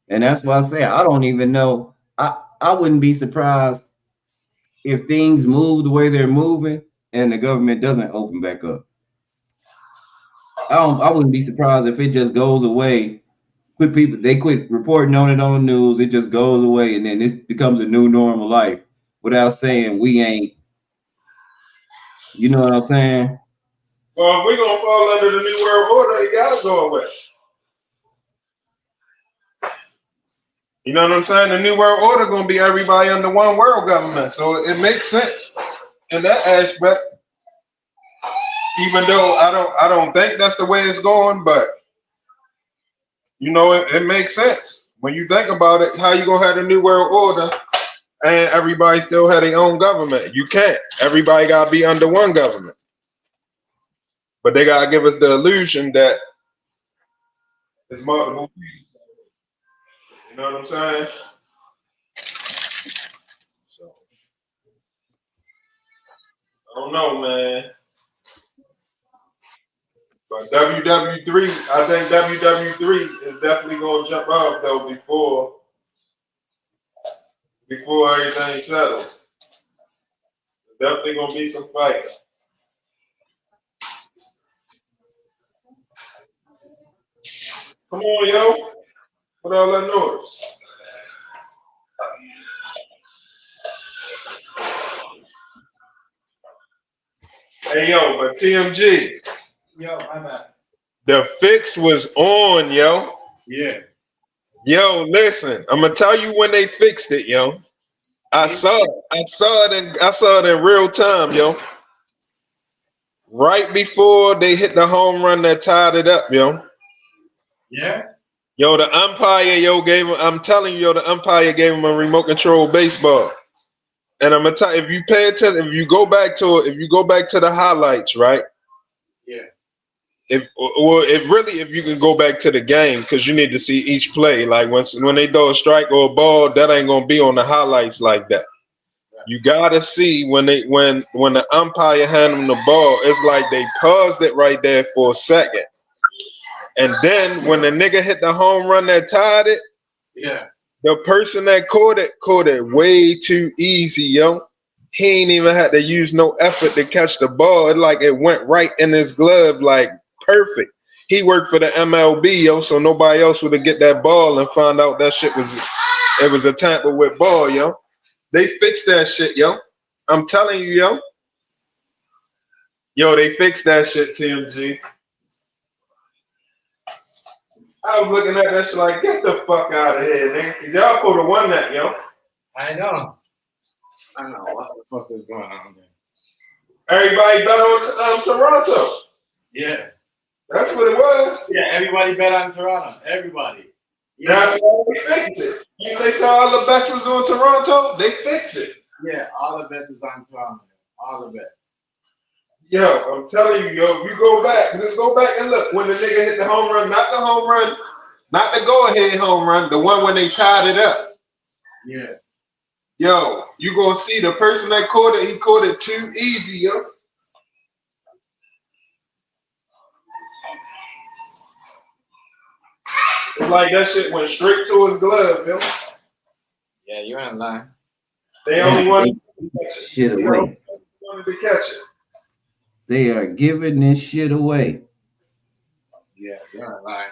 And that's why I say I don't even know. I wouldn't be surprised if things move the way they're moving and the government doesn't open back up. I wouldn't be surprised if it just goes away. They quit reporting on it on the news, it just goes away, and then it becomes a new normal life without saying we ain't, you know what I'm saying? Well, if we're gonna fall under the new world order, it gotta go away. You know what I'm saying? The new world order gonna be everybody under one world government, so it makes sense in that aspect. Even though I don't think that's the way it's going, but you know it makes sense when you think about it. How you gonna have the new world order and everybody still had their own government? You can't. Everybody gotta be under one government, but they gotta give us the illusion that it's multiple people. You know what I'm saying? So I don't know, man. But WW3, I think WW3 is definitely gonna jump out though before everything settles. There's definitely gonna be some fighting. Come on, yo. What all that noise? Hey, yo, but TMG. Yo, my bad. The fix was on, yo. Yeah. Yo, listen, I'm gonna tell you when they fixed it, yo. I saw it in real time, yo. Right before they hit the home run that tied it up, yo. Yeah. Yo, the umpire, I'm telling you, yo, the umpire gave him a remote control baseball. And I'm gonna tell you, if you pay attention, if you go back to the highlights, right? Yeah. If you can go back to the game, because you need to see each play. Like when they throw a strike or a ball, that ain't gonna be on the highlights like that. You gotta see when the umpire hand them the ball, it's like they paused it right there for a second. And then when the nigga hit the home run that tied it, Yeah. the person that caught it way too easy, yo. He ain't even had to use no effort to catch the ball. It went right in his glove, like perfect. He worked for the MLB, yo, so nobody else would have get that ball and find out that shit was a tamper with ball, yo. They fixed that shit, yo. I'm telling you, yo. Yo, they fixed that shit, TMG. I was looking at that shit like, get the fuck out of here, nigga. Y'all could have won that, yo. I know. I don't know what the fuck is going on there. Everybody bet on Toronto. Yeah. That's what it was. Yeah, everybody bet on Toronto. Everybody. Yeah. That's why they fixed it. They saw all the bets was on Toronto. They fixed it. Yeah, all the bets is on Toronto. All the bets. Yo, I'm telling you, yo, if you go back, just go back and look when the nigga hit the home run, not the home run, not the go-ahead home run, the one when they tied it up. Yeah. Yo, you gonna see the person that caught it, he caught it too easy, yo. It's like that shit went straight to his glove, yo. Yeah, you're in line. They only wanted shit away. wanted to catch it. They are giving this shit away. Yeah, you're in line.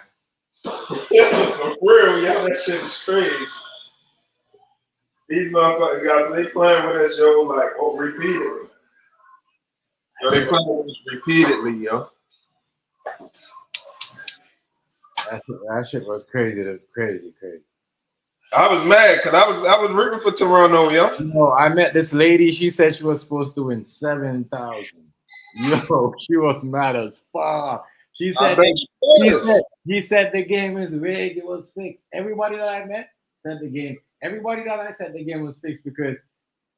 For real, yo, that shit is crazy. These motherfucking guys, they playing with us, yo, like, oh, repeatedly. Yo, they playing with us repeatedly, yo. That shit was crazy. Crazy. I was mad because I was rooting for Toronto, yo. No, I met this lady. She said she was supposed to win 7,000. Yo, she was mad as fuck. She said he said the game is rigged. It was fixed. Everybody that I met said the game. Everybody that I said the game was fixed because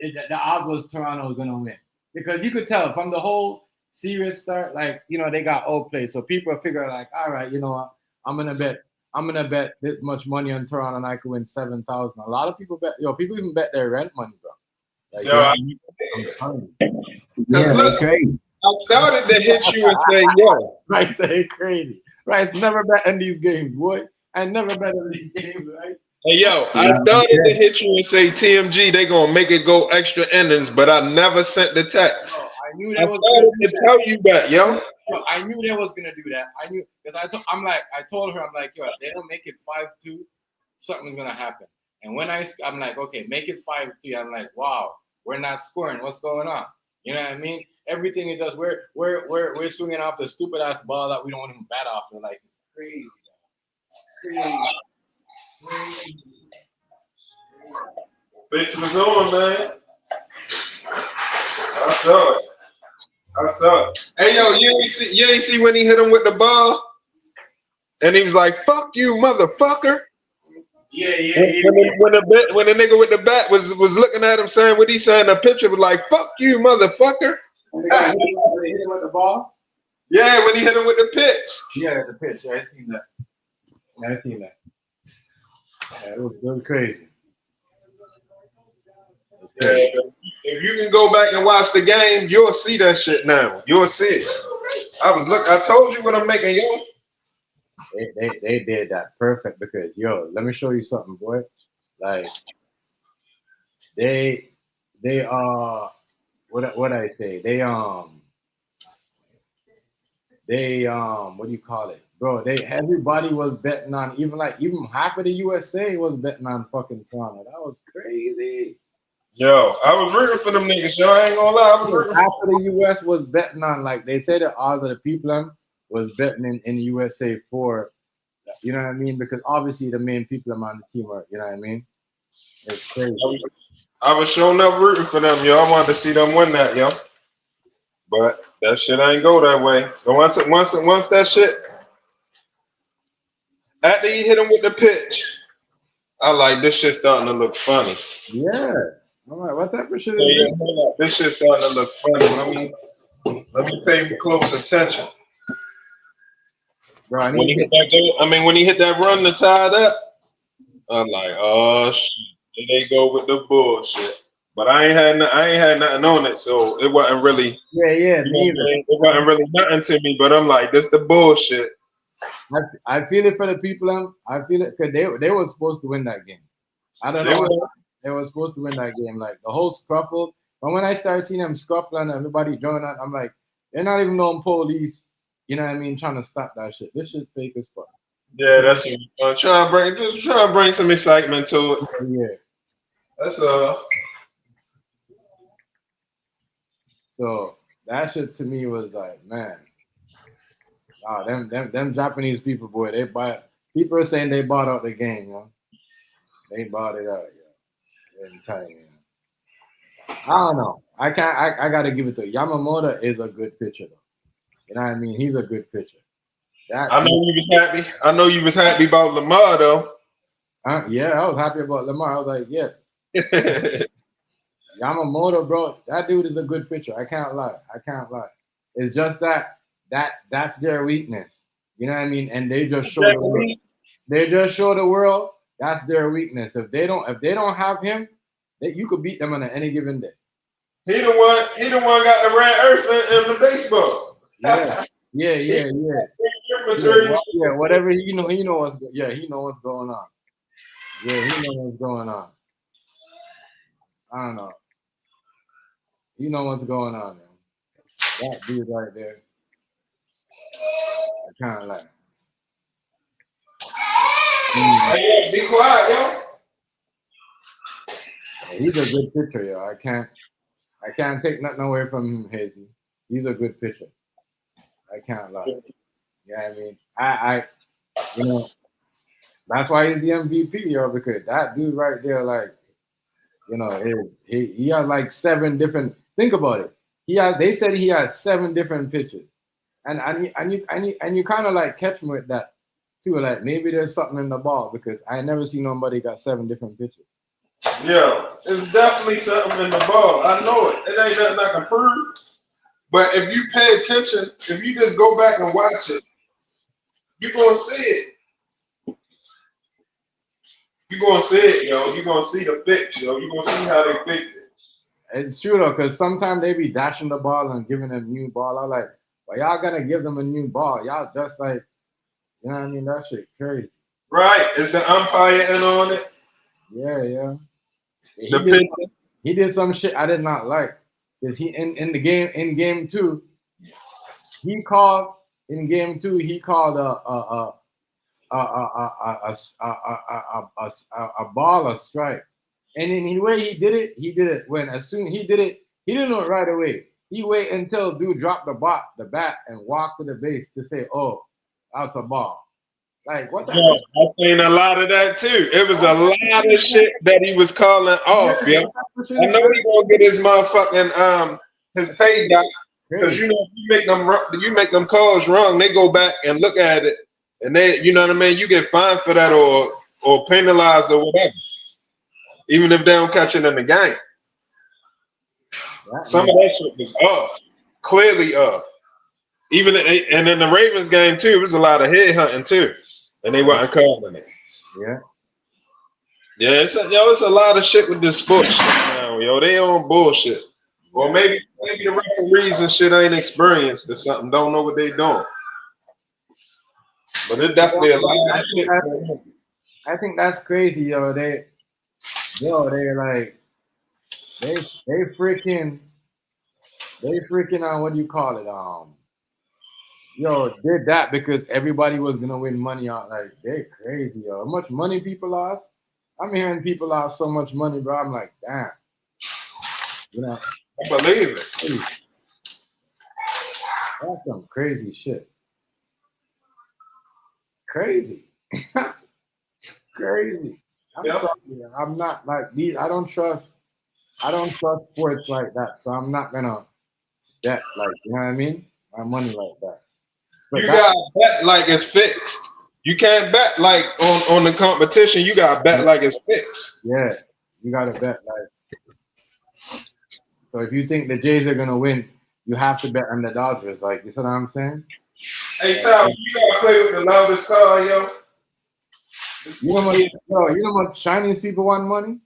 the odds was Toronto was gonna win. Because you could tell from the whole series start, like they got outplayed. So people figure like, all right, you know what? I'm gonna bet this much money on Toronto and I could win 7,000. A lot of people bet. People even bet their rent money, bro. Like, I'm telling you. Yeah, look, crazy. I started to hit you and say, yo. Right, say crazy. Right, never bet in these games, boy. I never bet in these games, right? Hey, yo, I started to hit you and say, TMG, they going to make it go extra innings, but I never sent the text. Oh, I knew I started to tell you that, yo. I knew they was going to do that. I knew, because I told her, I'm like, yo, if they don't make it 5-2, something's going to happen. And when I'm like, okay, make it 5-3, I'm like, wow, we're not scoring. What's going on? You know what I mean? Everything is just, we're swinging off the stupid ass ball that we don't even bat off. We're like, it's crazy. Bitch was on, man. I saw it. Hey, yo, you ain't see when he hit him with the ball? And he was like, fuck you, motherfucker. Yeah. When the nigga with the bat was looking at him saying what he saying, the picture was like, fuck you, mother,fucker. When they hit him with the ball? Yeah, when he hit him with the pitch. Yeah, the pitch. Yeah, I seen that. Yeah, it was crazy. Yeah, if you can go back and watch the game, you'll see that shit now. You'll see it. I told you what I'm making, yo. They did that perfect because, yo, let me show you something, boy. Like, they what I say? They what do you call it, bro? Everybody was betting on, even half of the USA was betting on fucking Toronto. That was crazy. Yo, I was rooting for them niggas, yo. I ain't gonna lie. Half of the US was betting on, like, they said that all of the people was betting in the USA for, you know what I mean? Because obviously the main people on the team are, you know what I mean? It's crazy. I was showing up rooting for them, yo. I wanted to see them win that, yo. But that shit ain't go that way. So once that shit, after he hit him with the pitch, I like, this shit starting to look funny. Yeah. I'm like, what type of shit is this? This shit starting to look funny. Let me pay close attention. Bro, when he hit that run to tie it up, I'm like, oh shit, here they go with the bullshit. But I ain't had nothing on it, so it wasn't really. Yeah, it wasn't really nothing to me. But I'm like, this the bullshit. I feel it for the people. I feel it because they were supposed to win that game. I don't know. They were supposed to win that game. Like the whole scuffle. But when I started seeing them scuffling, everybody joining on, I'm like, they're not even on police. You know what I mean? Trying to stop that shit. This shit fake as fuck. Yeah, that's it. Trying to bring some excitement to it. Yeah. That's So that shit to me was like, man, wow, them Japanese people, boy, people are saying they bought out the game, yo. They bought it out, yo. I'm telling you. I don't know. I gotta give it to Yamamoto is a good pitcher though. You know what I mean? He's a good pitcher. I know you was happy. I know you was happy about Lamar though. Yeah, I was happy about Lamar. I was like, yeah. Yamamoto, bro, that dude is a good pitcher. I can't lie. It's just that's their weakness. You know what I mean? And they just show the world That's their weakness. If they don't have him, you could beat them on any given day. He the one got the red earth in the baseball. Yeah. Yeah. Whatever he know what's he know what's going on. Yeah, he know what's going on. I don't know. You know what's going on, man. That dude right there. I kind of like. Hey, be quiet, yo. He's a good pitcher, yo. I can't take nothing away from him, Hazy. He's a good pitcher. I can't lie. Yeah, I mean, I that's why he's the MVP, yo, because that dude right there, like, he has like 7 different. Think about it. They said he has 7 different pitches, and you kind of like catch him with that too. Like maybe there's something in the ball because I never see nobody got 7 different pitches. Yeah, it's definitely something in the ball. I know it. It ain't nothing I can prove. But if you pay attention, if you just go back and watch it, you're gonna see it. You're gonna see it, yo. You're gonna see the fix, yo. You're gonna see how they fix it. It's true though, because sometimes they be dashing the ball and giving them a new ball. I'm like, well, y'all gonna give them a new ball. Y'all just like, you know what I mean? That shit crazy. Right. Is the umpire in on it? Yeah. He did some shit I did not like. Because he in game 2, he called a ball a strike. And in the way he did it when as soon he did it, he didn't know it right away. He wait until dude dropped the bat and walked to the base to say, "Oh, that's a ball." Like what? Yeah, I've seen a lot of that too. It was a lot of shit that he was calling off. Yeah, I know he gonna get his motherfucking his pay back because you know you make them calls wrong, they go back and look at it, and they, you know what I mean. You get fined for that or penalized or whatever, even if they don't catch it in the game. Some of that shit was off, clearly off. And in the Ravens game too, it was a lot of head hunting too, and they weren't calling it. Yeah. Yeah, it's a lot of shit with this sports shit now, yo. They on bullshit. Or maybe the referees and shit ain't experienced or something, don't know what they doing. But it definitely a lot of shit. I think that's crazy, yo. They freaking on what do you call it? Did that because everybody was gonna win money out. Like they're crazy, yo. How much money people lost? I'm hearing people lost so much money, bro. I'm like, damn. I believe it. That's some crazy shit. Crazy. Crazy. Sorry, I'm not like these. I don't trust sports like that. So I'm not gonna bet like, you know what I mean? My money like that. But you gotta bet like it's fixed. You can't bet like on the competition. You gotta bet like it's fixed. Yeah, you gotta bet like. So if you think the Jays are gonna win, you have to bet on the Dodgers. Like, you see what I'm saying? Hey, Tom, you gotta play with the loudest car, yo. You know what Chinese people want money?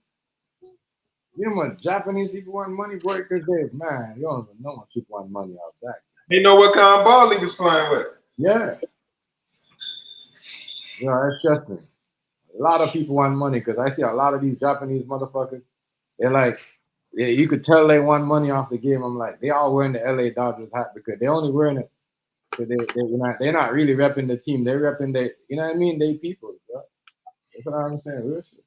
You know what Japanese people want money? Boy, because man, you don't even know what people want money out of that. They know what kind of ball he was playing with. Yeah. That's just me. A lot of people want money because I see a lot of these Japanese motherfuckers. They're like, yeah, you could tell they want money off the game. I'm like, they all wearing the LA Dodgers hat because they only wearing it because they're not really repping the team. They're repping you know what I mean? They people, bro. That's what I'm saying. Real shit.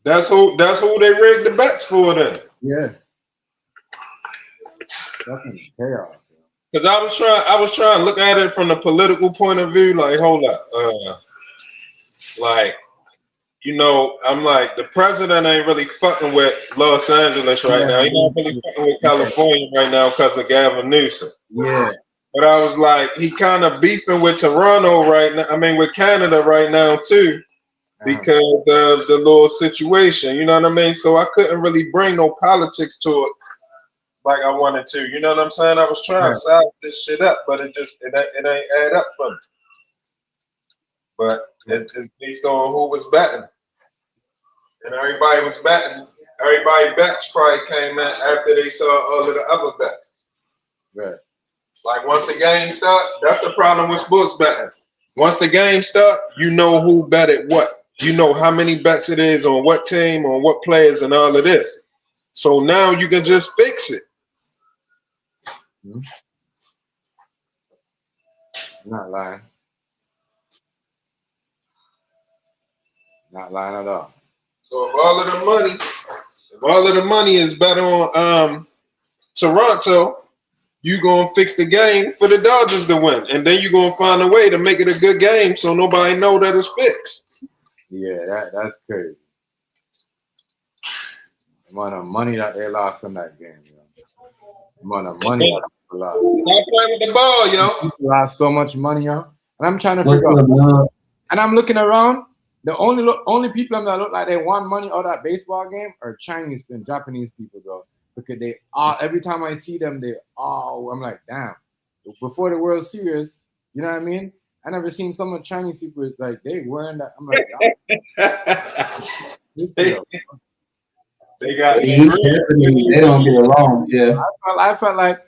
That's who they rigged the bets for then. Yeah. Fucking chaos. Because I was trying to look at it from the political point of view. Like, hold up, like, you know, I'm like, the president ain't really fucking with Los Angeles right now. He not really fucking with California right now because of Gavin Newsom. Yeah. But I was like, he kind of beefing with Toronto right now. I mean, with Canada right now too, because of the little situation. You know what I mean? So I couldn't really bring no politics to it like I wanted to. You know what I'm saying? I was trying to size this shit up, but it ain't add up for me. But it's based on who was betting. And everybody was betting. Everybody bets probably came in after they saw all of the other bets. Right. Like once the game start, that's the problem with sports betting. Once the game start, you know who betted what. You know how many bets it is on what team, on what players, and all of this. So now you can just fix it. Mm-hmm. Not lying. Not lying at all. So if all of the money is bet on Toronto, you gonna fix the game for the Dodgers to win, and then you gonna find a way to make it a good game so nobody know that it's fixed. Yeah, that's crazy. The amount of money that they lost in that game, yo. The amount of money that they lost. Stop playing with the ball, yo. People lost so much money, yo. And I'm trying to What's figure up, out. man? And I'm looking around. The only people that look like they won money out of that baseball game are Chinese and Japanese people, bro. Because they all, every time I see them, I'm like, damn. Before the World Series, you know what I mean? I never seen so much Chinese people like they wearing that. I'm like, they got They don't get along. Yeah. I felt like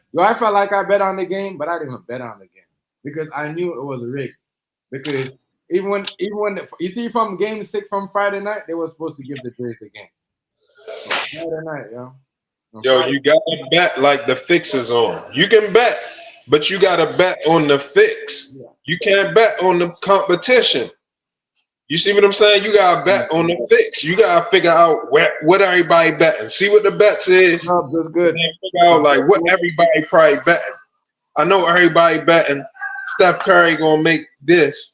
I bet on the game, but I didn't bet on the game because I knew it was rigged. Because even when you see from Game 6 from Friday night, they were supposed to give the Jays the game. Friday night, yo. Yo, you gotta bet like the fix is on. You can bet, but you gotta bet on the fix. You can't bet on the competition. You see what I'm saying? You gotta bet on the fix. You gotta figure out what everybody betting. See what the bets is. That's good. And figure out like what everybody probably betting. I know everybody betting Steph Curry gonna make this.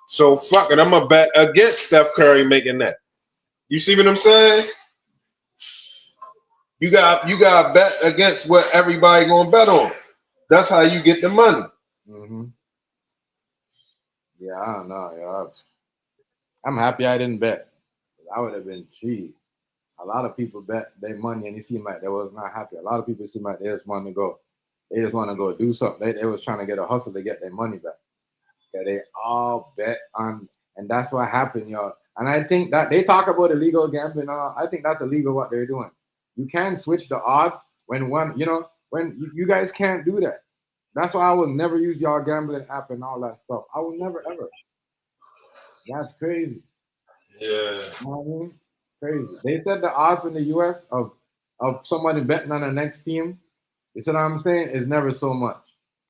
So fuck it, I'm gonna bet against Steph Curry making that. You see what I'm saying? You got bet against what everybody gonna bet on. That's how you get the money. Mm-hmm. Yeah, I don't know, yo. I'm happy I didn't bet. I would have been cheese. A lot of people bet their money and it seemed like they was not happy. A lot of people seem like they just want to go. They just want to go do something. They was trying to get a hustle to get their money back. Yeah, they all bet on, and that's what happened, y'all. And I think that they talk about illegal gambling. I think that's illegal what they're doing. You can't switch the odds when you guys can't do that. That's why I will never use y'all gambling app and all that stuff. I will never ever. That's crazy. Yeah. You know what I mean? Crazy. They said the odds in the US of somebody betting on the next team, you see what I'm saying, is never so much.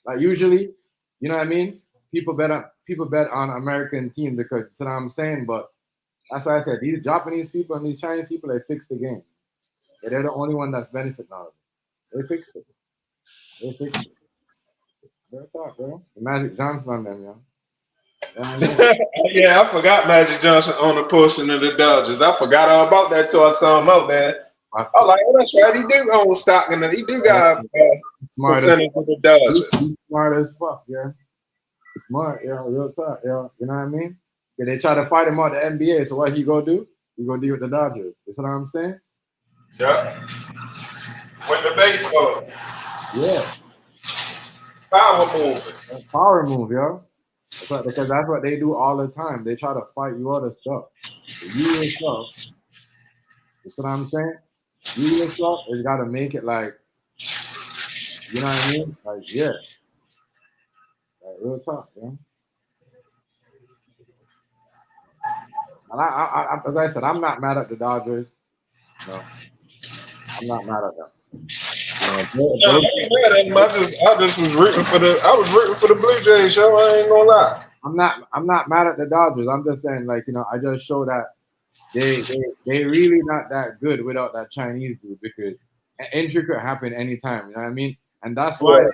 Like usually, you know what I mean? People bet on American teams because you see what I'm saying, but that's why I said these Japanese people and these Chinese people, they fix the game. Yeah, they're the only one that's benefiting out of it. They fixed it. They're top, bro. The Magic Johnson on them, yo. Yeah, I forgot Magic Johnson on a portion of the Dodgers. I forgot all about that till I saw him out there. I was like, oh, that's right. He do own stock in it. He do got a percentage of the Dodgers. He's smart as fuck, yeah. Smart, yeah, real talk, yeah. You know what I mean? Yeah, they try to fight him out the NBA, so what he go do? He go deal with the Dodgers. You know what I'm saying? Yeah. With the baseball. Yeah. Power move, yo. Because that's what they do all the time. They try to fight you out of stuff. You yourself, you know what I'm saying? You yourself has got to make it like, you know what I mean? Like, yeah. Like, real talk, yeah. And I, as I said, I'm not mad at the Dodgers. No, I'm not mad at them. I just was rooting for the Blue Jays show. I ain't gonna lie. I'm not mad at the Dodgers. I'm just saying, like, you know, I just show that they really not that good without that Chinese dude because an injury could happen anytime. You know what I mean? And that's why.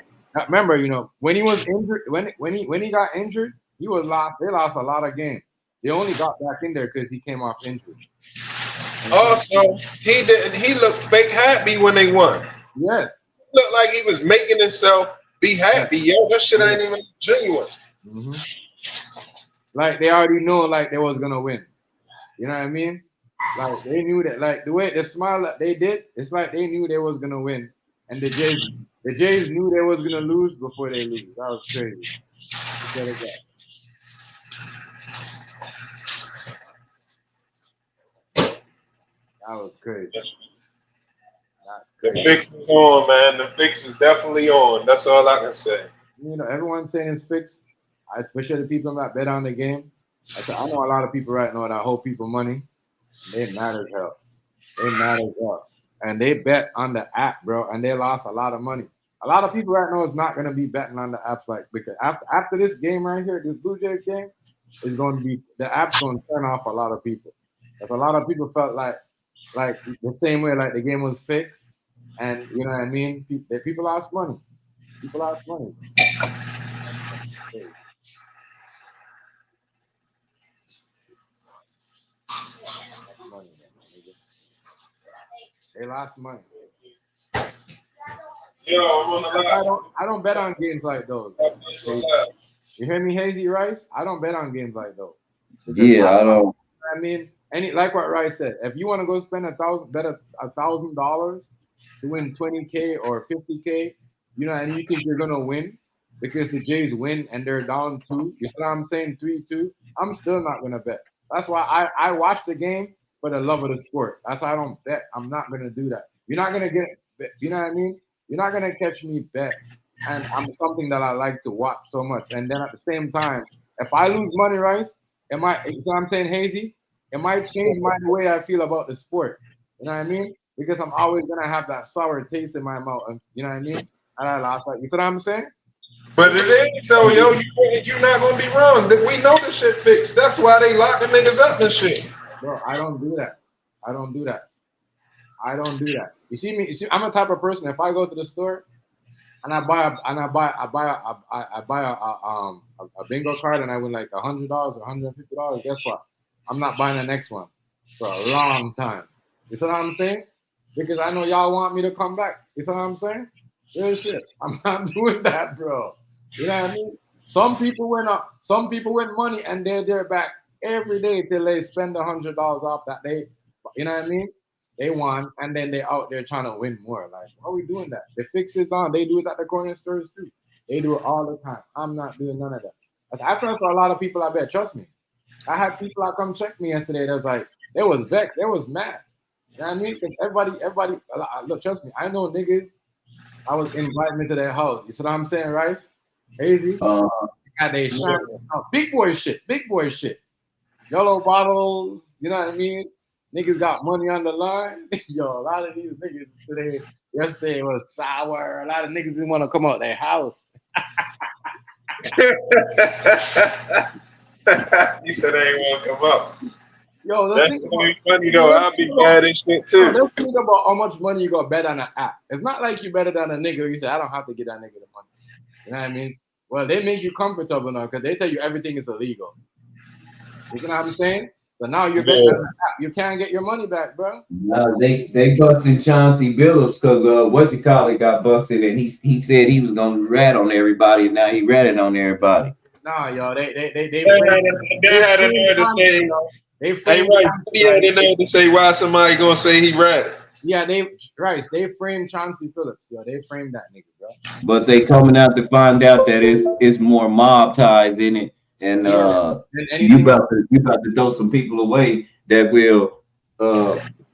Remember, you know, when he was injured, when he got injured, he was lost. They lost a lot of games. They only got back in there because he came off injury. Also, he looked fake happy when they won. Yes. He looked like he was making himself be happy. Yo, that shit ain't even genuine. Mm-hmm. Like they already know, like they was gonna win. You know what I mean? Like they knew that, like the way the smile that they did, it's like they knew they was gonna win, and the Jays knew they was gonna lose before they lose. That was crazy. That was crazy. That's The crazy. fix is on, man. The fix is definitely on. That's all I can say. You know, everyone's saying it's fixed. Especially the people that bet on the game. I know a lot of people right now that hold people money. They mad as hell. They mad as hell. And they bet on the app, bro, and they lost a lot of money. A lot of people right now is not gonna be betting on the apps because after this game right here, this Blue Jays game, is going to be the app's going to turn off a lot of people. Because a lot of people felt like the same way like the game was fixed, and you know what I mean. People lost money. People lost money. They lost money. I don't bet on games like those. You hear me, Hazy Rice? I don't bet on games like those. Yeah, I don't. I mean, like what Rice said, if you want to go spend $1,000 to win 20K or 50K, you know, and you think you're gonna win because the Jays win and they're down 2, you see what I'm saying, 3-2, I'm still not gonna bet. That's why I watch the game for the love of the sport. That's why I don't bet. I'm not gonna do that. You're not gonna you know what I mean? You're not gonna catch me bet. And I'm something that I like to watch so much. And then at the same time, if I lose money, Rice, you know what I'm saying, Hazy? It might change the way I feel about the sport. You know what I mean? Because I'm always gonna have that sour taste in my mouth. And you know what I mean? And I lost. You see what I'm saying? But it ain't though, yo. You're not gonna be wrong. We know the shit fixed. That's why they locking niggas up and shit. Bro, I don't do that. I don't do that. You see me? I'm the type of person. If I go to the store and I buy a bingo card and I win like $100 or $150, guess what? I'm not buying the next one for a long time. You see what I'm saying? Because I know y'all want me to come back. You see what I'm saying? Real shit. I'm not doing that, bro. You know what I mean? Some people win money and they're back every day till they spend $100 off that day. You know what I mean? They won and then they out there trying to win more. Like, why are we doing that? The fix is on. They do it at the corner stores too. They do it all the time. I'm not doing none of that. I felt for a lot of people, I bet. Trust me. I had people that come check me yesterday. That was like, they was vexed. They was mad. You know what I mean? Because everybody, look, trust me. I know niggas. I was inviting me to their house. You see what I'm saying, right? Hazy. Had they shine. Big boy shit. Yellow bottles. You know what I mean? Niggas got money on the line. Yo, a lot of these niggas yesterday was sour. A lot of niggas didn't want to come out their house. He said they ain't want to come up. Yo, that's funny though. I'll be mad and shit too. Let's think about how much money you got bet on an app. It's not like you better than a nigga. You say, I don't have to get that nigga the money. You know what I mean? Well, they make you comfortable now because they tell you everything is illegal. You know what I'm saying? So now you're betting on an app. You can't get your money back, bro. No, they busted Chauncey Billups because got busted and he said he was gonna rat on everybody and now he ratted on everybody. Nah, yo, they had a nerve to say. He had a nerve to say why somebody gonna say he ratted. Yeah, they framed Chauncey Phillips. Yo, they framed that nigga, bro. But they coming out to find out that it's more mob ties in it, and you about to throw some people away that will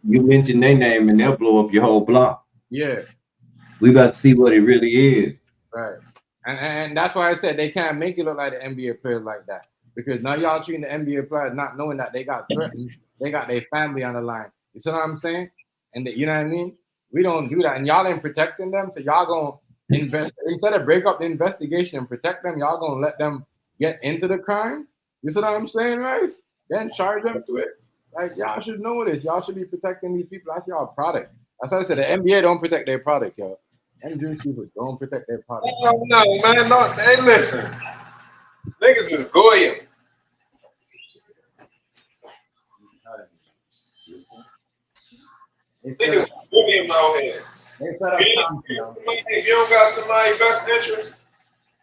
you mention their name and they'll blow up your whole block. Yeah, we about to see what it really is. Right, and that's why I said they can't make it look like the NBA players like that because now y'all treating the NBA players not knowing that they got threatened, they got their family on the line. You see what I'm saying? And you know what I mean? We don't do that. And y'all ain't protecting them. So y'all going to invest. Instead of break up the investigation and protect them, y'all going to let them get into the crime. You see what I'm saying, right? Then charge them to it. Like, y'all should know this. Y'all should be protecting these people. That's y'all product. That's why I said the NBA don't protect their product, yo. Them Jewish people don't protect their product. Oh, no, man. No, hey, listen. Niggas is Goyim. Niggas Goyim out here. If you don't got somebody's best interest,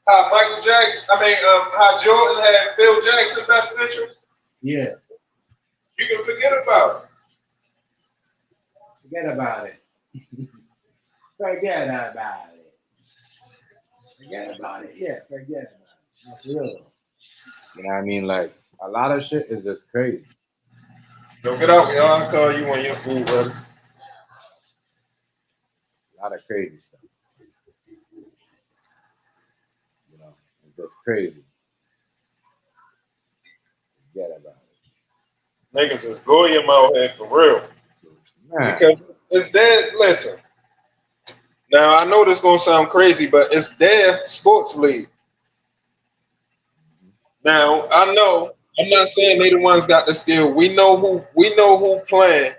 how how Jordan had Phil Jackson best interest. Yeah. You can forget about it. Forget about it. Forget about it. Forget about it. Yeah, forget about it. That's real. You know what I mean? Like, a lot of shit is just crazy. Yo, get out, y'all. I'll call you when your food ready. A lot of crazy stuff. You know, it's just crazy. Forget about it. Niggas is Goyim out here for real. Man, Because it's their, listen. Now, I know this going to sound crazy, but it's their sports league. Now, I know, I'm not saying they the ones got the skill. We know who playing.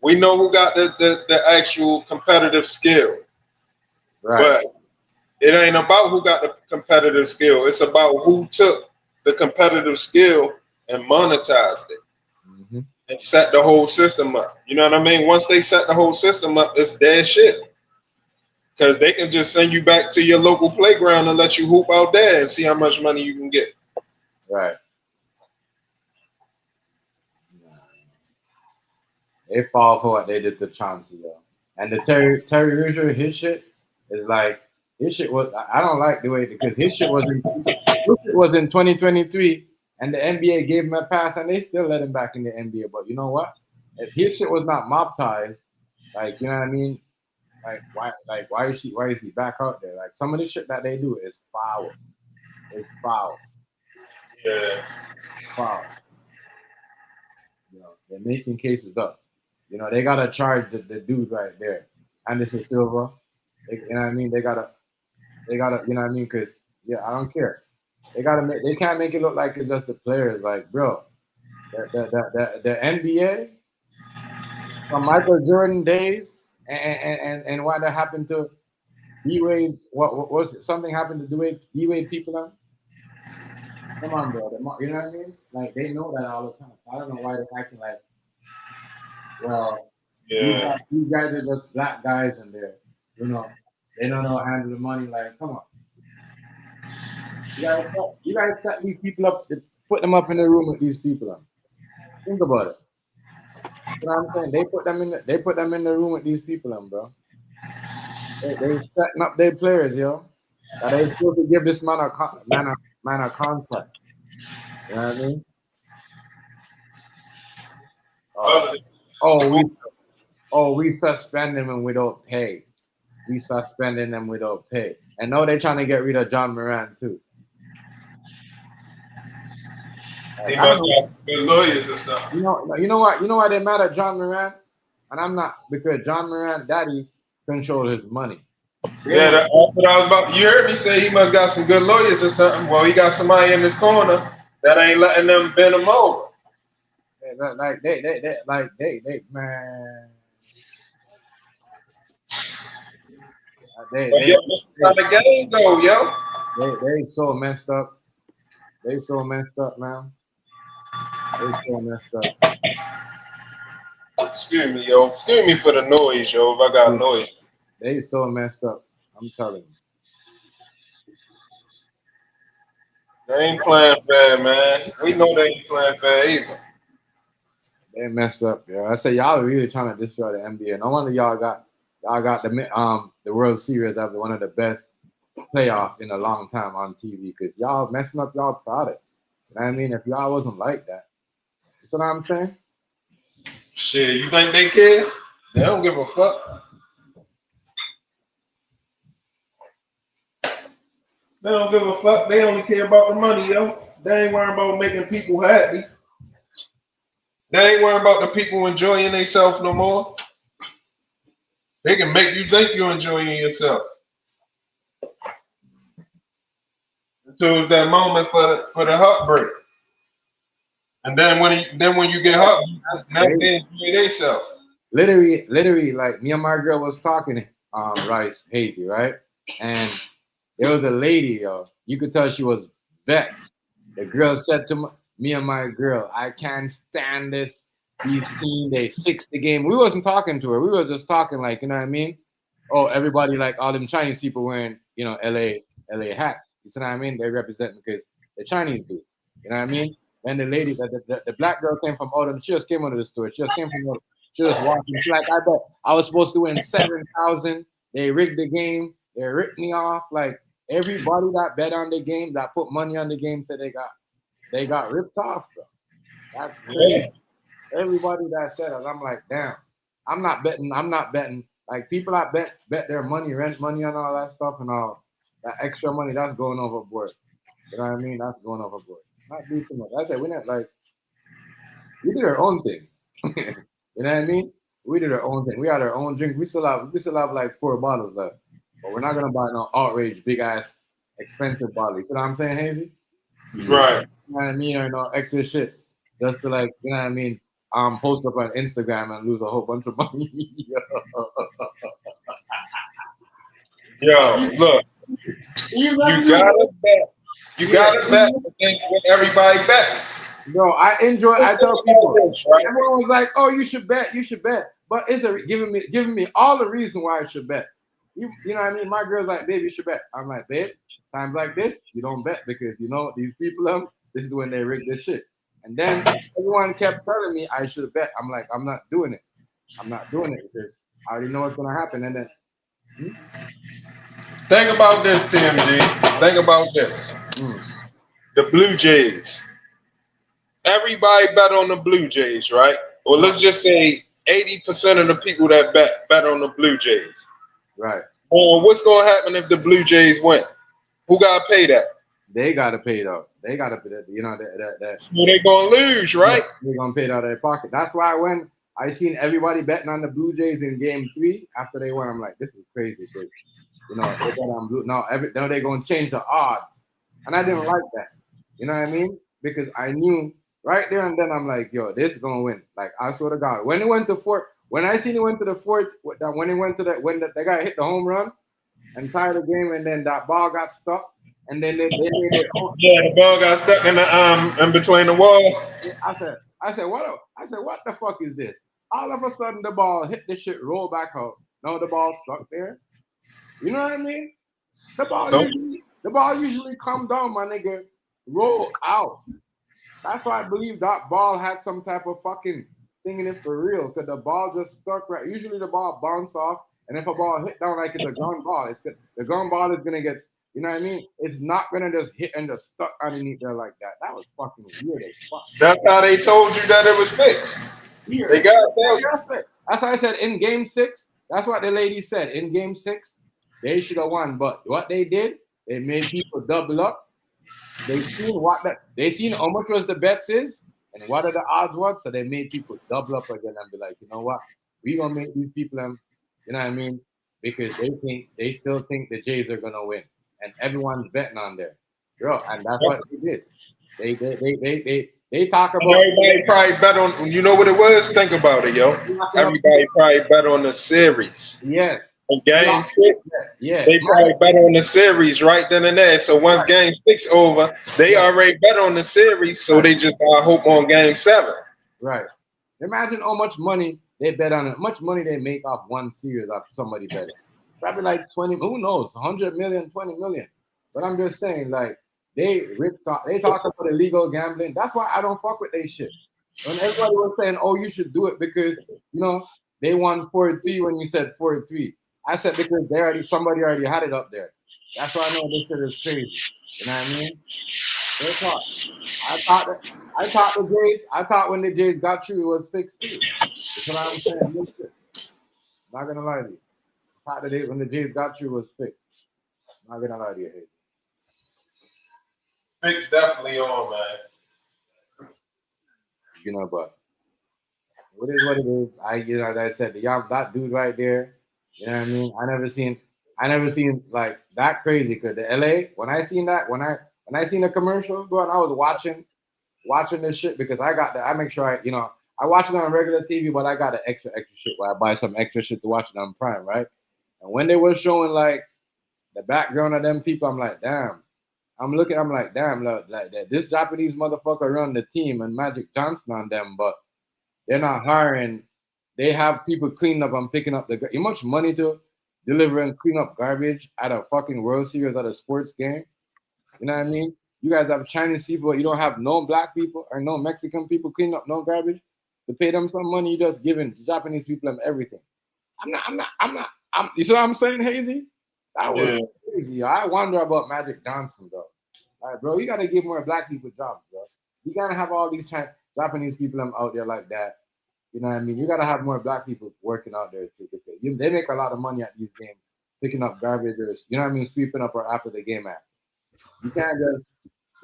We know who got the actual competitive skill. right. But it ain't about who got the competitive skill. It's about who took the competitive skill and monetized it Mm-hmm. and set the whole system up. You know what I mean? Once they set the whole system up, it's their shit. Because they can just send you back to your local playground and let you hoop out there and see how much money you can get. Right. They fall for what they did to Chauncey, though. And the Terry Rozier, his shit is like, his shit was, I don't like the way, because his shit was in 2023, and the NBA gave him a pass, and they still let him back in the NBA. But you know what? If his shit was not mobtized, like, you know what I mean? Why is he back out there? Like, some of the shit that they do is foul. It's foul. Yeah. Foul. You know, they're making cases up. You know, they gotta charge the dude right there, Anderson Silva. You know what I mean? They gotta, you know what I mean? Because yeah, I don't care. They can't make it look like it's just the players. Like, bro, the NBA from Michael Jordan days, and what that happened to D-Wade. What was it? Something happened to D-Wade people now? Come on, bro. You know what I mean? Like, they know that all the time. I don't know why they're acting like, well, Yeah. these guys are just black guys and you know, they don't know how to handle the money. Like, come on. You guys set these people up, put them up in the room with these people. Think about it. You know what I'm saying? They put them in the room with these people, bro. They setting up their players, yo. That they supposed to give this man a contract. You know what I mean? We suspend them and we don't pay. We suspending them without pay. And now they're trying to get rid of John Moran too. He must have good lawyers or something. You know what? You know why they mad at John Moran? And I'm not, because John Moran daddy control his money. Yeah, that's what I was about. You heard me say he must got some good lawyers or something. Well, he got somebody in his corner that ain't letting them bend him over. Like they man. How the game go, yo? They so messed up. They so messed up, man. They so messed up. Excuse me, yo. Excuse me for the noise, yo. If I got noise. They so messed up. I'm telling you. They ain't playing fair, man. We know they ain't playing fair either. They messed up, yeah. I say y'all are really trying to destroy the NBA. No wonder y'all got the World Series after one of the best playoffs in a long time on TV, because y'all messing up y'all product. You know what I mean? If y'all wasn't like that, you know what I'm saying? Shit, you think they care? They don't give a fuck. They don't give a fuck. They only care about the money, yo. They ain't worrying about making people happy. They ain't worrying about the people enjoying themselves no more. They can make you think you're enjoying yourself. Until it's that moment for the heartbreak. And then when you get heartbreak, now they enjoy themselves. Literally, like me and my girl was talking, Rice Hazy, right? And there was a lady, yo. You could tell she was vexed. The girl said to me and my girl, "I can't stand this. These teams, they fixed the game." We wasn't talking to her. We were just talking, like, you know what I mean? Oh, everybody, like all them Chinese people wearing, you know, LA hats. You know what I mean? They represent because the Chinese do. You know what I mean? And the lady, the black girl came from Odom. She just came into the store. She just came from. She was walking. She's like, "I bet I was supposed to win 7,000. They rigged the game. They ripped me off. Like, everybody that bet on the game, that put money on the game, said they got ripped off, bro. That's crazy. everybody that said it, I'm like, damn, I'm not betting. Like people that bet their money, rent money, and all that stuff, and all that extra money, that's going overboard. You know what I mean? That's going overboard. Not do too much. I said we not like we did our own thing. You know what I mean? We did our own thing. We had our own drink. We still have like 4 bottles left, but we're not gonna buy no outrage, big ass, expensive bottles. You know what I'm saying, Hazy? Right. You know what I mean? Or no extra shit just to like, you know what I mean? Post up on Instagram and lose a whole bunch of money. Yo, look, you gotta bet. You gotta bet against what everybody bet. Bro, I tell people, everyone was like, "Oh, you should bet, but it's giving me all the reason why I should bet. You know what I mean? My girl's like, "Babe, you should bet." I'm like, "Babe, times like this, you don't bet because you know these people this is when they rig this shit." And then everyone kept telling me I should bet. I'm like, I'm not doing it. I'm not doing it because I already know what's gonna happen. And then Think about this, TMG. Think about this. The Blue Jays. Everybody bet on the Blue Jays, right? Or let's just say 80% of the people that bet on the Blue Jays. Right. Well, what's going to happen if the Blue Jays win? Who got to pay that? They got to pay it out. They got to pay that. You know that. So they're going to lose, right? They're going to pay it out of their pocket. That's why when I seen everybody betting on the Blue Jays in Game 3 after they won, I'm like, this is crazy. Because, you know, they bet on Blue. Now they're going to change the odds, and I didn't like that. You know what I mean? Because I knew right there and then I'm like, yo, this is gonna win. Like I swear to God, when it went to fourth, when I seen it went to the fourth, when it went to that, when the guy hit the home run and tied the game, and then that ball got stuck, and then they made it. Yeah, the ball got stuck in between the wall. I said, what the fuck is this? All of a sudden, the ball hit the shit, roll back out. No, the ball stuck there. You know what I mean? The ball usually come down, my nigga, roll out. That's why I believe that ball had some type of fucking thing in it for real. Cause the ball just stuck right. Usually the ball bounce off, and if a ball hit down like it's a ground ball, the ground ball is gonna get. You know what I mean? It's not gonna just hit and just stuck underneath there like that. That was fucking weird as fuck. That's how they told you that it was fixed. Weird. They got it. That's why I said in Game 6. That's what the lady said. In Game 6, they should have won. But what they did, they made people double up. They seen how much was the bets is and what are the odds was, so they made people double up again and be like, you know what, we gonna make these people you know what I mean, because they still think the Jays are gonna win, and everyone's betting on there, bro, and that's what they did. They talk about everybody probably bet on. You know what it was? Think about it, yo. Everybody probably bet on the series. Yes. In Game 6, yeah, they probably bet on the series right then and there. So once Game 6 over, they already bet on the series, so they just hope on Game 7. Right. Imagine how much money they bet on it. Much money they make off one series after somebody betting. Probably like 20. Who knows? 100 million, 20 million. But I'm just saying, like they talk about illegal gambling. That's why I don't fuck with they shit. When everybody was saying, "Oh, you should do it because you know they won 4-3," when you said 4-3. I said because somebody already had it up there. That's why I know this shit is crazy. You know what I mean? They thought. I thought when the Jays got you, it was fixed too. That's what I'm saying. Listen, not gonna lie to you. I thought that when the Jays got you, it was fixed. Not gonna lie to you. Fixed definitely on, man. You know, but what is what it is. As I said, that dude right there. You know what I mean? I never seen like that crazy. Cause the LA, when I seen the commercial, bro, and I was watching this shit because I make sure I watch it on regular TV, but I got the extra shit where I buy some extra shit to watch it on Prime, right? And when they were showing like the background of them people, I'm like, damn. I'm like, damn, look, like that. This Japanese motherfucker run the team and Magic Johnson on them, but they're not hiring. They have people cleaning up and picking up how much money to deliver and clean up garbage at a fucking World Series at a sports game. You know what I mean? You guys have Chinese people, you don't have no black people or no Mexican people cleaning up no garbage. To pay them some money, you just giving Japanese people them everything. You see what I'm saying, Hazy? That was crazy. I wonder about Magic Johnson, though. All right, bro, you got to give more black people jobs, bro. You got to have all these Japanese people out there like that. You know what I mean? You gotta have more black people working out there too because they make a lot of money at these games, picking up garbage or you know what I mean, sweeping up or after the game after. You can't just,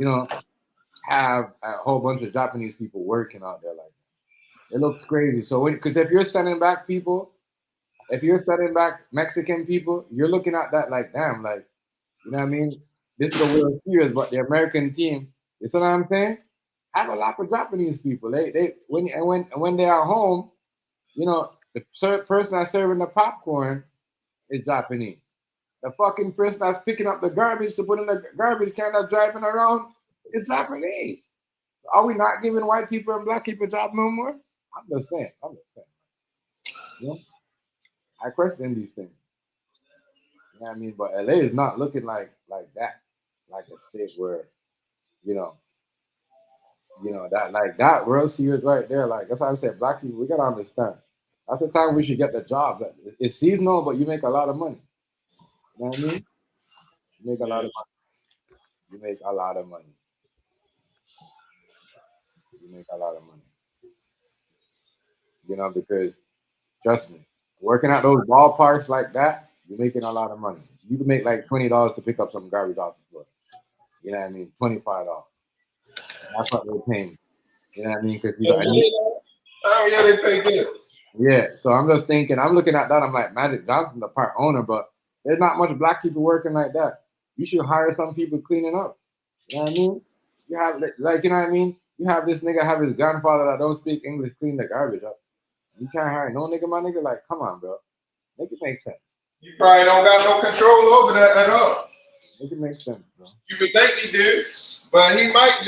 you know, have a whole bunch of Japanese people working out there like that. It looks crazy. So because if you're sending back people, if you're sending back Mexican people, you're looking at that like damn, like you know what I mean? This is the World Series, but the American team, you see what I'm saying? Have a lot of Japanese people. They when they are home, you know, the person that's serving the popcorn is Japanese. The fucking person that's picking up the garbage to put in the garbage can that's driving around is Japanese. Are we not giving white people and black people jobs no more? I'm just saying. You know? I question these things. You know what I mean? But LA is not looking like that, like a state where, you know that like that World Series right there. Like that's why I said, black people, we gotta understand. That's the time we should get the job. It's seasonal, but you make a lot of money. You know what I mean? You make a lot of money. You make a lot of money. You make a lot of money. You know, because trust me, working at those ballparks like that, you're making a lot of money. You can make like $20 to pick up some garbage off the floor. You know what I mean? $25. That's what they're paying. You know what I mean? Because oh yeah, they pay good. Yeah, so I'm just thinking, I'm looking at that, I'm like, Magic Johnson, the part owner, but there's not much black people working like that. You should hire some people cleaning up. You know what I mean? You have, like, you know what I mean? You have this nigga have his grandfather that don't speak English clean the garbage up. You can't hire no nigga, my nigga. Like, come on, bro. Make it make sense. You probably don't got no control over that at all. Make it make sense, bro. You would think he do, but he might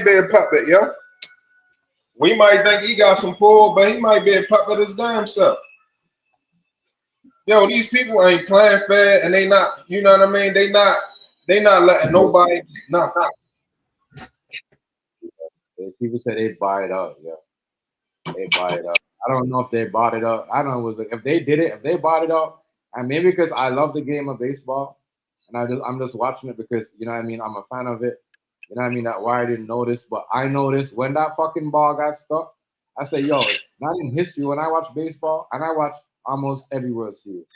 be a puppet, yo. We might think he got some pull, but he might be a puppet his damn self. Yo, these people ain't playing fair, and they not, you know what I mean? They not letting nobody nothing. People say they buy it up, yeah. They buy it up. I don't know if they bought it up. I don't know if they did it, if they bought it up, and maybe because I love the game of baseball, and I'm just watching it because you know what I mean, I'm a fan of it. You know what I mean? That's why I didn't notice, but I noticed when that fucking ball got stuck. I said, yo, not in history. When I watch baseball, and I watch almost every World Series,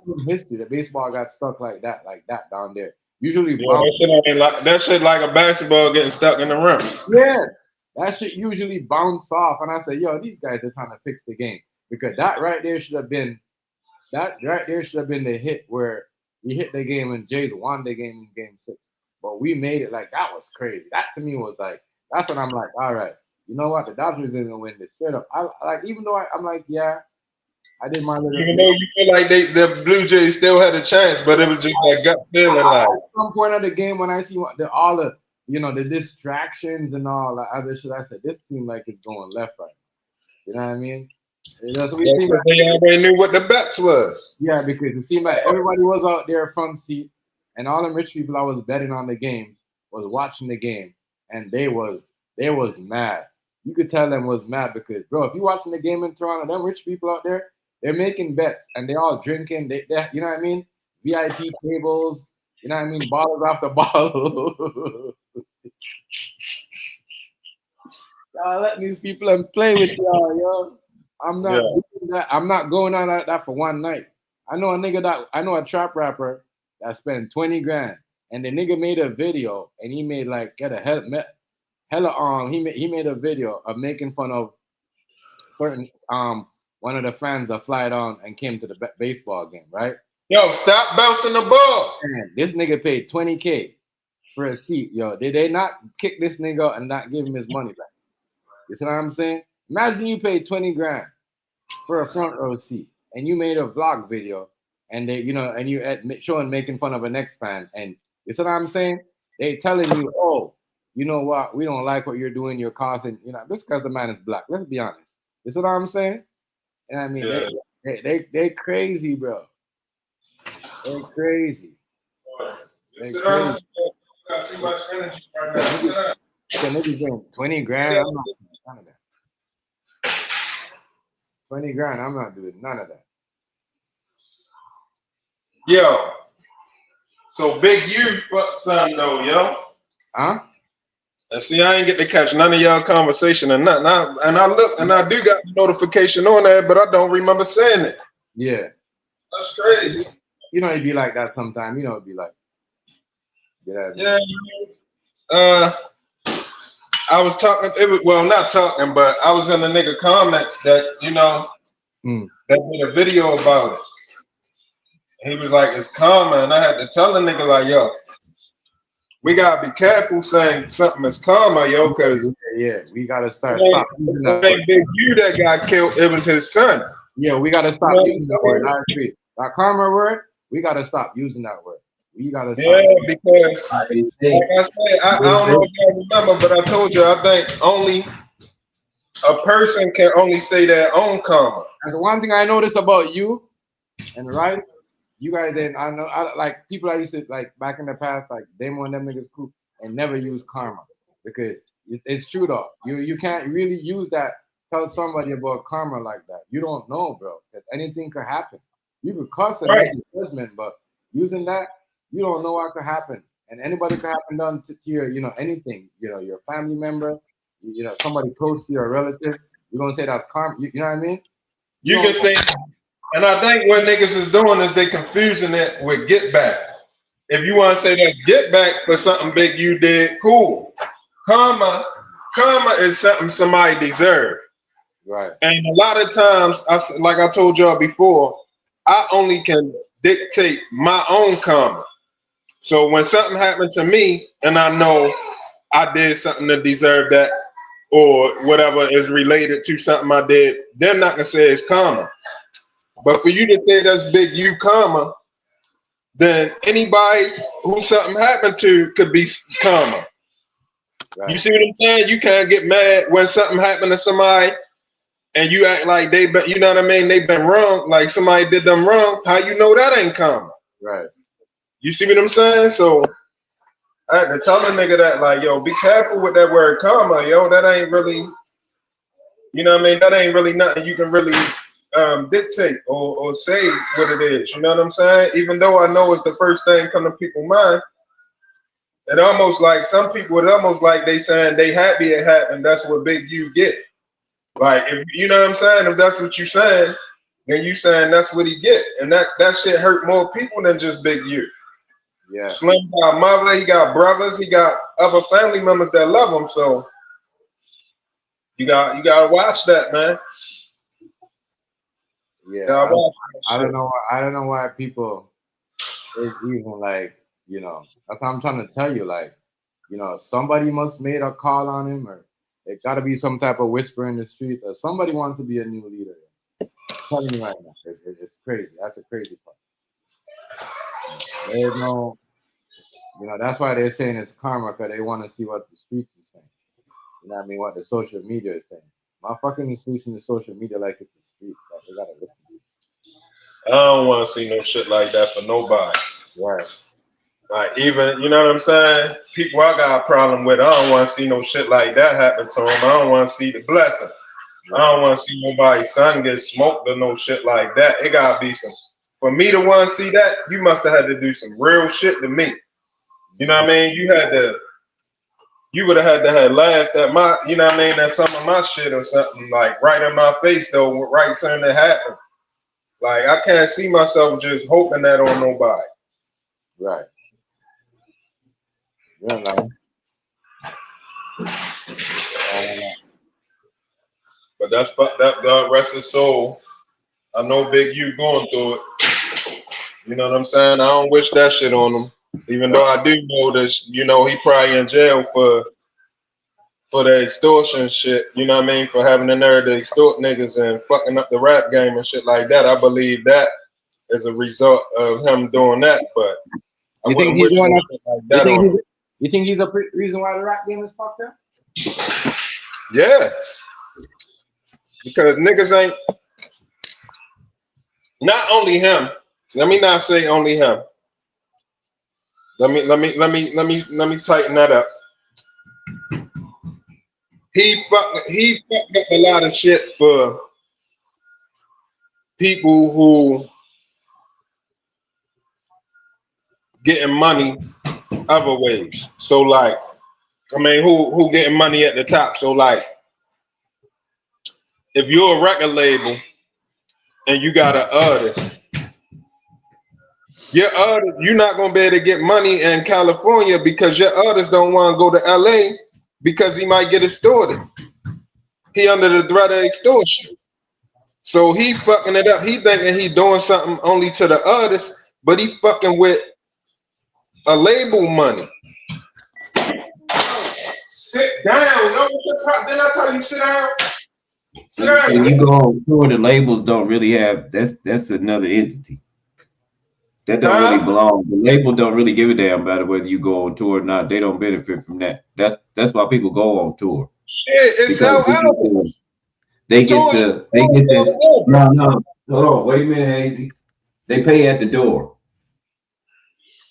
not in history, the baseball got stuck like that down there. Usually, that shit like a basketball getting stuck in the rim. Yes, that shit usually bounce off, and I said, yo, these guys are trying to fix the game because that right there should have been the hit where he hit the game and Jays won the game in Game 6. But we made it like that was crazy. That to me was like, that's when I'm like, all right, you know what? The Dodgers didn't win this straight up. I like, even though I'm like, yeah, I did my little. Even though you feel like the Blue Jays still had a chance, but it was just that gut feeling like. At some point of the game when I see all the the distractions and all that other shit, I said this seems like it's going left right now. You know what I mean? They already knew what the bets was. Yeah, because it seemed like everybody was out there front seat, and all the rich people I was betting on the game was watching the game, and they was mad. You could tell them was mad because, bro, if you watching the game in Toronto, them rich people out there, they're making bets and they all drinking. They you know what I mean? VIP tables, you know what I mean? Bottles after bottle. Y'all let these people and play with y'all, yo. I'm not doing that. I'm not going out like that for one night. I know a trap rapper that spent 20 grand, and the nigga made a video, and he made like he made a video of making fun of certain one of the fans that flied on and came to the baseball game, right? Yo, stop bouncing the ball. Man, this nigga paid $20K for a seat, yo. Did they not kick this nigga out and not give him his money back? You see what I'm saying? Imagine you paid 20 grand for a front row seat, and you made a vlog video, and they, and you showing making fun of an ex fan, and you see what I'm saying? They telling you, oh, you know what? We don't like what you're doing. You're causing, just because the man is black. Let's be honest. You see what I'm saying? And I mean, they crazy, bro. They're crazy. They're crazy. Got too much energy right now. So niggas getting 20 grand. I'm not doing none of that. 20 grand. I'm not doing none of that. Yo. So Big U son though, yo. Huh? And see, I ain't get to catch none of y'all conversation or nothing. I look and I do got the notification on there, but I don't remember saying it. Yeah. That's crazy. You know, it'd be like that sometimes. You know, it'd be like, yeah. I was talking. It was not talking, but I was in the nigga comments that that made a video about it. He was like, "It's karma," and I had to tell the nigga like, "Yo, we gotta be careful saying something is karma, yo, because we gotta start stopping using that word. Big you that got killed, it was his son. Yeah, we gotta stop using that word. I agree. That karma word, we gotta stop using that word. We gotta stop. Yeah, because like I said, I don't know if you remember, but I told you I think only a person can only say their own karma. And the one thing I noticed about you and Rice, you guys didn't. I know, like people I used to like back in the past, like them and them niggas cool and never use karma because it's true though. You can't really use that. Tell somebody about karma like that. You don't know, bro. Because anything could happen. You could cuss and make a judgment, but using that, you don't know what could happen. And anybody could happen done to your, anything. Your family member, somebody close to your relative. You're gonna say that's karma. You know what I mean? You can say, and I think what niggas is doing is they confusing it with get back. If you want to say that's get back for something big you did, cool. Karma is something somebody deserve. Right. And a lot of times, like I told y'all before, I only can dictate my own karma. So when something happened to me and I know I did something to deserve that or whatever is related to something I did, they're not going to say it's karma. But for you to say that's big you karma, then anybody who something happened to could be karma. Right. You see what I'm saying? You can't get mad when something happened to somebody and you act like they been, you know what I mean? They've been wrong, like somebody did them wrong. How you know that ain't karma? Right. You see what I'm saying? So I had to tell a nigga that, like, yo, be careful with that word karma, yo. That ain't really, you know what I mean? That ain't really nothing you can really dictate or say what it is. You know what I'm saying? Even though I know it's the first thing come to people's mind, it almost like some people, it almost like they saying they happy it happened. That's what big you get. Like, if you know what I'm saying, if that's what you saying, then you saying that's what he get, and that shit hurt more people than just big you. Yeah. Slim got mother, he got brothers, he got other family members that love him. So you gotta watch that, man. Yeah. I don't know. I don't know why people is even like, that's what I'm trying to tell you. Like, somebody must made a call on him, or it got to be some type of whisper in the street, or somebody wants to be a new leader. I'm telling you right now, it's crazy. That's a crazy part. There's no, that's why they're saying it's karma, because they want to see what the streets is saying. You know what I mean? What the social media is saying. My fucking institution is social media like it's the streets. Like, they gotta listen to you. I don't want to see no shit like that for nobody. Right. Like, even, you know what I'm saying? People I got a problem with, I don't want to see no shit like that happen to them. I don't want to see the blessings. Right. I don't want to see nobody's son get smoked or no shit like that. It gotta be some. For me to want to see that, you must have had to do some real shit to me. You know what I mean? You would have had to have laughed at my, you know what I mean, at some of my shit or something, like right in my face though, right something that happened. Like, I can't see myself just hoping that on nobody. Right. Yeah, man. But that's fucked up, God rest his soul. I know Big U going through it. You know what I'm saying? I don't wish that shit on him. Even though I do know this, he probably in jail for the extortion shit, you know what I mean? For having the nerve to extort niggas and fucking up the rap game and shit like that. I believe that is a result of him doing that, but I wouldn't wish no shit like that on him. You think he's a reason why the rap game is fucked up? Yeah. Because niggas ain't, not only him. Let me not say only him. Let me tighten that up. He fucked up a lot of shit for people who getting money other ways. So like, I mean, who getting money at the top? So like, if you're a record label and you got an artist, you're not gonna be able to get money in California because your artist don't want to go to LA because he might get extorted. He under the threat of extortion. So he fucking it up. He thinking he doing something only to the artist, but he fucking with a label money. Sit down. No, didn't I tell you sit down? Sit down. When you go on tour, the labels don't really have. That's another entity. That don't really belong. The label don't really give a damn about whether you go on tour or not. They don't benefit from that. That's why people go on tour. Shit, it's sell albums. They get to. No. Hold on. Wait a minute, Hazy. They pay at the door.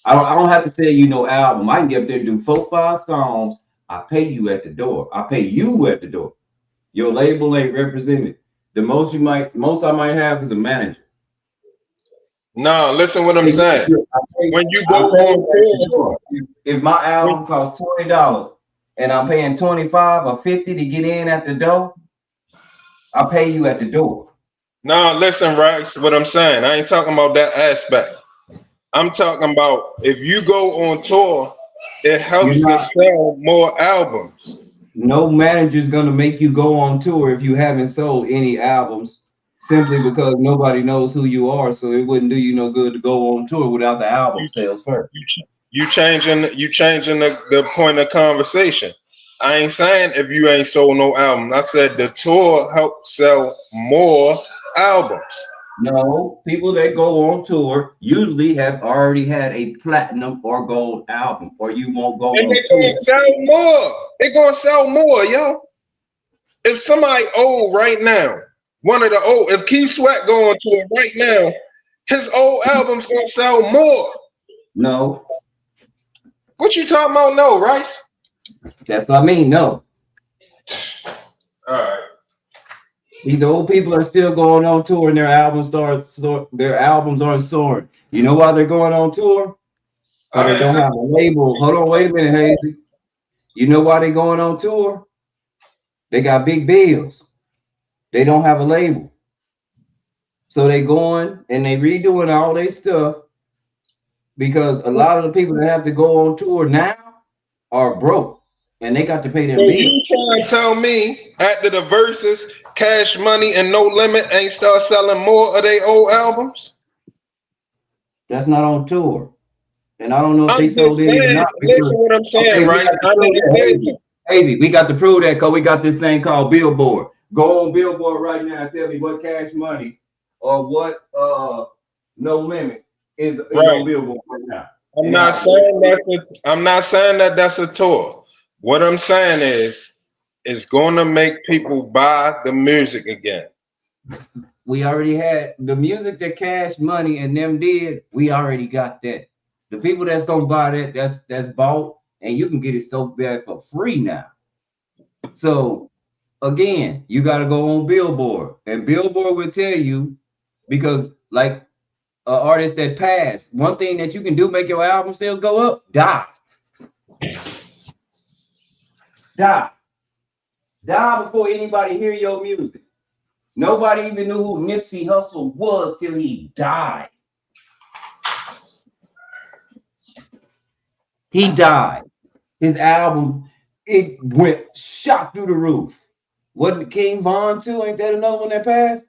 I don't have to sell you no album. I can get up there and do 4-5 songs. I pay you at the door. I pay you at the door. Your label ain't represented. The most I might have is a manager. No, listen what I'm saying. When you go on tour, if my album costs $20 and I'm paying $25 or $50 to get in at the door, I pay you at the door. No, listen, Rex, what I'm saying. I ain't talking about that aspect. I'm talking about if you go on tour, it helps to sell more albums. No manager's gonna make you go on tour if you haven't sold any albums, simply because nobody knows who you are. So it wouldn't do you no good to go on tour without the album sales first. You changing the point of conversation. I ain't saying if you ain't sold no album. I said the tour helps sell more albums. No, people that go on tour usually have already had a platinum or gold album, or you won't go and on they're gonna sell more. They're gonna sell more, yo. If somebody old right now, one of the old, if Keith Sweat go on tour right now, his old album's gonna sell more. No. What you talking about? No, Rice? That's what I mean. No. All right. These old people are still going on tour, and their albums aren't soaring. You know why they're going on tour? Because they don't have a label. Hold on, wait a minute, Hazy. You know why they're going on tour? They got big bills. They don't have a label. So they going and they redoing all their stuff because a lot of the people that have to go on tour now are broke and they got to pay their bills. You trying to tell me after the verses, Cash Money and No Limit ain't start selling more of their old albums? That's not on tour. And I don't know if they sold any or not. Listen what I'm saying, right? Hazy, we got to prove that because we got this thing called Billboard. Go on Billboard right now and tell me what Cash Money or what No Limit is on Billboard right now. I'm not saying that that's a tour. What I'm saying is it's going to make people buy the music again. We already had the music that Cash Money and them did. We already got that. The people that's gonna buy that, that's bought, and you can get it so bad for free now. So again, you got to go on Billboard, and Billboard will tell you, because like an artist that passed, one thing that you can do make your album sales go up: die before anybody hear your music. Nobody even knew who Nipsey Hussle was till he died. He died. His album, it went shot through the roof. Wasn't King Von too? Ain't that another one that passed?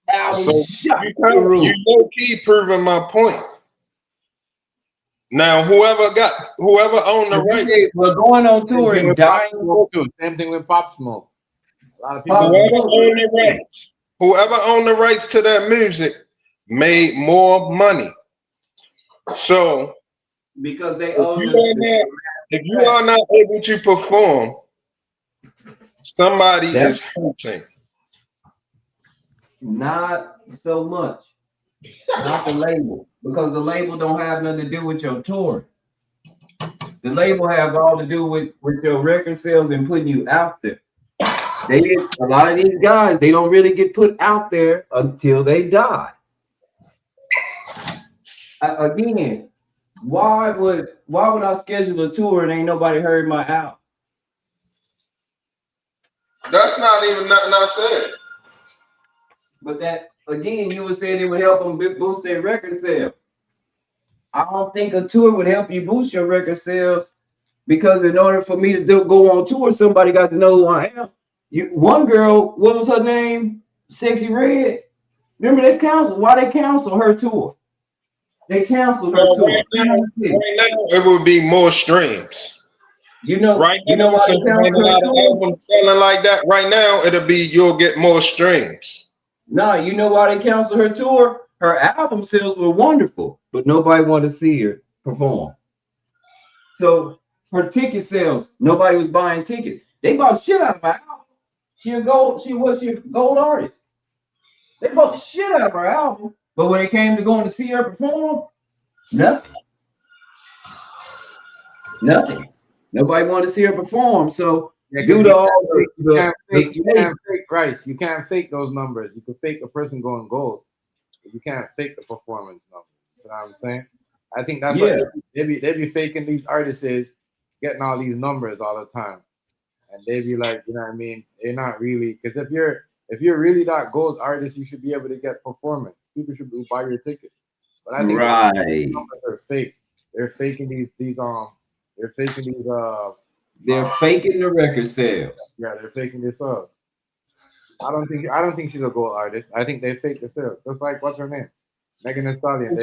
Album So shot through the roof. You low key proving my point. Now, whoever owned the rights, we're going on tour and dying. Same thing with Pop Smoke. A lot of people. Whoever owned the rights to that music made more money. So, because they if you are not able to perform, somebody is hurting. Not so much. Not the label, because the label don't have nothing to do with your tour. The label have all to do with your record sales and putting you out there. A lot of these guys, they don't really get put out there until they die. Again, Why would I schedule a tour and ain't nobody heard my album? That's not even nothing I said. But that again, you would say it would help them boost their record sales. I don't think a tour would help you boost your record sales because in order for me to go on tour, somebody got to know who I am. One girl, what was her name? Sexy Red. Remember they canceled? Why they canceled her tour? They canceled her tour. Right now, it would be more streams. You know why they ain't a canceled her lot of tour? albums selling like that right now. It'll be you'll get more streams. Nah, you know why they canceled her tour? Her album sales were wonderful, but nobody wanted to see her perform. So her ticket sales, nobody was buying tickets. They bought shit out of her album. She a gold artist. They bought the shit out of her album, but when it came to going to see her perform, nothing. Nobody wanted to see her perform. So due to all you can't fake Rice. You can't fake those numbers. You can fake a person going gold, but you can't fake the performance numbers. You know what I'm saying? I think that's what they be faking these artists, getting all these numbers all the time, and they be like, you know what I mean? They're not really, because if you're really that gold artist, you should be able to get performance. People should buy your tickets. But I think these numbers are fake. They're faking these they're faking these they're faking the record sales. Yeah, they're faking their sales. I don't think she's a gold artist. I think they fake the sales. Just like what's her name? Megan Thee Stallion.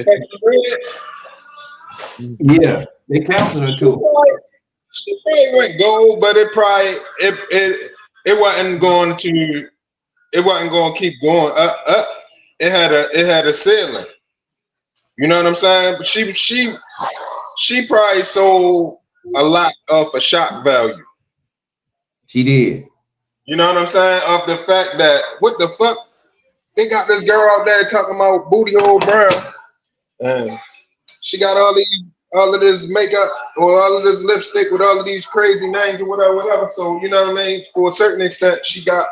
Yeah, they canceled her too. She probably went gold, but it wasn't going to keep going up. It had a ceiling. You know what I'm saying? But she probably sold a lot of a shock value. She did. You know what I'm saying? Of the fact that what the fuck they got this girl out there talking about booty hole brown, and she got all of this makeup or all of this lipstick with all of these crazy names or whatever. So you know what I mean? For a certain extent, she got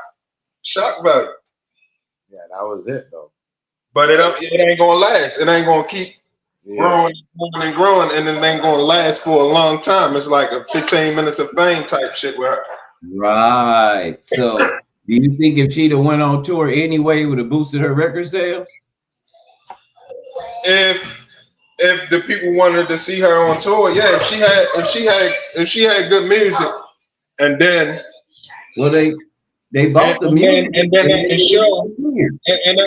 shock value. Yeah, that was it though. But it ain't gonna last. It ain't gonna keep growing and growing, and it ain't gonna last for a long time. It's like a 15 minutes of fame type shit with her. Right. So do you think if she'd have went on tour anyway, it would have boosted her record sales? If the people wanted to see her on tour, yeah. If she had good music, and then they bought the music, and then at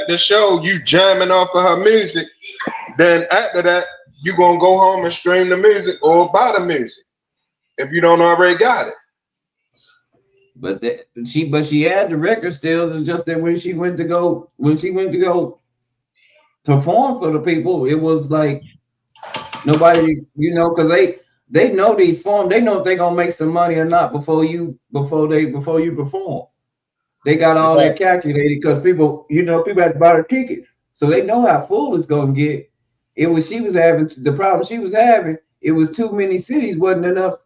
the show you jamming off of her music. Then after that, you gonna go home and stream the music or buy the music if you don't already got it. But she had the record sales. It's just that when she went to go perform for the people, it was like nobody, because they know these forms. They know if they're gonna make some money or not before you perform. They got all that calculated because people had to buy the tickets, so they know how full it's gonna get. The problem she was having. It was too many cities, wasn't enough.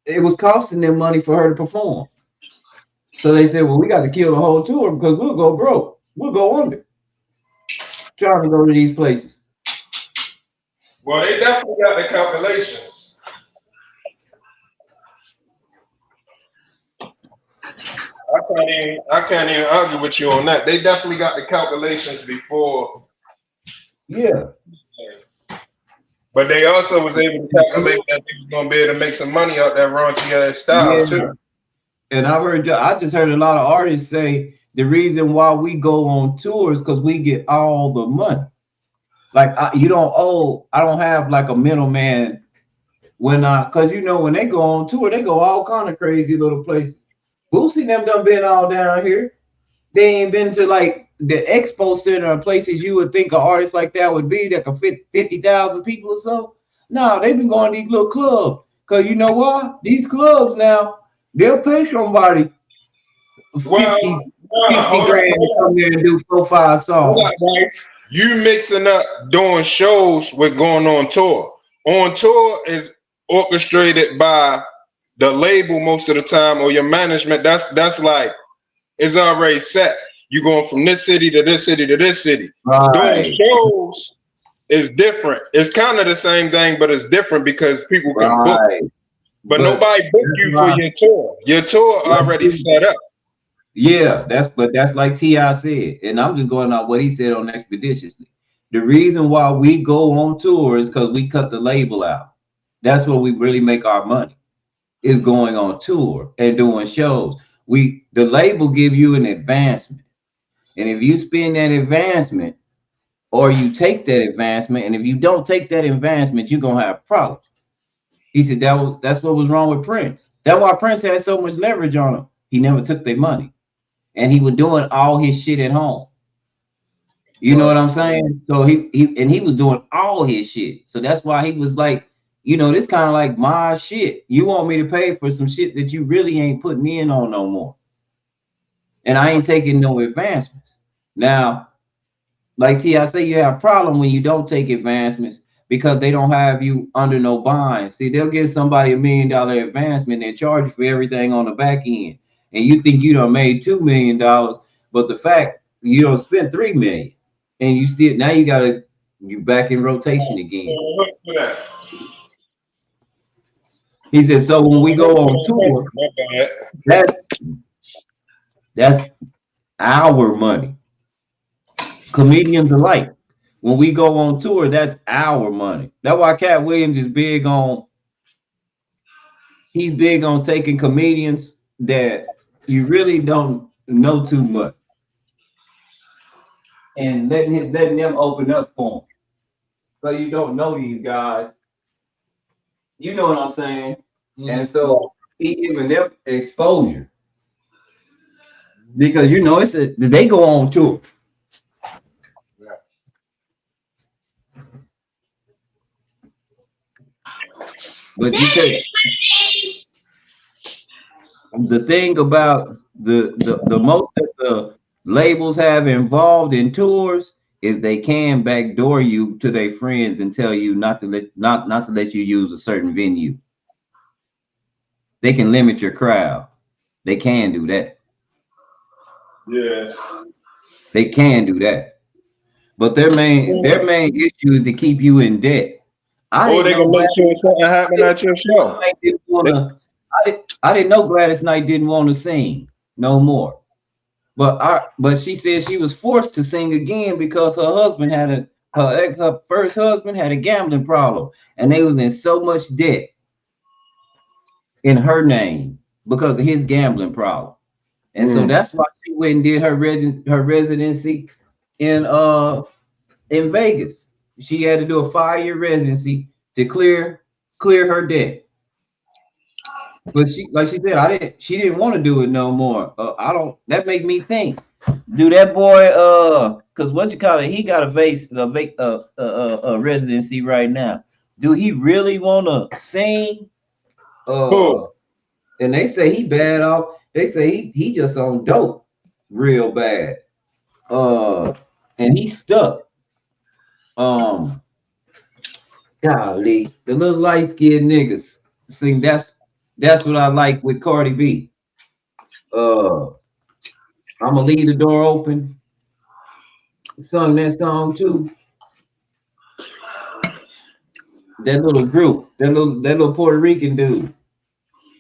It was costing them money for her to perform. So they said, well, we got to kill the whole tour because we'll go broke. We'll go under. Trying to go to these places. Well, they definitely got the calculations. I can't even argue with you on that. They definitely got the calculations before. Yeah. But they also was able to calculate that they was gonna be able to make some money out that raunchy ass style too. And I just heard a lot of artists say the reason why we go on tours because we get all the money. Like I don't have like a middleman because when they go on tour, they go all kind of crazy little places. Boosie them done been all down here. They ain't been to like the expo center and places you would think an artist like that would be that could fit 50,000 people or so. No, they've been going to these little clubs. Cause you know what? These clubs now, they'll pay somebody 50 grand to come there and do 4-5 songs. You mixing up doing shows with going on tour. On tour is orchestrated by the label most of the time or your management. That's like it's already set. You going from this city to this city to this city. Right. Doing shows is different. It's kind of the same thing, but it's different because people can book. Right. But nobody booked you for your tour. Your tour already set up. Yeah, that's like T.I. said, and I'm just going off what he said on Expeditiously. The reason why we go on tour is because we cut the label out. That's where we really make our money. Is going on tour and doing shows. The label give you an advancement, and if you spend that advancement, or you take that advancement, and if you don't take that advancement, you're gonna have problems. He said that's what was wrong with Prince. That's why Prince had so much leverage on him. He never took their money, and he was doing all his shit at home. You know what I'm saying? So he was doing all his shit. So that's why he was like, this kind of like my shit. You want me to pay for some shit that you really ain't putting in on no more. And I ain't taking no advancements. Now, like T, I say you have a problem when you don't take advancements because they don't have you under no bind. See, they'll give somebody $1 million advancement and charge you for everything on the back end. And you think you done made $2 million, but the fact you don't spend $3 million. And you still now you back in rotation again. He said, so when we go on tour, that's our money. Comedians alike. When we go on tour, that's our money. That's why Cat Williams is big on taking comedians that you really don't know too much and letting them open up for them. So you don't know these guys. You know what I'm saying? Mm-hmm. And so he giving them exposure. Because they go on tour. But you can't. The thing about the most that the labels have involved in tours is they can backdoor you to their friends and tell you not to let you use a certain venue. They can limit your crowd. They can do that. Yes. They can do that. But their main issue is to keep you in debt. Or they can make sure something happened at your show. I didn't know Gladys Knight didn't want to sing no more. But she said she was forced to sing again because her husband her first husband had a gambling problem, and they was in so much debt in her name because of his gambling problem. And so that's why she went and did her residency in Vegas. She had to do a 5-year residency to clear her debt. But she said, she didn't want to do it no more. That make me think, do that boy, cause what you call it, he got a residency right now. Do he really want to sing? And they say he bad off. They say he just on dope real bad. And he stuck. Golly, the little light-skinned niggas sing. That's what I like with Cardi B. I'm gonna leave the door open. Sung that song too. That little group, that little Puerto Rican dude.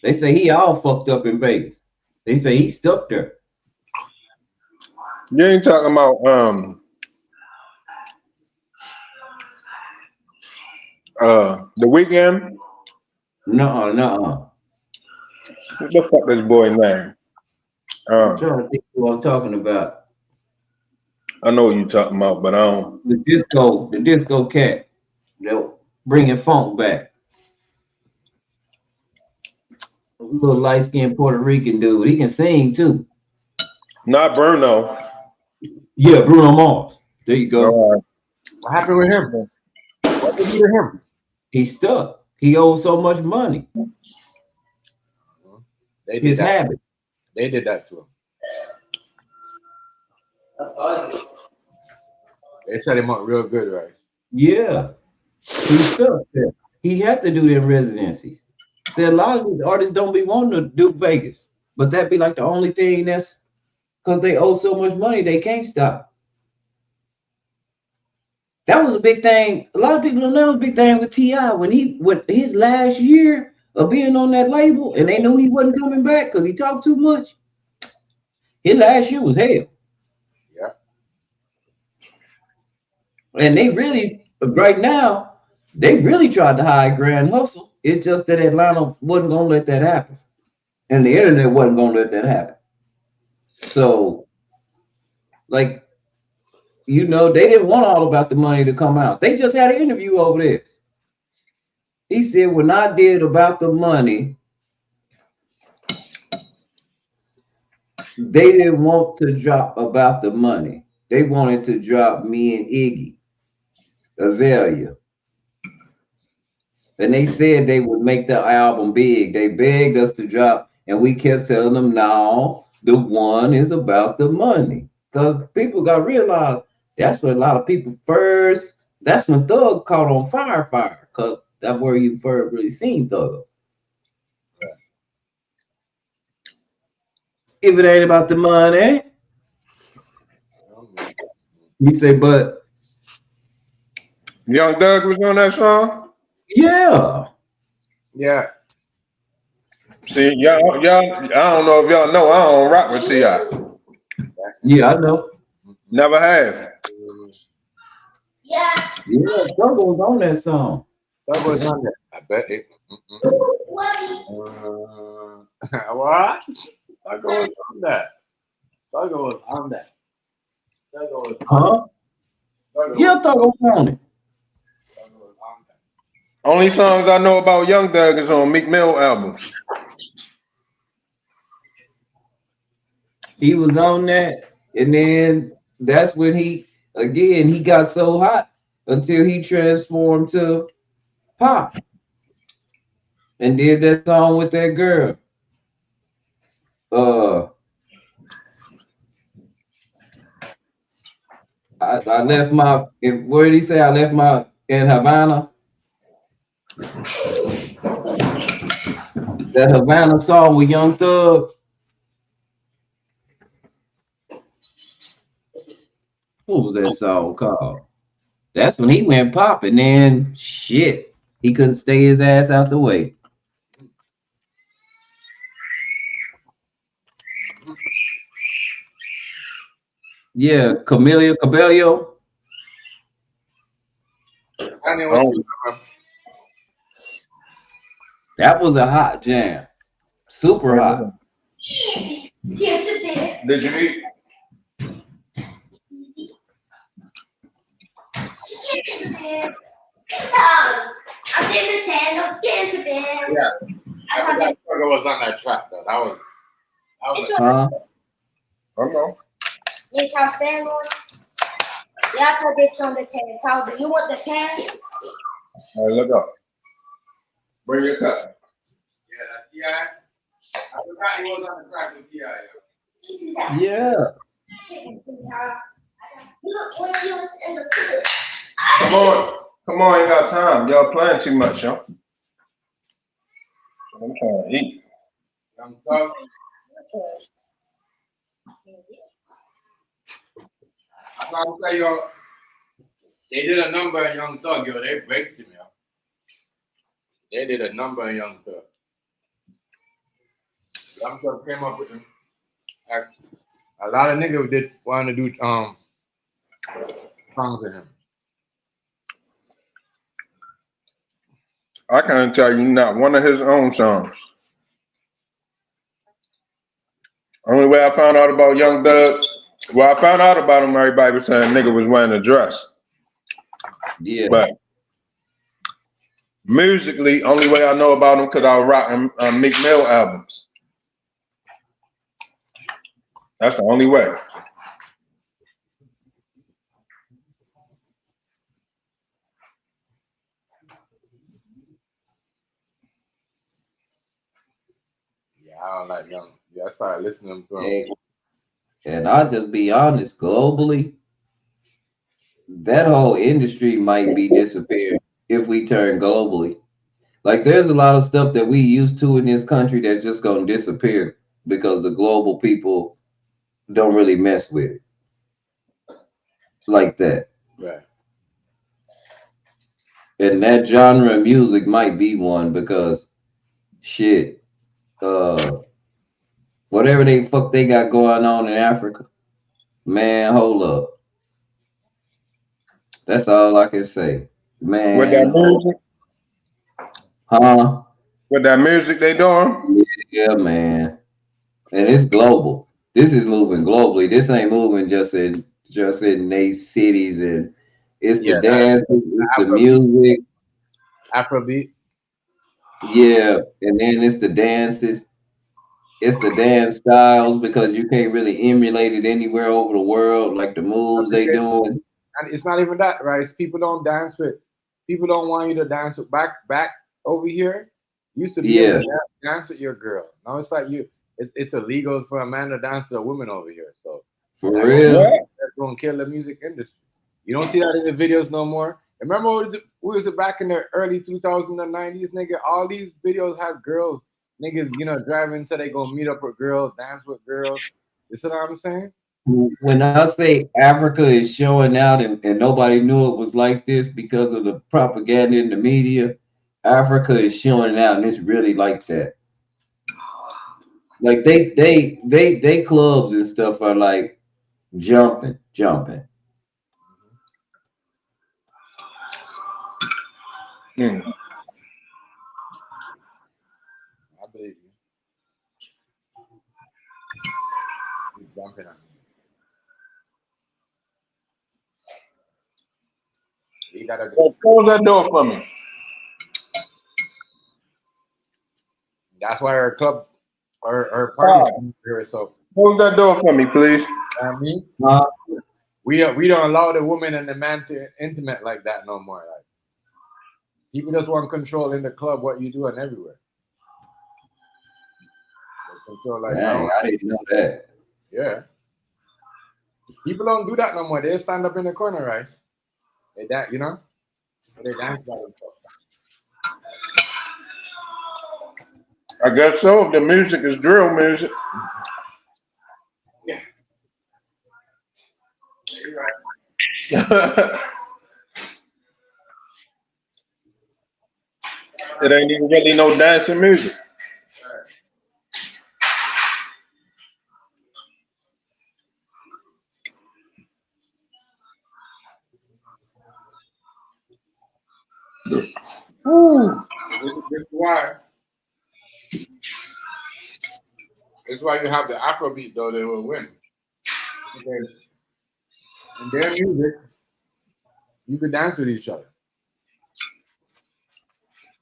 They say he all fucked up in Vegas. They say he stuck there. You ain't talking about the Weekend? No. What the fuck this boy name? I'm trying to think who I'm talking about. I know what you're talking about, but I don't. The disco cat. They're bringing funk back. A little light-skinned Puerto Rican dude. He can sing too. Not Bruno. Yeah, Bruno Mars. There you go. What happened with him? What did you do to him? He's stuck. He owes so much money. They did habit. They did that to him. They set him up real good, right? Yeah. He's stuck there. He had to do them residencies. Said a lot of these artists don't be wanting to do Vegas, but that be like the only thing that's because they owe so much money they can't stop. That was a big thing. A lot of people don't know it was a big thing with T.I. when his last year of being on that label, and they knew he wasn't coming back because he talked too much. His last year was hell. Yeah. And they really, right now, they really tried to hire Grand Hustle. It's just that Atlanta wasn't gonna let that happen, and the internet wasn't gonna let that happen. So, like, they didn't want All About the Money to come out. They just had an interview over this. He said, when I did About the Money, they didn't want to drop About the Money. They wanted to drop me and Iggy Azalea. And they said they would make the album big. They begged us to drop, and we kept telling them, no, the one is about the money. Because people got to realize that's what a lot of people first, that's when Thug caught on fire. Because that's where you first really seen Thug. If it ain't about the money, he say, but Young Doug was on that song. yeah. Yeah. See, y'all, I don't know if y'all know, I don't rock with T.I. Yeah, I know. Never have. Yeah. Yeah, Thug was on that song. That was on there. I bet it. What? Thug was on that. Thug was on that. Thug was Huh? Yeah, Thug was on it. Thug was on that. Only songs I know about Young Doug is on Meek Mill albums. He was on that, and then that's when he got so hot until he transformed to pop and did that song with that girl. I left my, where did he say I left my in Havana? That Havana song with Young Thug. What was that song called? That's when he went pop, and then shit, he couldn't stay his ass out the way. Yeah, Cabello. That was a hot jam. Super hot. Did you eat? I'm in the tan, I'm scared to bed. Yeah. I was on that track though. That was I know. Yes, I'll stand on. Yeah, I put this on the tan. How do you want the tan? All right, look up. Bring your cup. Yeah, T.I. I forgot he was on the track with T.I. Yeah. Look, when you was in the pool. Come on, ain't got time. Y'all playing too much, yo. I'm trying to eat. Young Thug. I'm trying to say, yo, they did a number in Young Thug, yo. They break him, yo. They did a number in Young Thug. Young Thug came up with him. A lot of niggas did want to do songs with him. I can't tell you not one of his own songs. Only way I found out about Young Thug, well, I found out about him, everybody was saying nigga was wearing a dress. Yeah. But musically, only way I know about him because I was rocking Meek Mill albums. That's the only way. Yeah, I don't like Young. Yeah, I started listening to him. And I'll just be honest, globally, that whole industry might be disappearing if we turn globally. Like there's a lot of stuff that we used to in this country that's just gonna disappear because the global people don't really mess with it like that. Right. And that genre of music might be one because shit, uh, whatever they fuck they got going on in Africa, man, hold up. That's all I can say. With that Man, music, huh? with that music they doing. Yeah, man. And it's global. This is moving globally. This ain't moving just in they cities, and it's the Yeah, dance, it's the Afrobeat. music, Afrobeat. yeah, and then it's the dances, it's the dance styles because you can't really emulate it anywhere over the world like the moves they doing. And it's not even that, right? It's people don't dance with. People don't want you to dance with. Back over here. You used to be able to Yeah, dance with your girl. Now it's like you. It's illegal for a man to dance with a woman over here. So for that's real. going to kill the music industry. You don't see that in the videos no more. Remember, was it back in the early 2090s, nigga? All these videos have girls, niggas, driving so they gonna meet up with girls, dance with girls. You see what I'm saying? When I say Africa is showing out and nobody knew it was like this because of the propaganda in the media, Africa is showing out and it's really like that. Like they clubs and stuff are like jumping. Hmm. I believe you. He's jumping on me. You gotta. Well, close that door for me. That's why our club, our parties Ah, here. So close that door for me, please. I mean, Uh, we don't allow the woman and the man to intimate like that no more. Like people just want control in the club, what you do and everywhere. They control like dang, now. I didn't know that. Yeah, people don't do that no more. They stand up in the corner, right? They dance, they dance by themselves. I guess so. If the music is drill music. Yeah. It ain't even really no dancing music. Ooh. This is why. This is why you have the Afrobeat though. They will win because in their music you could dance with each other.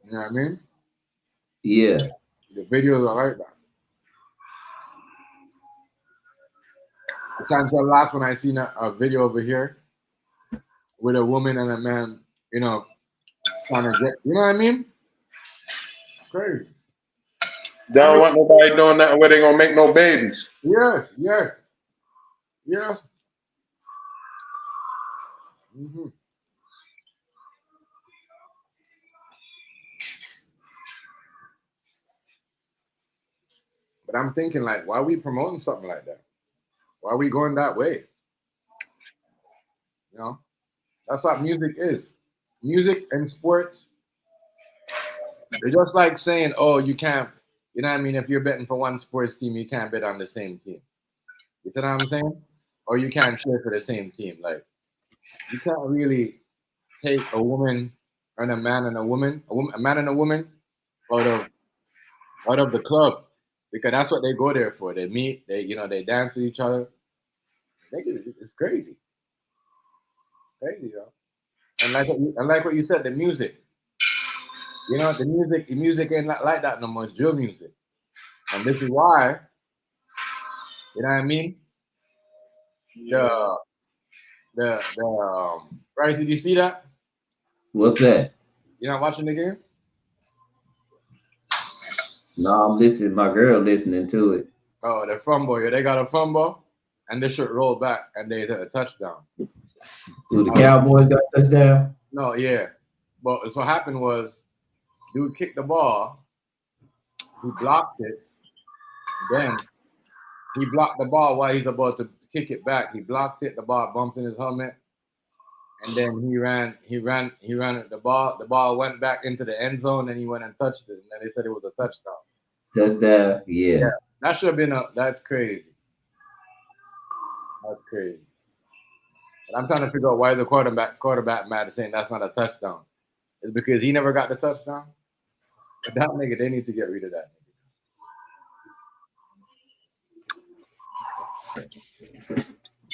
You know what I mean? Yeah, The videos are like that. I can't tell last when I seen a video over here with a woman and a man, trying to get, you know what I mean? Crazy. They don't want nobody doing nothing where they gonna make no babies. Yes, yes, yes. hmm But I'm thinking, like, why are we promoting something like that? Why are we going that way? You know, that's what music is. Music and sports, they're just like saying, oh, you can't, you know what I mean? If you're betting for one sports team, you can't bet on the same team. You see what I'm saying? Or you can't cheer for the same team. Like, you can't really take a woman and a man and a man and a woman out of the club because that's what they go there for. They meet, they dance with each other. It's crazy, crazy, yo. And like what you said, the music. The music ain't like that no more. It's drill music, and this is why. You know what I mean? The Bryce, did you see that? what's that? You not watching the game? No, I'm listening. My girl listening to it. Oh, the fumble. Yeah, they got a fumble, and they should roll back, and they hit a touchdown. Do the Oh, Cowboys got a touchdown? no, yeah. But what happened was, dude kicked the ball, he blocked it, then he blocked the ball while he's about to kick it back. He blocked it, the ball bumped in his helmet, and then he ran the ball went back into the end zone, and he went and touched it, and then they said it was a touchdown. Touchdown. Yeah. Yeah, that should have been that's crazy. That's crazy. But I'm trying to figure out why the quarterback mad saying that's not a touchdown. It's because he never got the touchdown. But that nigga, they need to get rid of that nigga.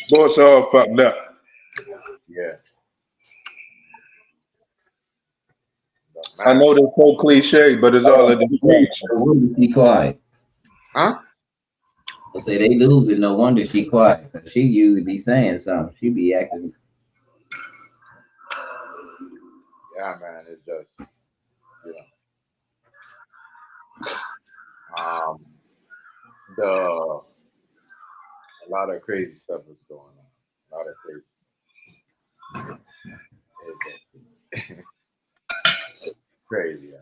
Boy, it's all fucked up. Yeah. I know they're so cliche, but it's all a distraction. No wonder she quiet. Huh? I say they losing. No wonder she quiet. Cause she usually be saying something. She be acting. Yeah, man. It's just, a lot of crazy stuff is going on. A lot of crazy. It's crazy out here.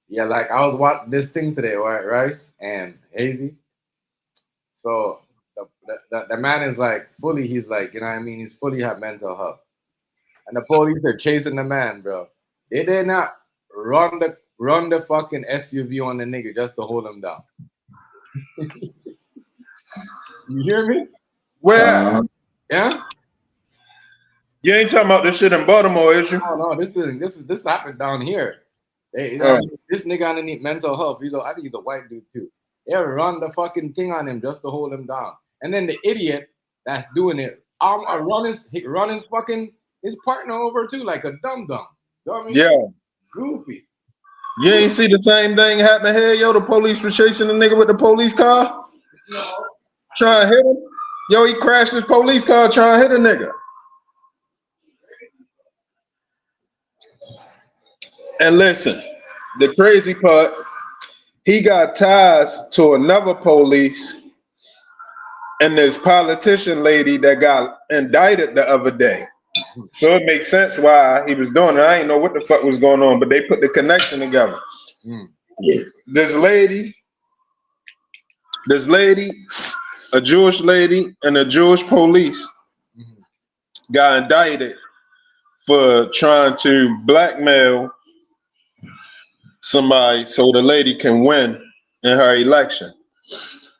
Yeah, like I was watching this thing today, right, Rice and Hazy. So the man is like fully, he's like, you know what I mean? He's fully have mental health. And the police are chasing the man, bro. They did not run the fucking SUV on the nigga just to hold him down. You hear me? Where? Yeah? You ain't talking about this shit in Baltimore, is you? No, this happened down here. This nigga underneath mental health. I think he's a white dude too. They run the fucking thing on him just to hold him down. And then the idiot that's doing it, running fucking his partner over too, like a dum. Yeah. Goofy. You ain't see the same thing happen here, yo? The police were chasing the nigga with the police car, trying to hit him. Yo, he crashed his police car trying to hit a nigga. And listen, the crazy part, he got ties to another police and this politician lady that got indicted the other day. So it makes sense why he was doing it. I ain't know what the fuck was going on, but they put the connection together. This lady, a Jewish lady, and a Jewish police got indicted for trying to blackmail somebody so the lady can win in her election.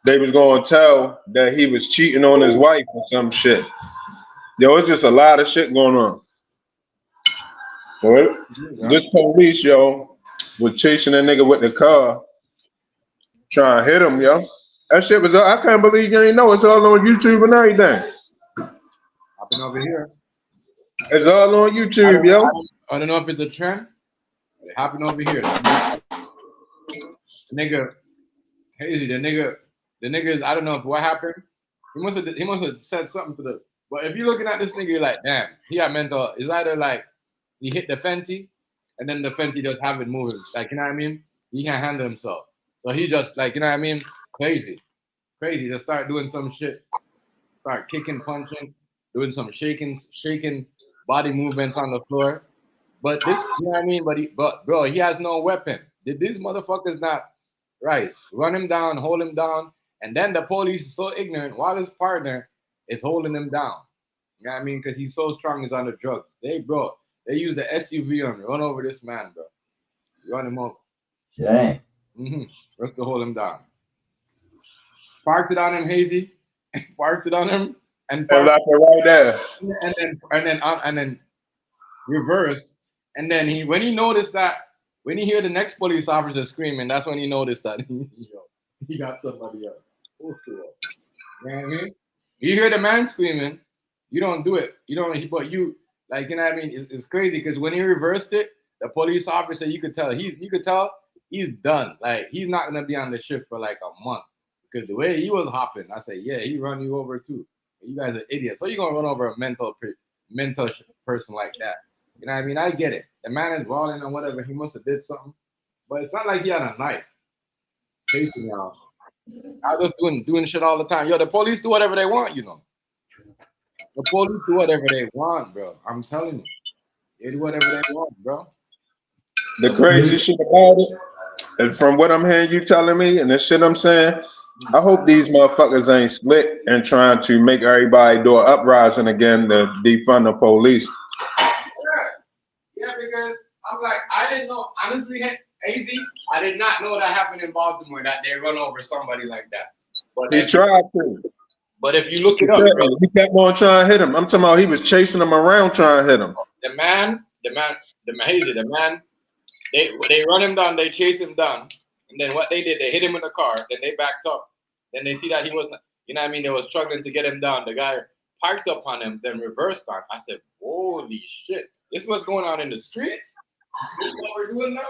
They was going to tell that he was cheating on his wife or some shit. Yo, it's just a lot of shit going on. So this police, yo, was chasing a nigga with the car, trying to hit him, yo. That shit was, I can't believe you ain't know. It's all on YouTube and everything. Happened over here. It's all on YouTube, yo. I don't know if it's a trend. It happened over here. The nigga, Hazy, the nigga is, I don't know what happened. He must have said something to the, but if you're looking at this nigga, you're like, damn, he got mental. It's either like he hit the Fenty, and then the Fenty just have it moving. Like, you know what I mean? He can't handle himself. So he just, like, you know what I mean? Crazy. Just start doing some shit. Start kicking, punching, doing some shaking body movements on the floor. But this, you know what I mean? But bro, he has no weapon. Did these motherfuckers not, Rice, run him down, hold him down, and then the police is so ignorant while his partner is holding him down. You know what I mean? Because he's so strong, he's on the drugs. They use the SUV on him, run over this man, bro. Run him over. Dang. Just to hold him down. Parked it on him, Hazy. Parked it on him, and left it right there. And then reverse. And then when he noticed that, when he hear the next police officer screaming, that's when he noticed that he got somebody else. You know what I mean? You hear the man screaming, you don't do it. You don't. But you, like, you know what I mean? It's crazy because when he reversed it, the police officer, you could tell he's done. Like, he's not gonna be on the shift for like a month because the way he was hopping, I said, yeah, he run you over too. You guys are idiots. So you gonna run over a mental person like that? You know what I mean? I get it. The man is balling or whatever. He must have did something, but it's not like he had a knife chasing y'all. I was just doing shit all the time. Yo, the police do whatever they want, you know. The police do whatever they want, bro. I'm telling you, they do whatever they want, bro. The crazy shit about it, and from what I'm hearing you telling me, and the shit I'm saying, I hope these motherfuckers ain't split and trying to make everybody do an uprising again to defund the police. Yeah, because I'm like, I didn't know, honestly, AZ, I did not know that happened in Baltimore, that they run over somebody like that. But He tried to. But if you look it up, bro, He kept on trying to hit him. I'm talking about he was chasing him around trying to hit him. the man, they run him down, they chase him down, and then what they did, they hit him in the car, then they backed up. Then they see that he wasn't, you know what I mean, they was struggling to get him down. The guy parked up on him, then reversed on. I said, holy shit, this is what's going on in the streets? This is what we're doing now?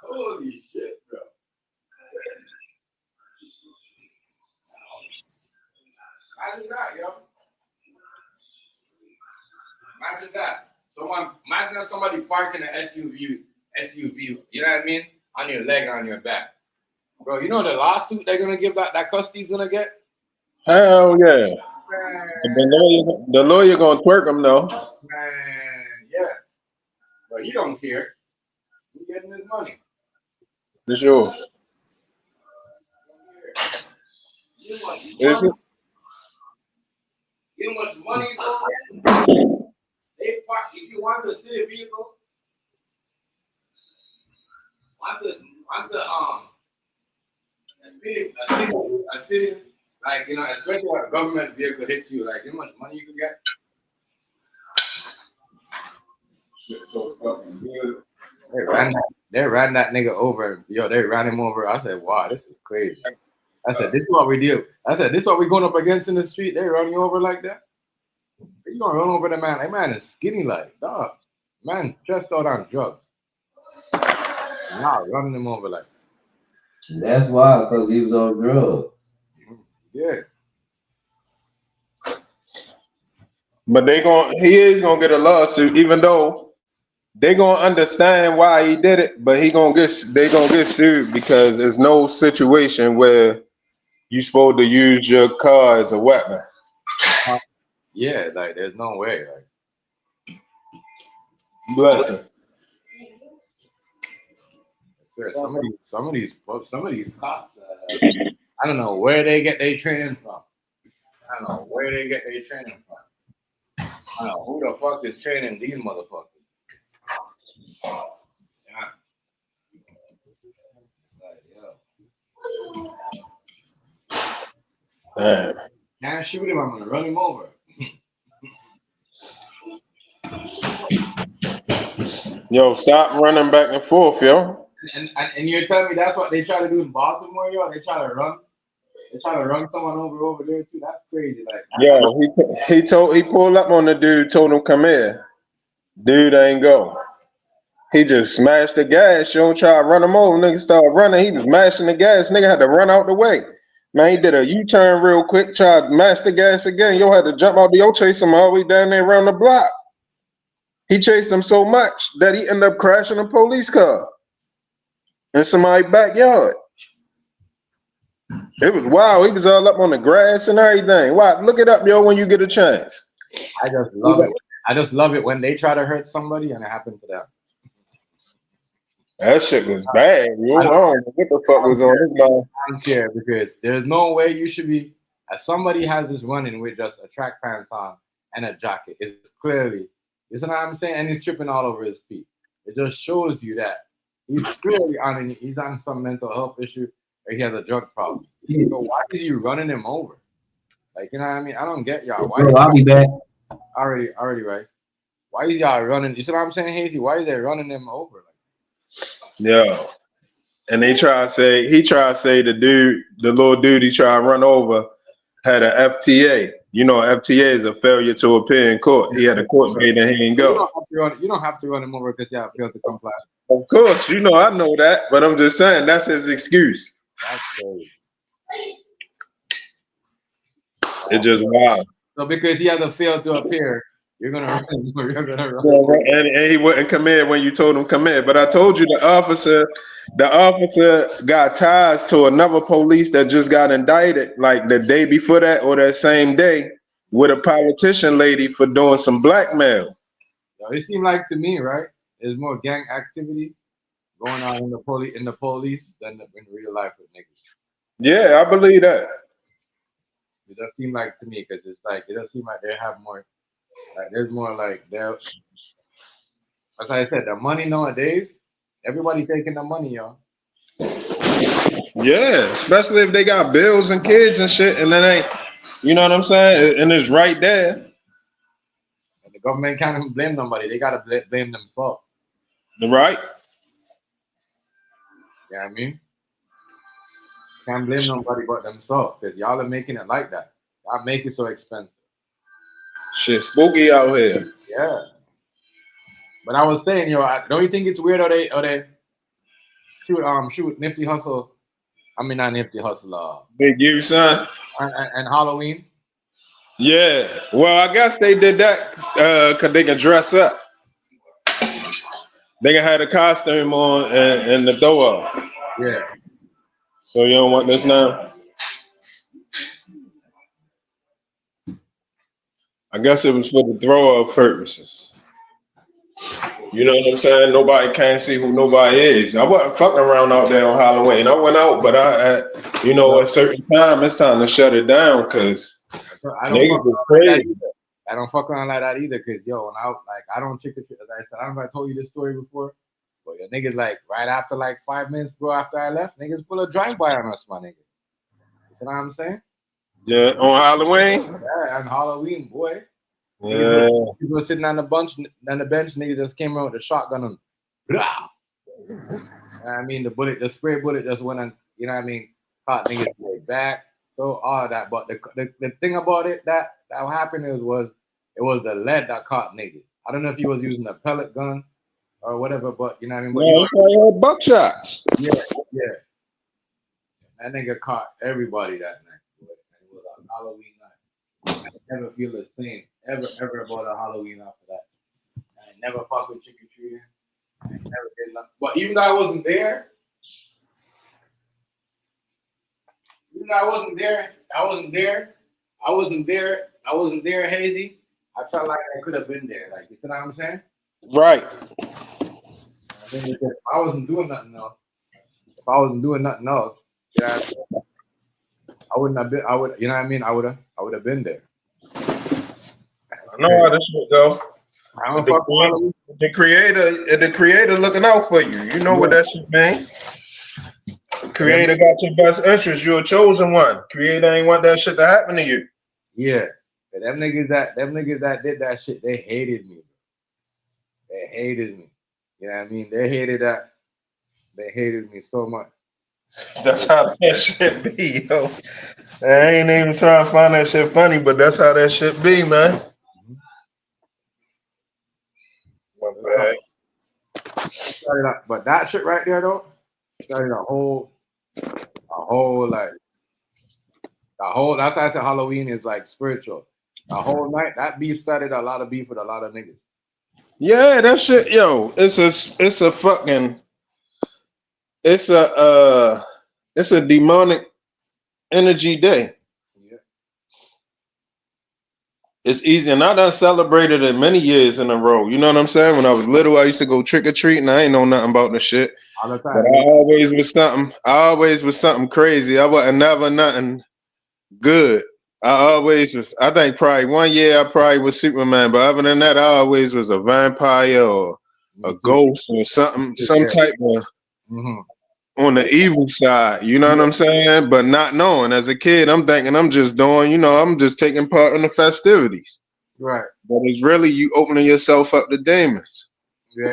Holy shit, bro. Imagine that, yo. Imagine that. Imagine that somebody parking an SUV, you know what I mean? On your leg, on your back. Bro, you know the lawsuit they're gonna give that custody's gonna get? Hell yeah. The lawyer gonna twerk him though. Man, yeah. But you don't care. You're getting his money. It's yours. You want Is it? You know much money, bro? They park, if you want to see a vehicle, a city, like, you know, especially when a government vehicle hits you, like, you know how much money you can get? Shit, so fucking good. They ran that nigga over. Yo, they ran him over. I said, wow, this is crazy. I said, this is what we do. I said, this is what we going up against in the street. They run you over like that? You don't run over the man. That man is skinny like, dog. Man stressed out on drugs. Now running him over like. That's why, because he was on drugs. Yeah. But he is gonna get a lawsuit, even though they gonna understand why he did it, but they gonna get sued because there's no situation where you supposed to use your car as a weapon. Yeah, like there's no way. Like, blessing. Some of these cops, I don't know where they get their training from. I don't know who the fuck is training these motherfuckers. Yeah. Like, yo. Can't shoot him, I'm gonna run him over. Yo, stop running back and forth, yo. And you're telling me that's what they try to do in Baltimore, yo? They try to run someone over there too. That's crazy. Like, yo, he pulled up on the dude, told him come here. Dude ain't go. He just smashed the gas. You don't try to run him over. Nigga started running. He was mashing the gas. Nigga had to run out the way. Man, he did a U-turn real quick, tried to mash the gas again. Yo had to jump out the yo, chase him all the way down there around the block. He chased him so much that he ended up crashing a police car in somebody's backyard. It was wild. He was all up on the grass and everything. Wow, look it up, yo, when you get a chance. I just love it. I just love it when they try to hurt somebody and it happened to them. That shit was bad, yo. I don't know what the fuck was on this man. I don't care because there's no way you should be. As somebody has this running with just a track pants on and a jacket, it's clearly, you know what I'm saying? And he's tripping all over his feet. It just shows you that he's clearly he's on some mental health issue or he has a drug problem. So why is you running him over? Like, you know what I mean? I don't get y'all. Why? I'll be back. Already, right? Why is y'all running? You see what I'm saying, Hazy? Why is they running them over? Yeah. And he tried to say the little dude he tried to run over had an FTA. You know, FTA is a failure to appear in court. He had a court date and he didn't go. You don't have to run him over because you have failed to comply. Of course, you know, I know that, but I'm just saying that's his excuse. That's crazy. It's just wild. So because he has a failed to appear, you're gonna run. And he wouldn't come in when you told him come in. But I told you the officer got ties to another police that just got indicted like the day before that or that same day with a politician lady for doing some blackmail. It seemed like to me, right? There's more gang activity going on in the police than in real life with niggas. Yeah, I believe that. It does seem like to me because it's like it does seem like they have more. Like there's more like they're. As I said, the money nowadays, everybody taking the money, y'all. Yeah, especially if they got bills and kids and shit, and then ain't, you know what I'm saying? And it's right there. And the government can't even blame nobody. They gotta blame themselves. Right? You know what I mean? Can't blame nobody but themselves because y'all are making it like that. Y'all make it so expensive. Shit spooky out here. Yeah. But I was saying, don't you think it's weird how they shoot Nifty Hustle? I mean not Nifty Hustle. Big you, son. And Halloween. Yeah. Well, I guess they did that because they can dress up. They can have the costume on and the throw off. Yeah. So you don't want this now? I guess it was for the throw off purposes. You know what I'm saying? Nobody can't see who nobody is. I wasn't fucking around out there on Halloween. I went out, but at a certain time, it's time to shut it down because niggas is crazy. I don't fuck around like that either, cause when I don't trick or treat. As I said, I don't know if I told you this story before, but your niggas like right after like 5 minutes, bro, after I left, niggas pull a drive-by on us, my nigga. You know what I'm saying? Yeah, on Halloween. Yeah, on Halloween, boy. Yeah. People sitting on the bench, niggas just came out with a shotgun and blah. I mean, the spray bullet just went on. You know what I mean? Caught niggas way back. So all of that, but the thing about it that happened was it was the lead that caught niggas. I don't know if he was using a pellet gun or whatever, but you know what I mean. But had buckshots. Yeah. That nigga caught everybody that night. Boy. It was a Halloween night. I never feel the same ever about a Halloween after that. I never fuck with trick or treating. I never did nothing. But even though I wasn't there. I wasn't there, Hazy. I felt like I could have been there. Like, you know what I'm saying? Right. I mean, if I wasn't doing nothing else, yeah, I wouldn't have been. You know what I mean? I would have been there. I know how this shit go. I don't fuck with the creator looking out for you. You know what that shit mean? Creator got your best interest. You're a chosen one. Creator ain't want that shit to happen to you. Yeah. But them niggas that did that shit, they hated me. They hated me. You know what I mean? They hated that. They hated me so much. That's how that shit be, yo. I ain't even trying to find that shit funny, but that's how that shit be, man. But that shit right there, though, started a whole like, that's why I said Halloween is like spiritual. The whole night, that beef started a lot of beef with a lot of niggas. Yeah, that shit, yo, it's a demonic energy day. Yeah. It's easy, and I done celebrated it many years in a row. You know what I'm saying? When I was little, I used to go trick or treating. I ain't know nothing about the shit. All the time. But I always was something crazy. I wasn't never nothing good. I always was. I think probably one year I probably was Superman, but other than that, I always was a vampire or a ghost or something, some type of on the evil side. You know what I'm saying? But not knowing as a kid, I'm thinking I'm just doing. I'm just taking part in the festivities. Right. But it's really you opening yourself up to demons. Yeah.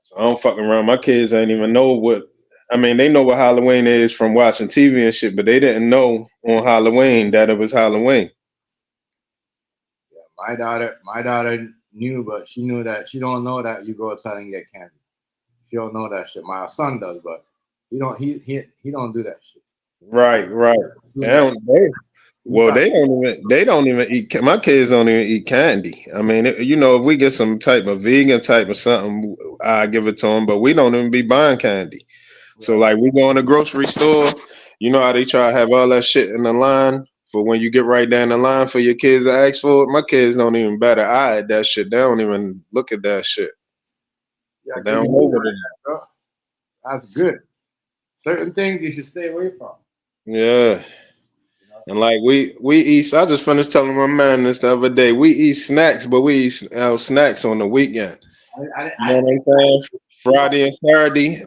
So I don't fucking around. My kids ain't even know what. I mean, they know what Halloween is from watching TV and shit, but they didn't know on Halloween that it was Halloween. Yeah, my daughter knew, but she knew that she don't know that you go outside and get candy. She don't know that shit. My son does, but he don't do that shit. Right. They don't even eat. My kids don't even eat candy. I mean, if we get some type of vegan type of something, I give it to them. But we don't even be buying candy. Right. So like, we go in the grocery store. You know how they try to have all that shit in the line for when you get right down the line for your kids to ask for it. My kids don't even bat an eye at that shit. They don't even look at that shit. Yeah, they don't know what it is. That's good. certain things you should stay away from. Yeah. And like we eat. I just finished telling my man this the other day. We eat snacks, but we eat snacks on the weekend. You know what I'm saying? Friday and Saturday,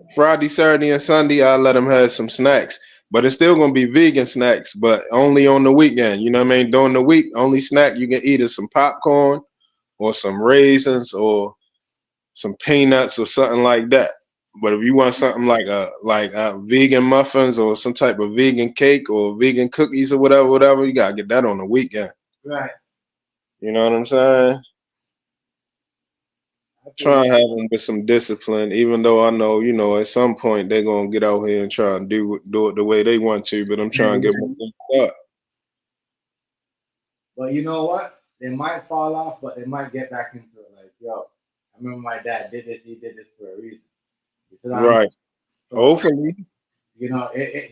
Saturday, and Sunday, I let them have some snacks. But it's still gonna be vegan snacks, but only on the weekend. You know what I mean? During the week, only snack you can eat is some popcorn or some raisins or some peanuts or something like that. But if you want something like vegan muffins or some type of vegan cake or vegan cookies or whatever, you gotta get that on the weekend. Right. You know what I'm saying? Try and have them with some discipline, even though I know, at some point they're gonna get out here and try and do it the way they want to. But I'm trying to get them stuck. But you know what? They might fall off, but they might get back into it. Like, yo, I remember my dad did this. He did this for a reason. Right. So, hopefully.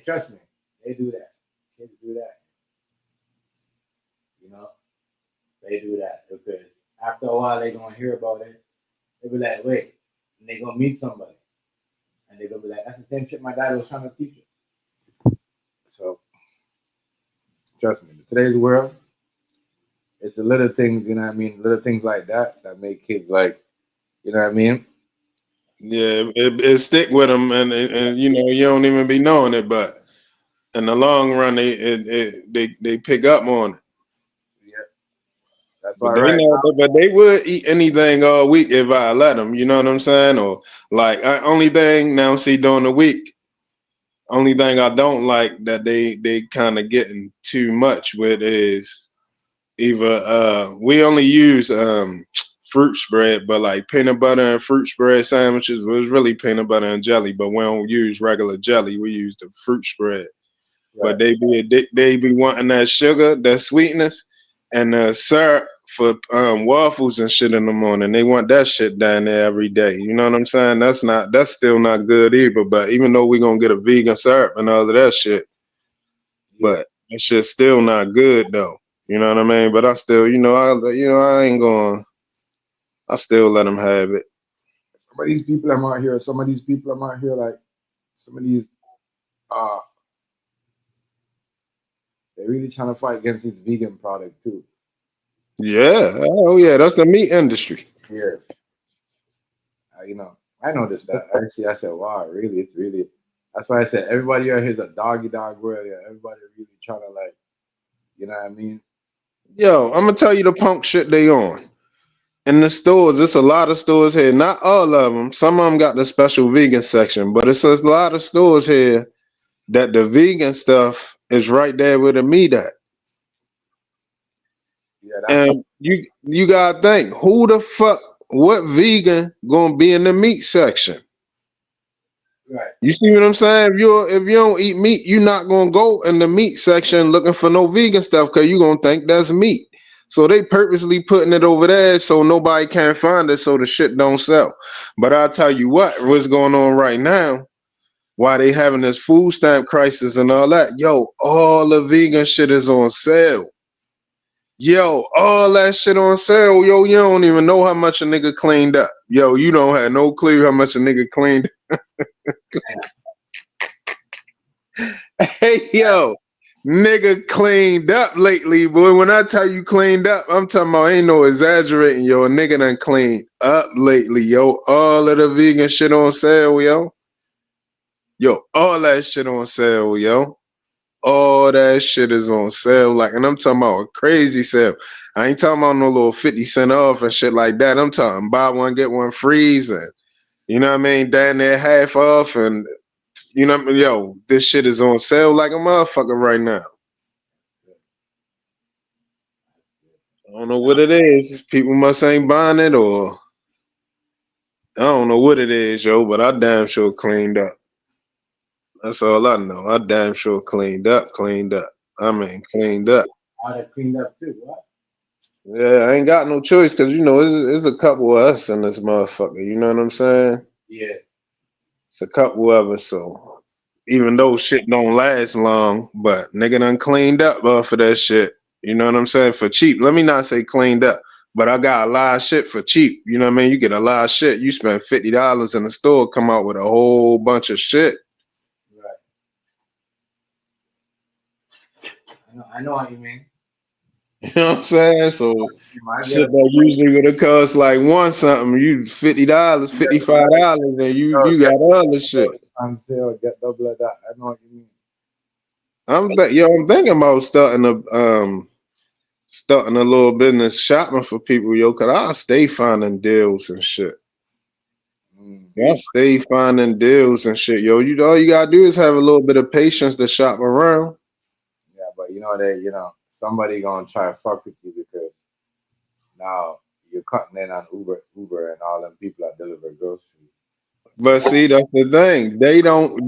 Trust me, they do that. Kids do that. They do that because after a while they're gonna hear about it. They'll be like, wait, and they're gonna meet somebody, and they're gonna be like, that's the same shit my dad was trying to teach us. So, trust me, in today's world, it's the little things, little things like that make kids like, you know what I mean? Yeah, it stick with them, and you don't even be knowing it, but in the long run, they pick up on it. Yeah, that's but right. But they would eat anything all week if I let them. You know what I'm saying? Or like only thing now see during the week. Only thing I don't like that they kind of getting too much with is either we only use fruit spread, but like peanut butter and fruit spread sandwiches was really peanut butter and jelly, but we don't use regular jelly. We use the fruit spread. Right. But they be wanting that sugar, that sweetness, and syrup for waffles and shit in the morning. They want that shit down there every day. You know what I'm saying? That's still not good either. But even though we're gonna get a vegan syrup and all of that shit, but that shit's still not good though. You know what I mean? But I still, I ain't going. I still let them have it. Some of these people I'm out here, like some of these, they're really trying to fight against this vegan product too. Yeah, oh yeah, that's the meat industry. Yeah, I noticed that. I said, wow, really, it's really. That's why I said everybody out here is a doggy dog world. Yeah, everybody really trying to you know what I mean? Yo, I'm gonna tell you the punk shit they on. In the stores, it's a lot of stores here. Not all of them. Some of them got the special vegan section, but it's a lot of stores here that the vegan stuff is right there with the meat at. Yeah, and you gotta think, who the fuck, what vegan gonna be in the meat section? Right. You see what I'm saying? If you don't eat meat, you're not gonna go in the meat section looking for no vegan stuff because you're gonna think that's meat. So they purposely putting it over there so nobody can find it, so the shit don't sell. But I'll tell you what's going on right now. Why they having this food stamp crisis and all that? Yo, all the vegan shit is on sale. Yo, all that shit on sale. Yo, you don't even know how much a nigga cleaned up. Yo, you don't have no clue how much a nigga cleaned up. Hey, yo, nigga cleaned up lately, boy. When I tell you cleaned up, I'm talking about ain't no exaggerating, yo. A nigga done cleaned up lately, yo. All of the vegan shit on sale, yo. Yo, all that shit on sale, yo. All that shit is on sale. And I'm talking about a crazy sale. I ain't talking about no little 50 cent off and shit like that. I'm talking buy one, get one free. And you know what I mean? Down there half off and you know, yo, this shit is on sale like a motherfucker right now. I don't know what it is. People must ain't buying it, or I don't know what it is, yo. But I damn sure cleaned up. That's all I know. I damn sure cleaned up. I mean, cleaned up. I cleaned up too. What? Yeah, I ain't got no choice because it's a couple of us in this motherfucker. You know what I'm saying? Yeah. It's a couple of us, so even though shit don't last long, but nigga done cleaned up for that shit. You know what I'm saying? For cheap. Let me not say cleaned up, but I got a lot of shit for cheap. You know what I mean? You get a lot of shit. You spend $50 in the store, come out with a whole bunch of shit. Right. I know what you mean. You know what I'm saying? So I shit guess that usually would have cost like one something, you $50, $55, and you got other shit. on sale, get double of that. I know what you mean. I'm thinking about starting a little business shopping for people, yo, cause I stay finding deals and shit. Mm. I stay finding deals and shit, yo. All you gotta do is have a little bit of patience to shop around. Yeah, but somebody gonna try to fuck with you because now you're cutting in on Uber, and all them people that deliver groceries. But see, that's the thing.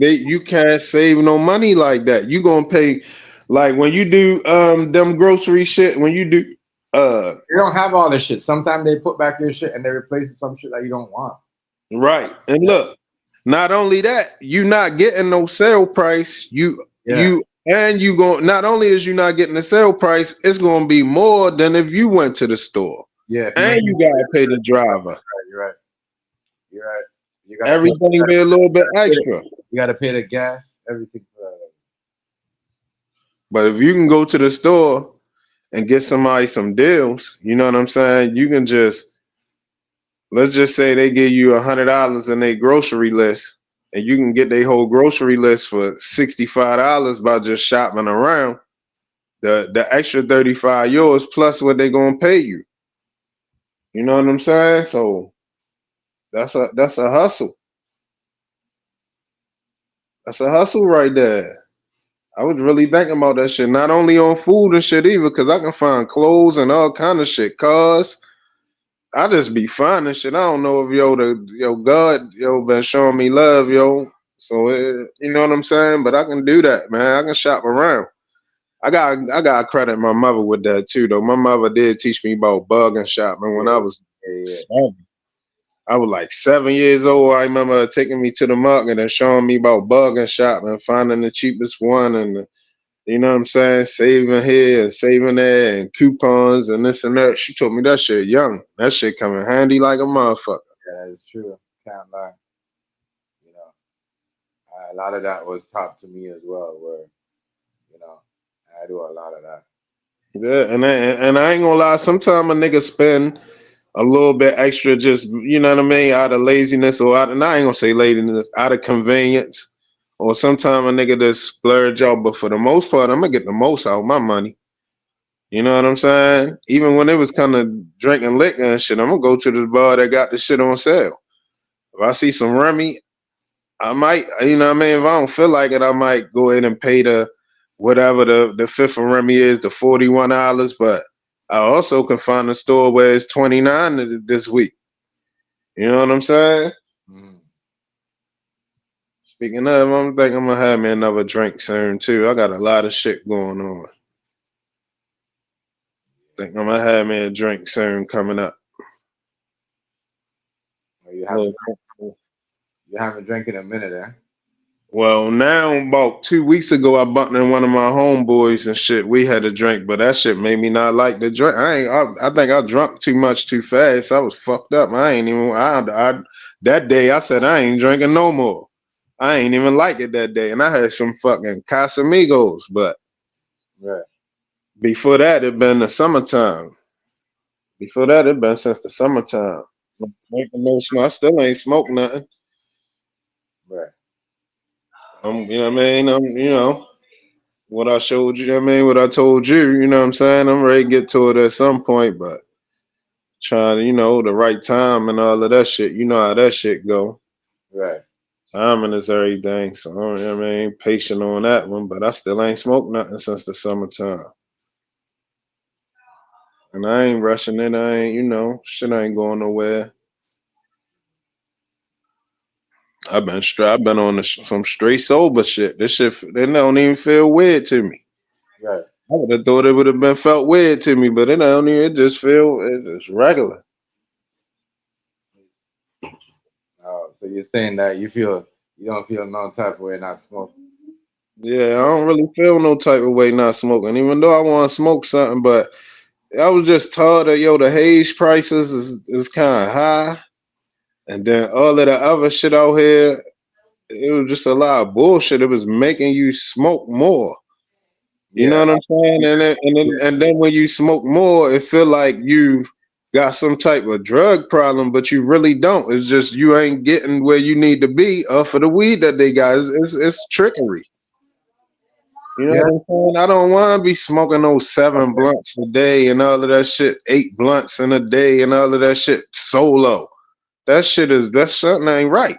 You can't save no money like that. You gonna pay like when you do them grocery shit, when you do They don't have all this shit. Sometimes they put back your shit and they replace it with some shit that you don't want. right. And look, not only that, you not getting no sale price. Yeah. You going not only is you not getting the sale price, it's gonna be more than if you went to the store. Yeah. And you gotta pay the driver. You're right. You're right. You gotta Everything be a little bit extra. You gotta pay the gas, everything for that. But if you can go to the store and get somebody some deals, you know what I'm saying? You can let's just say they give you $100 in their grocery list, and you can get their whole grocery list for $65 by just shopping around. The extra 35 yours plus what they gonna pay you. You know what I'm saying? So that's a hustle. That's a hustle right there. I was really thinking about that shit, not only on food and shit either, because I can find clothes and all kind of shit, cars. I just be finding shit. I don't know if God been showing me love, yo. So you know what I'm saying. But I can do that, man. I can shop around. I got to credit my mother with that too, though. My mother did teach me about bargain shopping when I was 7. I was like 7 years old. I remember her taking me to the market and showing me about bargain shopping, finding the cheapest one, and you know what I'm saying, saving here and saving there, and coupons and this and that. She told me that shit young. That shit come in handy like a motherfucker. Yeah, it's true. Can't lie. You know, a lot of that was taught to me as well. Where I do a lot of that. Yeah, and I ain't gonna lie. Sometimes a nigga spend a little bit extra, just you know what I mean, out of laziness or and I ain't gonna say laziness, out of convenience, or sometimes a nigga just splurge out. But for the most part, I'm gonna get the most out of my money. You know what I'm saying? Even when it was kind of drinking liquor and shit, I'm gonna go to the bar that got the shit on sale. If I see some Remy, I might, you know what I mean? If I don't feel like it, I might go ahead and pay the whatever the fifth of Remy is, the $41. But I also can find a store where it's 29 this week. You know what I'm saying? Mm. Speaking of, I'm thinking I'm gonna have me another drink soon too. I got a lot of shit going on. Think I'm gonna have me a drink soon coming up. Well, you haven't drank in a minute, eh? Well, now about 2 weeks ago, I bumped in one of my homeboys and shit. We had a drink, but that shit made me not like the drink. I think I drunk too much too fast. I was fucked up. I ain't even. That day I said I ain't drinking no more. I ain't even like it that day, and I had some fucking Casamigos. But Right. before that, it been the summertime. Before that, it been since the summertime. Making no smoke. I still ain't smoked nothing. Right. You know what I mean? What I showed you, I mean, what I told you, you know what I'm saying? I'm ready to get to it at some point, but trying to, the right time and all of that shit. You know how that shit go. Right. Timing is everything. So, you know what I mean? Patient on that one, but I still ain't smoked nothing since the summertime. And I ain't rushing it. I ain't, shit ain't going nowhere. I've been on some straight sober shit. This shit, they don't even feel weird to me. Right. I would have thought it would have been felt weird to me, but it just it's regular. Oh, so you're saying that you don't feel no type of way not smoking? Yeah, I don't really feel no type of way not smoking, even though I want to smoke something. But I was just told that the haze prices is kind of high, and then all of the other shit out here, it was just a lot of bullshit. It was making you smoke more. You know what I'm saying? And then when you smoke more, it feel like you got some type of drug problem, but you really don't. It's just you ain't getting where you need to be off of the weed that they got. It's trickery. You know Yeah. what I'm saying? I don't want to be smoking those 7 blunts a day and all of that shit, 8 blunts in a day and all of that shit solo. That's something ain't right.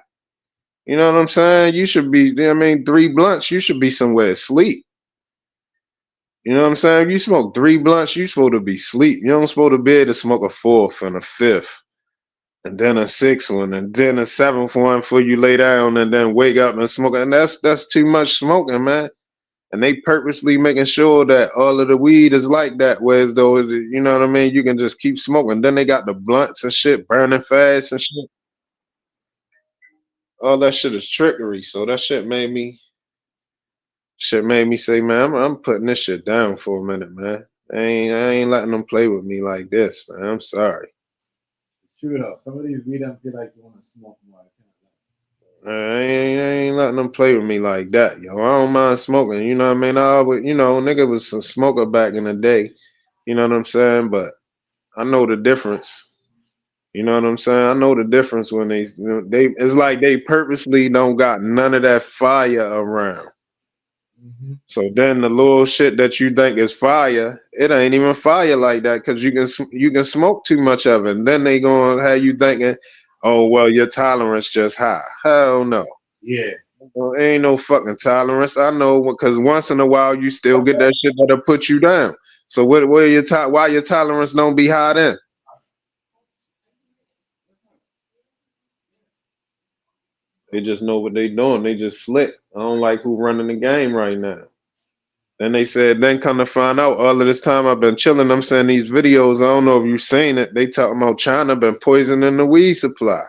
You know what I'm saying? You should be, 3 blunts, you should be somewhere asleep. You know what I'm saying? If you smoke 3 blunts, you supposed to be asleep. You don't supposed to be able to smoke a 4th and a 5th, and then a 6th one, and then a 7th one before you lay down, and then wake up and smoke. And that's too much smoking, man. And they purposely making sure that all of the weed is like that, whereas though, you know what I mean? You can just keep smoking. Then they got the blunts and shit burning fast and shit. All that shit is trickery. So that shit made me say, man, I'm putting this shit down for a minute, man. I ain't letting them play with me like this, man. I'm sorry. True though. Some of these weed, I feel like you want to smoke more. I ain't letting them play with me like that, yo. I don't mind smoking. You know what I mean? I always, nigga was a smoker back in the day. You know what I'm saying? But I know the difference. You know what I'm saying? I know the difference when they it's like they purposely don't got none of that fire around. Mm-hmm. So then the little shit that you think is fire, it ain't even fire like that because you can smoke too much of it. And then they gonna have you thinking, oh well, your tolerance just high. Hell no. Yeah. Well, ain't no fucking tolerance. I know because once in a while you still get that shit that'll put you down. So where your why your tolerance don't be high then? They just know what they doing. They just slick. I don't like who running the game right now. Then they said, then come to find out, all of this time I've been chilling, I'm saying these videos, I don't know if you've seen it. They talking about China been poisoning the weed supply.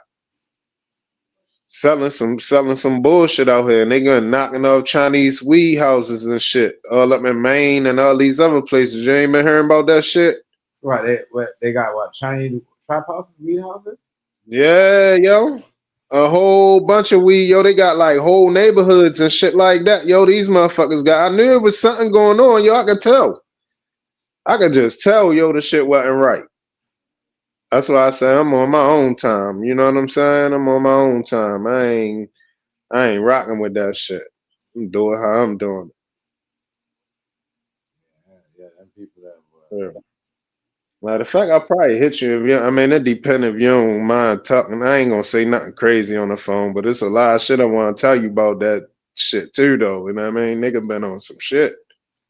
Selling some bullshit out here. And they gonna knocking off Chinese weed houses and shit. All up in Maine and all these other places. You ain't been hearing about that shit? Right. They got what? Chinese trap houses, weed houses? Yeah, yo. A whole bunch of weed, yo. They got like whole neighborhoods and shit like that. Yo, these motherfuckers got. I knew it was something going on, yo. I could tell. I could just tell, yo, the shit wasn't right. That's why I say I'm on my own time. You know what I'm saying? I'm on my own time. I ain't rocking with that shit. I'm doing how I'm doing Yeah, them people that it. Yeah. Matter of fact, I'll probably hit you if you. I mean, it depends if you don't mind talking. I ain't gonna say nothing crazy on the phone, but it's a lot of shit I want to tell you about that shit too, though. You know what I mean? Nigga been on some shit.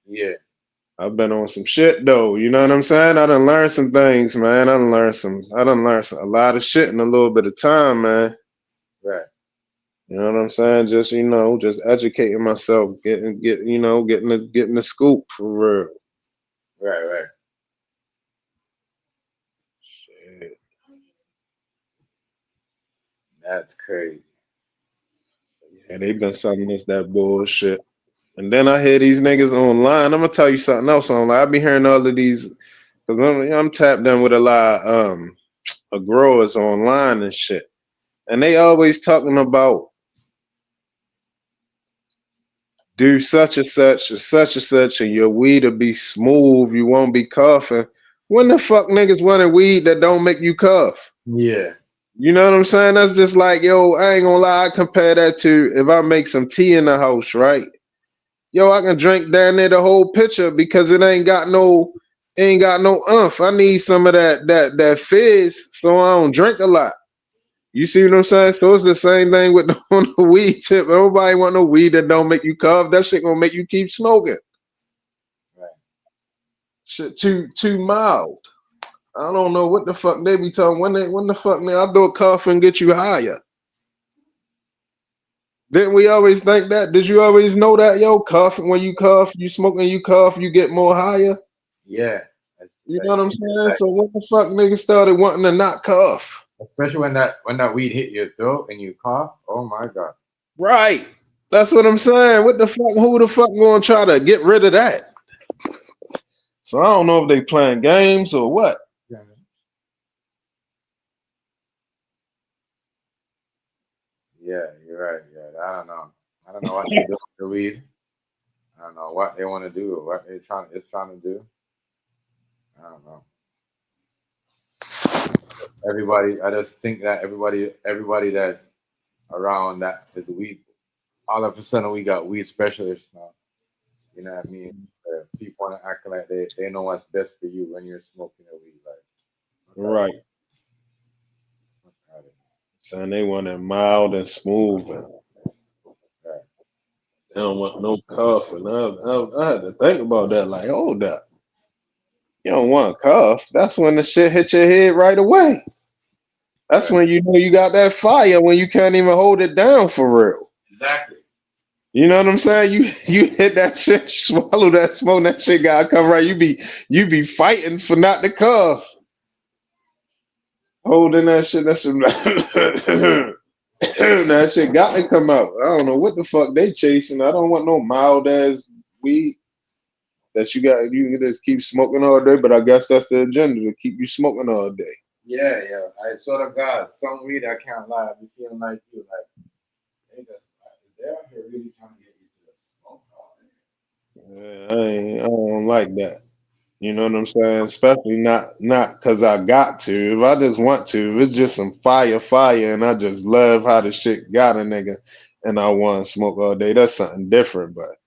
Yeah. I've been on some shit though. You know what I'm saying? I done learned some things, man. I done learned a lot of shit in a little bit of time, man. Right. You know what I'm saying? Just just educating myself, getting the scoop for real. Right. Shit. That's crazy. And they been selling us that bullshit. And then I hear these niggas online. I'm gonna tell you something else online. I be hearing all of these because I'm tapped in with a lot of growers online and shit. And they always talking about do such and such and such and such, and your weed will be smooth. You won't be coughing. When the fuck niggas wanting weed that don't make you cough? Yeah. You know what I'm saying? That's just like, yo, I ain't gonna lie. I compare that to if I make some tea in the house, right? Yo, I can drink down there the whole pitcher because it ain't got no umph. I need some of that fizz, so I don't drink a lot. You see what I'm saying? So it's the same thing with on the weed tip. Nobody want no weed that don't make you cough. That shit gonna make you keep smoking. Right. Shit too mild. I don't know what the fuck they be talking. When the fuck I do a cough and get you higher. Didn't we always think that? Did you always know that, yo? Coughing when you cough, you smoking, you cough, you get more higher. Yeah. You know what I'm saying? So what the fuck niggas started wanting to not cough? Especially when that weed hit your throat and you cough. Oh my god. Right. That's what I'm saying. What the fuck? Who the fuck gonna try to get rid of that? So I don't know if they playing games or what. Yeah, you're right. Yeah, I don't know. I don't know what to do with the weed. I don't know what they want to do or what it's trying to do. I don't know. Everybody, I just think that everybody that's around that is weed. All of a sudden, we got weed specialists now. You know what I mean? People want to act like they know what's best for you when you're smoking a weed. Like, Right. Son, they want it mild and smooth. And they don't want no cough. And I had to think about that. Like, hold up. You don't want cough. That's when the shit hit your head right away. That's when you know you got that fire when you can't even hold it down for real. Exactly. You know what I'm saying? You hit that shit, you swallow that smoke, that shit gotta come right. You be fighting for not to cough. Holding that shit, that shit that shit got to come out. I don't know what the fuck they chasing. I don't want no mild ass weed that you can just keep smoking all day, but I guess that's the agenda, to keep you smoking all day. Yeah. I swear to God, some weed I can't lie. I be feeling like you, like they're out here really trying to get you to smoke all day. Yeah, I don't like that. You know what I'm saying? Especially not because I got to. If I just want to, if it's just some fire, and I just love how the shit got a nigga, and I want to smoke all day. That's something different. But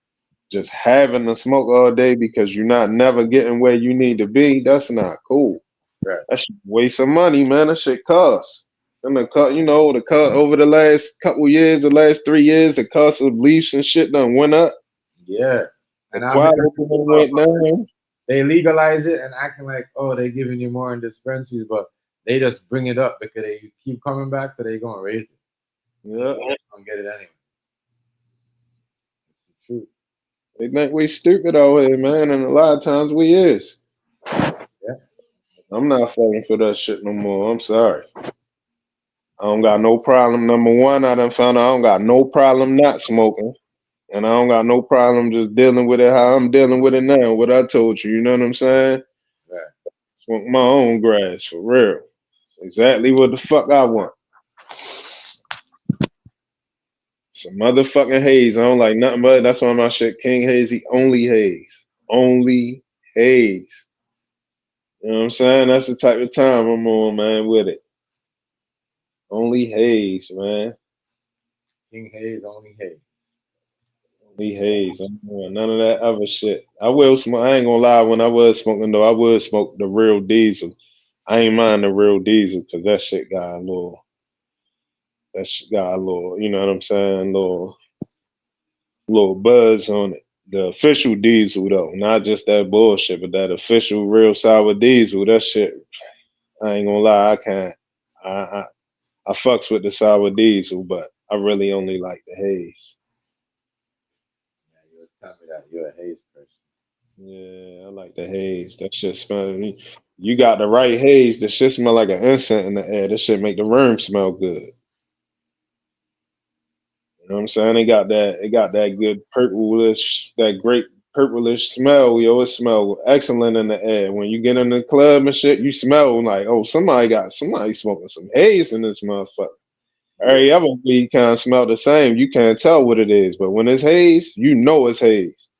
just having to smoke all day because you're not never getting where you need to be, that's not cool. Right. That shit waste of money, man. That shit costs. And the cost over the last couple years, the last 3 years, the cost of leaves and shit done went up. Yeah. The And I quality went down. They legalize it and acting like, oh, they're giving you more in dispensaries, but they just bring it up because they keep coming back, so they're gonna raise it. Yeah. They're gonna get it anyway. It's the truth. They think we stupid out here, man, and a lot of times we is. Yeah. I'm not falling for that shit no more. I'm sorry. I don't got no problem. Number one, I done found out I don't got no problem not smoking. And I don't got no problem just dealing with it how I'm dealing with it now, what I told you. You know what I'm saying? Right. Smoke my own grass, for real. It's exactly what the fuck I want. Some motherfucking haze. I don't like nothing but that's why my shit King Hazy, only haze. Only haze. You know what I'm saying? That's the type of time I'm on, man, with it. Only haze, man. King Hayes, only Hayes. Only haze. I'm doing none of that other shit. I will smoke. I ain't gonna lie. When I was smoking though, I would smoke the real diesel. I ain't mind the real diesel because that shit got a little. That shit got a little. You know what I'm saying? Little buzz on it. The official diesel though, not just that bullshit, but that official real sour diesel. That shit. I ain't gonna lie. I can't. I fucks with the sour diesel, but I really only like the haze. Yeah, you was telling me that you're a Hayes person. Yeah, I like the haze. That shit smell. You got the right haze. The shit smell like an incense in the air. That shit make the room smell good. You know what I'm saying? It got that good purplish, that great purplish smell. Yo, it smell excellent in the air. When you get in the club and shit, you smell like, oh, somebody smoking some haze in this motherfucker. Every other weed kind of smell the same. You can't tell what it is, but when it's haze, you know it's haze.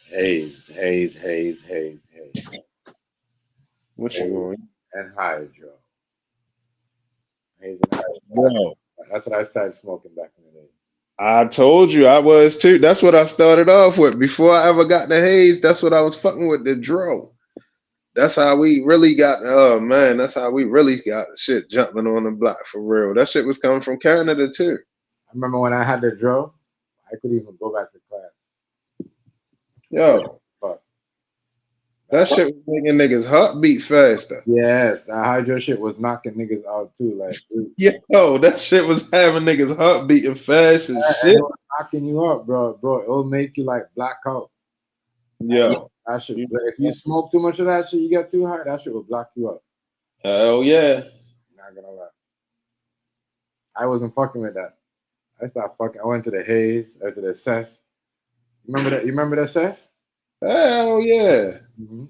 Hayes. What you going? And Hydro. Hayes and Hydro. Bro, That's what I started smoking back in the day. I told you I was too. That's what I started off with. Before I ever got the haze, that's what I was fucking with, the dro. That's how we really got, oh man, that's how we really got shit jumping on the block for real. That shit was coming from Canada too. I remember when I had the dro, I could even go back to class. Yo, Fuck. that shit was making niggas heartbeat faster. Yes, the Hydro shit was knocking niggas out too. Like, Yo, that shit was having niggas heart beating fast as shit. it was knocking you up, bro. It will make you like black out. Yo, that shit. If you smoke too much of that shit, you get too high. That shit will block you up. Hell yeah. Not gonna lie. I wasn't fucking with that. I stopped fucking. I went to the haze, or to the cess. Remember that? You remember the cess? Hell yeah. Mm-hmm.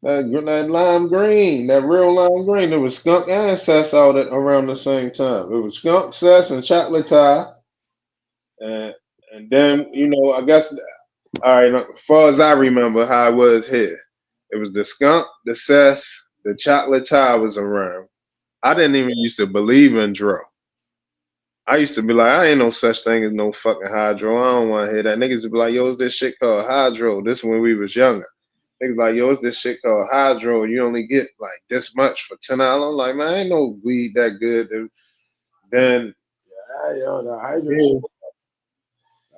That lime green, that real lime green. There was skunk and cess out at around the same time. It was skunk, cess, and chocolate tie. And And then, I guess, all right, as far as I remember how it was here, it was the skunk, the cess, the chocolate tie was around. I didn't even used to believe in dro. I used to be like, I ain't no such thing as no fucking hydro. I don't want to hear that. Niggas would be like, yo, it's this shit called hydro. This when we was younger. Niggas like, yo, it's this shit called hydro. You only get like this much for $10. I'm like, man, ain't no weed that good. Then, Yo, the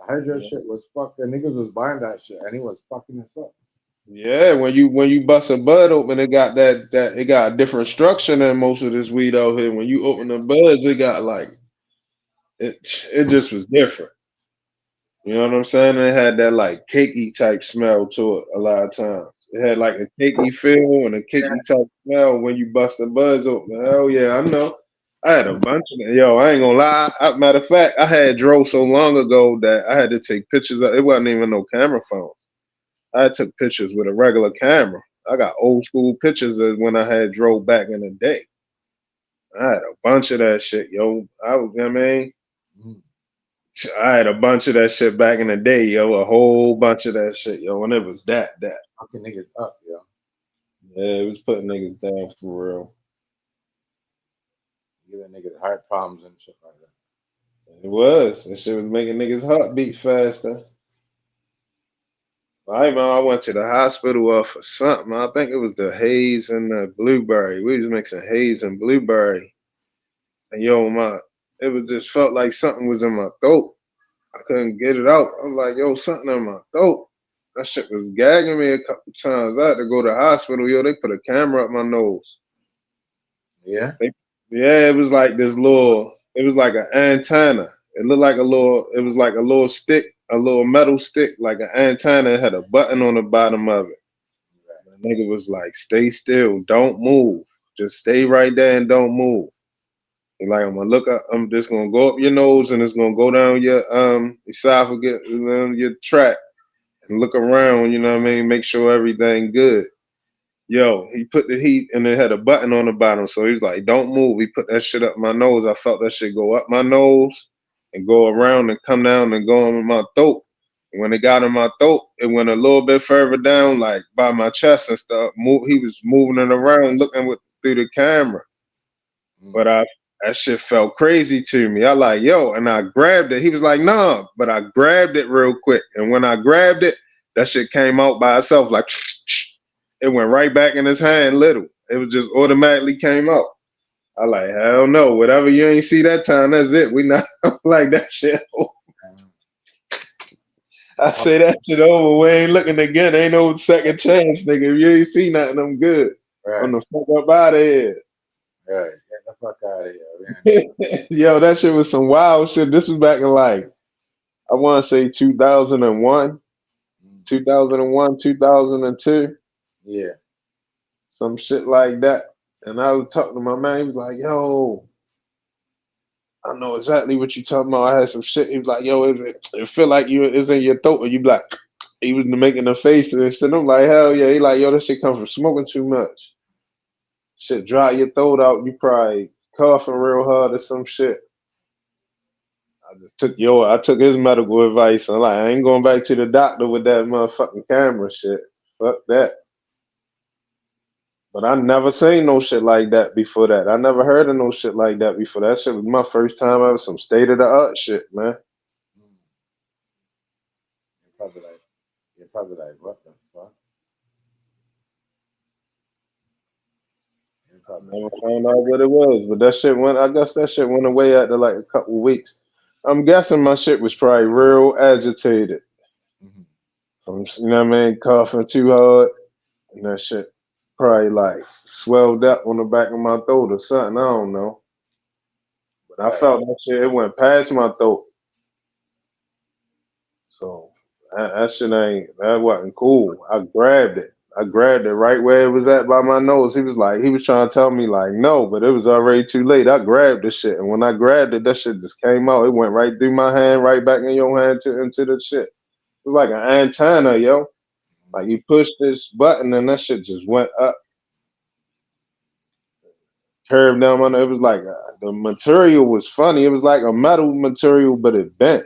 hydro shit was fucking. Niggas was buying that shit, and he was fucking us up. yeah, when you bust a bud open, it got it got a different structure than most of this weed out here. When you open the buds, it got like it just was different. You know what I'm saying? And it had that like cakey type smell to it a lot of times. It had like a cakey feel and a cakey type smell when you bust the buds open. Hell yeah, I know. I had a bunch of them. Yo, I ain't gonna lie. Matter of fact, I had drove so long ago that I had to take pictures of it. Wasn't even no camera phone. I took pictures with a regular camera. I got old school pictures of when I had drove back in the day. I had a bunch of that shit, yo. I had a bunch of that shit back in the day, yo. A whole bunch of that shit, yo. And it was that. Fucking niggas up, yo. Yeah, it was putting niggas down for real. Giving niggas heart problems and shit like that. It was. That shit was making niggas' heart beat faster. I remember I went to the hospital for something. I think it was the haze and the blueberry. We was mixing haze and blueberry. And yo, it was just felt like something was in my throat. I couldn't get it out. I was like, yo, something in my throat. That shit was gagging me a couple times. I had to go to the hospital. Yo, they put a camera up my nose. Yeah? Yeah, it was like this little, it was like an antenna. It looked like it was like a little stick, a little metal stick, like an antenna. It had a button on the bottom of it. The nigga was like, stay still, don't move. Just stay right there and don't move. And like, I'm just gonna go up your nose and it's gonna go down your esophagus, your tract, and look around, you know what I mean? Make sure everything good. Yo, he put the heat and it had a button on the bottom. So he was like, don't move. He put that shit up my nose. I felt that shit go up my nose and go around and come down and go in my throat. And when it got in my throat, it went a little bit further down, like by my chest and stuff. He was moving it around, looking through the camera. But that shit felt crazy to me. I like, yo, and I grabbed it. He was like, nah, but I grabbed it real quick. And when I grabbed it, that shit came out by itself, like it went right back in his hand, little. It was just automatically came out. I like, hell no, whatever you ain't see that time, that's it. We not like that shit. I say that shit over. We ain't looking again. Ain't no second chance, nigga. If you ain't see nothing, I'm good. Right. On the fuck up out of here. Right. Get the fuck out of here, man. Yo, that shit was some wild shit. This was back in like, I want to say 2001, 2002. Yeah. Some shit like that. And I was talking to my man. He was like, yo, I know exactly what you talking about. I had some shit. He was like, yo, it feel like it's in your throat. Or you be like, he was making a face and shit. I'm like, hell yeah. He like, yo, this shit comes from smoking too much. Shit dry your throat out. You probably coughing real hard or some shit. I took his medical advice. I'm like, I ain't going back to the doctor with that motherfucking camera shit. Fuck that. But I never seen no shit like that before that. I never heard of no shit like that before. That shit was my first time ever some state of the art shit, man. You're probably like, what the fuck? I never found out what it was, but I guess that shit went away after like a couple of weeks. I'm guessing my shit was probably real agitated. From, you know what I mean, coughing too hard, and that shit probably like swelled up on the back of my throat or something. I don't know. But I felt that shit, it went past my throat. So that wasn't cool. I grabbed it. I grabbed it right where it was at by my nose. He was trying to tell me like no, but it was already too late. I grabbed the shit, and when I grabbed it, that shit just came out. It went right through my hand, right back in your hand into the shit. It was like an antenna, yo. Like you pushed this button and that shit just went up, curved down my nose. It was like the material was funny. It was like a metal material, but it bent.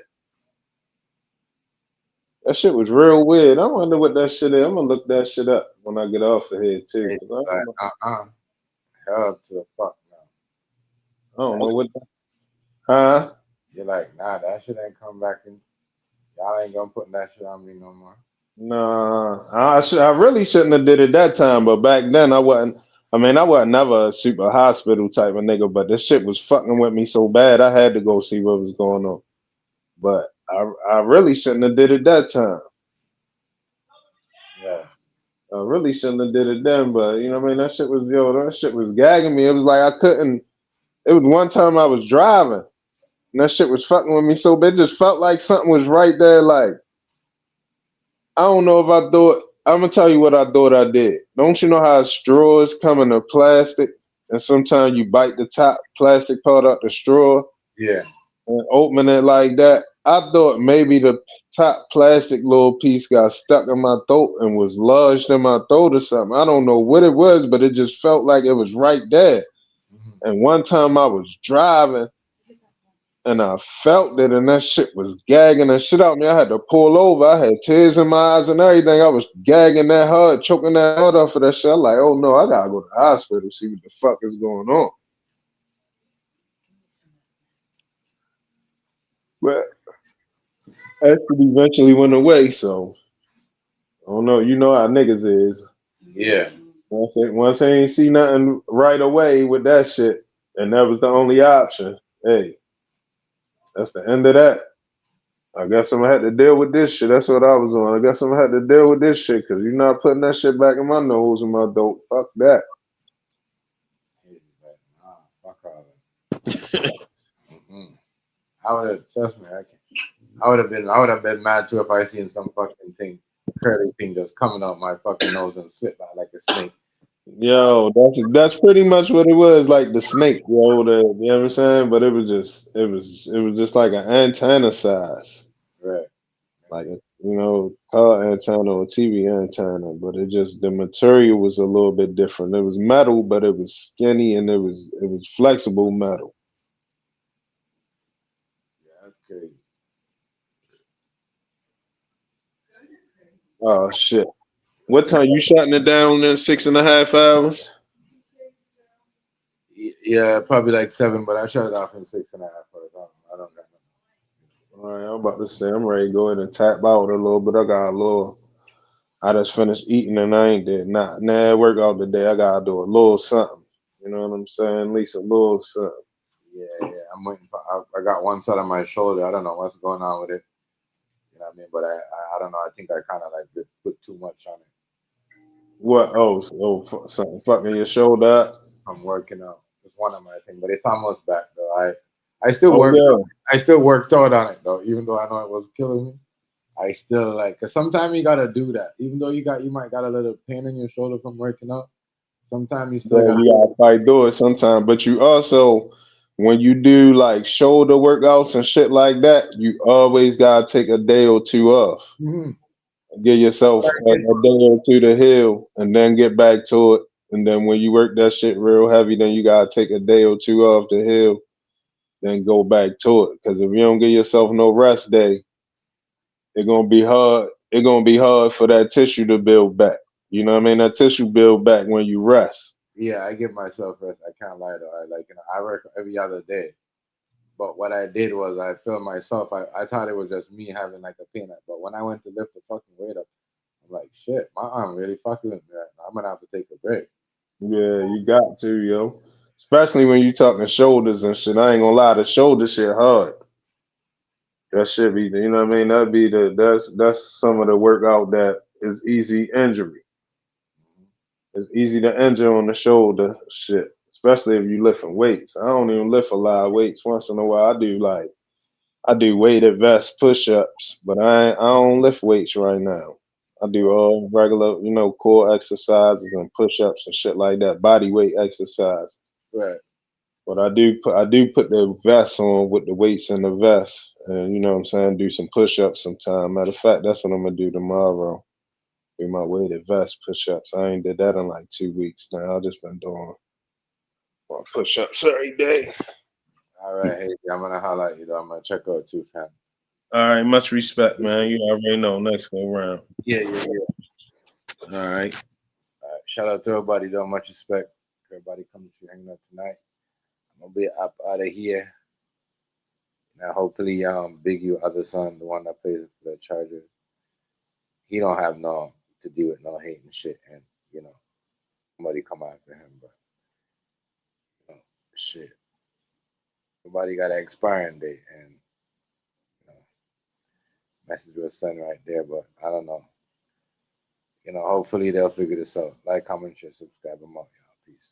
That shit was real weird. I wonder what that shit is. I'm gonna look that shit up when I get off of here too. Hey, 'Cause I don't know, like, hell to the fuck I don't now. know what. Huh? You're like, nah, that shit ain't come back in. Y'all ain't gonna put that shit on me no more. Nah, I really shouldn't have did it that time. But back then, I wasn't. I mean, I wasn't never a super hospital type of nigga. But this shit was fucking with me so bad, I had to go see what was going on. But I really shouldn't have did it that time. Yeah. I really shouldn't have did it then. But you know what I mean? That shit was gagging me. It was like I couldn't. It was one time I was driving, and that shit was fucking with me so bad. It just felt like something was right there. Like I don't know if I thought. I'm gonna tell you what I thought I did. Don't you know how straws come in a plastic, and sometimes you bite the top plastic part out the straw Yeah. and open it like that? I thought maybe the top plastic little piece got stuck in my throat and was lodged in my throat or something. I don't know what it was, but it just felt like it was right there. Mm-hmm. And one time I was driving and I felt it, and that shit was gagging the shit out of me. I had to pull over. I had tears in my eyes and everything. I was gagging that hard, choking that hard off of that shit. I'm like, oh no, I gotta go to the hospital, see what the fuck is going on. But that shit eventually went away, so I don't know. You know how niggas is. Yeah. Once they ain't see nothing right away with that shit, and that was the only option, hey, that's the end of that. I guess I'm gonna have to deal with this shit. That's what I was on. I guess I'm gonna have to deal with this shit because you're not putting that shit back in my nose and my throat. Fuck that. Nah, fuck all that. Mm-hmm. I would have trust me. I would have been mad too if I seen some fucking thing, curly thing just coming out my fucking nose and slip out like a snake. Yo, that's pretty much what it was, like the snake, yo. You know what I'm saying? But it was just like an antenna size, Right. like a car antenna or TV antenna. But the material was a little bit different. It was metal, but it was skinny and it was flexible metal. Yeah, that's crazy. Oh shit! What time you shutting it down in 6.5 hours? Yeah, probably like 7, but I shut it off in 6.5 hours. I don't got All right, I'm about to say I'm ready to go ahead and tap out a little bit. I got a little. I just finished eating and I ain't did not. Nah, work out today. I gotta do a little something. You know what I'm saying? At least a little something. Yeah. I'm waiting for. I got one side of my shoulder. I don't know what's going on with it. You know what I mean? But I don't know. I think I kind of like put too much on it. What? Something fucking your shoulder up. I'm working out. It's one of my things, but it's almost back though. I still Oh work. yeah. I still worked out on it though, even though I know it was killing me. I still like, cause sometimes you gotta do that. Even though you might got a little pain in your shoulder from working out. Sometimes you still Yeah, gotta. you gotta fight through it sometimes. But you also, when you do like shoulder workouts and shit like that, you always gotta take a day or two off. Mhm. Give yourself a day or two to heal and then get back to it. And then when you work that shit real heavy, then you gotta take a day or two off to heal, then go back to it. Because if you don't give yourself no rest day, it's gonna be hard. It's gonna be hard for that tissue to build back. You know what I mean? That tissue build back when you rest. Yeah, I give myself rest. I can't lie though. I work every other day. But what I did was I filmed myself. I thought it was just me having like a peanut. But when I went to lift the fucking weight up, I'm like, shit, my arm really fucking with me right now. I'm gonna have to take a break. Yeah, you got to, yo. Especially when you talking shoulders and shit. I ain't gonna lie, the shoulder shit hard. That should be, you know what I mean? That's some of the workout that is easy injury. It's easy to injure on the shoulder shit, especially if you lifting weights. I don't even lift a lot of weights. Once in a while, I do weighted vest push-ups, but I don't lift weights right now. I do all regular, core exercises and push-ups and shit like that, body weight exercise. Right. But I do put the vest on with the weights in the vest, and you know what I'm saying, do some push-ups sometime. Matter of fact, that's what I'm gonna do tomorrow. Do my weighted vest push-ups. I ain't did that in like 2 weeks now. I just been doing my push-ups every day. All right, hey, I'm gonna holler at you though. I'm gonna check out too, fam. All right, much respect, man. You already know. Next go round. Yeah. All right. Shout out to everybody, though. Much respect. Everybody coming through hanging out tonight. I'm gonna be up out of here. Now, hopefully, Big U, other son, the one that plays for the Chargers, he don't have no to do with no hate and shit, and somebody come after him, but shit, everybody got an expiring date, and message was sent right there, but I don't know. Hopefully they'll figure this out. Like, comment, share, subscribe. I'm out, y'all. Peace.